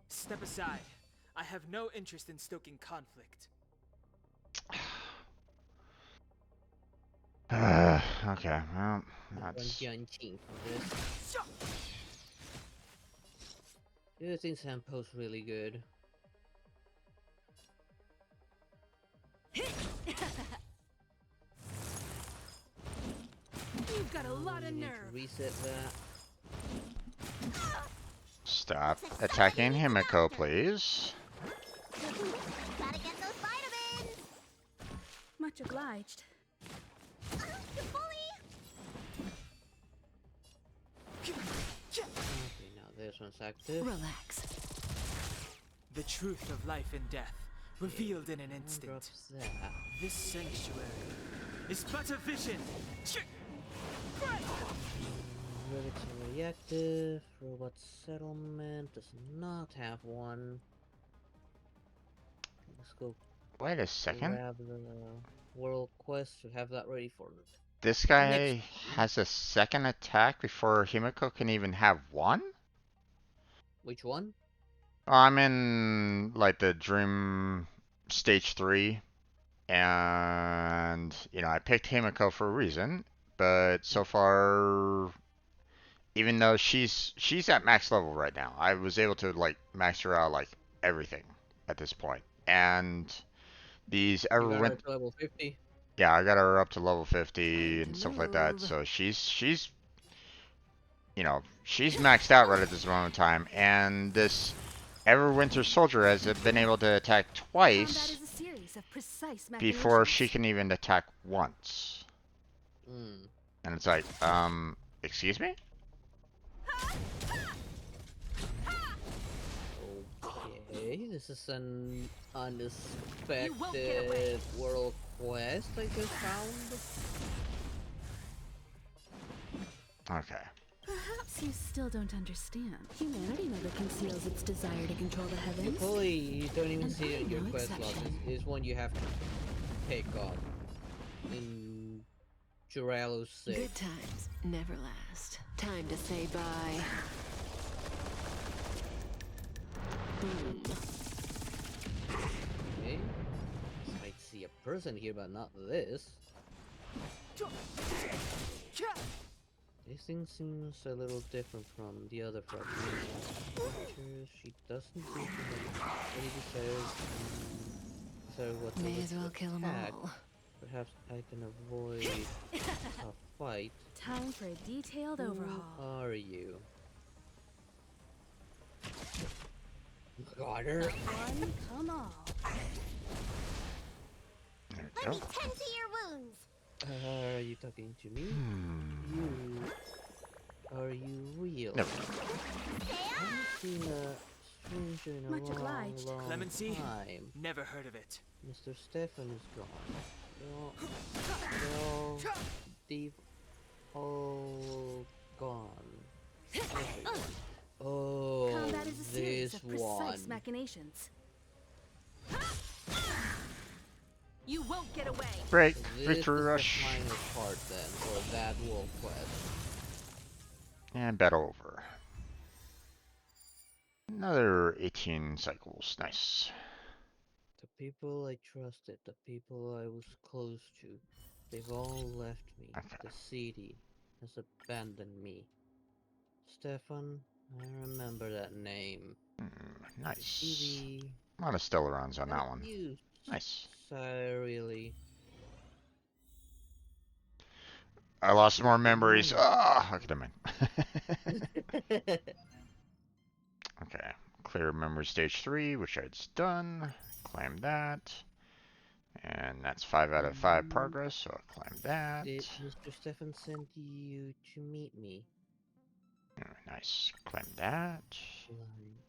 Step aside. I have no interest in stoking conflict. Okay, well, that's... I think Sampo's really good. You've got a lot of nerve. Reset that. Stop attacking Himiko, please. Gotta get those vitamins! Much obliged. You bully! Okay, now this one's active. Relax. The truth of life and death, revealed in an instant. This sanctuary is but a vision. Relics are reactive. Robot settlement does not have one. Let's go. Wait a second. Grab the world quest to have that ready for This guy has a second attack before Himiko can even have one? Which one? Oh, I'm in, like, the Dream Stage 3. And, you know, I picked Himiko for a reason. But so far, even though she's at max level right now, I was able to, like, max her out, like, everything at this point. And these You got her to level 50? Yeah, I got her up to level 50 and stuff like that. So she's you know, she's maxed out right at this moment in time. And this Everwinter Soldier has been able to attack twice before she can even attack once. And it's like, excuse me? Okay, this is an unexpected world quest I just found. Okay. Perhaps you still don't understand. Humanity never conceals its desire to control the heavens. Probably you don't even see it in your no quest log. exception. It's one you have to pick up in Juralo 6. Good times never last. Time to say bye. Boom. Okay. I see a person here, but not this. This thing seems a little different from the other fragments. She doesn't seem to have any desires to matter what May order as well to kill 'em attack, all. perhaps I can avoid a fight. Time for a detailed overhaul. Who are you? Got her. One, come all. There Let we me go. tend to your wounds. Are you talking to me? Are you real? Never. I haven't seen a stranger in a Much long, obliged. long Clemency? time. Never heard of it. Mr. Stefan is gone. They've all gone. Everyone. Oh, Combat is a series this of precise one. machinations. You won't get away. Break. This Victory is rush. the final part then, for that wolf quest. And battle over. Another 18 cycles. Nice. The people I trusted, the people I was close to, they've all left me. Okay. The city has abandoned me. Stefan, I remember that name. Nice. TV. A lot of Stellarons on that one. You, Nice. really. I lost more memories. Ah, okay, never mind. Okay. Clear memory stage 3, which I'd done. Claim that. And that's 5 out of 5 progress, so I'll claim that. Did Mr. Stefan send you to meet me? Nice. Claim that.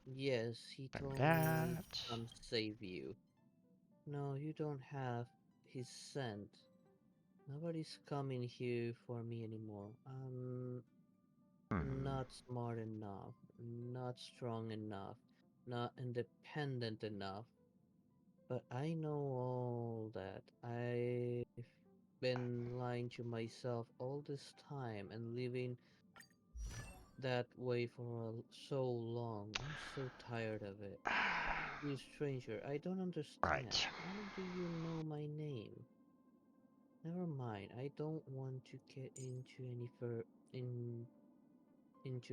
Yes, he Claim told me that. to come save you. No, you don't have his scent. Nobody's coming here for me anymore. I'm not smart enough, not strong enough, not independent enough. But I know all that. I've been lying to myself all this time and living that way for so long. I'm so tired of it. You stranger, I don't understand. Right. How do you know my name? Never mind. I don't want to get into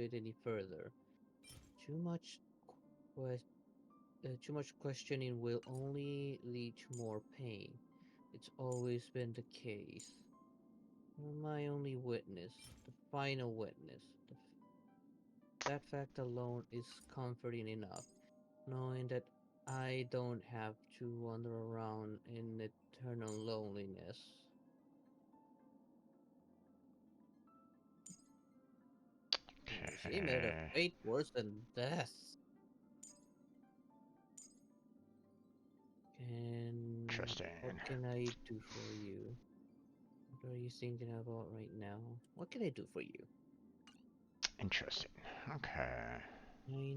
it any further. Too much too much questioning will only lead to more pain. It's always been the case. You're my only witness, the final witness. That fact alone is comforting enough, knowing that I don't have to wander around in eternal loneliness. She made a fate worse than death. And Interesting. what can I do for you? What are you thinking about right now? What can I do for you? Interesting. Okay. I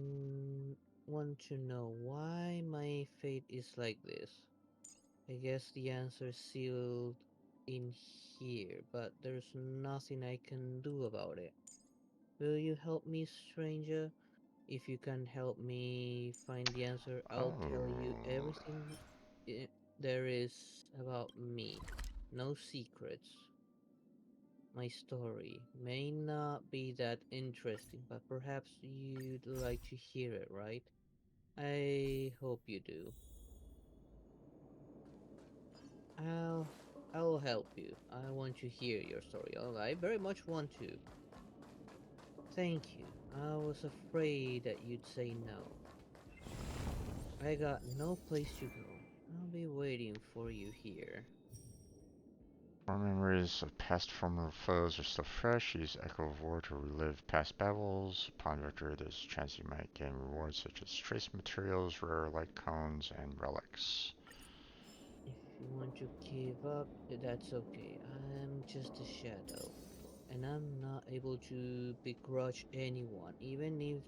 want to know why my fate is like this. I guess the answer is sealed in here, but there's nothing I can do about it. Will you help me, stranger? If you can help me find the answer, I'll tell you everything there is about me. No secrets. My story may not be that interesting, but perhaps you'd like to hear it, right? I hope you do. I'll help you. I want to hear your story. Oh, I very much want to. Thank you. I was afraid that you'd say no. I got no place to go. I'll be waiting for you here. More memories of past former foes are still fresh. Use Echo of War to relive past battles. Upon victory, there's a chance you might gain rewards such as trace materials, rare light cones, and relics. If you want to give up, that's okay. I'm just a shadow. And I'm not able to begrudge anyone, even if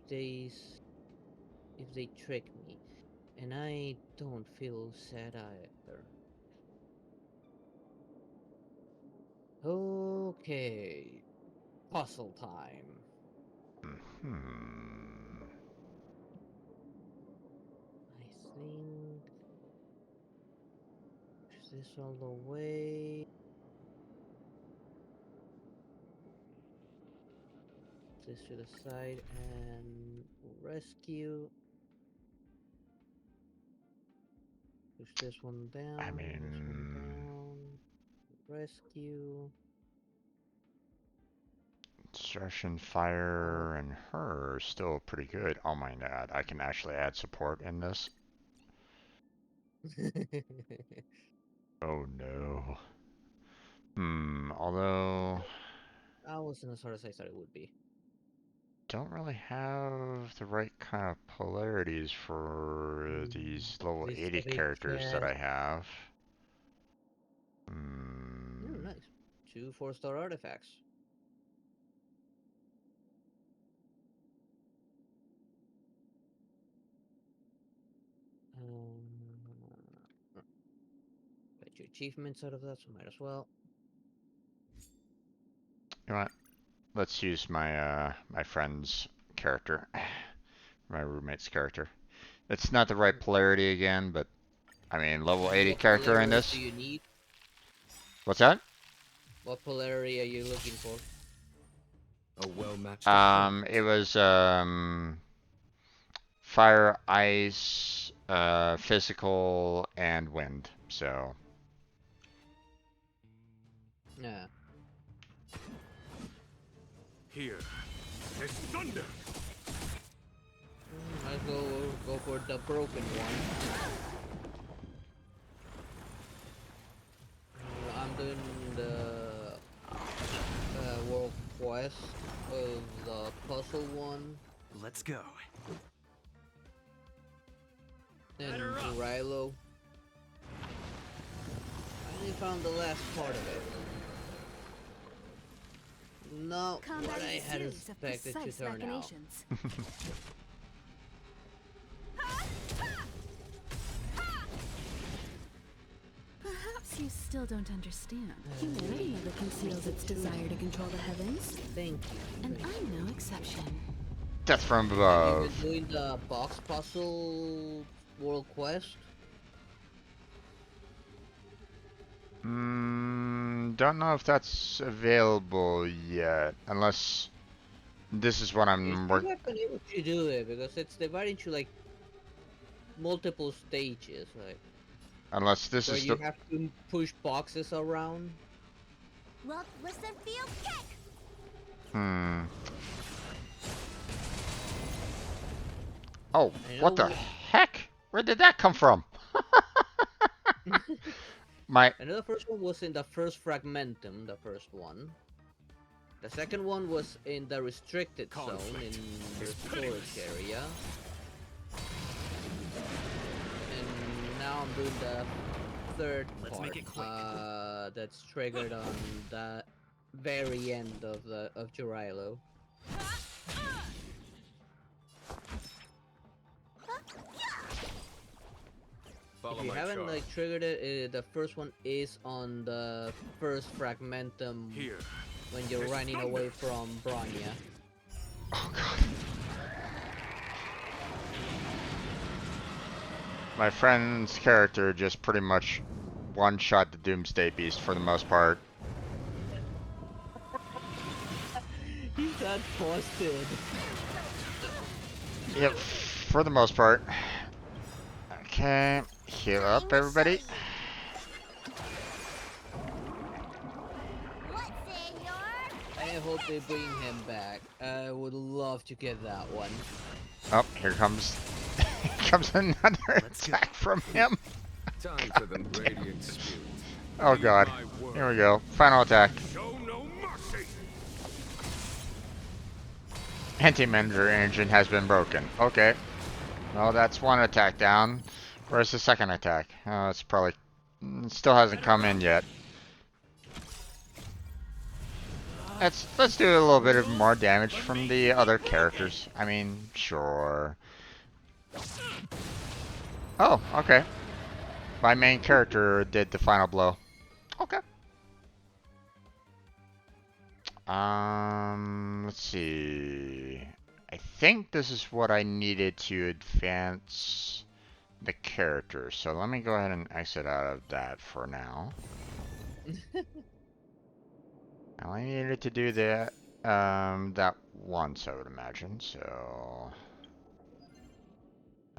they trick me. And I don't feel sad either. Okay, puzzle time. I think push this all the way. This to the side and rescue. Push this one down. I mean, This one down. Rescue. Destruction, Fire, and her are still pretty good. Oh my god, I can actually add support in this. Oh no. Although... That wasn't as hard as I thought it would be. Don't really have the right kind of polarities for these level This 80 epic characters that I have. Nice. 2 4-star artifacts. Get your achievements out of that, so might as well. You know what? Let's use my my friend's character. My roommate's character. It's not the right polarity again, but I mean, level 80 What character in polarity this. do you need? What's that? What polarity are you looking for? A well-matched It was fire, ice, physical, and wind. So. Yeah. Here, there's thunder. I'll go for the broken one. I'm doing the world quest of the puzzle one. Let's go. And Rilo. I only found the last part of it. Not Combat what I is a had series of expected to precise turn out. machinations. Perhaps you still don't understand. Humanity never conceals its desire to control the heavens. Thank you. And I'm no exception. Death from Have above. you been doing the box puzzle world quest? Don't know if that's available yet, unless this is what You I'm should have been able to do it because it's divided into like multiple stages, like unless this where is you the have to push boxes around. Well, listen, feel, kick! Oh, what the heck? Where did that come from? I know the first one was in the first fragmentum, the first one. The second one was in the restricted zone in the storage area. And now I'm doing the third part. That's triggered on the very end of Jirilo. If you haven't like triggered it, the first one is on the first fragmentum when you're running away from Bronya. Oh god. My friend's character just pretty much one-shot the Doomsday Beast for the most part. He's that busted. Yep, for the most part. Okay, heal up everybody. I hope they bring him back. I would love to get that one. Oh, here comes another attack from him. Time for the radiant spirit. Oh god. Here we go. Final attack. Show no mercy. Anti-manager engine has been broken. Okay. Well, that's one attack down. Where's the second attack? Oh, it's probably... It still hasn't come in yet. Let's do a little bit of more damage from the other characters. I mean, sure. Oh, okay. My main character did the final blow. Okay. Let's see. I think this is what I needed to advance the character. So let me go ahead and exit out of that for now. I only needed to do that that once, I would imagine. So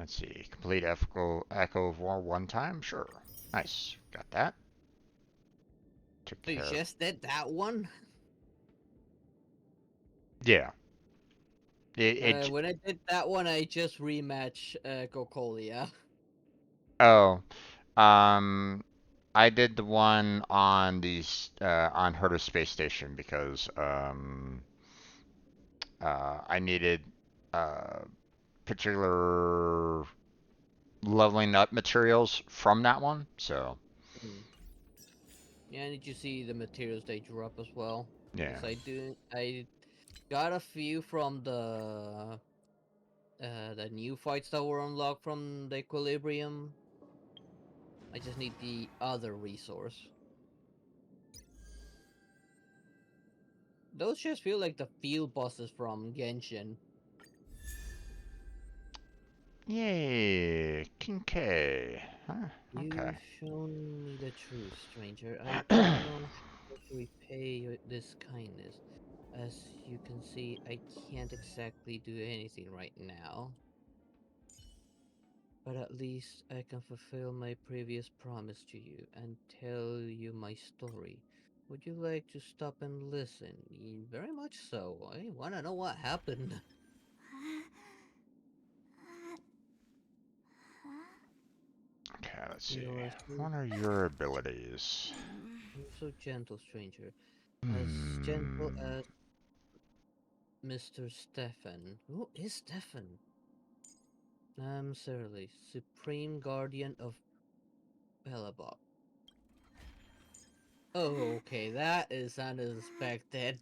Let's see. Complete Echo of War one time? Sure. Nice. Got that. Took You care of... just did that one? Yeah. When I did that one, I just rematched Gokolia. Oh. I did the one on these on Herta Space Station because I needed particular leveling up materials from that one. So yeah, did you see the materials they drop as well? yeah. Because I got a few from the new fights that were unlocked from the Equilibrium. I just need the other resource. Those just feel like the field bosses from Genshin. Yay, King K. Huh? Okay. You've shown me the truth, stranger. I don't know how to repay this kindness. As you can see, I can't exactly do anything right now. But at least I can fulfill my previous promise to you and tell you my story. Would you like to stop and listen? Very much so. I wanna know what happened. Okay, let's see. You're What are your abilities? so gentle, stranger. As gentle Hmm. as Mr. Stefan. Who is Stefan? I'm Surly, Supreme Guardian of Belabok. Oh, okay, that is unexpected.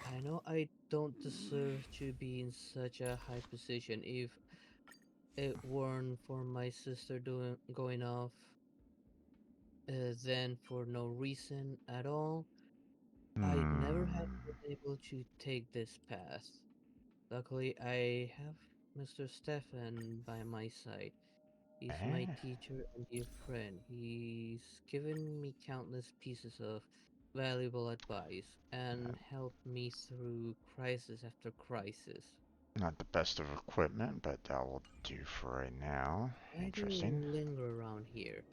I know I don't deserve to be in such a high position. If it weren't for my sister going off, then for no reason at all, I'd never have Hmm. been able to take this path. Luckily, I have Mr. Stefan by my side. He's my Eh? teacher and dear friend. He's given me countless pieces of valuable advice and helped me through crisis after crisis. Not the best of equipment, but that will do for right now. Why do Interesting. you linger around here?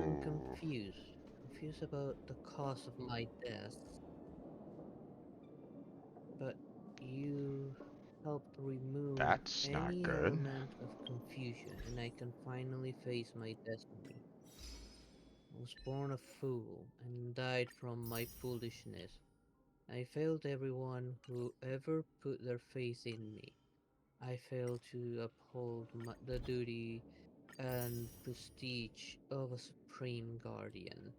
I'm Ooh. confused. Confused about the cause of my death. But you helped remove That's not any good. element of confusion, and I can finally face my destiny. I was born a fool and died from my foolishness. I failed everyone who ever put their faith in me. I failed to uphold the duty and prestige of a supreme guardian.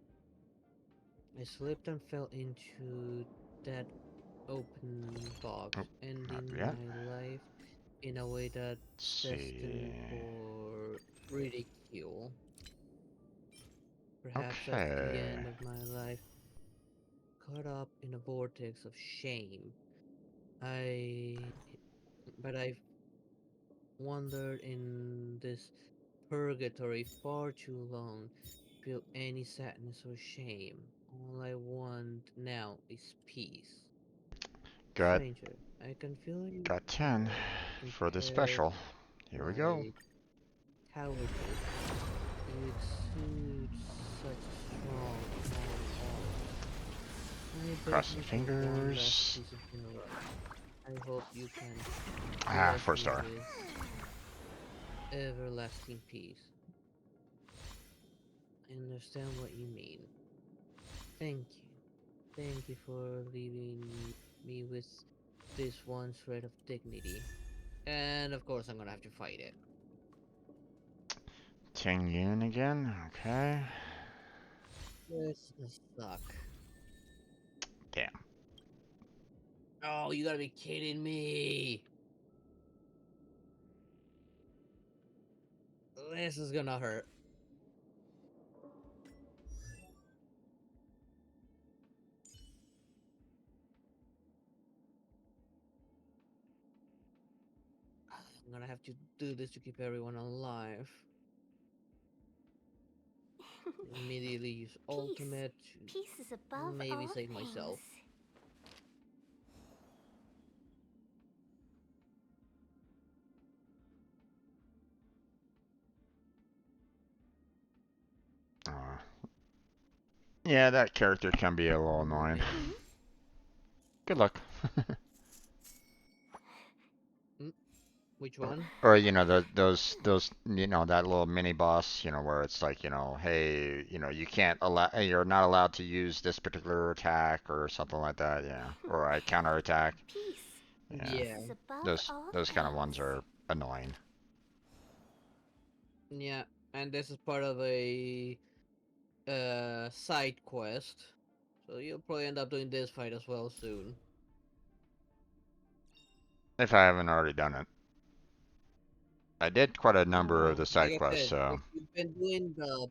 I slipped and fell into that open box, Oh, not ending yet. my life in a way that's Let's see. destined for ridicule. Perhaps at the Okay. end of my life, caught up in a vortex of shame. I but I've wandered in this purgatory far too long to feel any sadness or shame. All I want now is peace. Got Stranger, I can feel your got 10 power for the compared special. to Here we go. my cowardice. You exude such strong, calm aura. I beg Crossing you for one last fingers. piece of your life. I hope you can Ah, bless 4 me star. with everlasting peace. I understand what you mean. Thank you. Thank you for leaving me with this one shred of dignity. And of course, I'm gonna have to fight it. 10 yen again. Okay. This is suck. Damn. Oh, you gotta be kidding me! This is gonna hurt. I'm gonna have to do this to keep everyone alive. Immediately use ultimate to Peace is above maybe all save things. myself. Yeah, that character can be a little annoying. Good luck. Which one? Or you know those you know that little mini boss, you know, where it's like, you know, hey, you know, you can't allow, you're not allowed to use this particular attack or something like that, yeah. Or I counter attack. Yeah. Those kind of ones are annoying. Yeah, and this is part of a side quest, so you'll probably end up doing this fight as well soon. If I haven't already done it. I did quite a number of the side Like I quests, said, so. if you've been doing the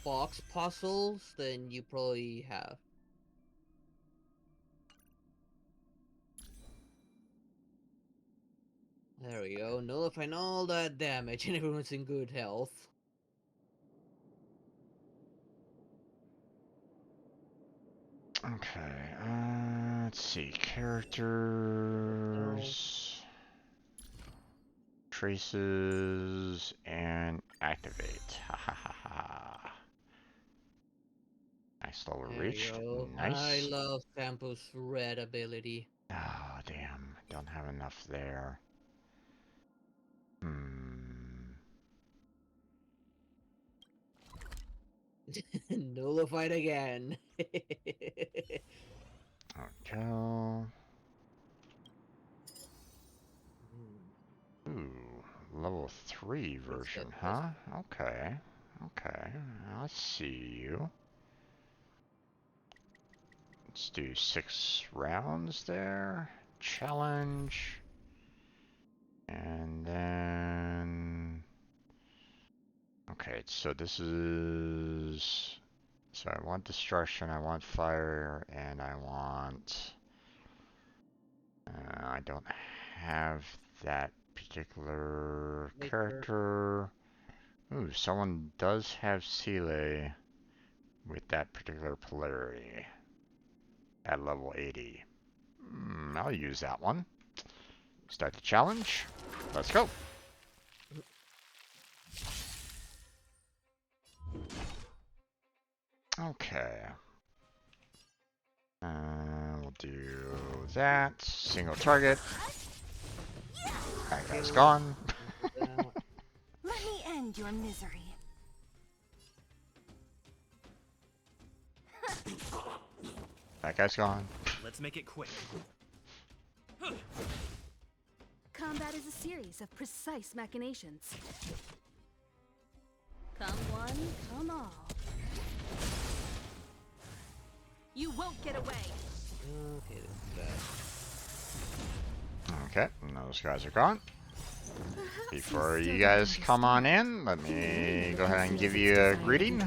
box puzzles, then you probably have. There we go, nullifying all that damage and everyone's in good health. Okay, let's see, characters, traces, and activate. Ha ha ha ha. Nice level reached. I Nice. love Sampo's red ability. Oh, damn. Don't have enough there. Nullified again. Okay. Ooh, level 3 version, huh? Okay. Okay. I see you. Let's do 6 rounds there. Challenge. And then... Okay, so this is... So I want destruction, I want fire, and I want... I don't have that particular character. Ooh, someone does have Seele with that particular polarity at level 80. I'll use that one. Start the challenge. Let's go. Okay. We'll do that. Single target. That guy's gone. Let me end your misery. That guy's gone. Let's make it quick. Combat is a series of precise machinations. Come one, come all. You won't get away. Okay, Okay, those guys are gone. Before you guys come on in, let me go ahead and give you a greeting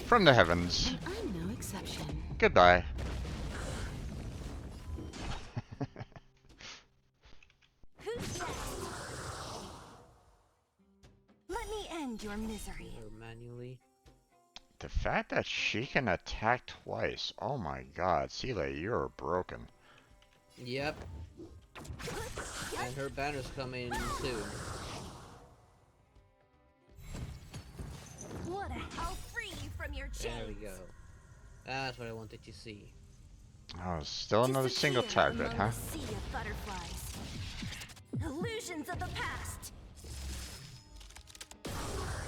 from the heavens. I'm no exception. Goodbye. Let me end your misery. Manually. The fact that she can attack twice, oh my god, Seele, you're broken. Yep. And her banner's coming soon. What a hell free you from your chains. There we go. That's what I wanted to see. Oh, still another single target, huh? Sea of butterflies. Illusions of the past.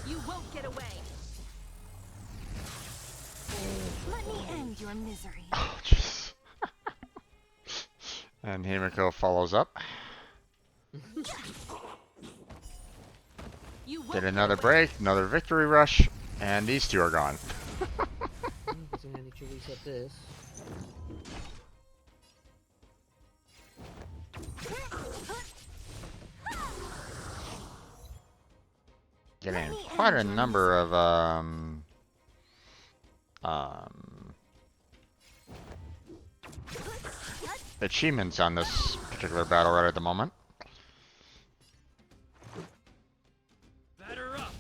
You won't get away. Let me end your misery. Oh, jeez. And Himiko follows up. Did another break, another victory rush, and these two are gone. I need to reset this. Getting quite a number of achievements on this particular battle right at the moment. Batter up.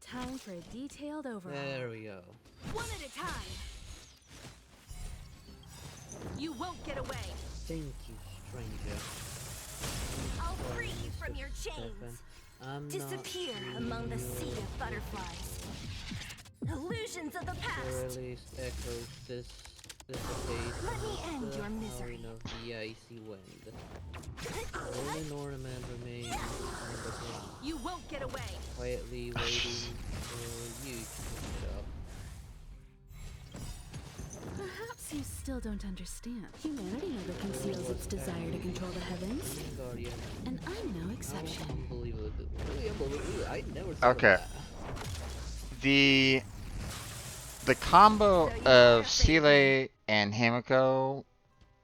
Time for a detailed overhaul. There we go. One at a time. You won't get away. Thank you, stranger. I'll free you from your chains. Disappear among the sea of butterflies. Illusions of the past. Release echoes this dissipate. Let me end your misery. Of the icy wind. Golden ornament remains in the ground. You won't get away. Quietly waiting for you to pick it up. Perhaps you still don't understand. Humanity never conceals its desire to control the heavens. Guardian. And I'm no exception. Unbelievable. Really unbelievable. I never thought Okay. of that. The combo of Seele and Himiko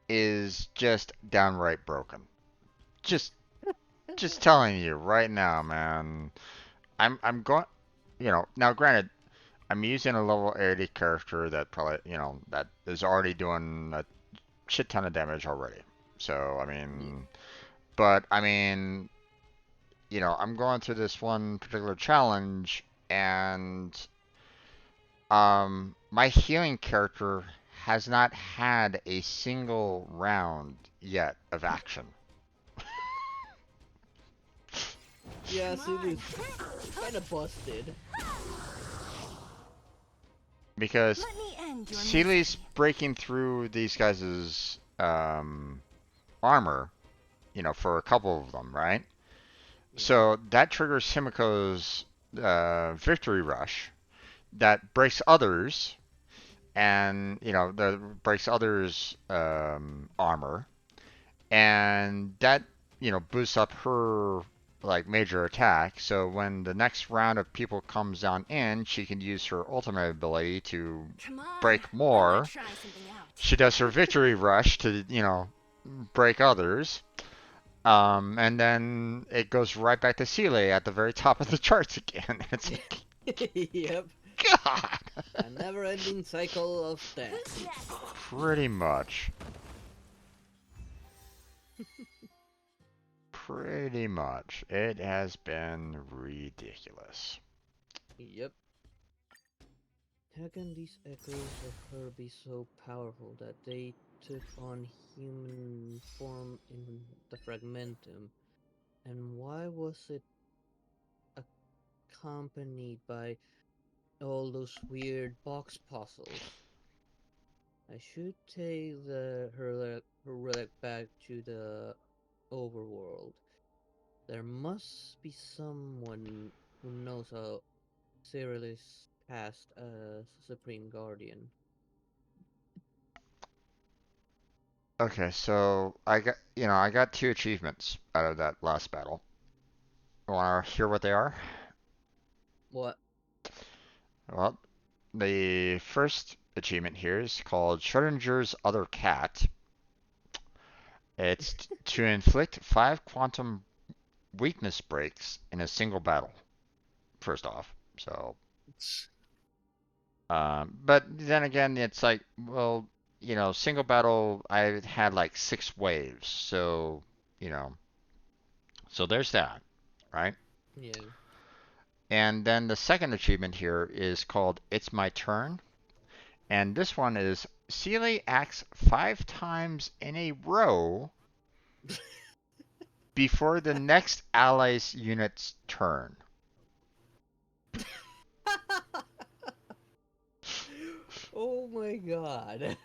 is just downright broken. Just telling you right now, man. I'm going, now granted, I'm using a level 80 character that probably, that is already doing a shit ton of damage already. So, I mean, but I mean, I'm going through this one particular challenge and my healing character has not had a single round yet of action. Yeah, Sulu's kind of busted. Because Seele's breaking through these guys' armor, for a couple of them, right? Yeah. So that triggers Himiko's victory rush that breaks others, and, that breaks others' armor, and that, boosts up her major attack, so when the next round of people comes on in, she can use her ultimate ability to break more. She does her victory rush to, break others. And then it goes right back to Seele at the very top of the charts again. It's like, yep. God! A never-ending cycle of death. Pretty much. Pretty much. It has been ridiculous. Yep. How can these echoes of her be so powerful that they took on human form in the fragmentum? And why was it accompanied by all those weird box puzzles? I should take her relic back to the overworld. There must be someone who knows how Cyrillus passed as Supreme Guardian. Okay, so I got 2 achievements out of that last battle. Want to hear what they are? What? Well, the first achievement here is called Schrodinger's Other Cat. It's to inflict 5 quantum weakness breaks in a single battle. First off, so. But then again, it's like, well, single battle, I had 6 waves, so, so there's that, right? Yeah. And then the second achievement here is called It's My Turn. And this one is Seele acts 5 times in a row before the next ally's unit's turn. Oh my god.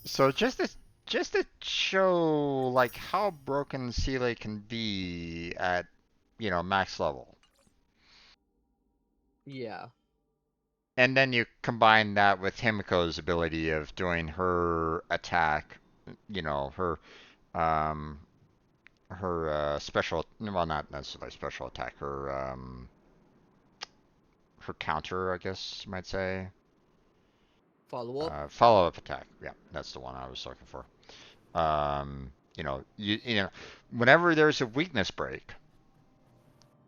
So just to show how broken Seele can be at max level. Yeah. And then you combine that with Himiko's ability of doing her attack, her special, well, not necessarily special attack, her counter, I guess you might say. Follow-up? Follow-up attack. Yeah, that's the one I was looking for. Whenever there's a weakness break,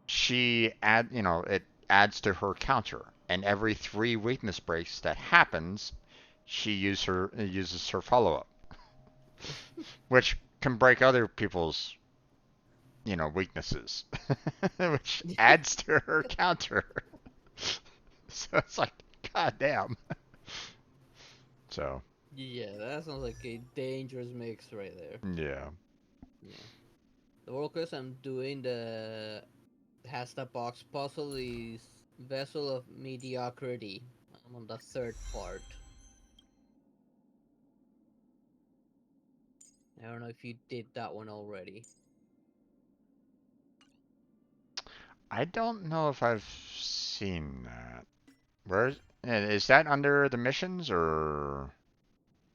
it adds to her counter, and every 3 weakness breaks that happens, she uses her follow-up, which can break other people's weaknesses, which adds to her counter. So it's like, god damn. So. Yeah, that sounds like a dangerous mix right there. Yeah. Yeah. The world quest I'm doing, the has the box puzzle is Vessel of Mediocrity. I'm on the third part. I don't know if you did that one already. I don't know if I've seen that. Is that under the missions or?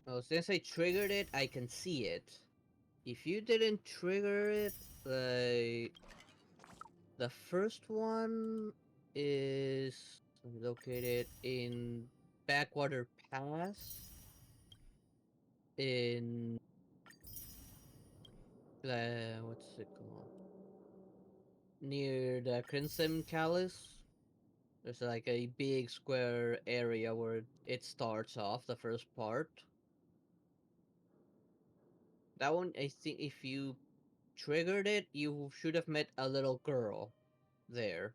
Oh, since I triggered it, I can see it. If you didn't trigger it, like the first one is located in Backwater Pass in what's it called? Near the Crimson Callus. There's like a big square area where it starts off, the first part. That one, I think if you triggered it, you should have met a little girl there.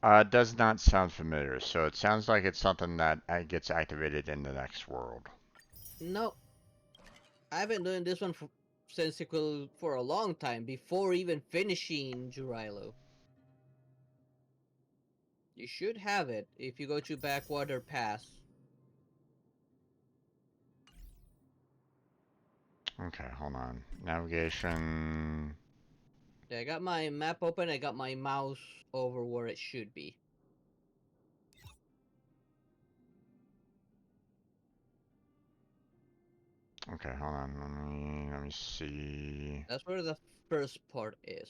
Does not sound familiar, so it sounds like it's something that gets activated in the next world. No, I've been doing this one since sequel for a long time, before even finishing Jurilo. You should have it if you go to Backwater Pass. Okay, hold on. Navigation. Yeah, I got my map open, I got my mouse over where it should be. Okay, hold on. Let me see. That's where the first part is.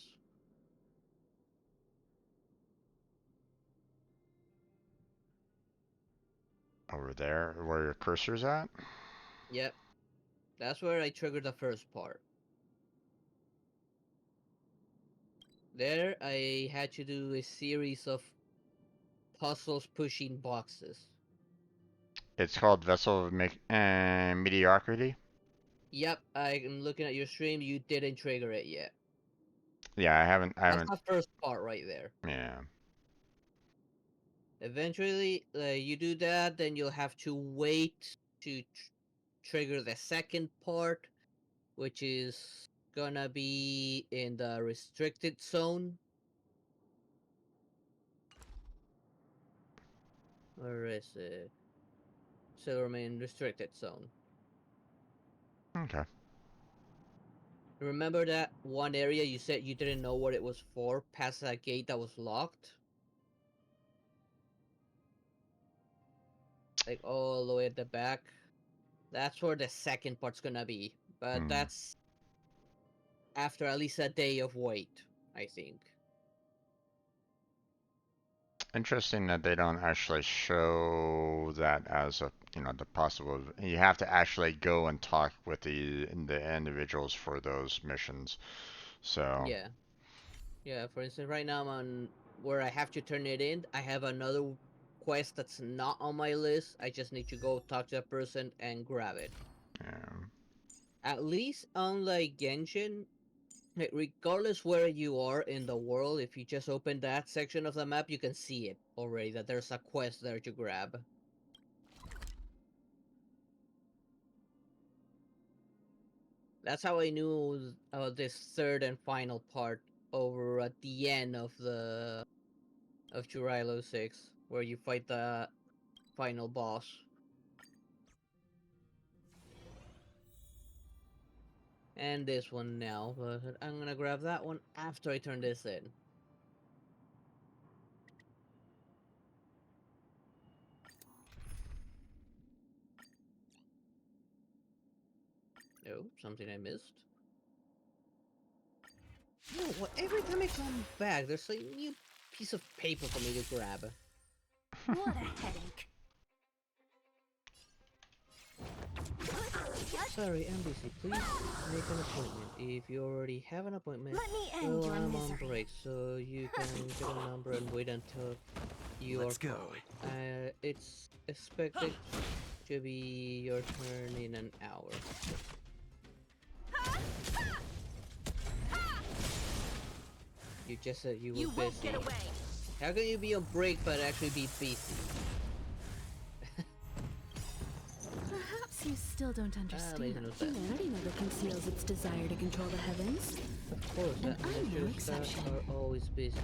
Over there, where your cursor's at? Yep. That's where I triggered the first part. There, I had to do a series of puzzles pushing boxes. It's called Vessel of Mediocrity. Yep, I'm looking at your stream. You didn't trigger it yet. Yeah, I haven't. That's the first part right there. Yeah. Eventually, you do that, then you'll have to wait to trigger the second part, which is gonna be in the restricted zone. Where is it? Silverman restricted zone. Okay. Remember that one area you said you didn't know what it was for, past that gate that was locked? Like all the way at the back? That's where the second part's gonna be. But that's after at least a day of wait, I think. Interesting that they don't actually show that as a, the possible. You have to actually go and talk with the individuals for those missions. So. Yeah. Yeah, for instance, right now I'm on where I have to turn it in. I have another quest that's not on my list. I just need to go talk to that person and grab it. Yeah. At least unlike Genshin, regardless where you are in the world, if you just open that section of the map, you can see it already, that there's a quest there to grab. That's how I knew about this third and final part over at the end of Churilo 6, where you fight the final boss. And this one now, but I'm gonna grab that one after I turn this in. Oh, something I missed. No, what? Every time I come back, there's a new piece of paper for me to grab. What a headache. Sorry, NBC, please make an appointment. If you already have an appointment, Let me end your I'm misery. on break, so you can get a number and wait until you Let's are go. called. It's expected to be your turn in an hour. You just said you were busy. Won't get away. How can you be on break but actually be busy? Perhaps you still don't understand. no sense. Humanity never conceals its desire to control the heavens. Of course, And I'm no administrative staff exception. are always busy.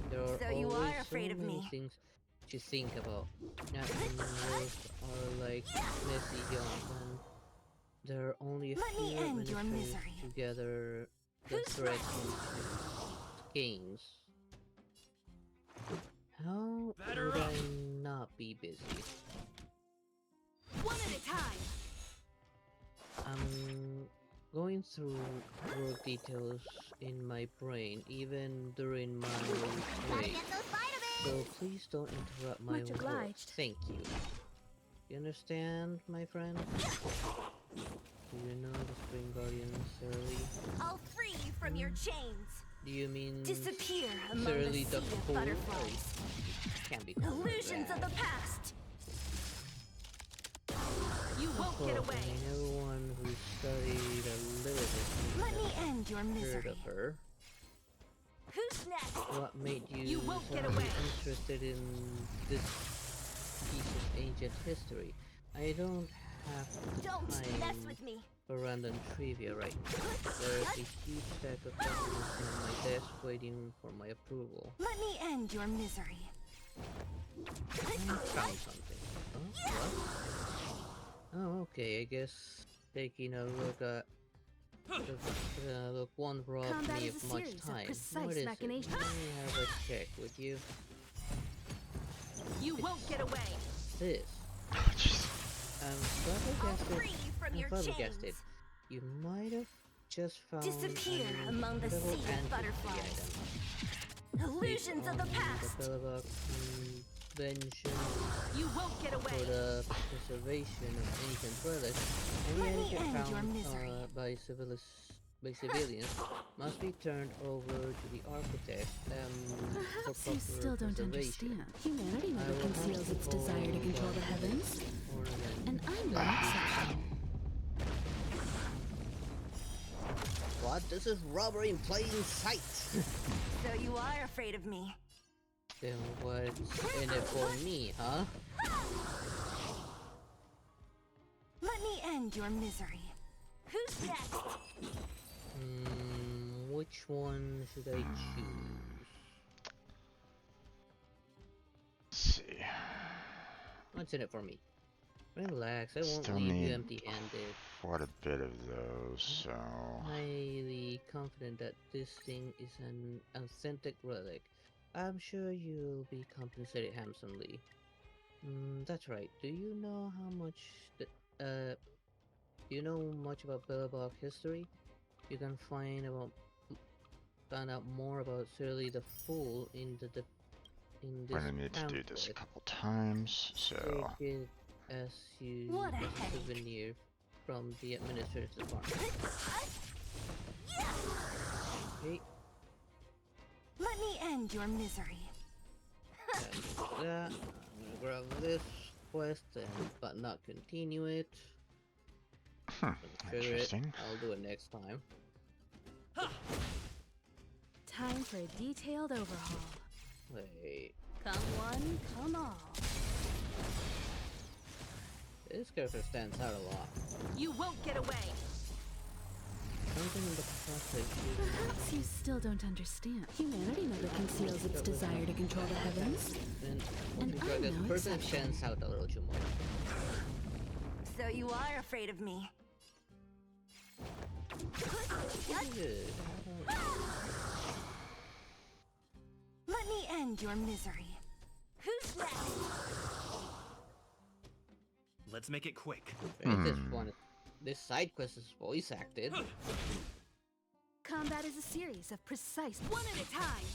There There are So you always are afraid so of many me. things to think about. Nightmares are like messy jobs, and there are only a Let me few end your administrators misery. to gather the Who's thread next? into skeins. How Batter would up. I not be busy? One at a time. I'm going through work details in my brain, even during my Gotta break. get those vitamins! So please don't interrupt my Much work. obliged. Thank you. You understand, my friend? Do you know the Spring Guardian Surly? I'll free you from your chains. Do you mean Disappear among the Surly sea the of Fool? butterflies. Can't be called Illusions that. of the past. You Of won't course, get I away. mean, everyone who studied a little bit Let me has end your heard misery. of her. Who's next? What made you, You won't get suddenly away. interested in this piece of ancient history? I don't have Don't time mess with me. for random trivia right now. There's a huge stack of documents on my desk waiting for my approval. Let me end your misery. I found something. Huh? What? Oh, okay. I guess taking a look at look won't rob Combat me is of a much series of time. precise What is it? machinations. Let me have a check with you. You won't get away. This. I'll Flabbergasted. free you from I'm your flabbergasted. chains. You might have just found Disappear an among the incredible sea of antiquity butterflies. item. Illusions of the past. The Bellabok Convention You won't get for away. the preservation of ancient relics, Let any me item end your found misery. by civilians must be turned over to the architect for Perhaps you proper still don't preservation. understand. Humanity I never will have conceals to its desire to control the heavens. ornament. And I'm no exception. What? This is robbery in plain sight! So you are afraid of me. Then what's in it for me, huh? Let me end your misery. Who's next? Which one should I choose? Let's see. What's in it for me? Relax, I won't Still leave you need empty-handed. quite a bit of those, so... Highly confident that this thing is an authentic relic. I'm sure you'll be compensated handsomely. That's right. Do you know how much do you know much about Billabong history? You can find out more about Surly the Fool in this We're gonna need to do this a pamphlet. couple times, so... Take it as What a a headache. souvenir from the administrative department. Okay, Let me end your misery. that's that. I'm gonna grab this quest but not continue it. Trigger it. Interesting. I'll do it next time. Time for a detailed overhaul. Wait, Come one, come all. this character stands out a lot. You won't get away. Something in the process. Perhaps you still don't understand. Humanity never conceals its desire to control the heavens. And And I'm this no person exception. stands out a little too much. So you are afraid of me. Good. Let me end your misery. Who's next? Let's make it quick. This side quest is voice acted. Combat is a series of precise. One at a time.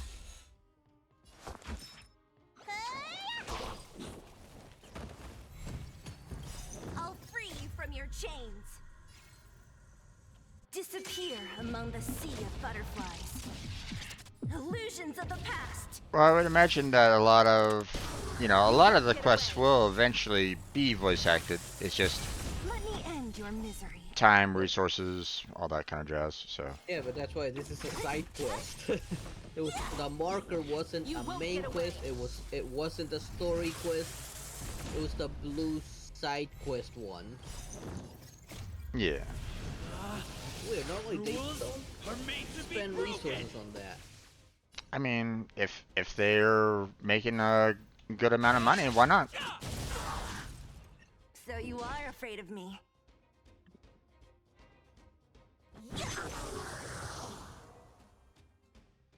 I'll free you from your chains. Disappear among the sea of butterflies. Illusions of the past. Well, I would imagine that a lot of the quests will eventually be voice acted. It's just Let me end your misery. time, resources, all that kind of jazz, so... Yeah, but that's why this is a side quest. The marker wasn't a main quest. It wasn't a story quest. It was the blue side quest one. Yeah. Weird. Normally they Rules don't are made to be spend broken. resources on that. I mean, if they're making a good amount of money, why not? So you are afraid of me.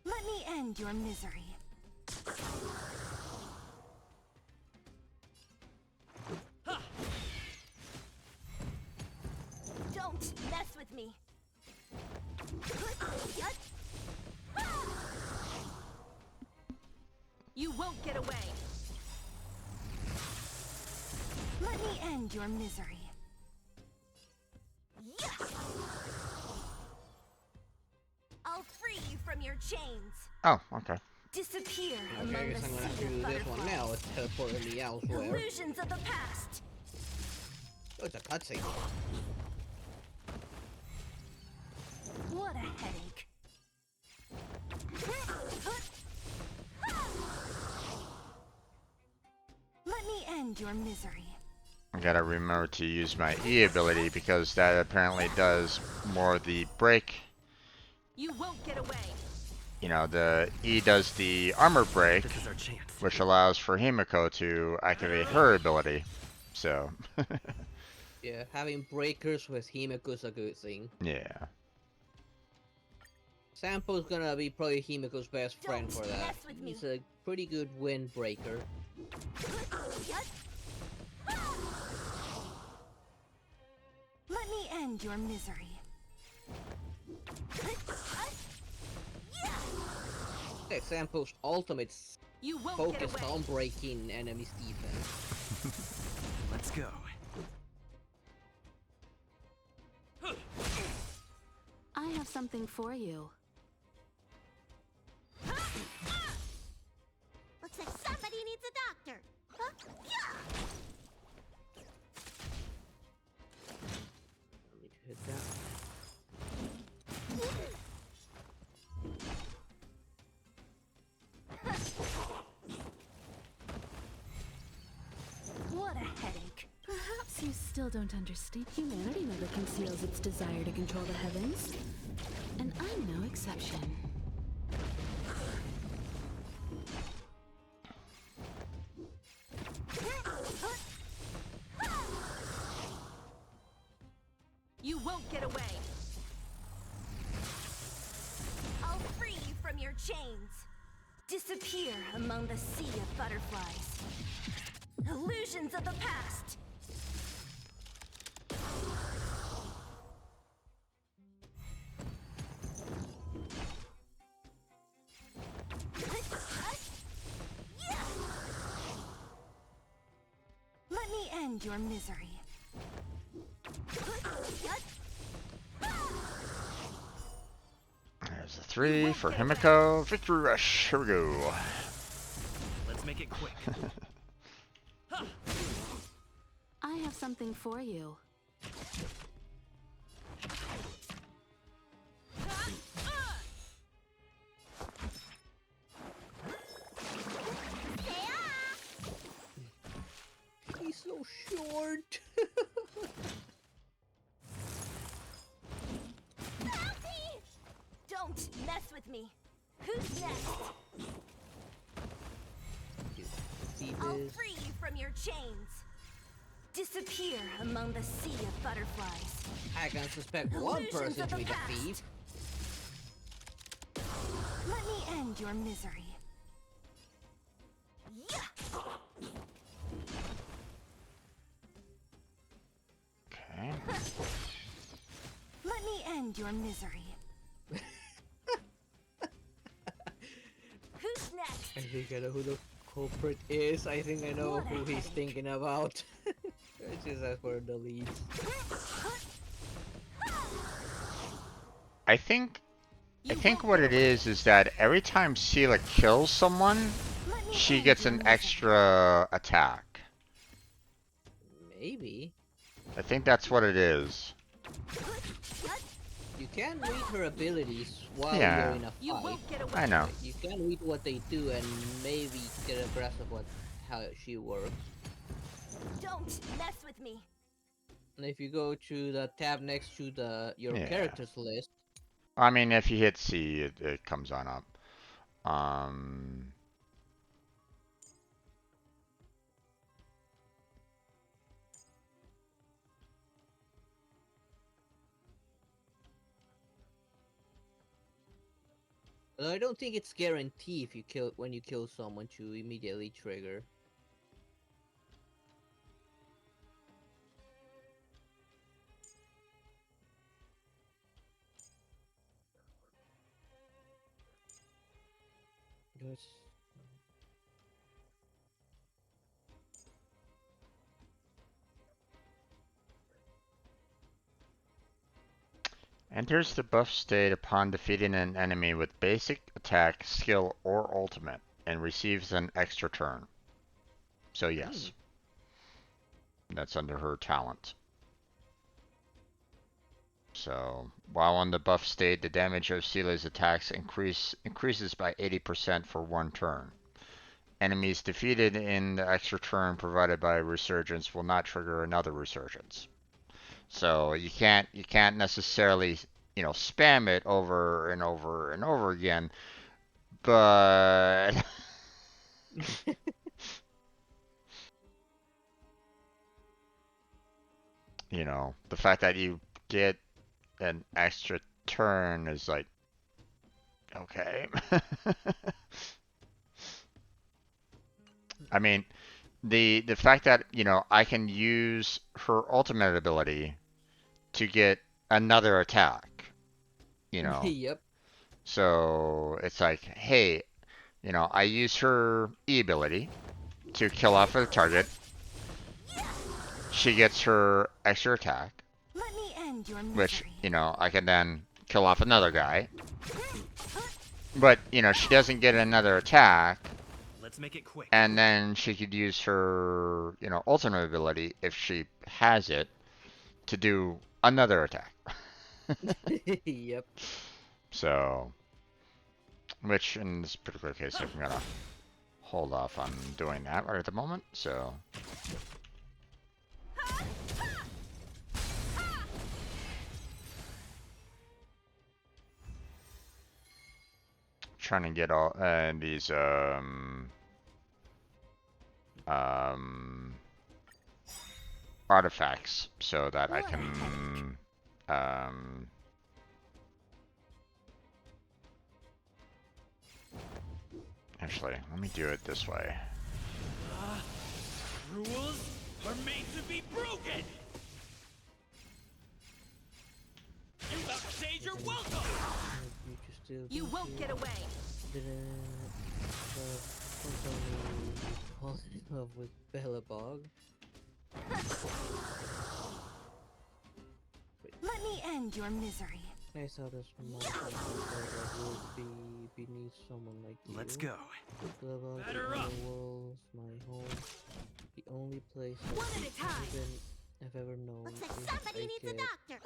Let me end your misery. Don't mess with me. You won't get away. Let me end your misery. I'll free you from your chains. Oh, okay. Disappear Okay, I among guess the I'm gonna have sea to of do this one now. It's teleporting me elsewhere. Illusions of the past. Oh, it's a cutscene. What a headache. Let me end your misery. I gotta remember to use my E ability because that apparently does more of the break. You won't get away. You know, the E does the armor break, This is our chance. which allows for Himiko to activate her ability. So, Yeah, having breakers with Himiko's a good thing. yeah. Sampo's gonna be probably Himiko's best friend for that. He's a pretty good windbreaker. Let me end your misery. Yeah, Sampo's ultimate's You won't get focused away. on breaking enemies' defense. Let's go. I have something for you. Looks like somebody needs a doctor. Huh? Yeah. Let me hit that. What a headache. Perhaps you still don't understand. Humanity never conceals its desire to control the heavens. And I'm no exception. You won't get away. I'll free you from your chains. Disappear among the sea of butterflies. Illusions of the past. Let me end your misery. There's a 3 for Himiko. Victory rush. Here we go. Let's make it quick. I have something for you. He's so short. Don't mess with me. Who's next? See I'll this? free you from your chains. Disappear among the sea of butterflies. I can suspect one Illusions person of to the be the past. thief. Let me end your misery. Okay. Let me end your misery. Who's next? I think I know who the culprit is. I think I know What a who he's headache. thinking about. It's just as for the leads. I think what it is that every time Sela kills someone, she gets an extra attack. Maybe. I think that's what it is. You can read her abilities while Yeah. you're in a You fight. won't get away. I know. You can read what they do and maybe get a grasp of how she works. Don't mess with me. And if you go to the tab next to your Yeah. characters list, I mean, if you hit C, it comes on up. Um, I don't think it's guaranteed if you kill when you kill someone to immediately trigger. Yes. enters the buff state upon defeating an enemy with basic attack, skill, or ultimate, and receives an extra turn. So yes, that's under her talent. So while on the buff state, the damage of Sela's attacks increases by 80% for one turn. Enemies defeated in the extra turn provided by Resurgence will not trigger another Resurgence. So you can't necessarily, you know, spam it over and over and over again, but you know, the fact that you get an extra turn is like, okay. I mean, the fact that, you know, I can use her ultimate ability to get another attack, you know. Yep. So it's like, hey, you know, I use her E ability to kill off a target. She gets her extra attack, Let me end your misery. which, you know, I can then kill off another guy. But, you know, she doesn't get another attack. Let's make it quick. And then she could use her, you know, ultimate ability, if she has it, to do another attack. Yep. So, which in this particular case, I'm gonna hold off on doing that right at the moment. So, trying to get all these artifacts so that I can actually, let me do it this way. Rules are made to be broken! You upstage your welcome! You won't get away! Fall in love with Bellabog. Let me end your misery. I saw this small that would be beneath someone like you. Let's go. Bellabog, Batter the up. walls, my home, the only place One at a time. I've ever known. Looks like is somebody I needs a get doctor.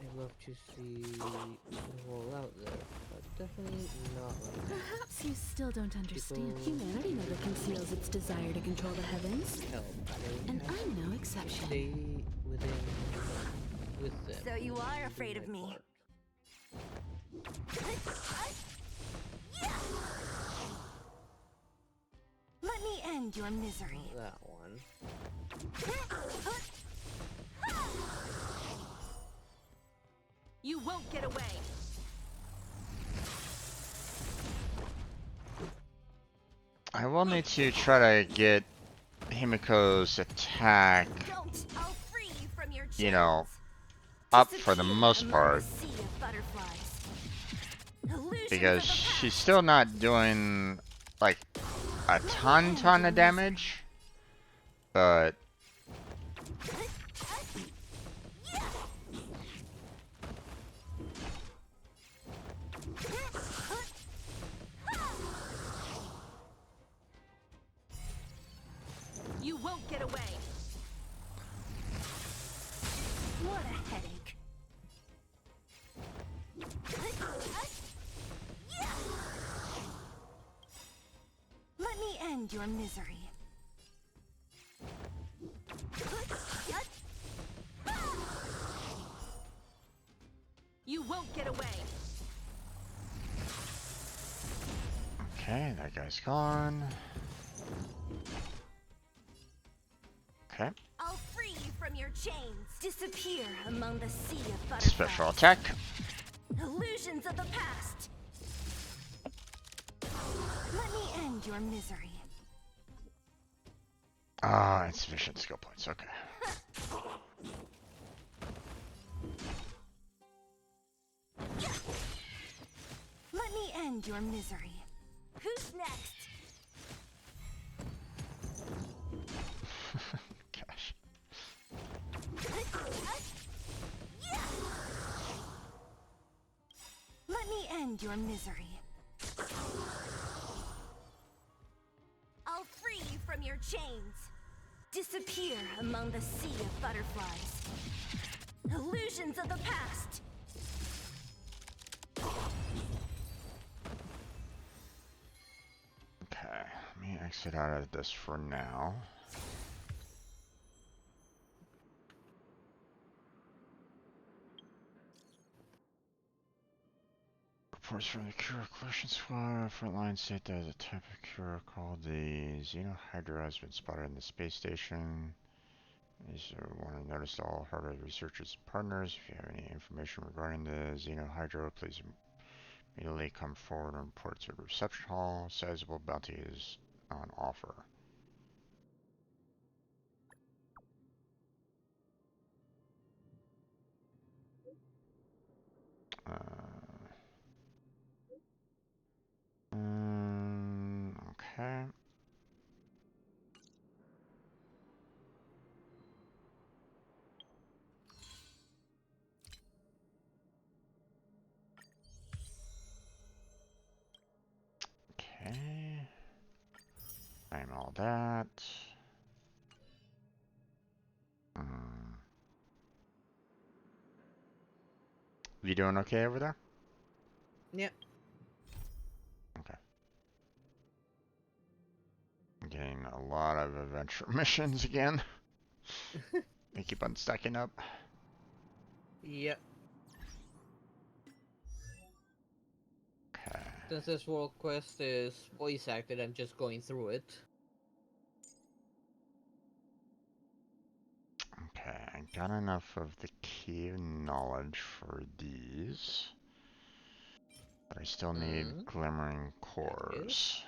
I'd love to see the wall out there, but definitely not like that. Perhaps you still don't understand. Humanity never conceals its desire to control the heavens. Hell, And I'm no exception. stay with them. So you are afraid of me. Let me end your misery. That one. You won't get away. I will need to try to get Himiko's attack, Don't. I'll free you from your you know, chains. up for the most part, Sea of butterflies. Illusions because of the past. she's still not doing like a ton of damage, but You won't get away. What a headache. Let me end your misery. You won't get away. Okay, that guy's gone. Okay. I'll free you from your chains. Disappear among the sea of butterflies. Special attack. Illusions of the past. Let me end your misery. Ah, insufficient skill points. Okay. Let me end your misery. Who's next? Gosh. Let me end your misery. I'll free you from your chains. Disappear among the sea of butterflies. Illusions of the past. Okay, let me exit out of this for now. Reports from the Cure Collection Squad. Frontline state there's a type of cure called the Xenohydra has been spotted in the space station. These are one I noticed all Harvard researchers and partners. If you have any information regarding the Xenohydra, please immediately come forward and report to the reception hall. Sizable bounty is on offer. Okay. Okay. I'm all that. You doing okay over there? Yep. Okay. I'm getting a lot of adventure missions again. They keep on stacking up. Yep. Okay. Since this world quest is voice acted, I'm just going through it. Okay, I got enough of the key of knowledge for these. But I still need glimmering cores.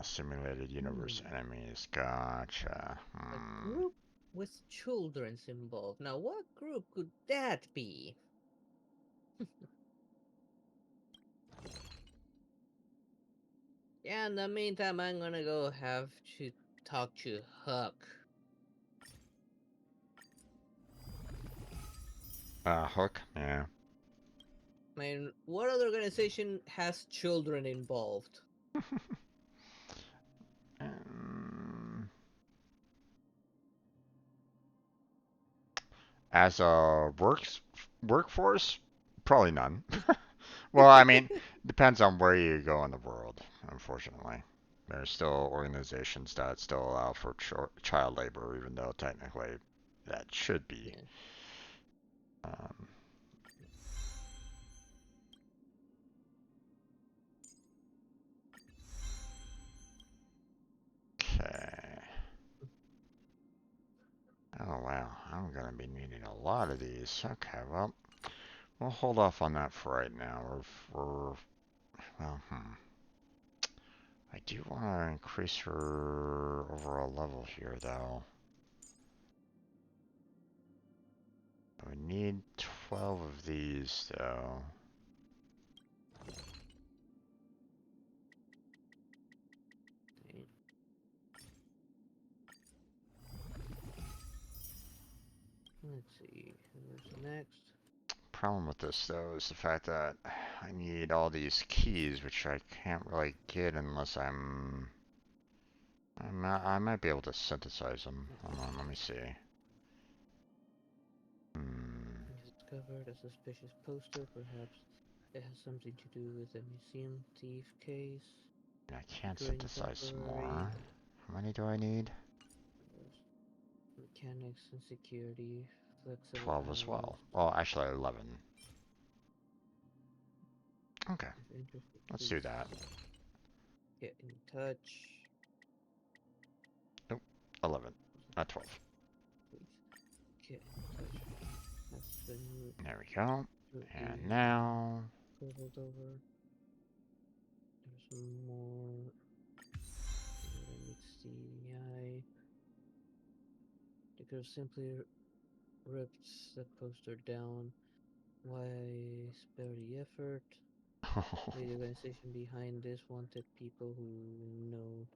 Simulated universe enemies. Gotcha. A group with children's involved. Now, what group could that be? Yeah, in the meantime, I'm gonna go have to talk to Huck. Hook? Yeah. I mean, what other organization has children involved? As a workforce, probably none. Well, I mean, depends on where you go in the world, unfortunately. There's still organizations that still allow for child labor, even though technically that should be. Okay. Oh wow, I'm gonna be needing a lot of these. Okay, well, we'll hold off on that for right now. Well, I do want to increase her overall level here, though. I would need 12 of these, though. Let's see, where's next? Problem with this, though, is the fact that I need all these keys, which I can't really get unless I might be able to synthesize them. Hold on, let me see. Discovered a suspicious poster, perhaps it has something to do with a museum thief case. I can't synthesize some more. How many do I need? Mechanics and security, Flexible 12 as arrows. well. Well, actually 11. Okay. If interested, Let's do please that. get in touch. Nope. 11. Not 12. Please get in touch. Has been There we go. And be now... scribbled over. There's more. Meets the eye. They could have simply ripped the poster down. Why spare the effort? The organization behind this wanted people who know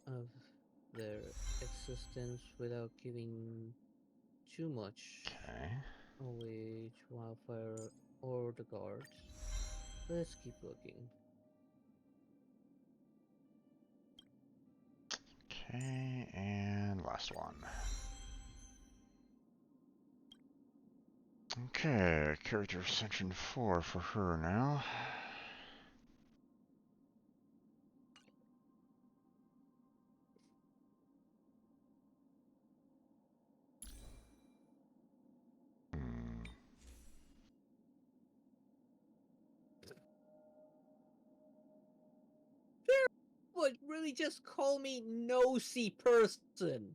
of their existence without giving too much Okay. away to Wildfire or the guards. Let's keep looking. Okay, and last one. Okay, character section 4 for her now. What, really just call me nosy person?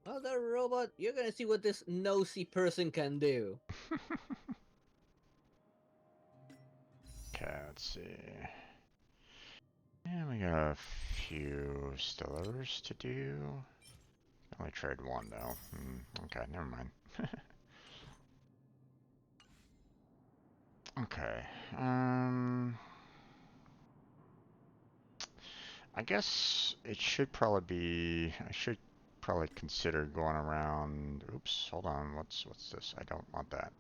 Other robot, you're gonna see what this nosy person can do. Okay, let's see. And we got a few stillers to do. Only trade one though. Okay, never mind. Okay. I guess it should probably be. I should probably consider going around. Oops, hold on. What's this? I don't want that.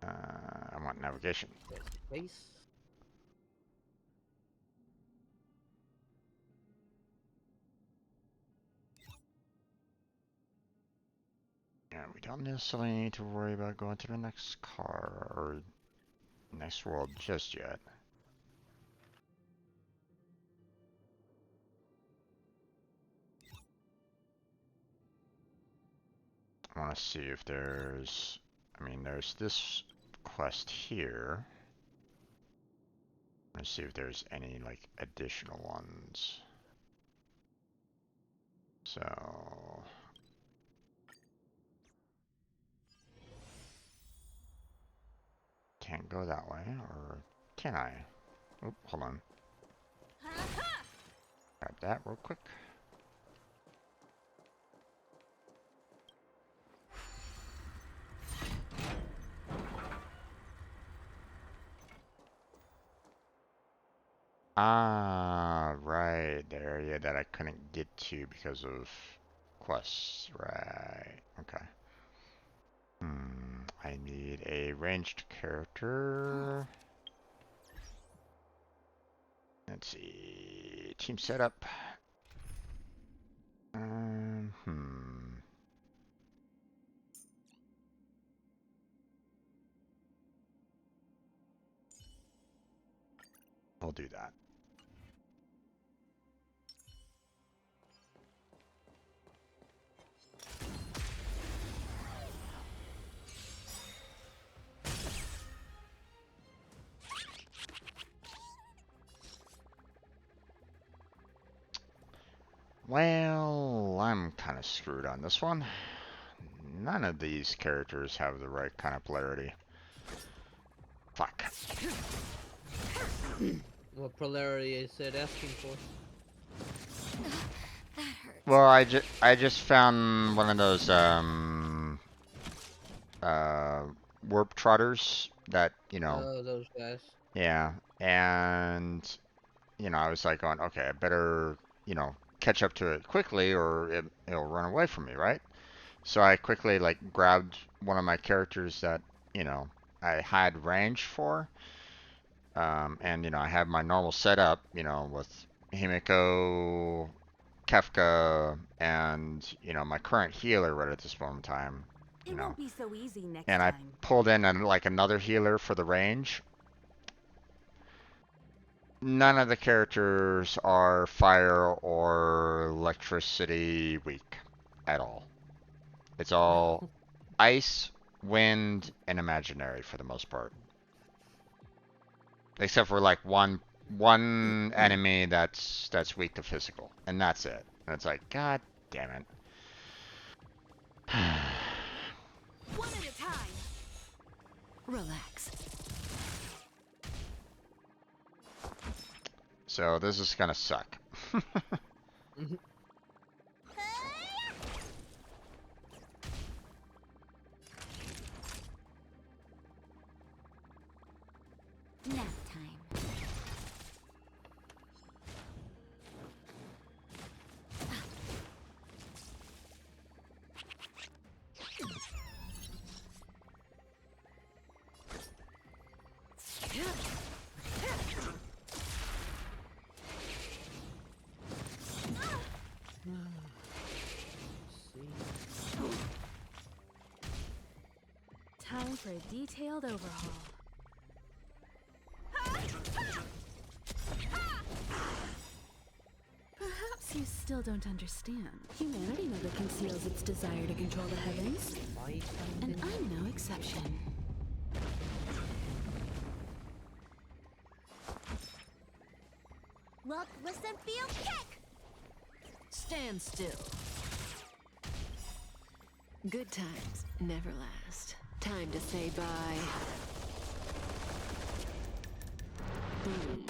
I want navigation. Base. And we don't necessarily need to worry about going to the next car or next world just yet. I want to see if there's, I mean, there's this quest here. Let's see if there's any, like, additional ones. So... Can't go that way, or can I? Oh, hold on. Grab that real quick. Ah, right, the area that I couldn't get to because of quests, right, okay. I need a ranged character. Let's see, team setup. We'll do that. Well, I'm kind of screwed on this one. None of these characters have the right kind of polarity. Fuck. What polarity is it asking for? Well, I just found one of those warp trotters that, you know. Oh, those guys. Yeah, and you know, I was like going, okay, I better, you know, catch up to it quickly or it'll run away from me, right? So I quickly like grabbed one of my characters that, you know, I had range for. And you know, I have my normal setup, you know, with Himiko, Kefka, and you know, my current healer right at this moment in time, It won't be so easy next and I time. pulled in like another healer for the range. None of the characters are fire or electricity weak at all. It's all ice, wind, and imaginary for the most part. Except for like one enemy that's weak to physical, and that's it. And it's like, god damn it. One at a time. Relax. So this is gonna suck. Nap time. Time for a detailed overhaul. Perhaps you still don't understand. Humanity never conceals its desire to control the heavens. And I'm no exception. Look, listen, feel, kick! Stand still. Good times never last. Time to say bye. Boom.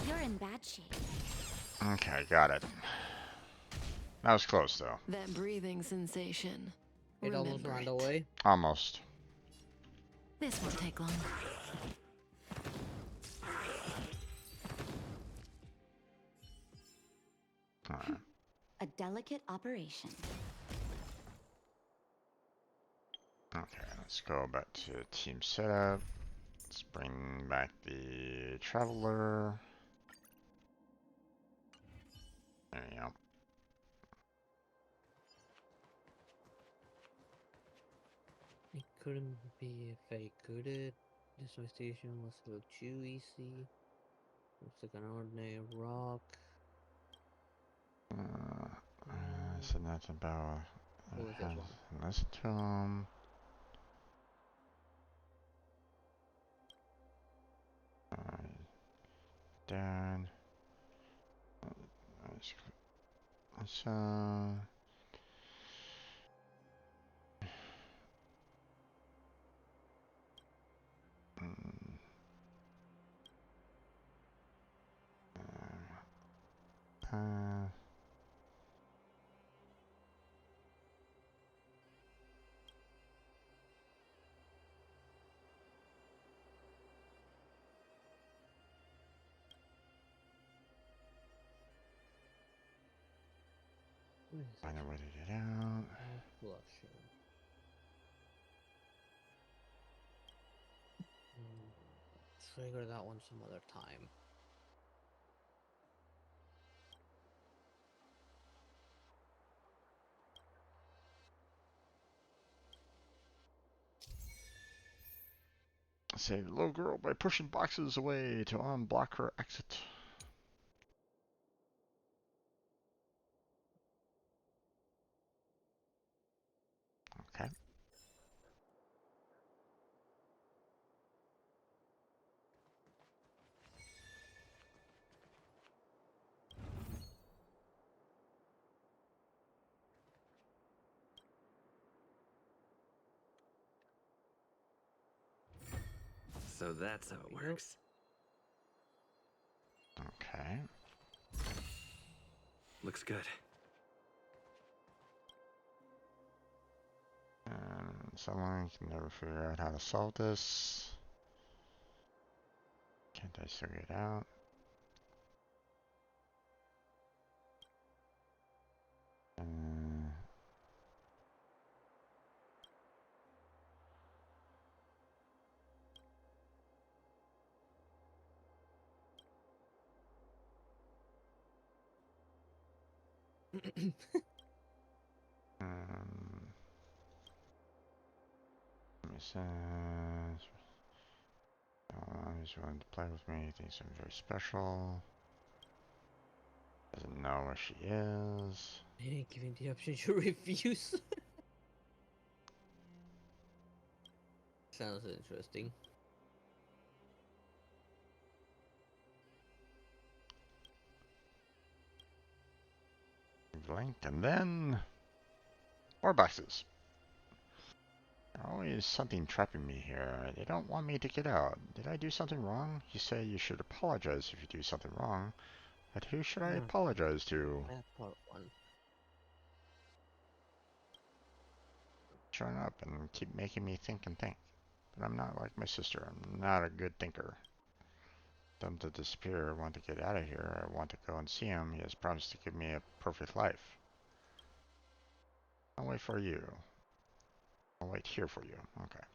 You're in bad shape. Okay, got it. That was close though. That breathing sensation. It almost ran away. Almost. This won't take long. Alright. A delicate operation. Okay, let's go back to team setup. Let's bring back the traveler. There you go. It couldn't be very good at this investigation was a little too easy. Looks like an ordinary rock. So that's about What was this one? listen to him. Dad. Let's find a way to get out. Trigger that one some other time. Save the little girl by pushing boxes away to unblock her exit. Okay. So that's how it works. Okay. Looks good. Someone can never figure out how to solve this. Can't I figure it out? He's willing to play with me. He thinks I'm very special. Doesn't know where she is. Giving the option to refuse. Sounds interesting. Blink, and then more boxes. Always something trapping me here. They don't want me to get out. Did I do something wrong? You say you should apologize if you do something wrong. But who should I apologize to? That part one. Showing up and keep making me think and think. But I'm not like my sister. I'm not a good thinker. Them to disappear. I want to get out of here. I want to go and see him. He has promised to give me a perfect life. I'll wait for you. I'll wait here for you. Okay.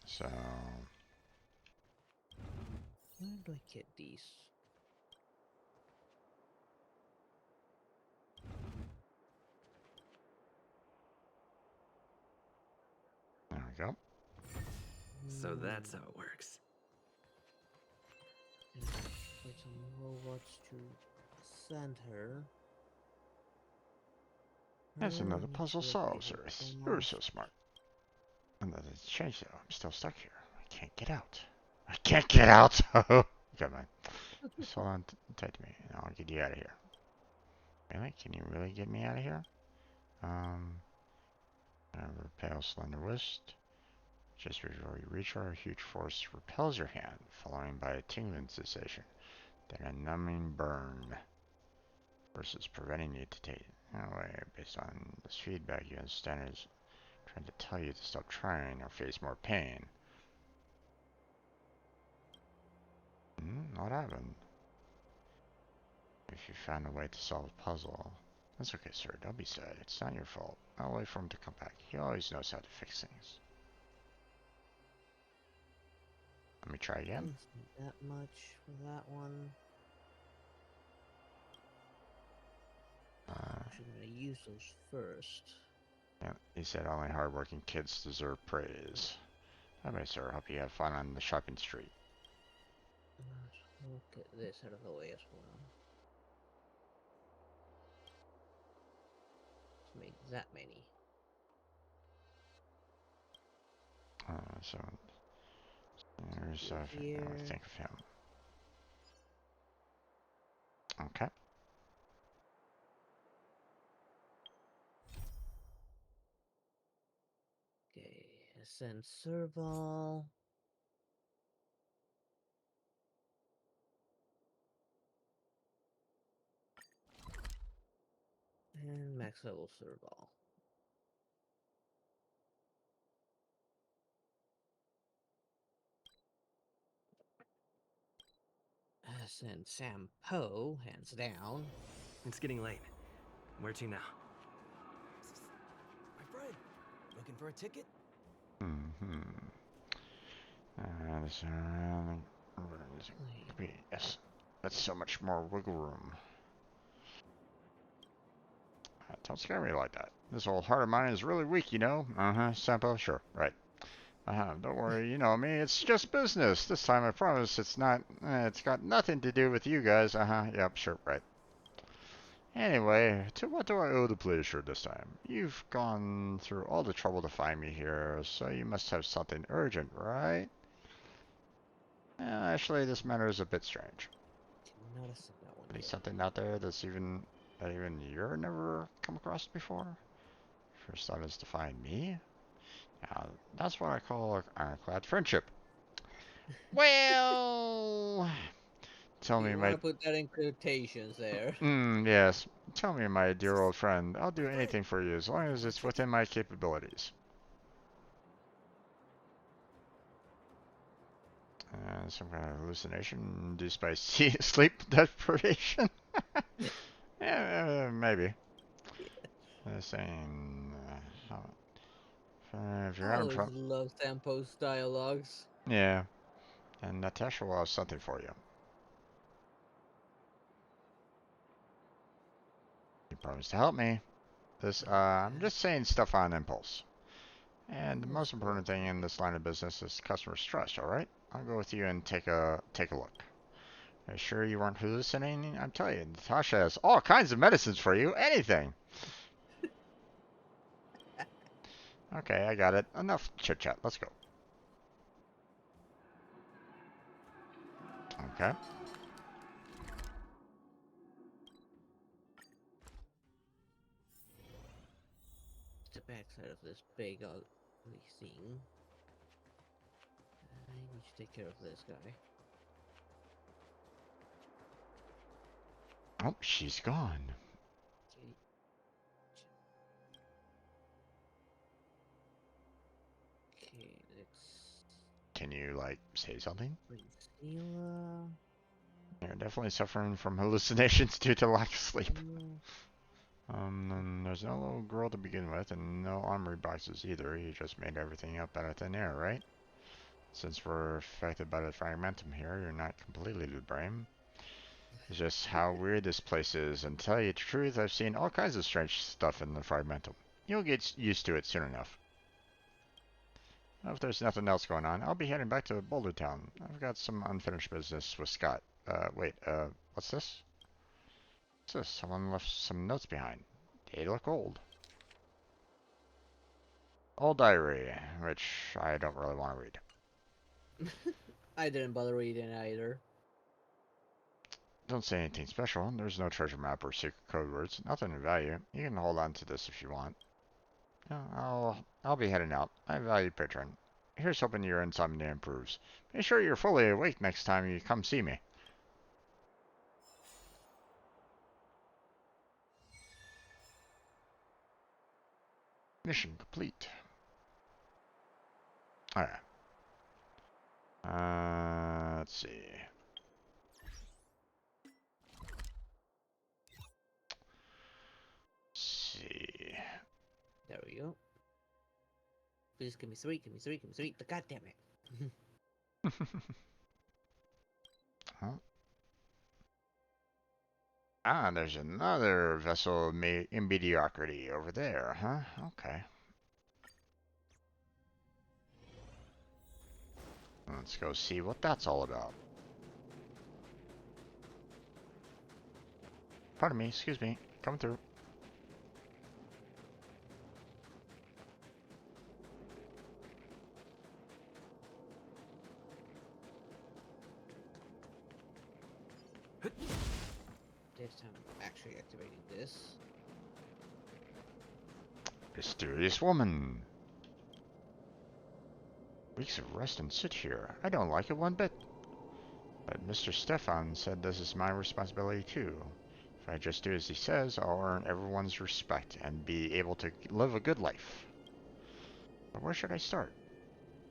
So... where do I get these? There we go. So that's how it works. Put some robots to send her. That's another puzzle solved, Earth. You're so smart. Another change though. I'm still stuck here. I can't get out. I can't get out! Come on. Just hold on tight to me and I'll get you out of here. Really? Can you really get me out of here? Remember pale slender wrist. Just before you reach her, a huge force repels your hand, following by a tingling sensation, then a numbing burn. Versus preventing you to take it away based on this feedback you understand is trying to tell you to stop trying or face more pain. What happened? If you found a way to solve a puzzle. That's okay, sir. Don't be sad. It's not your fault. I'll wait for him to come back. He always knows how to fix things. Let me try again. That much for that one. I'm gonna use those first. Yeah, he said only hardworking kids deserve praise. Anyway, sir, hope you have fun on the shopping street. We'll get this out of the way as well. Let's make that many. So there's think of him. Okay. Okay, ascend serval. And max level serval. Ascend Sampo, hands down. It's getting late. Where to now? My friend, looking for a ticket? Yes, that's so much more wiggle room. Don't scare me like that. This old heart of mine is really weak, you know? Sampo, sure, right. Don't worry, you know me, it's just business. This time I promise it's not, it's got nothing to do with you guys. Yep, sure, right. Anyway, to what do I owe the pleasure this time? You've gone through all the trouble to find me here, so you must have something urgent, right? Actually, this matter is a bit strange. At least something out there that even you've never come across before? First thought is to find me? Now, that's what I call an ironclad friendship. Well... Tell me, you want to put that in quotations there. Yes. Tell me, my dear old friend. I'll do anything for you as long as it's within my capabilities. Some kind of hallucination induced by sleep deprivation? Yeah, maybe. Saying, if you're having trouble... love Sampo's dialogues. Yeah. And Natasha will have something for you. Promise to help me. I'm just saying stuff on impulse. And the most important thing in this line of business is customer trust, alright? I'll go with you and take a look. Are you sure you weren't hallucinating? I'm telling you, Natasha has all kinds of medicines for you. Anything. Okay, I got it. Enough chit chat. Let's go. Okay. The backside of this big ugly thing. I need to take care of this guy. Oh, she's gone. Okay, let's... Can you, like, say something? Priscilla... You're definitely suffering from hallucinations due to lack of sleep. And there's no little girl to begin with, and no armory boxes either. You just made everything up out of thin air, right? Since we're affected by the fragmentum here, you're not completely to blame. It's just how weird this place is, and to tell you the truth, I've seen all kinds of strange stuff in the fragmentum. You'll get used to it soon enough. If there's nothing else going on, I'll be heading back to Boulder Town. I've got some unfinished business with Scott. Wait, what's this? What's this? Someone left some notes behind. They look old. Old diary, which I don't really want to read. I didn't bother reading either. Don't say anything special. There's no treasure map or secret code words. Nothing of value. You can hold on to this if you want. I'll be heading out. I value patron. Here's hoping your insomnia improves. Be sure you're fully awake next time you come see me. Mission complete. Alright. Let's see. There we go. Please give me three, give me three, give me three. God damn it. Huh? Ah, there's another vessel in mediocrity over there, huh? Okay. Let's go see what that's all about. Pardon me, excuse me. Coming through. This time I'm actually activating this. Mysterious woman. Weeks of rest and sit here. I don't like it one bit. But Mr. Stefan said this is my responsibility too. If I just do as he says, I'll earn everyone's respect and be able to live a good life. But where should I start?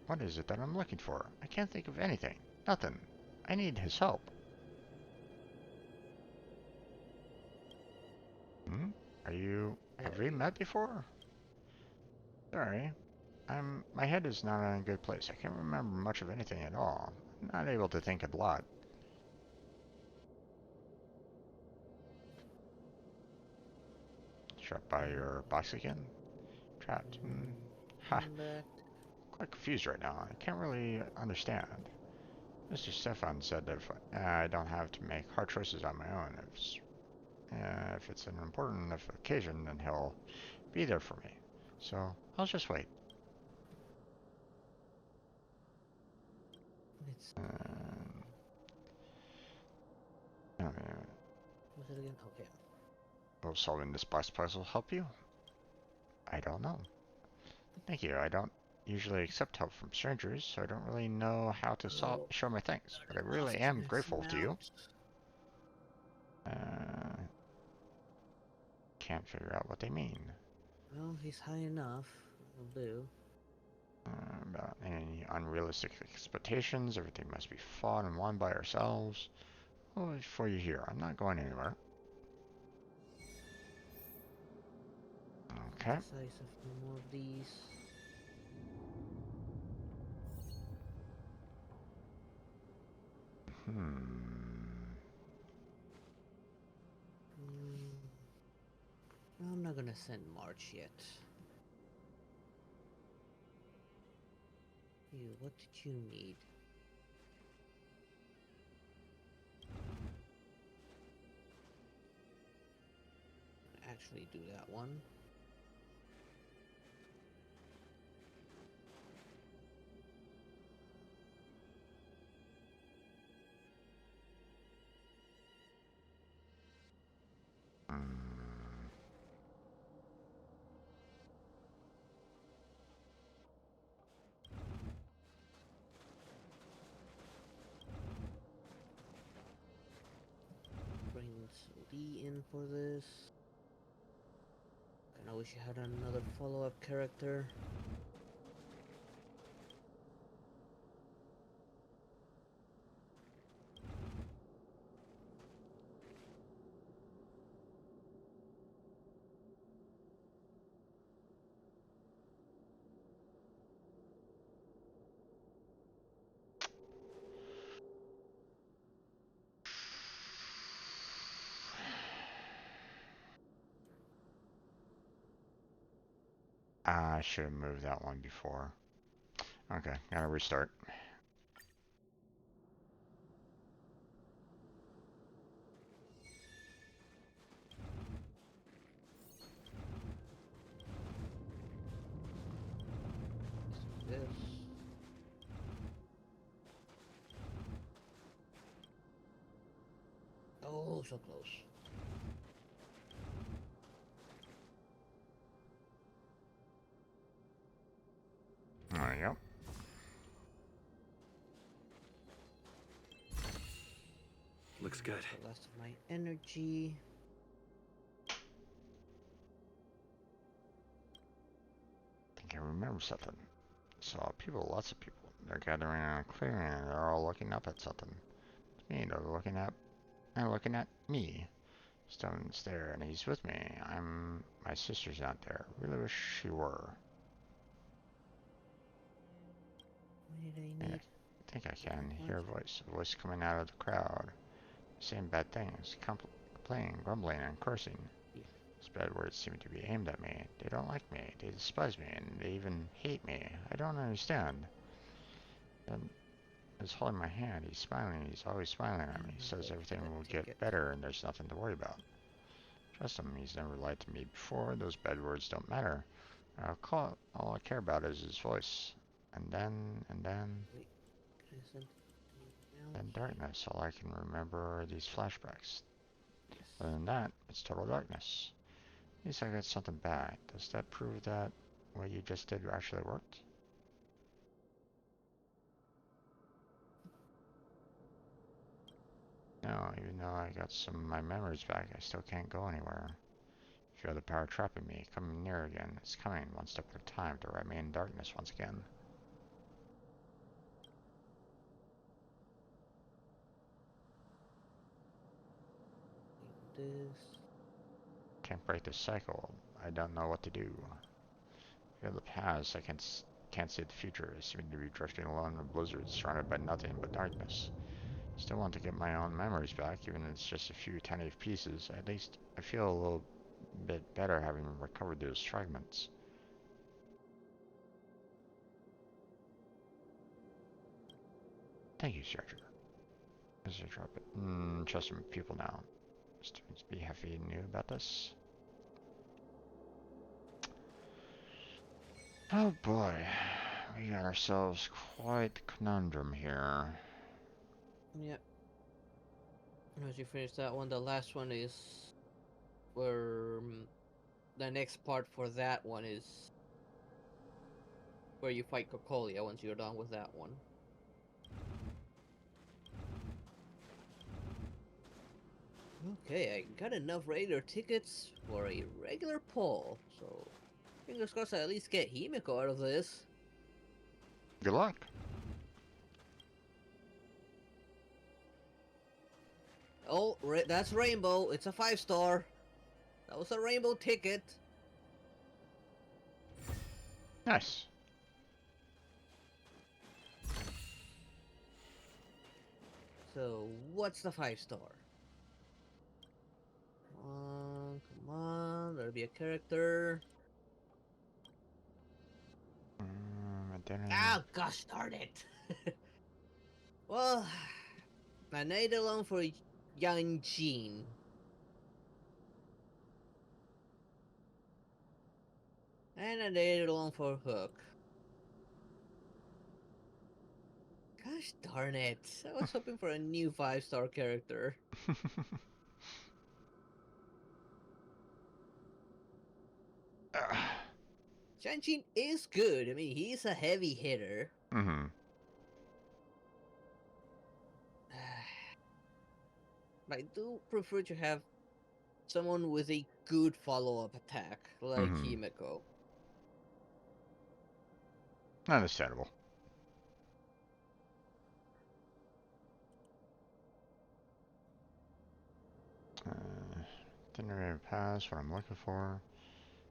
What is it that I'm looking for? I can't think of anything. Nothing. I need his help. Have we met before? Sorry. My head is not in a good place. I can't remember much of anything at all. I'm not able to think a lot. Trapped by your box again? Trapped. Ha. Quite confused right now. I can't really understand. Mr. Stefan said that if I don't have to make hard choices on my own, if it's an important enough occasion, then he'll be there for me. So I'll just wait. Was it again? Okay. Will solving this box puzzle help you? I don't know. Thank you. I don't usually accept help from strangers, so I don't really know how to show my thanks. But I really am grateful to you. Can't figure out what they mean. Well, he's high enough. Will do. About any unrealistic expectations, everything must be fought and won by ourselves. Well, before you here, I'm not going anywhere. Okay. Size of more of these. Hmm. 1 gonna send March yet. You, what did you need? Actually do that one. Bring Lee in for this. I wish you had another follow-up character. I should have moved that one before. Okay, gotta restart. This. Oh, so close. There you go. Looks good. The last of my energy. I think I remember something. Saw people, lots of people. They're gathering in a clearing and they're all looking up at something. Me, they're looking at me. Stone's there and he's with me. My sister's not there. Really wish she were. What did I Yeah, need? I think I can hear a voice coming out of the crowd. Saying bad things, complaining, grumbling, and cursing. Yeah. These bad words seem to be aimed at me. They don't like me. They despise me, and they even hate me. I don't understand. And he's holding my hand. He's smiling. He's always smiling at me. He says everything will get better, and there's nothing to worry about. Trust him. He's never lied to me before. Those bad words don't matter. All I care about is his voice. And then darkness. All I can remember are these flashbacks. Other than that, it's total darkness. At least I got something back. Does that prove that what you just did actually worked? No, even though I got some of my memories back, I still can't go anywhere. Feel the power trapping me, coming near again. It's coming, one step at a time, to wrap me in darkness once again. This. Can't break this cycle. I don't know what to do. Feel the past. I can't see the future. I seem to be drifting along in a blizzard, surrounded by nothing but darkness. Still want to get my own memories back, even if it's just a few tiny pieces. At least I feel a little bit better having recovered those fragments. Thank you, Stranger. As I drop it. Trusting people now. Students be happy and knew about this. Oh boy. We got ourselves quite the conundrum here. Yep. As you finish that one, the last one is where the next part for that one is where you fight Cocolia once you're done with that one. Okay, I got enough regular tickets for a regular poll, so fingers crossed I at least get Himiko out of this. Good luck. Oh, that's Rainbow. It's a 5-star. That was a Rainbow ticket. Nice. So, what's the 5-star? Come on. They're gotta be a character. Ah, gosh darn it! Well, I need alone for Young Jean. And I need alone for Hook. Gosh darn it! I was hoping for a new 5-star character. Shanshin is good. I mean, he's a heavy hitter. Mm-hmm. I do prefer to have someone with a good follow-up attack, like Himeko. Understandable. Didn't really pass what I'm looking for.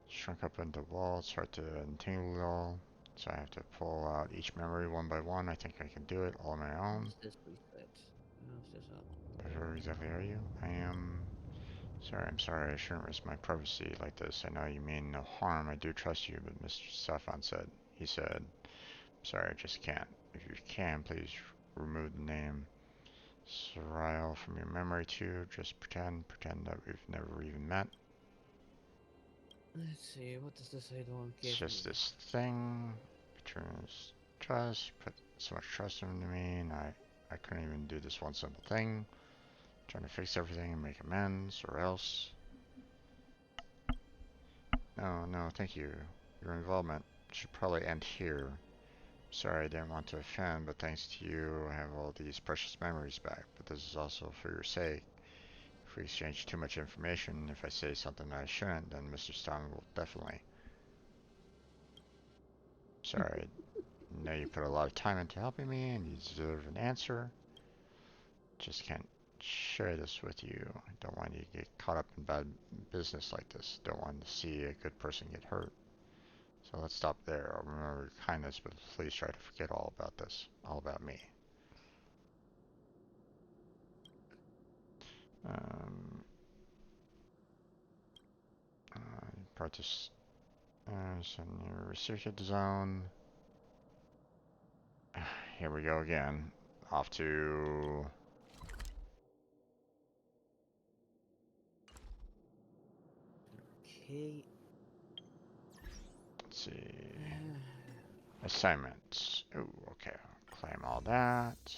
Shrunk up into the wall, start to untangle it all. So I have to pull out each memory one by one. I think I can do it all on my own. What's this reset? How's this up? Where exactly are you? I am... Sorry, I'm sorry. I shouldn't risk my privacy like this. I know you mean no harm. I do trust you, but Mr. Safan said... He said... Sorry, I just can't. If you can, please remove the name Sariel from your memory too. Just pretend that we've never even met. Let's see, what does this say? It's just this thing. Returns trust. Put so much trust into me, and I couldn't even do this one simple thing. Trying to fix everything and make amends, or else. No, thank you. Your involvement should probably end here. Sorry, I didn't want to offend, but thanks to you, I have all these precious memories back. But this is also for your sake. If we exchange too much information, if I say something that I shouldn't, then Mr. Stone will definitely. Sorry, I know you put a lot of time into helping me, and you deserve an answer. Just can't share this with you. I don't want you to get caught up in bad business like this. Don't want to see a good person get hurt. So let's stop there. I'll remember your kindness, but please try to forget all about this. All about me. Practice in your restricted zone. Here we go again. Off to... Okay. Let's see. Assignments. Ooh, okay. Claim all that.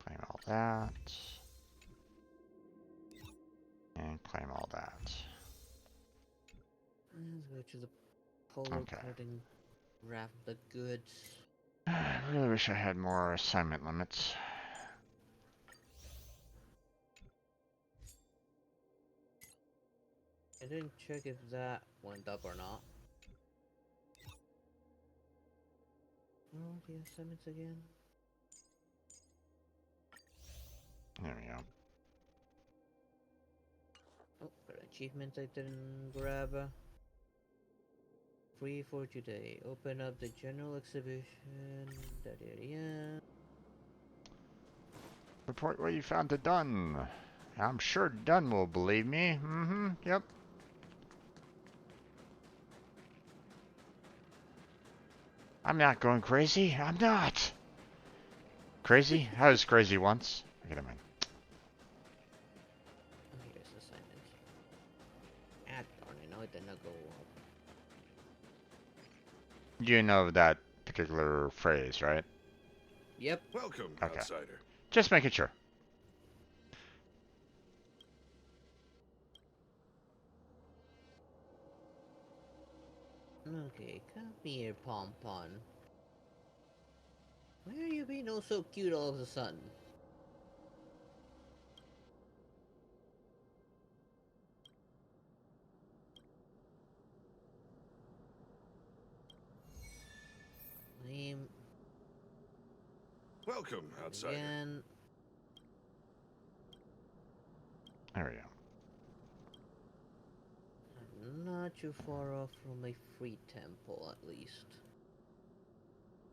Claim all that. And claim all that. Let's go to the polo card and grab the goods. I really wish I had more assignment limits. I didn't check if that went up or not. Oh, the assignments again. There we go. Oh, got achievements I didn't grab. Free for today. Open up the general exhibition. Da-da-da-da. Report what you found to Dunn. I'm sure Dunn will believe me. Yep. I'm not going crazy. I'm not. Crazy? I was crazy once. Get him in. Oh, here's assignment. Ah, darn it, no, it did not go up. You know that particular phrase, right? Yep. Welcome, outsider. Just making sure. Okay, come here, Pompon. Why are you being all so cute all of a sudden? Name. Welcome, outsider. Again. There we go. Not too far off from a free temple, at least.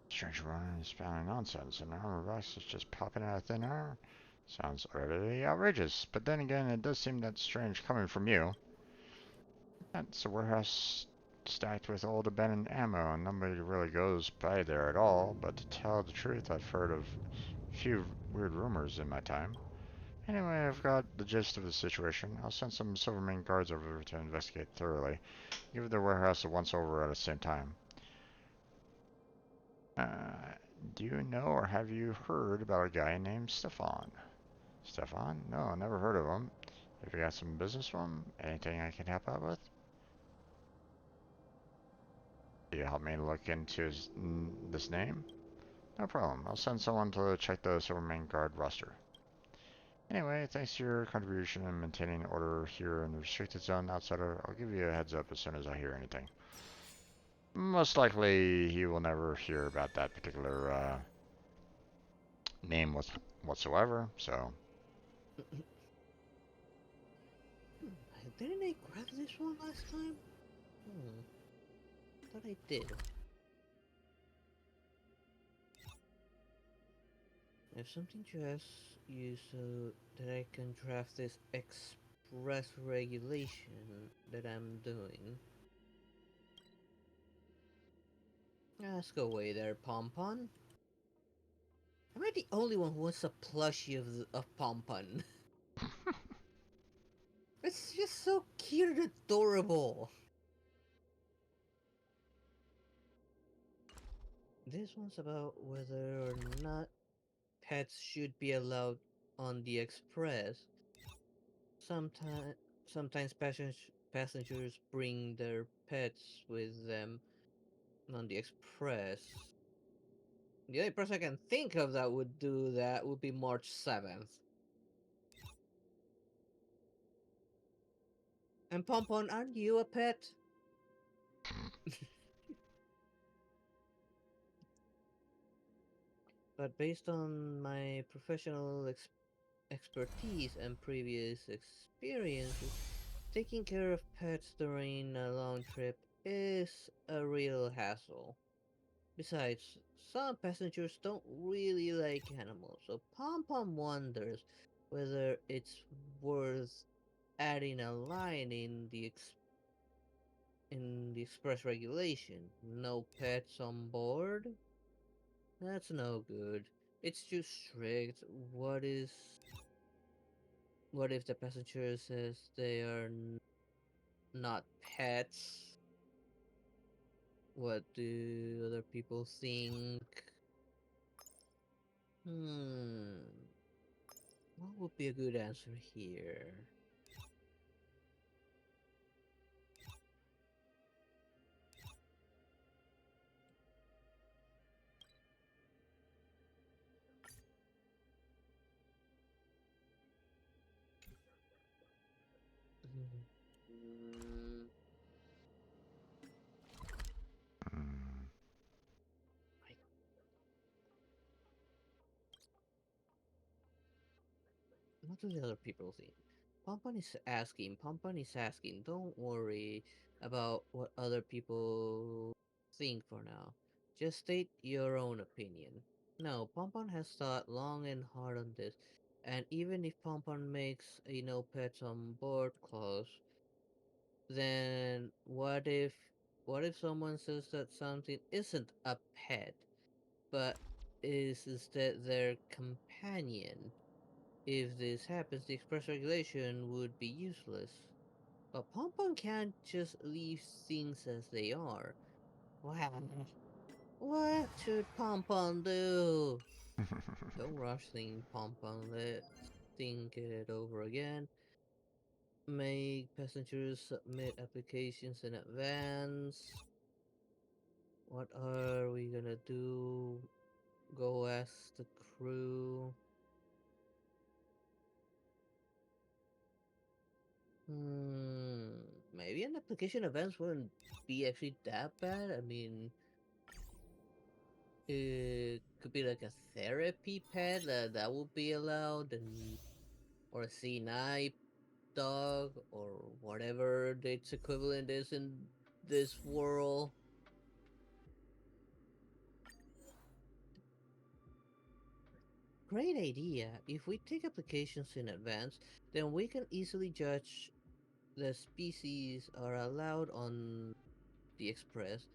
Strange running and spouting nonsense, and armor box is just popping out of thin air. Sounds utterly outrageous, but then again, it does seem that strange coming from you. That's a warehouse stacked with old abandoned ammo, and nobody really goes by there at all, but to tell the truth, I've heard of a few weird rumors in my time. Anyway, I've got the gist of the situation. I'll send some Silvermane guards over to investigate thoroughly. Give the warehouse a once-over at the same time. Do you know or have you heard about a guy named Stefan? Stefan? No, never heard of him. Have you got some business for him? Anything I can help out with? Do you help me look into this name? No problem. I'll send someone to check the Silvermane Guard roster. Anyway, thanks to your contribution in maintaining order here in the restricted zone, outsider, I'll give you a heads up as soon as I hear anything. Most likely, he will never hear about that particular name whatsoever, so... Didn't I grab this one last time? Thought I did. I have something to ask you so that I can draft this express regulation that I'm doing. Let's go away there, Pompon. Am I the only one who wants a plushie of Pompon? It's just so cute and adorable. This one's about whether or not pets should be allowed on the express. Sometimes passengers bring their pets with them on the express. The only person I can think of that would do that would be March 7th. And Pompon, aren't you a pet? But based on my professional expertise and previous experiences, taking care of pets during a long trip is a real hassle. Besides, some passengers don't really like animals, so Pom wonders whether it's worth adding a line in the express regulation. No pets on board? That's no good. It's too strict. What if the passenger says they are not pets? What do other people think? What would be a good answer here? What do the other people think? Pompon is asking, don't worry about what other people think for now. Just state your own opinion. No, Pompon has thought long and hard on this, and even if Pompon makes a no pets on board clause, then what if someone says that something isn't a pet, but is instead their companion? If this happens, the express regulation would be useless. But Pompon can't just leave things as they are. What should Pompon do? Don't rush things, Pompon. Let's think it over again. Make passengers submit applications in advance. What are we gonna do? Go ask the crew. Maybe an application events wouldn't be actually that bad. I mean, it could be like a therapy pet that would be allowed, or a C9 dog, or whatever its equivalent is in this world. great idea. If we take applications in advance, then we can easily judge the species are allowed on the Express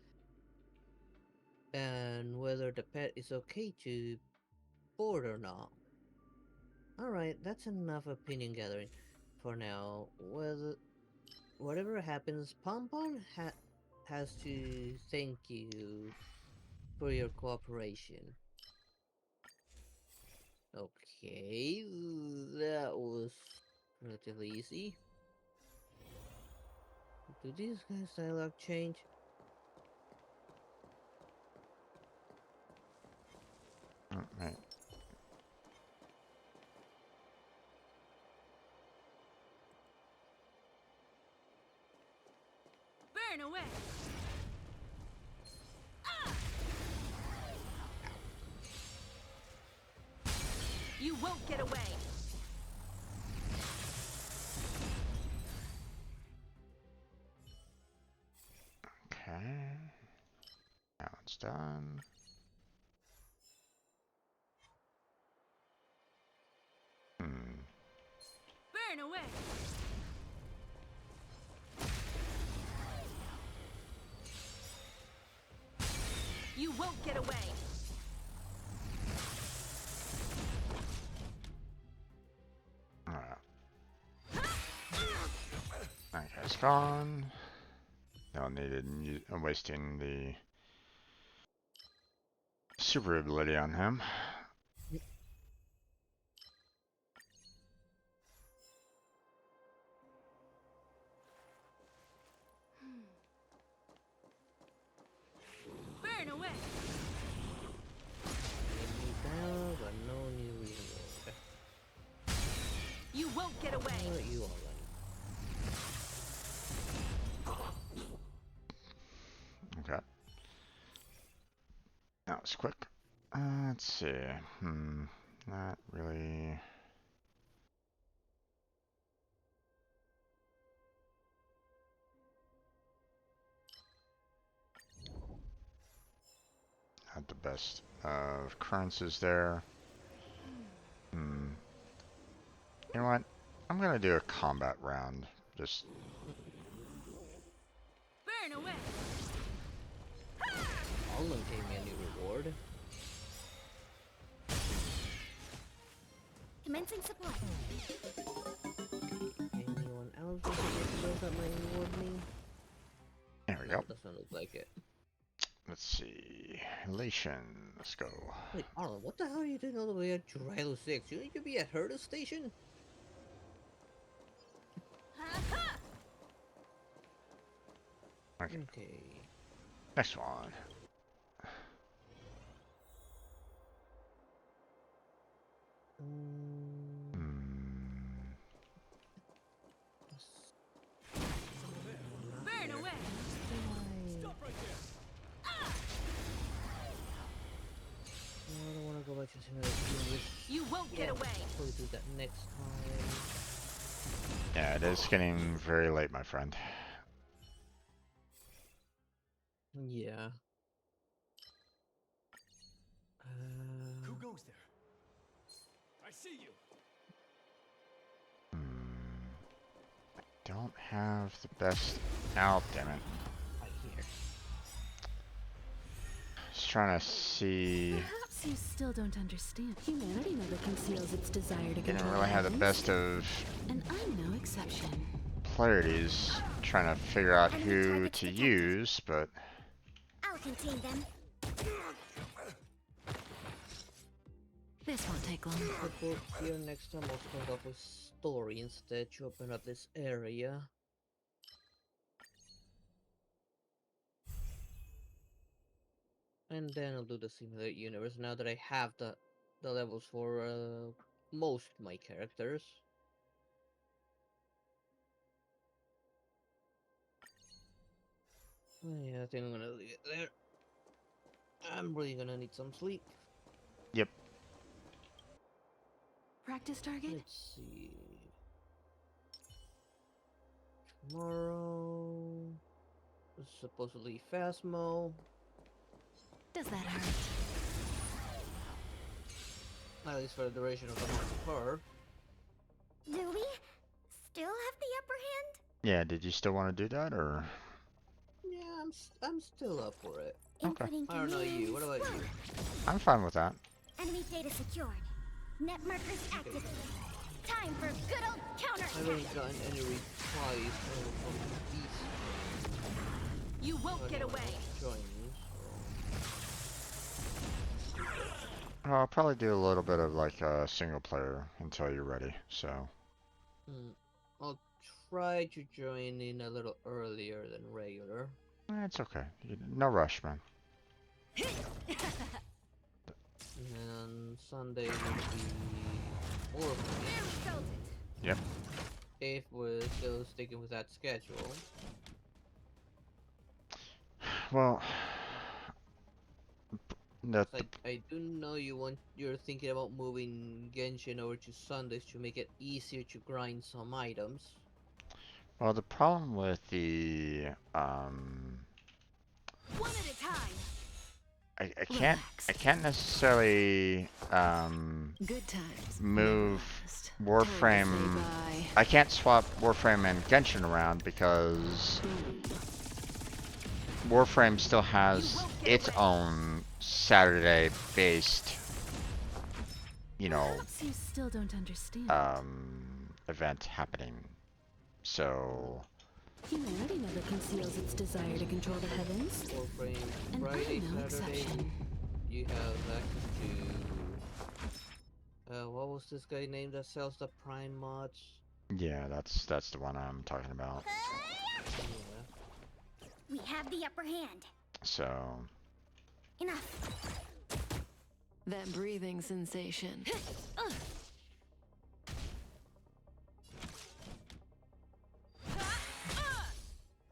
and whether the pet is okay to board or not. Alright, that's enough opinion gathering for now. Whatever happens, Pompon has to thank you for your cooperation. Okay, that was relatively easy. Do these guys' dialogue change? Right. Burn away! You won't get away! Okay. Now it's done. Burn away! You won't get away! That guy's gone. No need in wasting the super ability on him. Burn away! Down, but no new reward. You won't get away! You already. Okay. That was quick. Let's see. Not really. Not the best of occurrences there. You know what? I'm gonna do a combat round. Just. Burn away! Alden gave me a new reward. Commencing supply. Anyone else that might reward me? There we go. Doesn't look like it. Let's see. Elation. Let's go. Wait, Arlen, what the hell are you doing all the way at Jurilo 6? You need to be at Herda Station? Okay. Next one. Burn away! Stop right there! I don't want to go back to simulation. You won't get away! Probably do that next time. Yeah, it is getting very late, my friend. Yeah. Who goes there? I see you. I don't have the best. Oh, damn it. Right here. Just trying to see. Perhaps you still don't understand. Humanity never conceals its desire to Didn't really have the best of and I'm no exception. clarities. Trying to figure out who to use, but. I'll contain them. This won't take long. Here next time I'll start off with story instead to open up this area. And then I'll do the simulated universe now that I have the levels for most of my characters. Yeah, I think I'm gonna leave it there. I'm really gonna need some sleep. Yep. Practice target? Let's see. Tomorrow. Supposedly Phasmo. Does that hurt? At least for the duration of the month for. Do we still have the upper hand? Yeah, did you still want to do that, or? Yeah, I'm still up for it. Okay. I don't know you. What about you? I'm fine with that. Enemy data secured. Net markers activated. Time for good old counter. I haven't gotten any replies from these. You won't get away. Join me. I'll probably do a little bit of like a single player until you're ready. So. I'll try to join in a little earlier than regular. It's okay. No rush, man. And then on Sunday it'll be Warframe. Yep. If we're still sticking with that schedule. Well, I do know you're thinking about moving Genshin over to Sundays to make it easier to grind some items. Well, the problem with the one at a time. I can't necessarily Good times. move Warframe. I can't swap Warframe and Genshin around because Warframe still has its own Saturday-based, you know, Perhaps you still don't understand. event happening. So. Humanity never conceals its desire to control the heavens. Warframe And Friday, I'm no Saturday, exception. you have access to what was this guy named that sells the Prime mods? Yeah, that's the one I'm talking about. Yeah. We have the upper hand. So. Enough. That breathing sensation.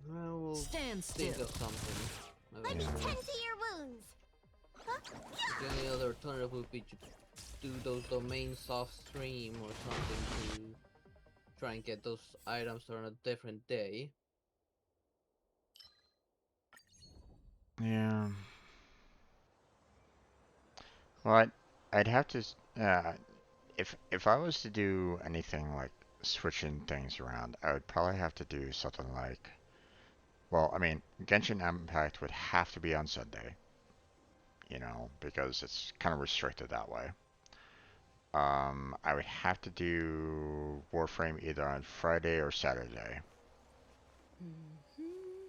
Well, we'll Stand think still. of something. Let me tend to your wounds. The only other alternative would be to do those domains off stream or something to try and get those items on a different day. Yeah. Well, I'd have to. If I was to do anything like switching things around, I would probably have to do something like. Well, I mean, Genshin Impact would have to be on Sunday. You know, because it's kind of restricted that way. I would have to do Warframe either on Friday or Saturday.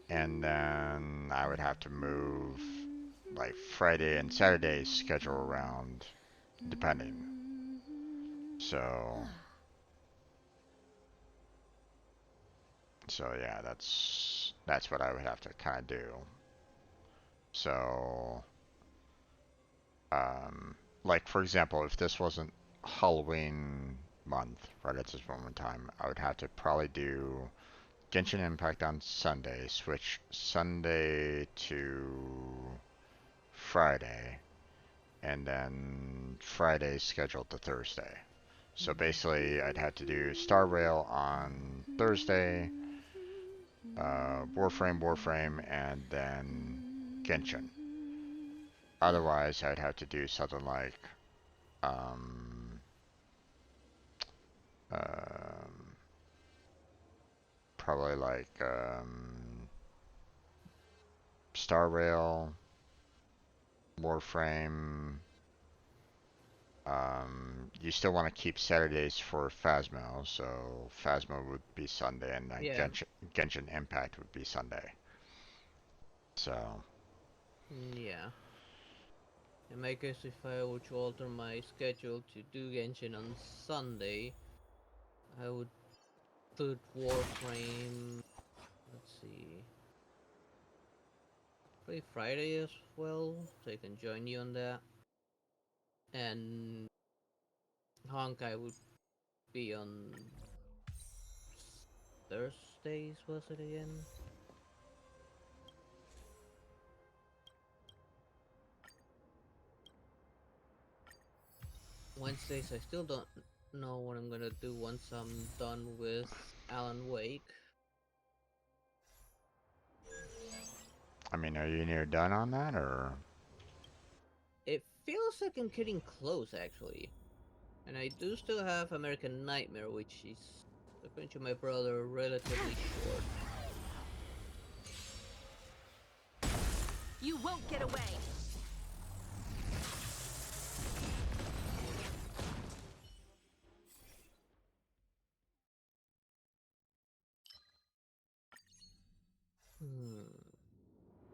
And then I would have to move like Friday and Saturday's schedule around depending. So yeah, that's what I would have to kind of do. So like for example, if this wasn't Halloween month right at this moment in time, I would have to probably do Genshin Impact on Sunday, switch Sunday to Friday, and then Friday scheduled to Thursday. So basically, I'd have to do Star Rail on Thursday, Warframe, and then Genshin. Otherwise, I'd have to do something like probably like Star Rail, Warframe. You still want to keep Saturdays for Phasmo, so Phasmo would be Sunday, and then Yeah. Genshin Impact would be Sunday. So. Yeah. In my case, if I were to alter my schedule to do Genshin on Sunday, I would put Warframe. Let's see. Probably Friday as well, so I can join you on that. And Honkai would be on Thursdays, was it again? Wednesdays, I still don't know what I'm gonna do once I'm done with Alan Wake. I mean, are you near done on that, or? It feels like I'm getting close, actually. And I do still have American Nightmare, which is, according to my brother, relatively short. You won't get away!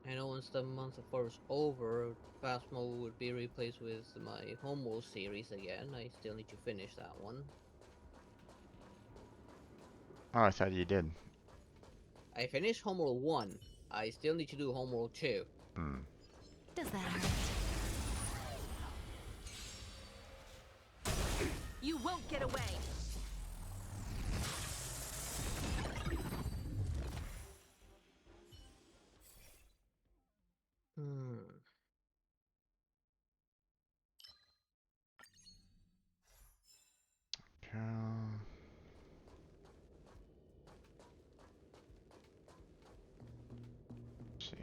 I know once the month of Four is over, Phasmo would be replaced with my Homeworld series again. I still need to finish that one. Oh, I thought you did. I finished Homeworld 1. I still need to do Homeworld 2. Does that hurt? You won't get away! Let's see.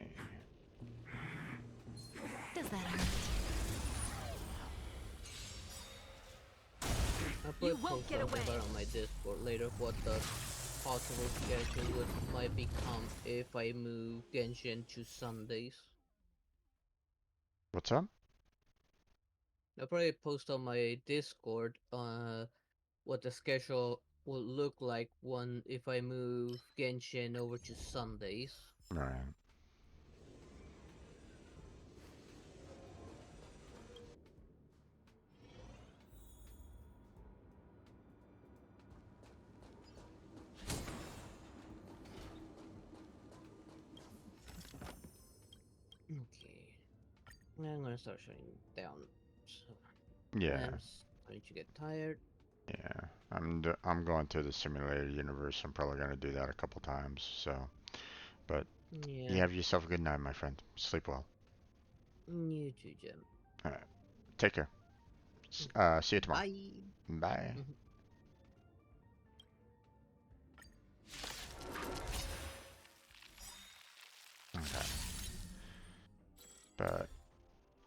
Does that hurt? I'll put post about it on my Discord later what the possible schedule might become if I move Genshin to Sundays. What's up? I'll probably post on my Discord what the schedule will look like if I move Genshin over to Sundays. Right. Okay. I'm gonna start shutting down. So Yeah. I'm starting to get tired. Yeah. I'm going through the simulated universe. I'm probably gonna do that a couple times. So, but Yeah. you have yourself a good night, my friend. Sleep well. You too, Jim. All right. Take care. See you tomorrow. Bye. Bye. Okay. But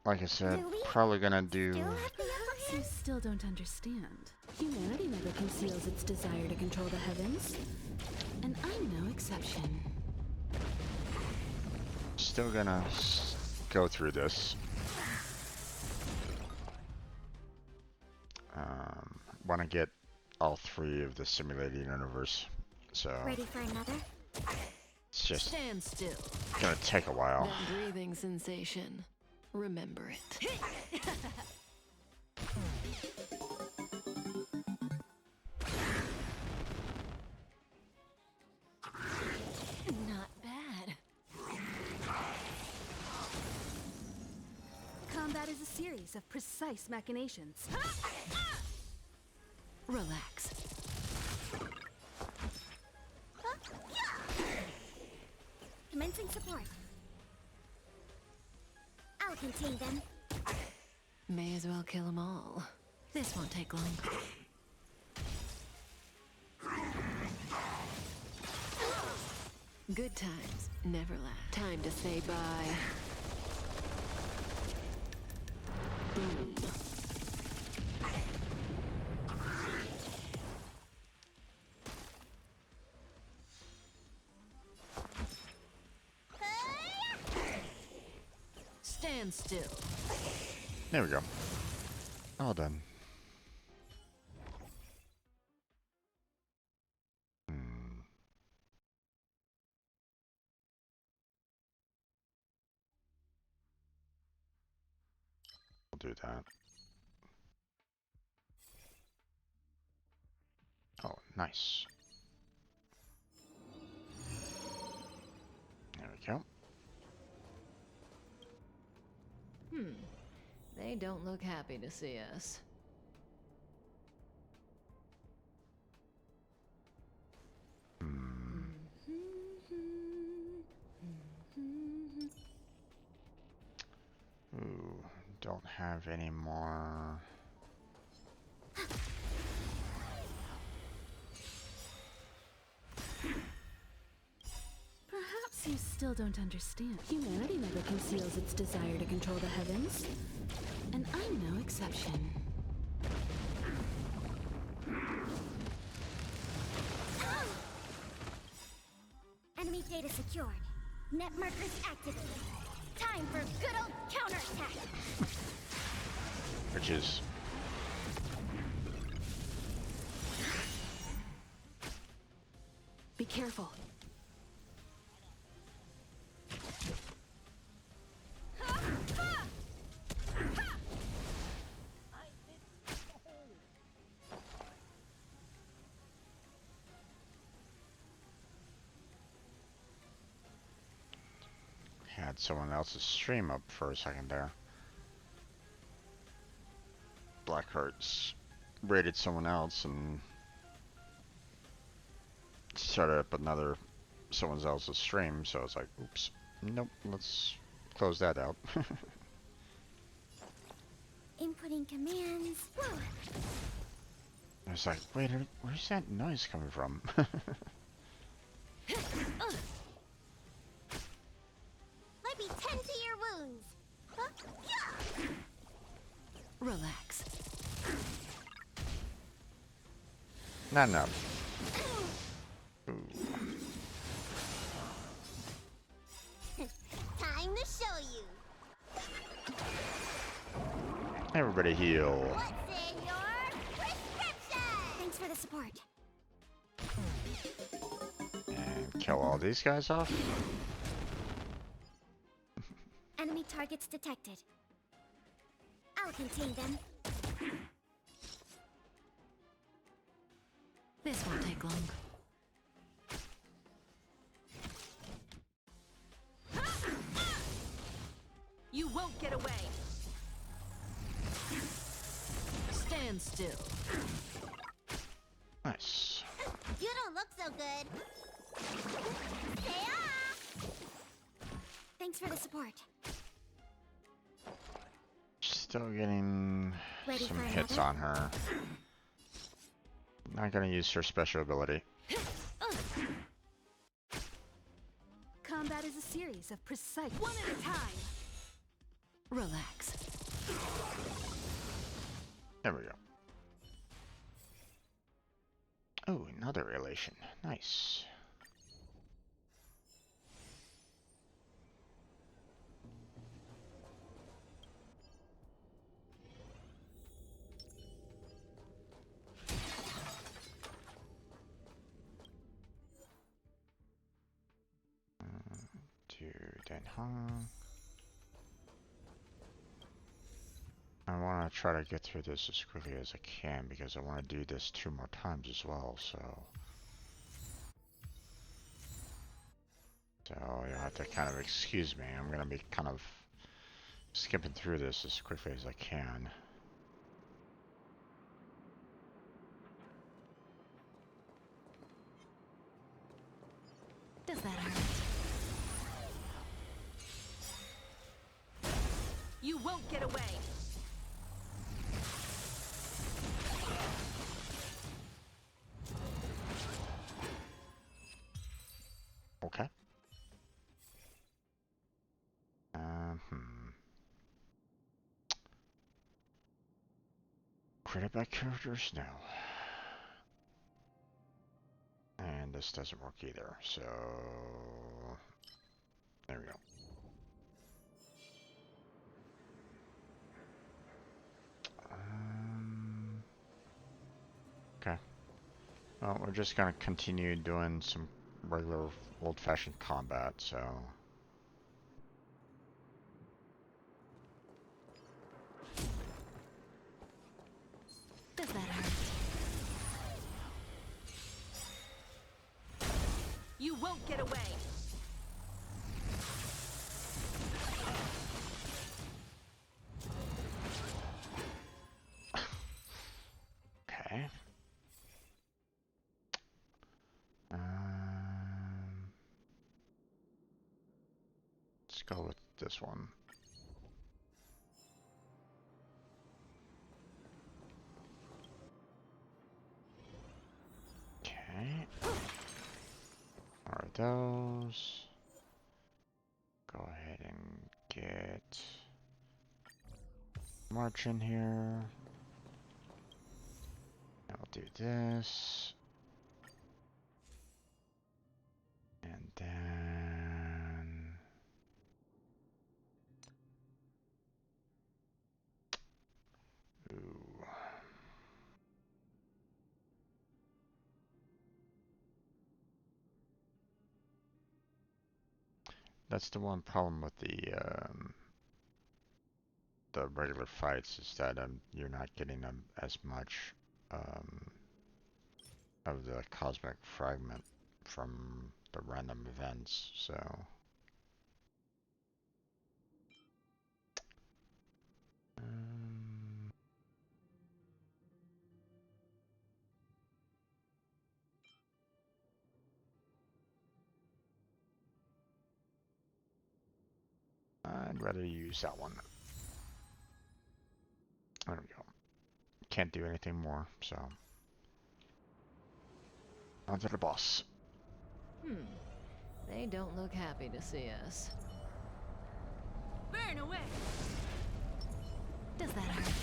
like I said, probably gonna do. Perhaps you still don't understand. Humanity never conceals its desire to control the heavens. And I'm no exception. Still gonna go through this. Want to get all three of the simulated universe, so Ready for another? it's just Stand still. gonna take a while. That breathing sensation. Remember it. Not bad. Combat is a series of precise machinations. Relax. Commencing support. I'll contain them. May as well kill them all. This won't take long. Good times never last. Time to say bye. Boom. Stand still. There we go. All done. We'll do that. Oh, nice. There we go. They don't look happy to see us. Ooh, don't have any more. Perhaps you still don't understand. Humanity never conceals its desire to control the heavens. And I'm no exception. secured. Net markers activated. Time for good old counterattack. Which is... Be careful. Had someone else's stream up for a second there. Blackheart's raided someone else and started up someone else's stream, so it's like, oops, nope, let's close that out. Inputting commands. Whoa. I was like, wait, where's that noise coming from? Let me tend to your wounds. Huh? Yeah. Relax. Not enough. Ooh. Time to show you. Everybody heal. What's in your prescription? Thanks for the support. And kill all these guys off. Enemy targets detected. I'll contain them. This won't take long. You won't get away. Stand still. Nice. You don't look so good. Hey-ah! Thanks for the support. Still getting Ready some for hits another? on her. Not gonna use her special ability. Combat is a series of precise one at a time. Relax. There we go. Oh, another elation. Nice. I want to try to get through this as quickly as I can because I want to do this 2 more times as well, so you'll have to kind of excuse me. I'm going to be kind of skipping through this as quickly as I can. Does that hurt? You won't get away. Okay. Credit by characters? No. And this doesn't work either, so there we go. Okay. Well, we're just gonna continue doing some regular old-fashioned combat, so. Does that hurt? You won't get away. Okay. Let's go with this one. Okay. Alright, those. Go ahead and get March in here. I'll do this. And then That's the one problem with the regular fights is that you're not getting as much of the cosmic fragment from the random events, so. I'd rather use that one. There we go. Can't do anything more, so. On to the boss. They don't look happy to see us. Burn away! Does that hurt?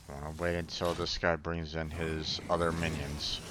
I want to wait until this guy brings in his other minions.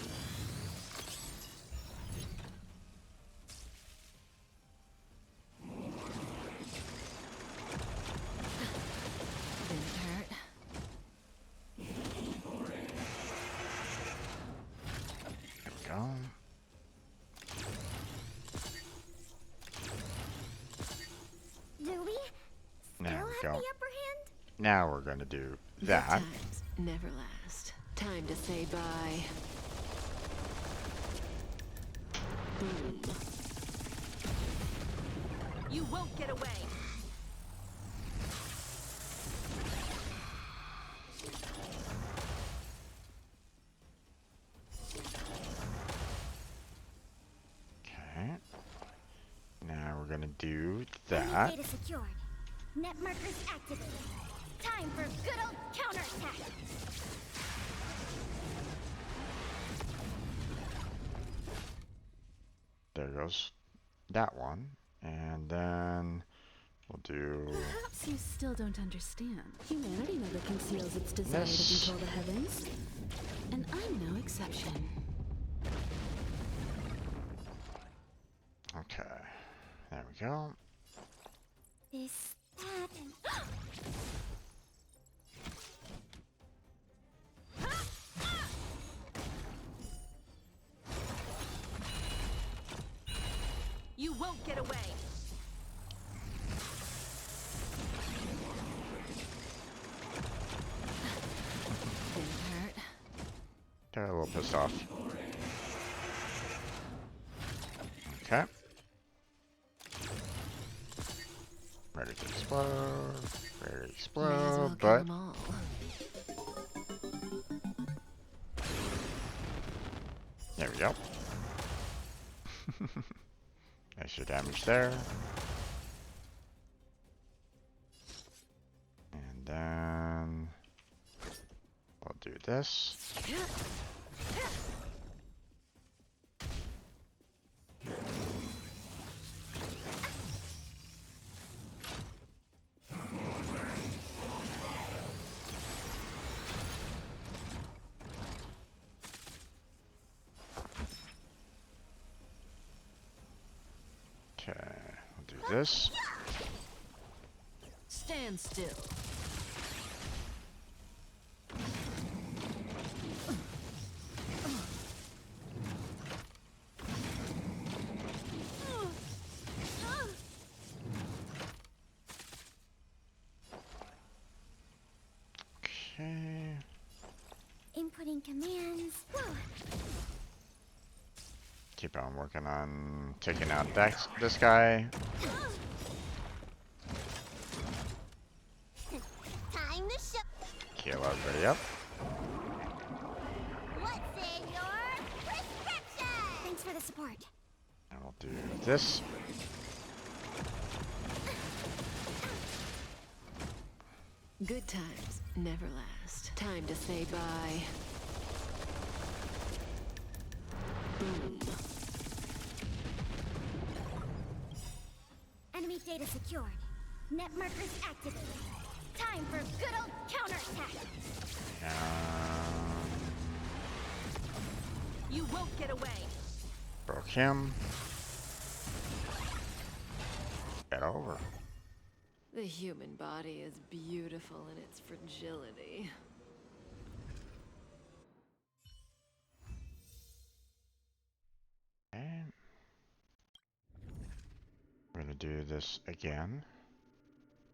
Now we're going to do that. Good times never last. Time to say bye. Boom. You won't get away. Okay. Now we're going to do that. Data secured. Net markers activated. Time for good old counterattack! There goes that one. And then we'll do... Perhaps you still don't understand. Humanity never conceals its desire to control the heavens. And I'm no exception. Okay. There we go. This, that, and... You won't get away. Didn't hurt. They're a little pissed off. Okay. Ready to explode. Ready to explode, but... There we go. Extra damage there. And then we'll do this. Okay, we'll do this. Stand still. Okay. Inputting commands. Whoa. Keep on working on taking out this guy. Time to show. Heal everybody up. What's in your prescription? Thanks for the support. And we'll do this. Good times never last. Time to say bye. Boom. Enemy data secured. Net markers activated. Time for good old counterattack. You won't get away. Broke him. Get over. The human body is beautiful in its fragility. Okay. We're gonna do this again,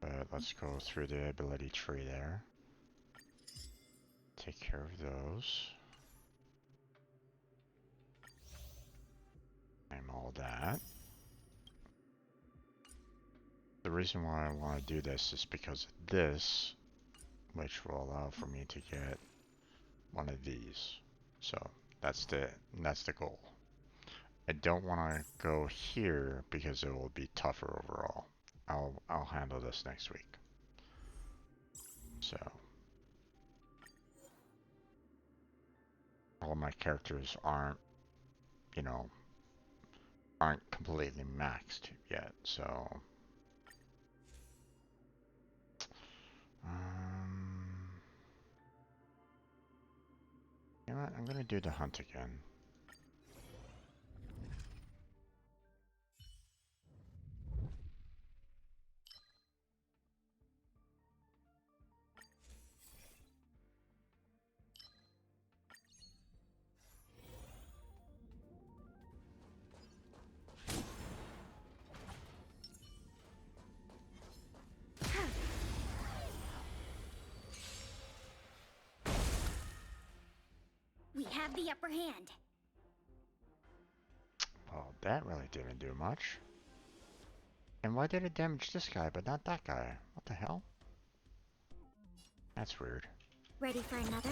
but let's go through the ability tree there. Take care of those. Claim all that. The reason why I want to do this is because of this, which will allow for me to get one of these. So that's the goal. I don't want to go here because it will be tougher overall. I'll handle this next week. So all my characters aren't, you know, aren't completely maxed yet. So you know what? I'm gonna do the hunt again. We have the upper hand. Well, that really didn't do much. And why did it damage this guy but not that guy? What the hell? That's weird. Ready for another?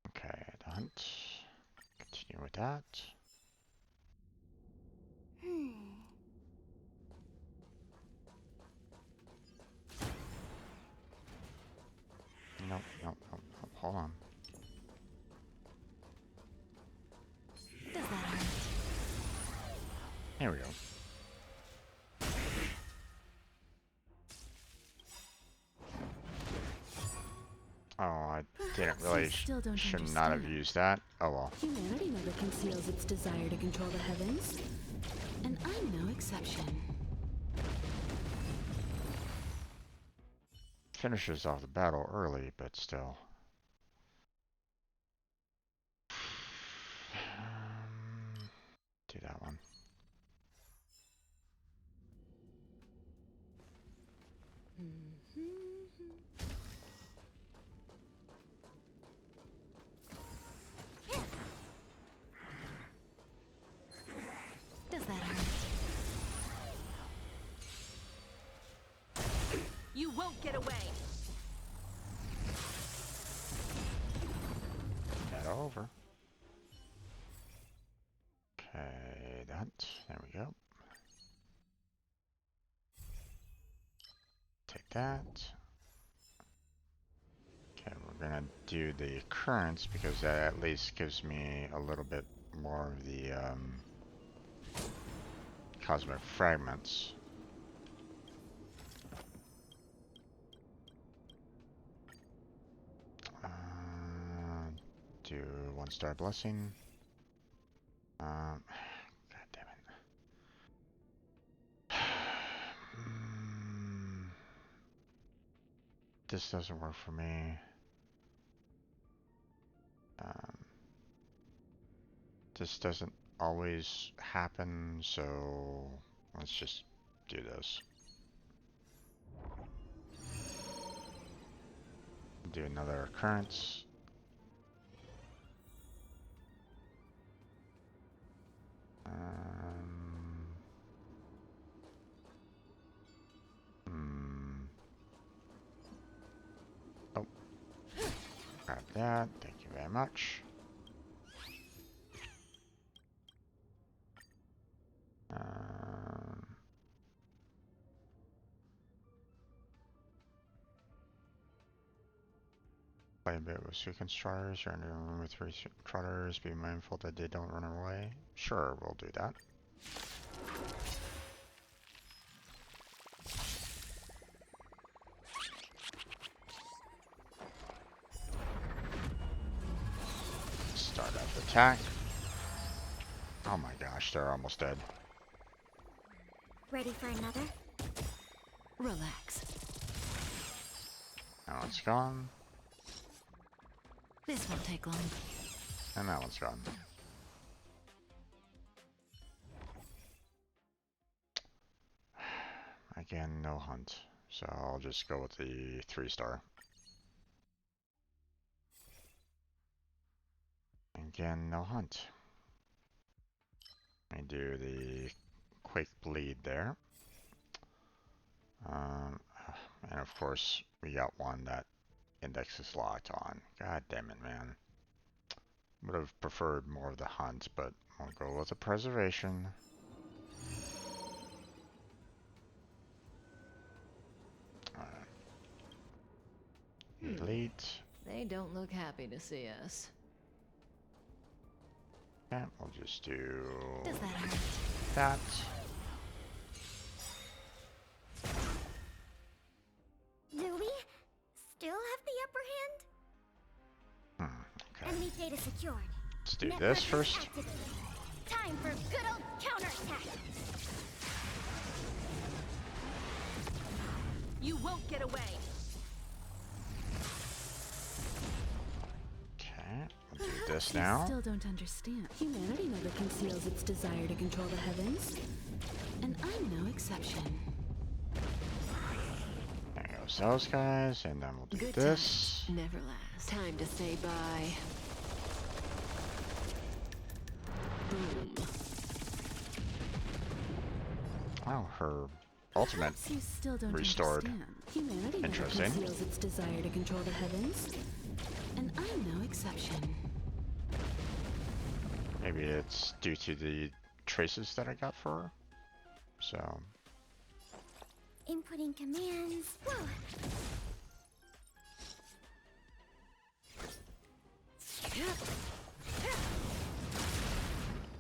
Okay, the hunt. Continue with that. Nope, nope, nope, nope. Hold on. Does that hurt? Here we go. Oh, I didn't really, should not have used that. Oh well. Humanity never conceals its desire to control the heavens. And I'm no exception. Finishes off the battle early, but still. Do that one. Does that hurt? You won't get away. That over. Okay, that. There we go. Take that. Okay, we're gonna do the occurrence because that at least gives me a little bit more of the cosmic fragments. Do 1-star blessing. God damn it. This doesn't work for me. This doesn't always happen, so let's just do this. Do another occurrence. Oh, grab that. Thank you very much. Play a bit with sequence trotters. You're in a room with 3 trotters. Be mindful that they don't run away. Sure, we'll do that. attack. Oh my gosh, they're almost dead. Ready for another? Relax. That one's gone. This won't take long. And that one's gone. Again, no hunt. So I'll just go with the 3-star. Again, no hunt. I do the quick bleed there. And of course, we got one that index is locked on. God damn it, man. Would have preferred more of the hunt, but I'll go with the preservation. Elite. They don't look happy to see us. Yeah, we'll just do Does that hurt? that. Do we still have the upper hand? Okay. Enemy data secured. Let's do Network this is first. activated. Time for good old counterattack. You won't get away. Okay, we'll do this I now. still don't understand. Humanity never conceals its desire to control the heavens. And I'm no exception. There goes those guys, and then we'll do Good this. times never last. Time to say bye. Boom. Oh, her ultimate Perhaps you still don't restored. understand. Humanity never Interesting. conceals its desire to control the heavens. And I'm no exception. Maybe it's due to the traces that I got for her. So, Inputting commands. Whoa.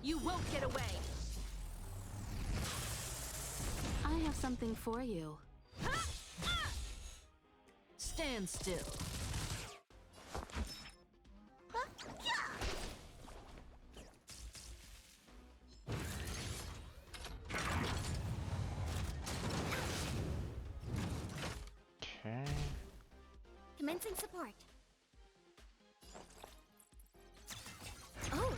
You won't get away. I have something for you. Stand still. okay. Commencing support. Oh,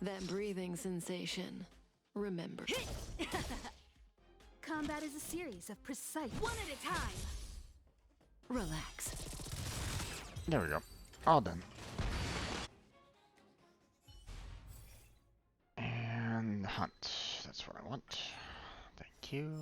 That breathing sensation. Remember. Combat is a series of precise. One at a time. Relax. There we go. All done. And hunt. That's what I want. Thank you.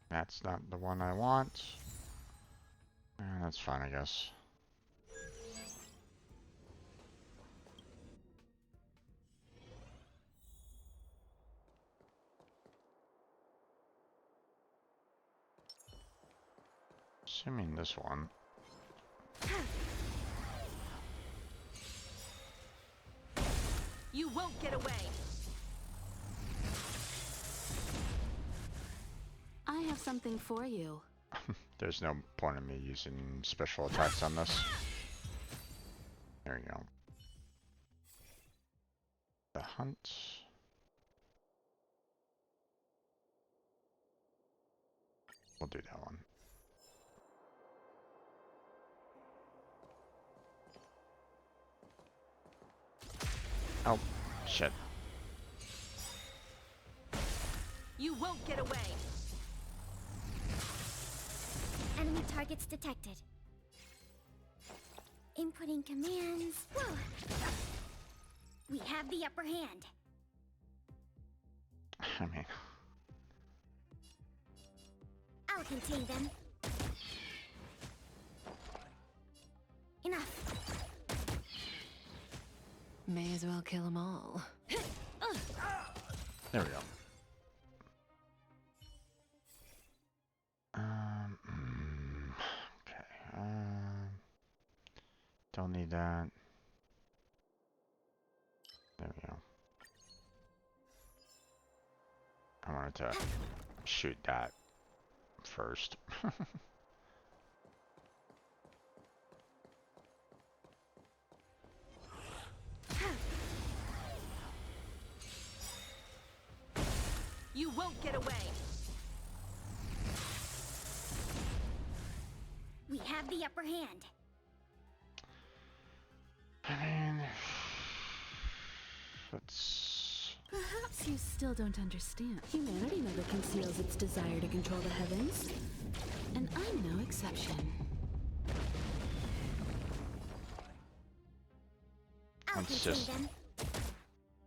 That's not the one I want. That's fine, I guess. Assuming this one. You won't get away. I have something for you. There's no point in me using special attacks on this. There you go. The hunt. We'll do that one. Oh, shit. You won't get away. enemy targets detected. Inputting commands. Whoa. We have the upper hand. I mean, I'll contain them. Enough. May as well kill them all. there we go. I wanted to shoot that first. You won't get away. We have the upper hand. I mean, let's... Perhaps you still don't understand. Humanity never conceals its desire to control the heavens. And I'm no exception. Let's just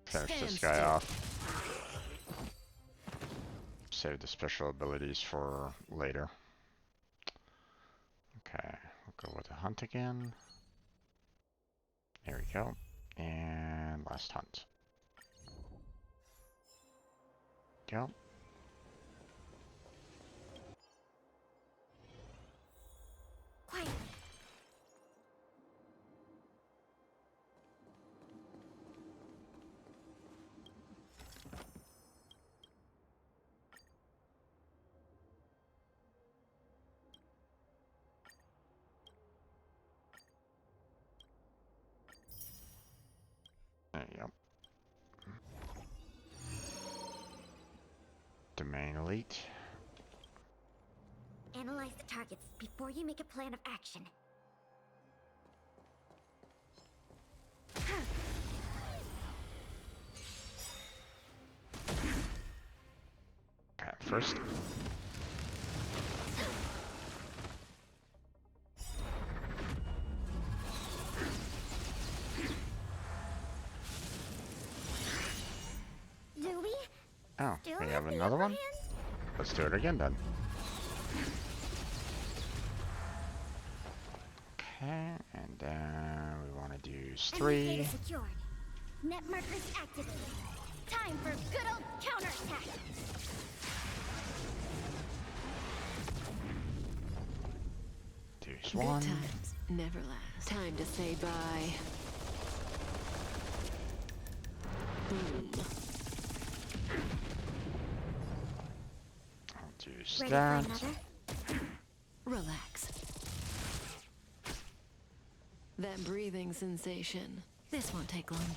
finish this guy off. Save the special abilities for later. Okay, we'll go with the hunt again. There we go. And last hunt. Go. Quiet. There you go. Domain Elite. Analyze the targets before you make a plan of action. Okay, first. Do we? Oh, Still we have have the another upper one? hand? Let's do it again then. Okay, and then we want to use 3. Data secured. Net markers activated. Time for good old counterattack. Deuce Good 1. times never last. Time to say bye. Boom. I'll deuce Ready that. for another? Relax. That breathing sensation. This won't take long.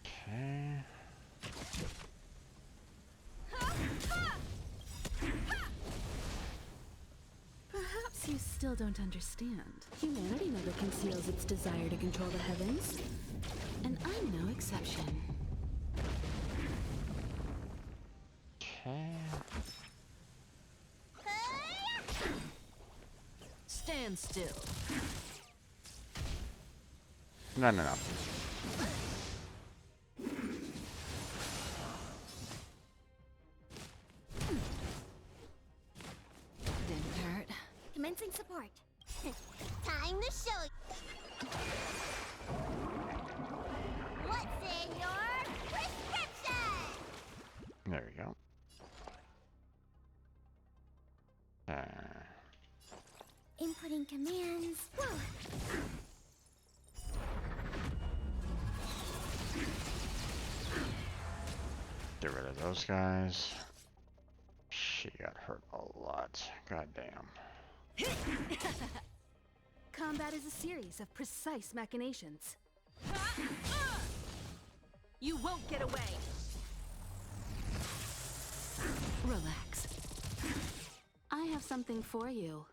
Okay. Perhaps you still don't understand. Humanity never conceals its desire to control the heavens. And I'm no exception. Okay. Stand still. No, no, no. Didn't hurt. Commencing support. Time to show you. What's in your prescription? There we go. Inputting commands. Whoa. Get rid of those guys. She got hurt a lot. God damn. Combat is a series of precise machinations. You won't get away. Relax. I have something for you.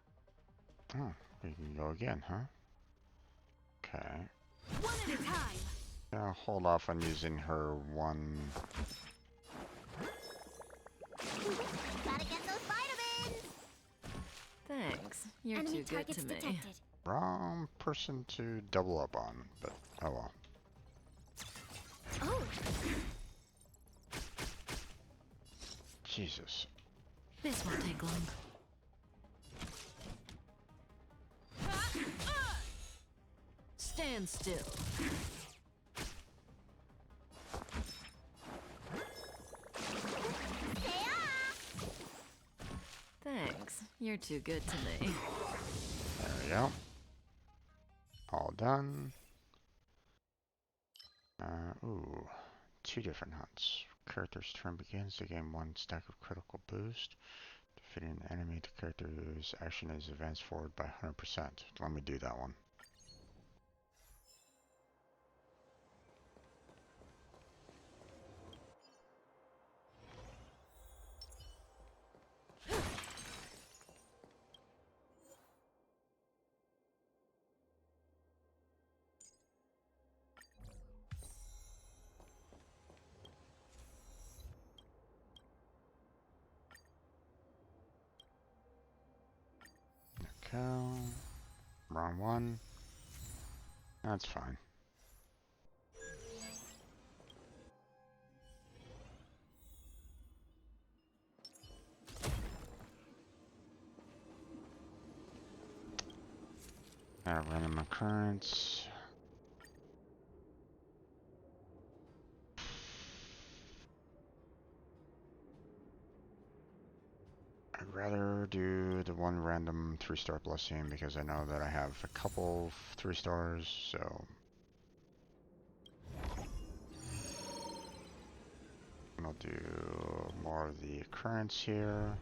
Oh, we can go again, huh? Okay. One at a time. I'll hold off on using her one. Gotta get those vitamins. Thanks. You're Enemy too good targets to me. detected. Wrong person to double up on, but oh well. Oh, Jesus. This won't take long. Stand still. Thanks. You're too good to me. There we go. All done. Ooh, 2 different hunts. character's turn begins, they gain 1 stack of critical boost. Defeating an enemy, the character's action is advanced forward by 100%. Let me do that one. Okay. Wrong one. That's fine. Random occurrence. I'd rather do the one random 3-star blessing because I know that I have a couple 3 stars, so I'll do more of the occurrence here.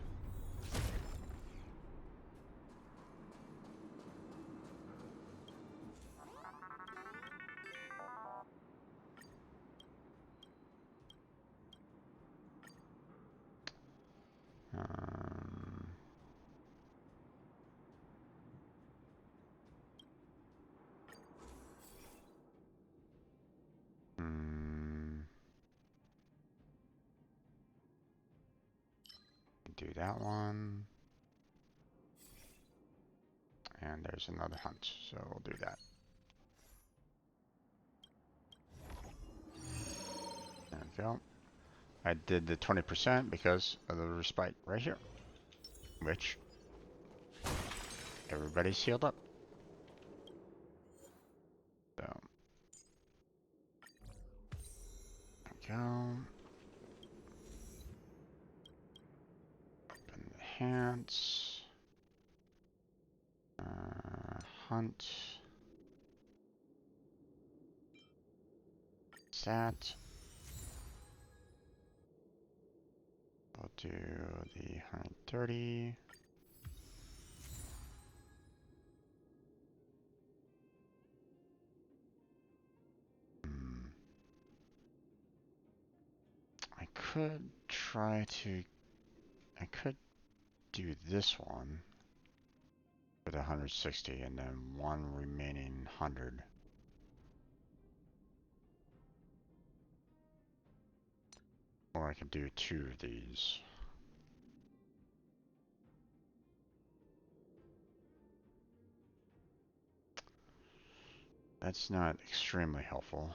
Do that one. And there's another hunt, so we'll do that. There we go. I did the 20% because of the respite right here, which everybody's healed up. So, there we go. Open the hands. Hunt. Sat. We'll do the 130. I could try to. I could do this one with 160 and then one remaining 100. Or I could do 2 of these. That's not extremely helpful.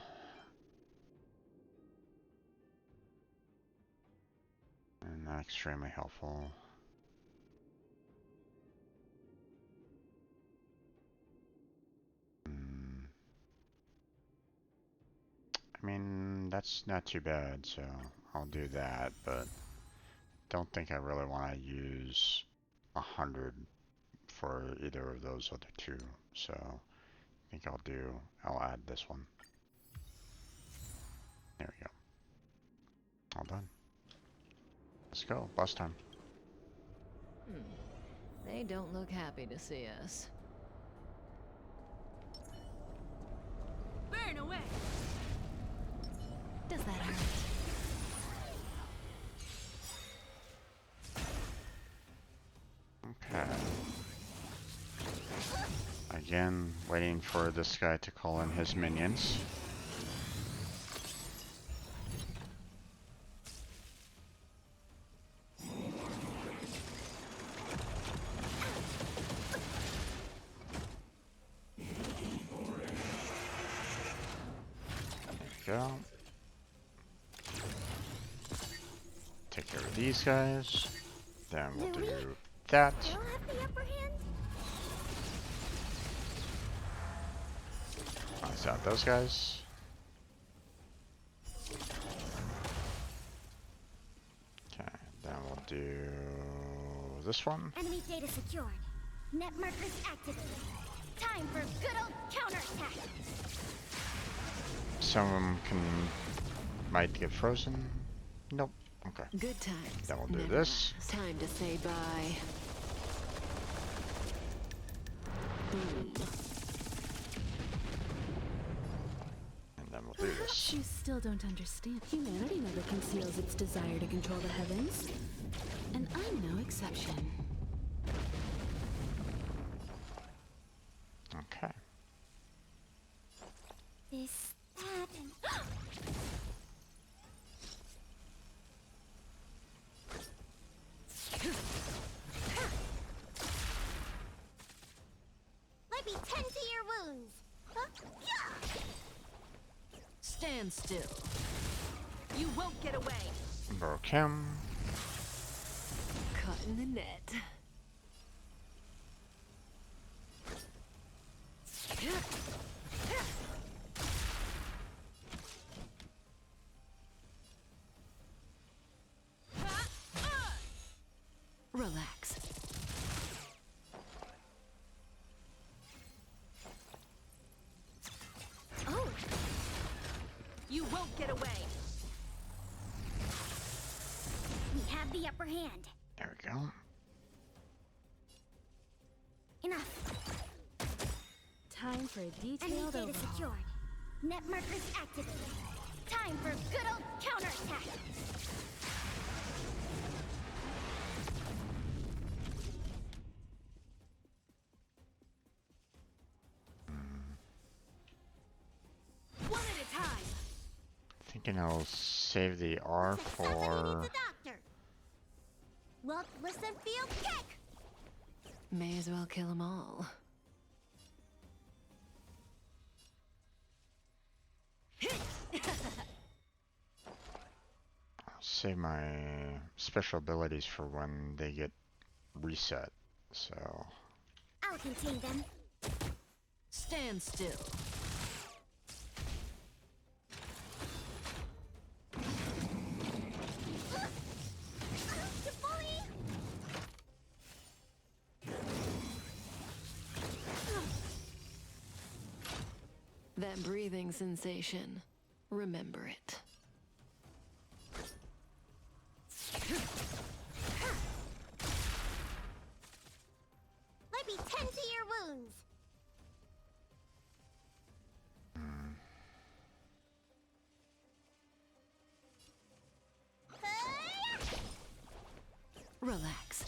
And not extremely helpful. I mean, that's not too bad, so I'll do that, but don't think I really want to use 100 for either of those other 2, so I think I'll add this one. There we go. All done. Let's go, bus time. They don't look happy to see us. Burn away! Does that hurt? Okay. Again, waiting for this guy to call in his minions. Go. Take care of these guys. Then we'll do that. Still have the upper hand? Close out those guys. Okay, then we'll do this one. Enemy data secured. Net markers activated. Time for good old counterattack. Some of them might get frozen. Nope. Okay. Good times. Then we'll do never this. last. Time to say bye. Boom. And then we'll do this. You still don't understand. Humanity never conceals its desire to control the heavens. And I'm no exception. Okay. This, that, and... Let me tend to your wounds. Huh? Yeah. Stand still. You won't get away. Broke him. Caught in the net. Relax. Oh! You won't get away. We have the upper hand. There we go. Enough. Time for a Enemy detailed data overhaul. secured. Net markers activated. Time for good old counterattack. One at a time. Thinking I'll save the R Somebody needs for. a doctor. Look, listen, feel, kick. May as well kill them all. I'll save my special abilities for when they get reset. So. I'll contain them. Stand still. To bully. That breathing sensation. Remember it. Let me tend to your wounds. Relax.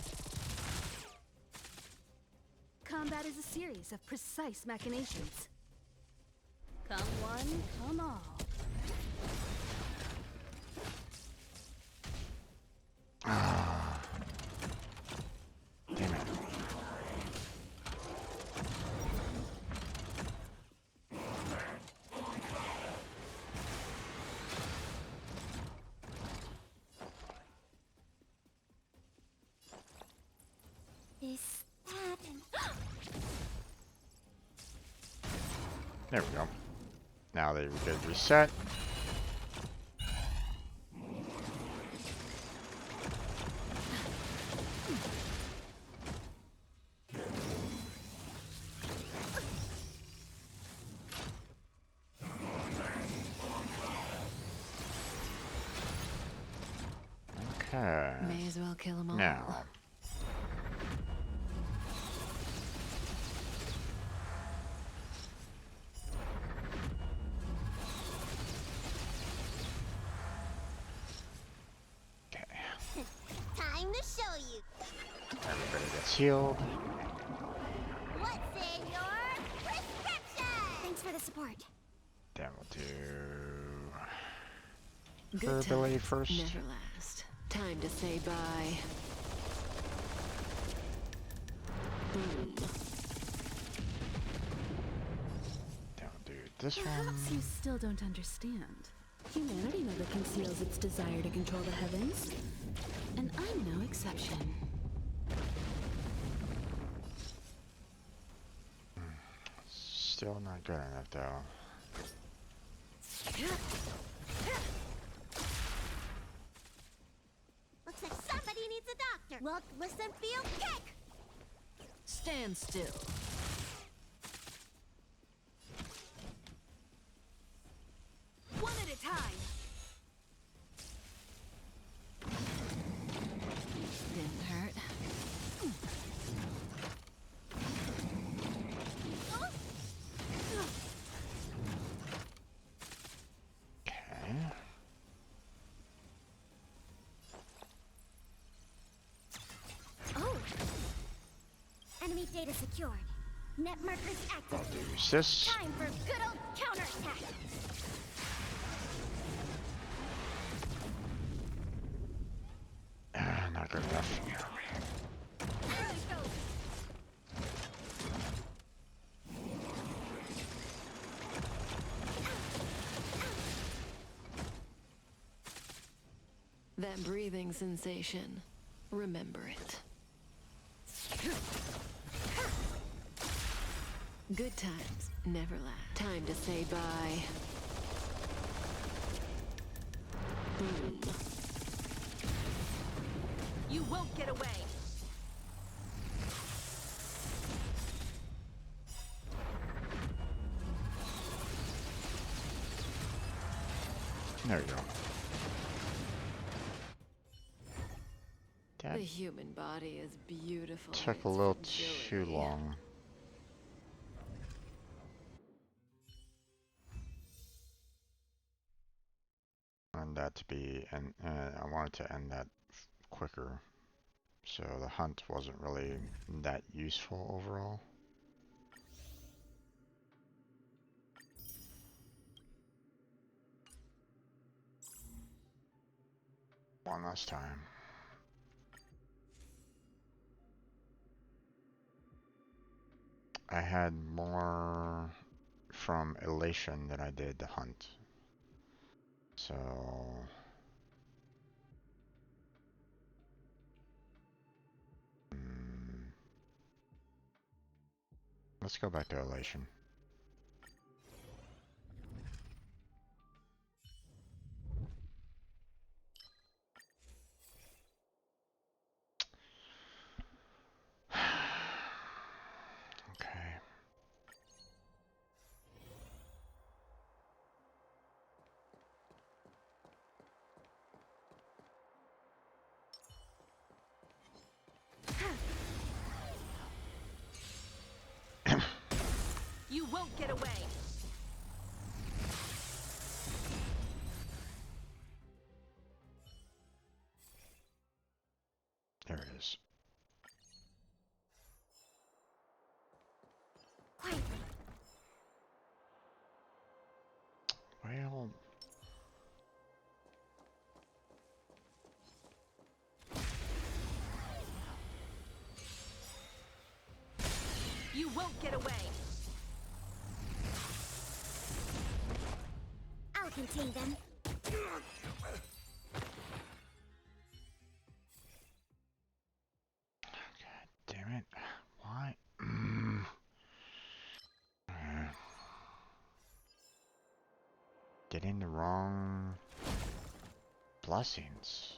Combat is a series of precise machinations. Come one, come all. Ah. Damn it. This, that, and... There we go. Now they get reset. Okay. May as well kill them all. Now. Time to show you. Everybody gets healed. What's in your prescription? Thanks for the support. Then we'll do Good her ability times first. never last. Time to say bye. Boom. Then we'll do this Perhaps one. you still don't understand. Humanity never conceals its desire to control the heavens. And I'm no exception. Still not good enough though. Looks like somebody needs a doctor. Look, listen, feel, kick. Stand still. One at a time. secured. Net markers I'll activated. use this. Time for good old counterattack. Not good enough. That breathing sensation. Remember it. Good times never last. Time to say bye. Boom. You won't get away. There you go. The human body is beautiful. Took a little too long. And that to be, and I wanted to end that quicker, so the hunt wasn't really that useful overall. One last time. I had more from Elation than I did the hunt. So let's go back to Elation. Okay. You won't get away. There it is. Quietly. Well, You won't get away. I'll contain them. damn it. Why? Getting the wrong blessings.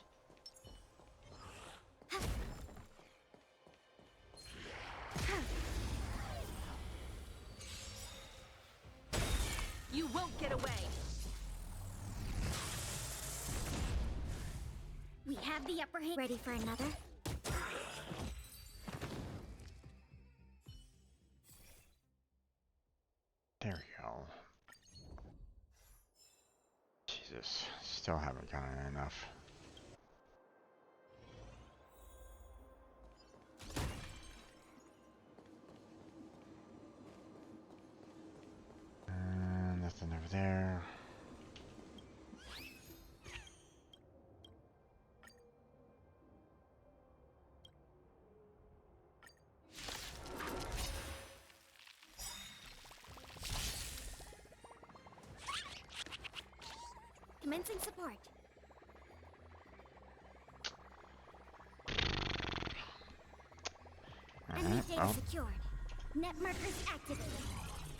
You won't get away. We have the upper hand. Ready for another? There we go. Jesus, still haven't gotten enough. Nothing over there. Commencing support. Enemy data secured. Net markers activated.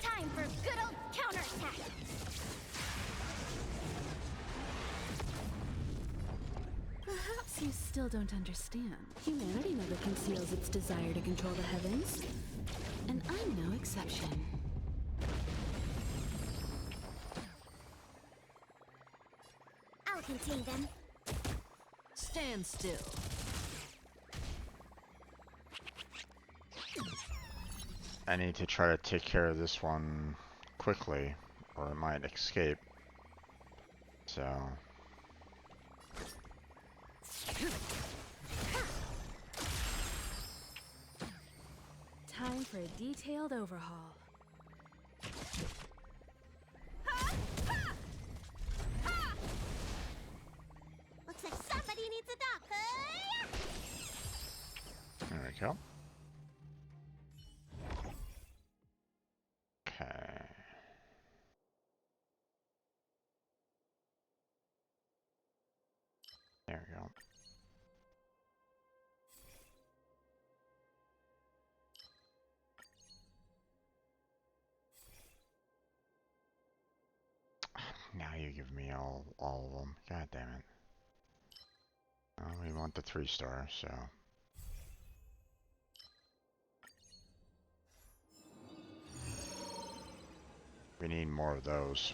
Time for good old counterattack. Perhaps you still don't understand. Humanity never conceals its desire to control the heavens. And I'm no exception. I'll contain them. Stand still. I need to try to take care of this one quickly, or it might escape. So Time for a detailed overhaul. Looks like somebody needs a doc. There we go. Okay. There we go. Now you give me all of them. God damn it. Well, we want the 3-star, so. We need more of those.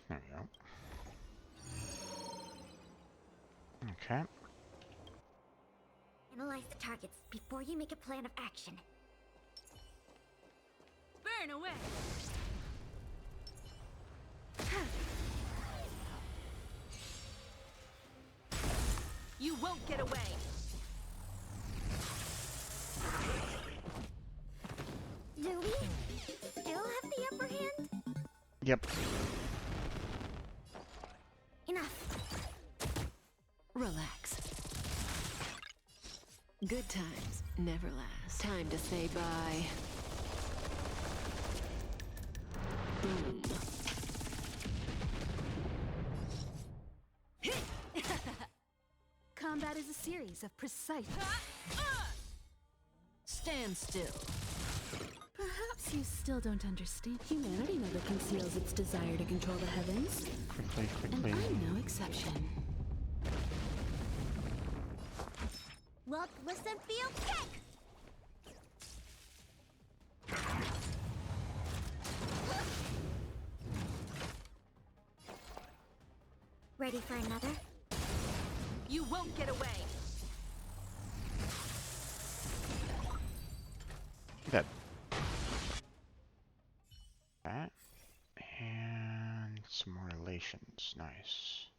There we go. Okay. Analyze the targets before you make a plan of action. Burn away! You won't get away! Do we still have the upper hand? Yep. Enough. Relax. Good times never last. Time to say bye. Boom. Combat is a series of precise... Stand still. Perhaps you still don't understand. Humanity never conceals its desire to control the heavens. Quickly, And quickly. I'm no exception. Look, listen, feel, kick! Ready for another? You won't get away! That. That. And some more relations. Nice.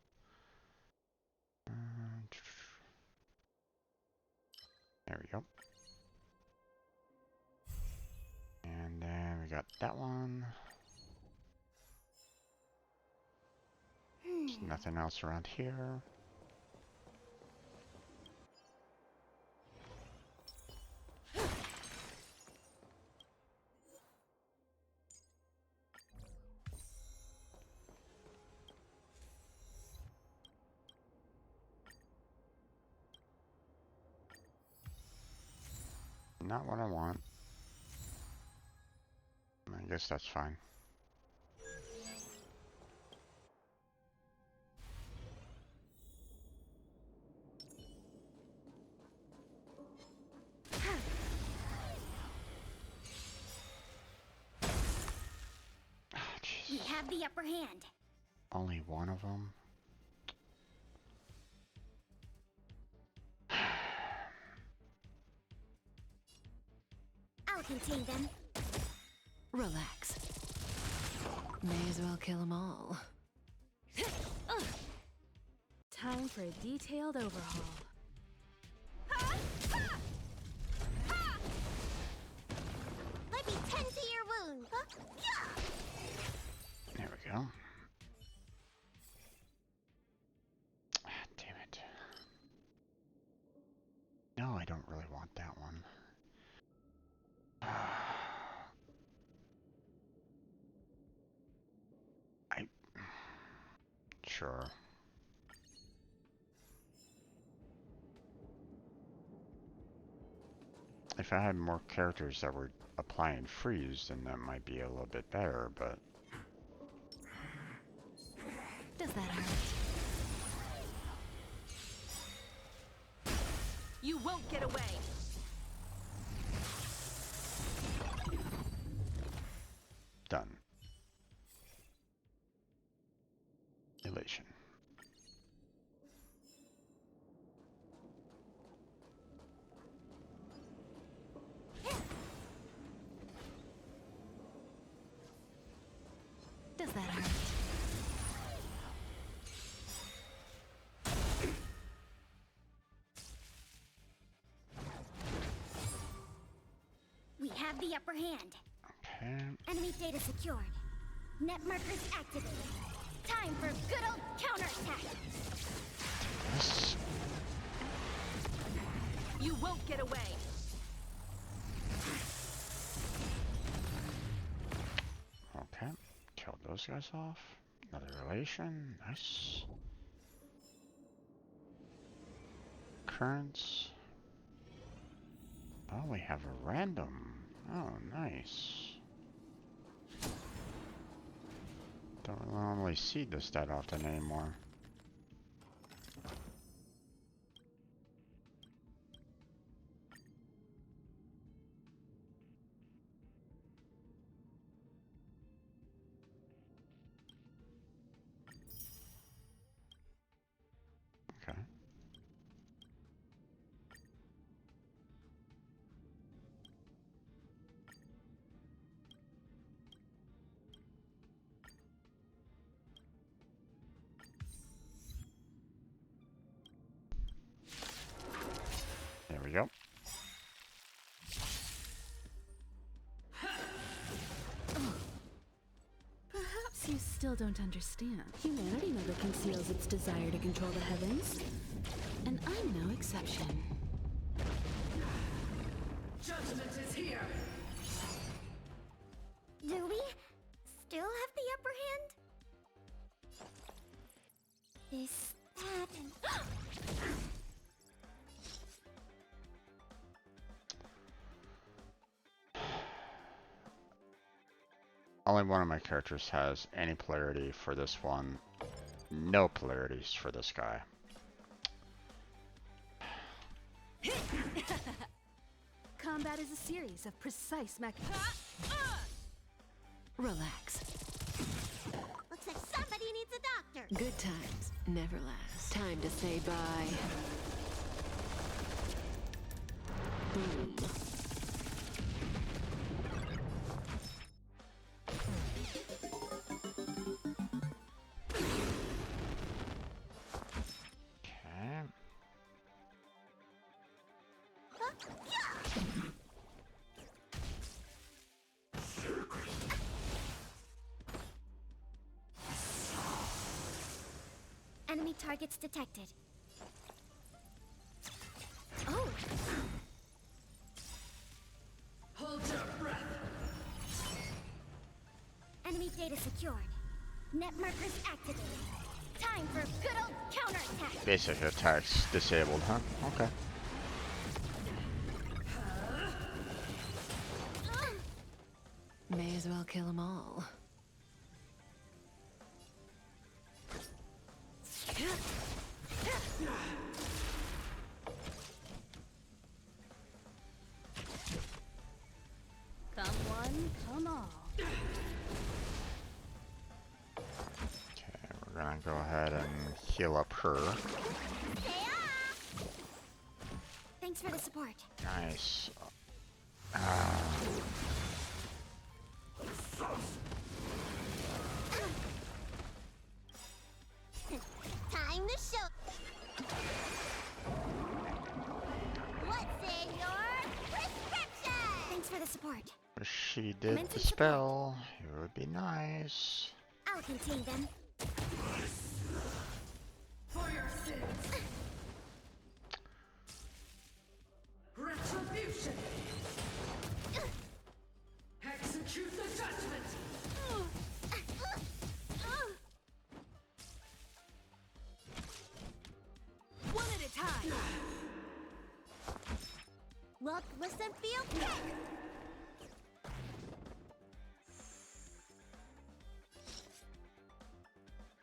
There we go. And then we got that one. There's nothing else around here. Not what I want. I guess that's fine. We have the upper hand. Only one of them? I'll contain them. Relax. May as well kill them all. Time for a detailed overhaul. Let me tend to your wound. There we go. Ah, damn it. No, I don't really want that one. Sure. If I had more characters that were applying freeze, then that might be a little bit better, but... Does that hurt? You won't get away! Done. Elation. have the upper hand. Okay. Enemy data secured. Net markers activated. Time for good old counterattack. Yes. You won't get away. Okay. Killed those guys off. Another relation. Nice. Currents. Oh, we have a random. Oh, nice. Don't normally see this that often anymore. Okay. There we go. Perhaps you still don't understand. Humanity never conceals its desire to control the heavens. And I'm no exception. Judgment is here. Do we still have the upper hand? Is that... Only one of my characters has any polarity for this one. No polarities for this guy. Combat is a series of precise Relax. Looks like somebody needs a doctor. Good times never last. Time to say bye. Boom. Okay. Enemy targets detected. Oh! Hold your breath. Enemy data secured. Net markers activated. Time for good old counterattack. Basic attacks disabled, huh? Okay. May as well kill them all. Come one, come all. Okay, we're gonna go ahead and heal up her. Thanks for the support. Nice. Time to show. What's in your prescription? Thanks for the support. If she did Commencing the spell, it would be nice. I'll contain them. For your sins. Retribution. Execute the judgment. One at a time. Look, listen, feel, kick.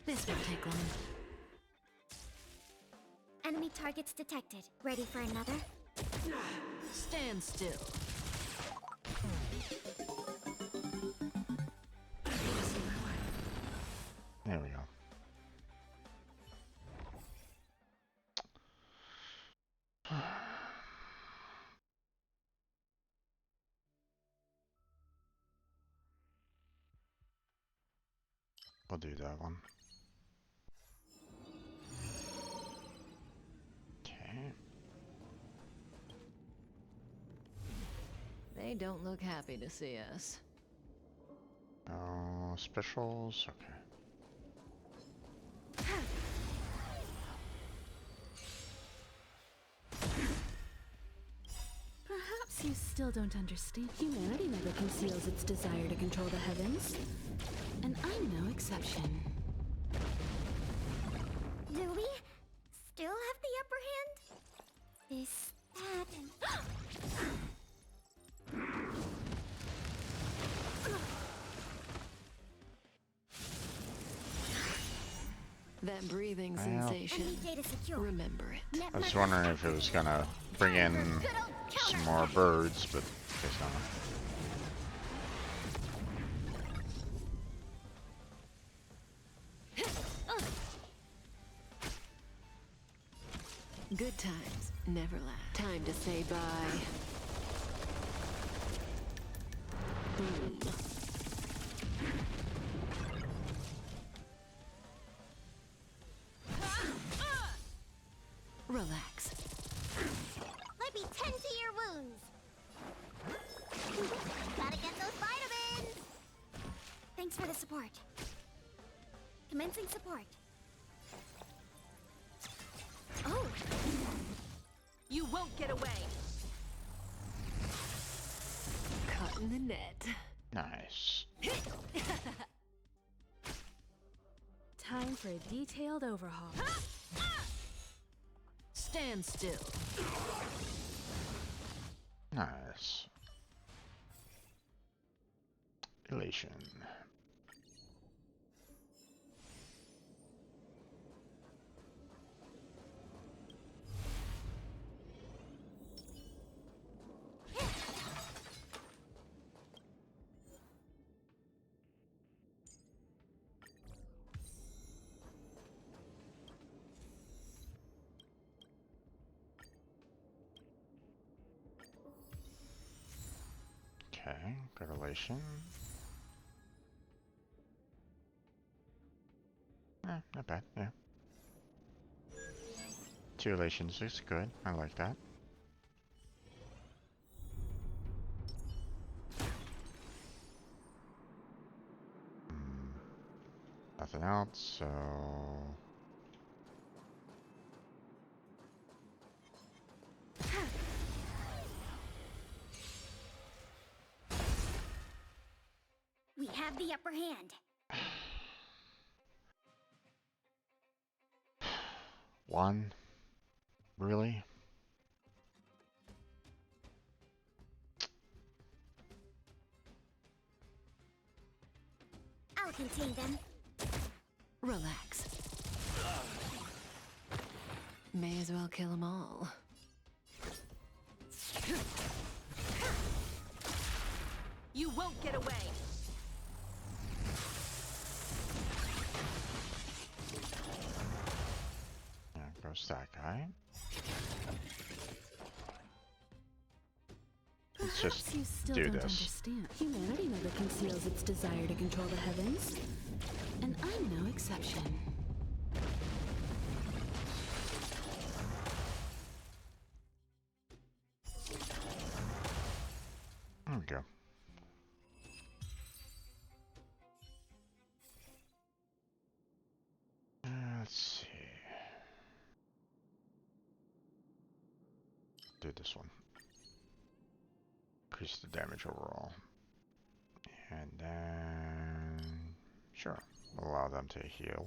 This won't take long. Enemy targets detected. Ready for another? Stand still. There we go. We'll do that one. Okay. They don't look happy to see us. Oh, specials? Okay. Perhaps you still don't understand. Humanity never conceals its desire to control the heavens. And I'm no exception. Do we still have the upper hand? Is that... That breathing sensation. Remember it. I was wondering if it was gonna bring in some more birds, but I guess not. Good times never last. Time to say bye. Boom. Relax. Let me tend to your wounds. Gotta get those vitamins. Thanks for the support. Commencing support. Oh. You won't get away. Caught in the net. Nice. Time for a detailed overhaul. Stand still. Nice. Elation. Okay, good elation. Not bad, yeah. 2 elations is good, I like that. Nothing else, so... We have the upper hand. One? Really? I'll contain them. Relax. May as well kill them all. You won't get away. There goes that guy. Let's just You still do don't this. understand. Humanity never conceals its desire to control the heavens. And I'm no exception. There we go. Let's see. Do this one. Increase the damage overall. And then... Sure. Allow them to heal.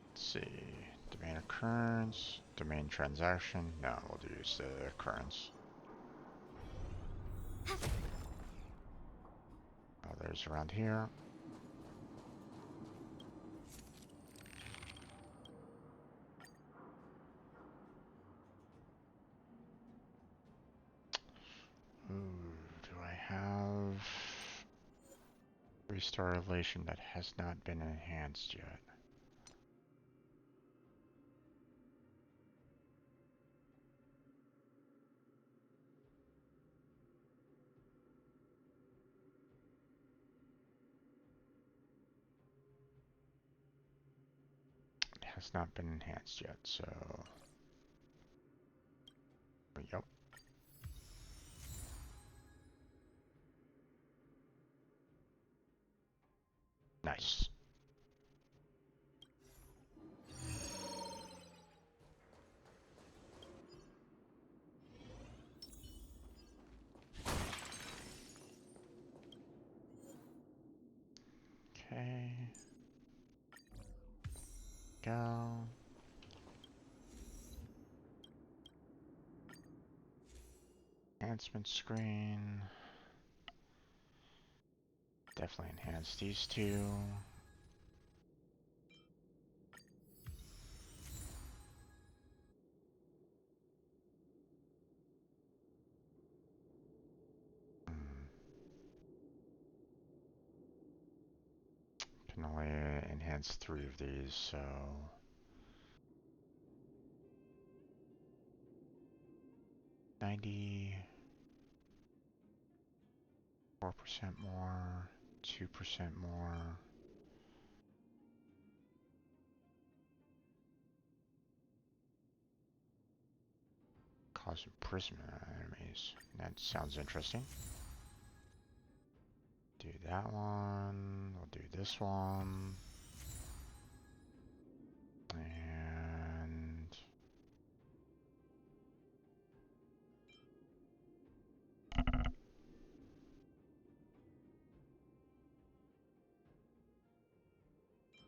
Let's see. Domain occurrence. Domain transaction. No, we'll use the occurrence. Oh, there's around here. Ooh, do I have restore elation that has not been enhanced yet? It has not been enhanced yet, so yep. go. Enhancement screen. Definitely enhance these two. Can only enhance 3 of these, so 94% more, 2% more. Cause imprisonment on enemies. That sounds interesting. Do that one. We'll do this one. And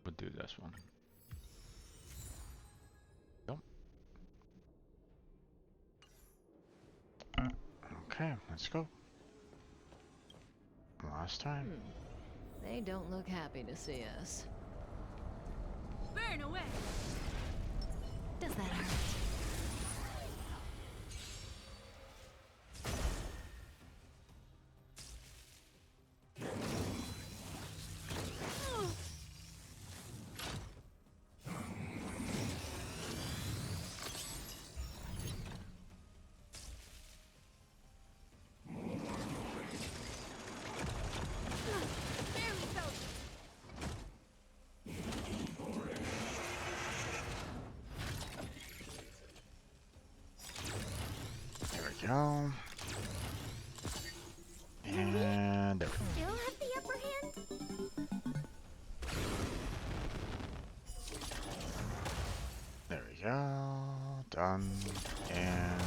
we'll do this one. Nope. Okay, let's go. Last time. They don't look happy to see us. Burn away! Does that hurt? Go. And there we go. Still have the upper hand? There we go. Done and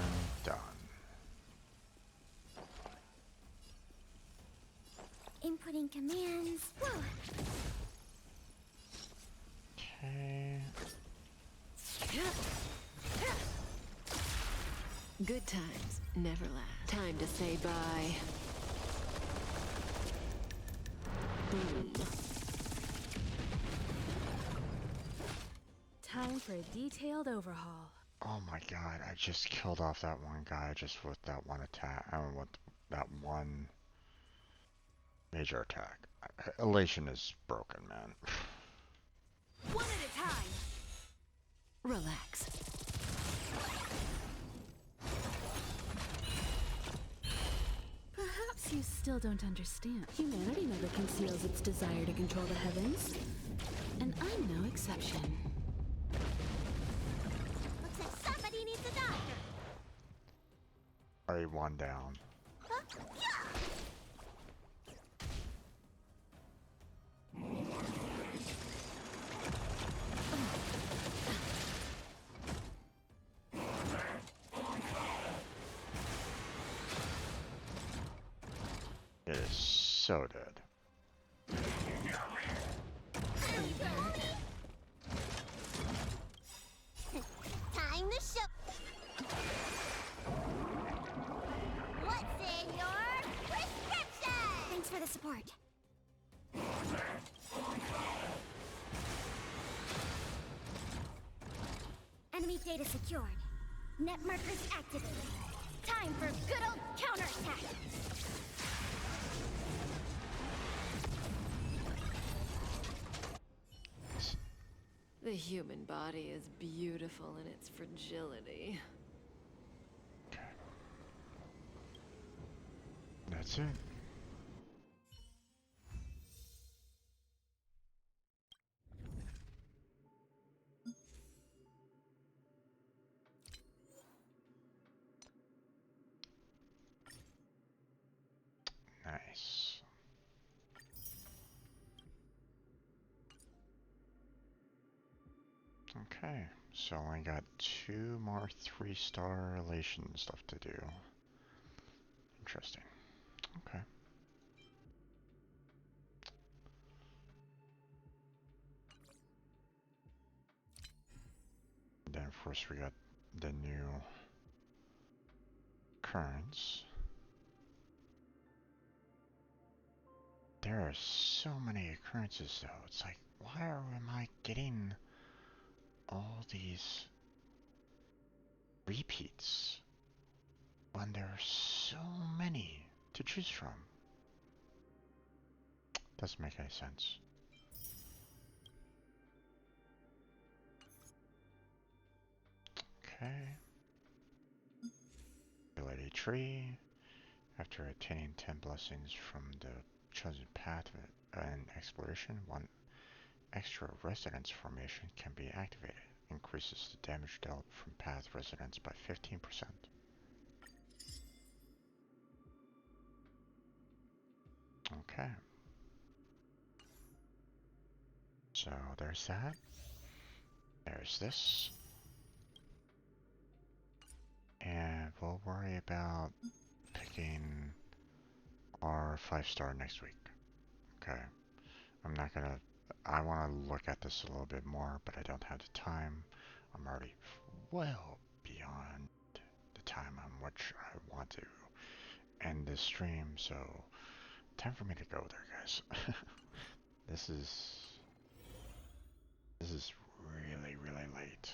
done. Inputting commands. Whoa. Okay. Good times never last. Time to say bye. Boom. Time for a detailed overhaul. Oh my god, I just killed off that one guy just with that one attack. I don't know what that one major attack. Elation is broken, man. One at a time. Relax. Perhaps you still don't understand. Humanity never conceals its desire to control the heavens. And I'm no exception. Looks like somebody needs a doctor. Already one down. Huh? Yeah. It is so dead. Time to show. What's in your prescription? Thanks for the support. Enemy data secured. Net markers activated. Time for good old counterattack. The human body is beautiful in its fragility. That's it. Nice. Okay, so I got 2 more 3-star relations left to do. Interesting. Okay. course, we got the new currents. There are so many occurrences, though. It's like, why am I getting all these repeats when there are so many to choose from? Doesn't make any sense. Okay. Ability tree. After attaining 10 blessings from the chosen path and exploration, one extra residence formation can be activated. Increases the damage dealt from path residence by 15%. Okay. So there's that. There's this. And we'll worry about picking our 5-star next week. Okay. I'm not gonna... I want to look at this a little bit more, but I don't have the time. I'm already well beyond the time on which I want to end this stream, so time for me to go there, guys. This is really, really late.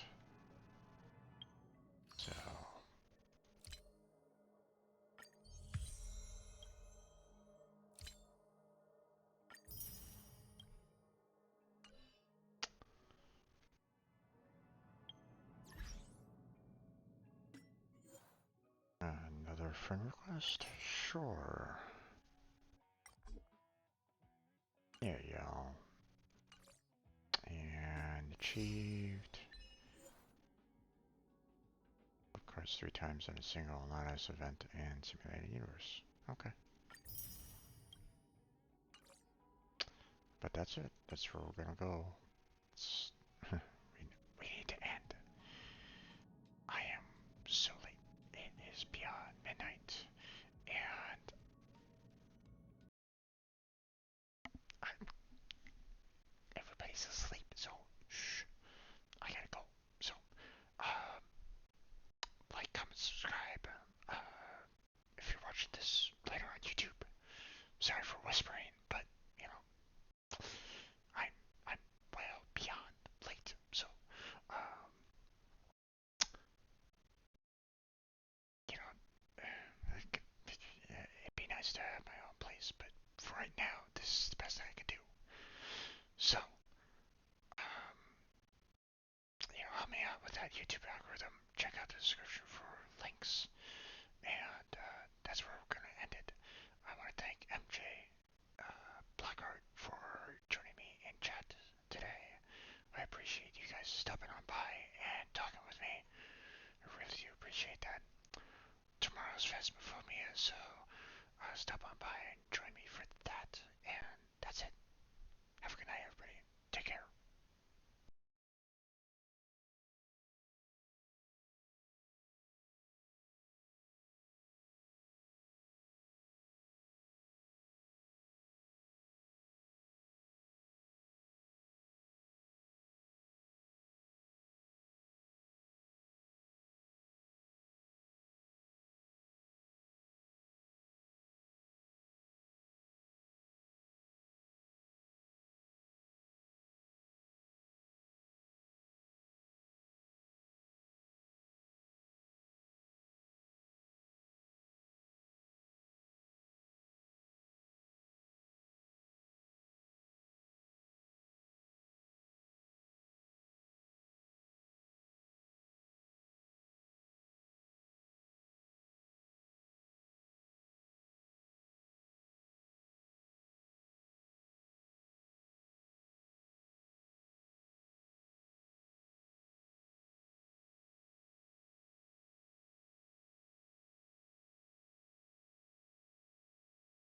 So another friend request? Sure. There you go. And achieved. Of course, 3 times in a single non-ice event and simulated universe. Okay. But that's it. That's where we're gonna go. We need to end. I am so late. It is beyond midnight. And everybody's asleep, so shh. I gotta go. So, like, comment, subscribe. If you're watching this later on YouTube, sorry for whispering, but you know, I'm well beyond late. So, you know, it'd be nice to have my own place, but for right now, this is the best I can do. So, you know, help me out with that YouTube algorithm. Check out the description for links. And that's where we're going to end it. I want to thank MJ Blackheart for joining me in chat today. I appreciate you guys stopping on by and talking with me. I really do appreciate that. Tomorrow's Phasmophobia, so stop on by and join me for that. And that's it. Have a good night, everybody. Take care.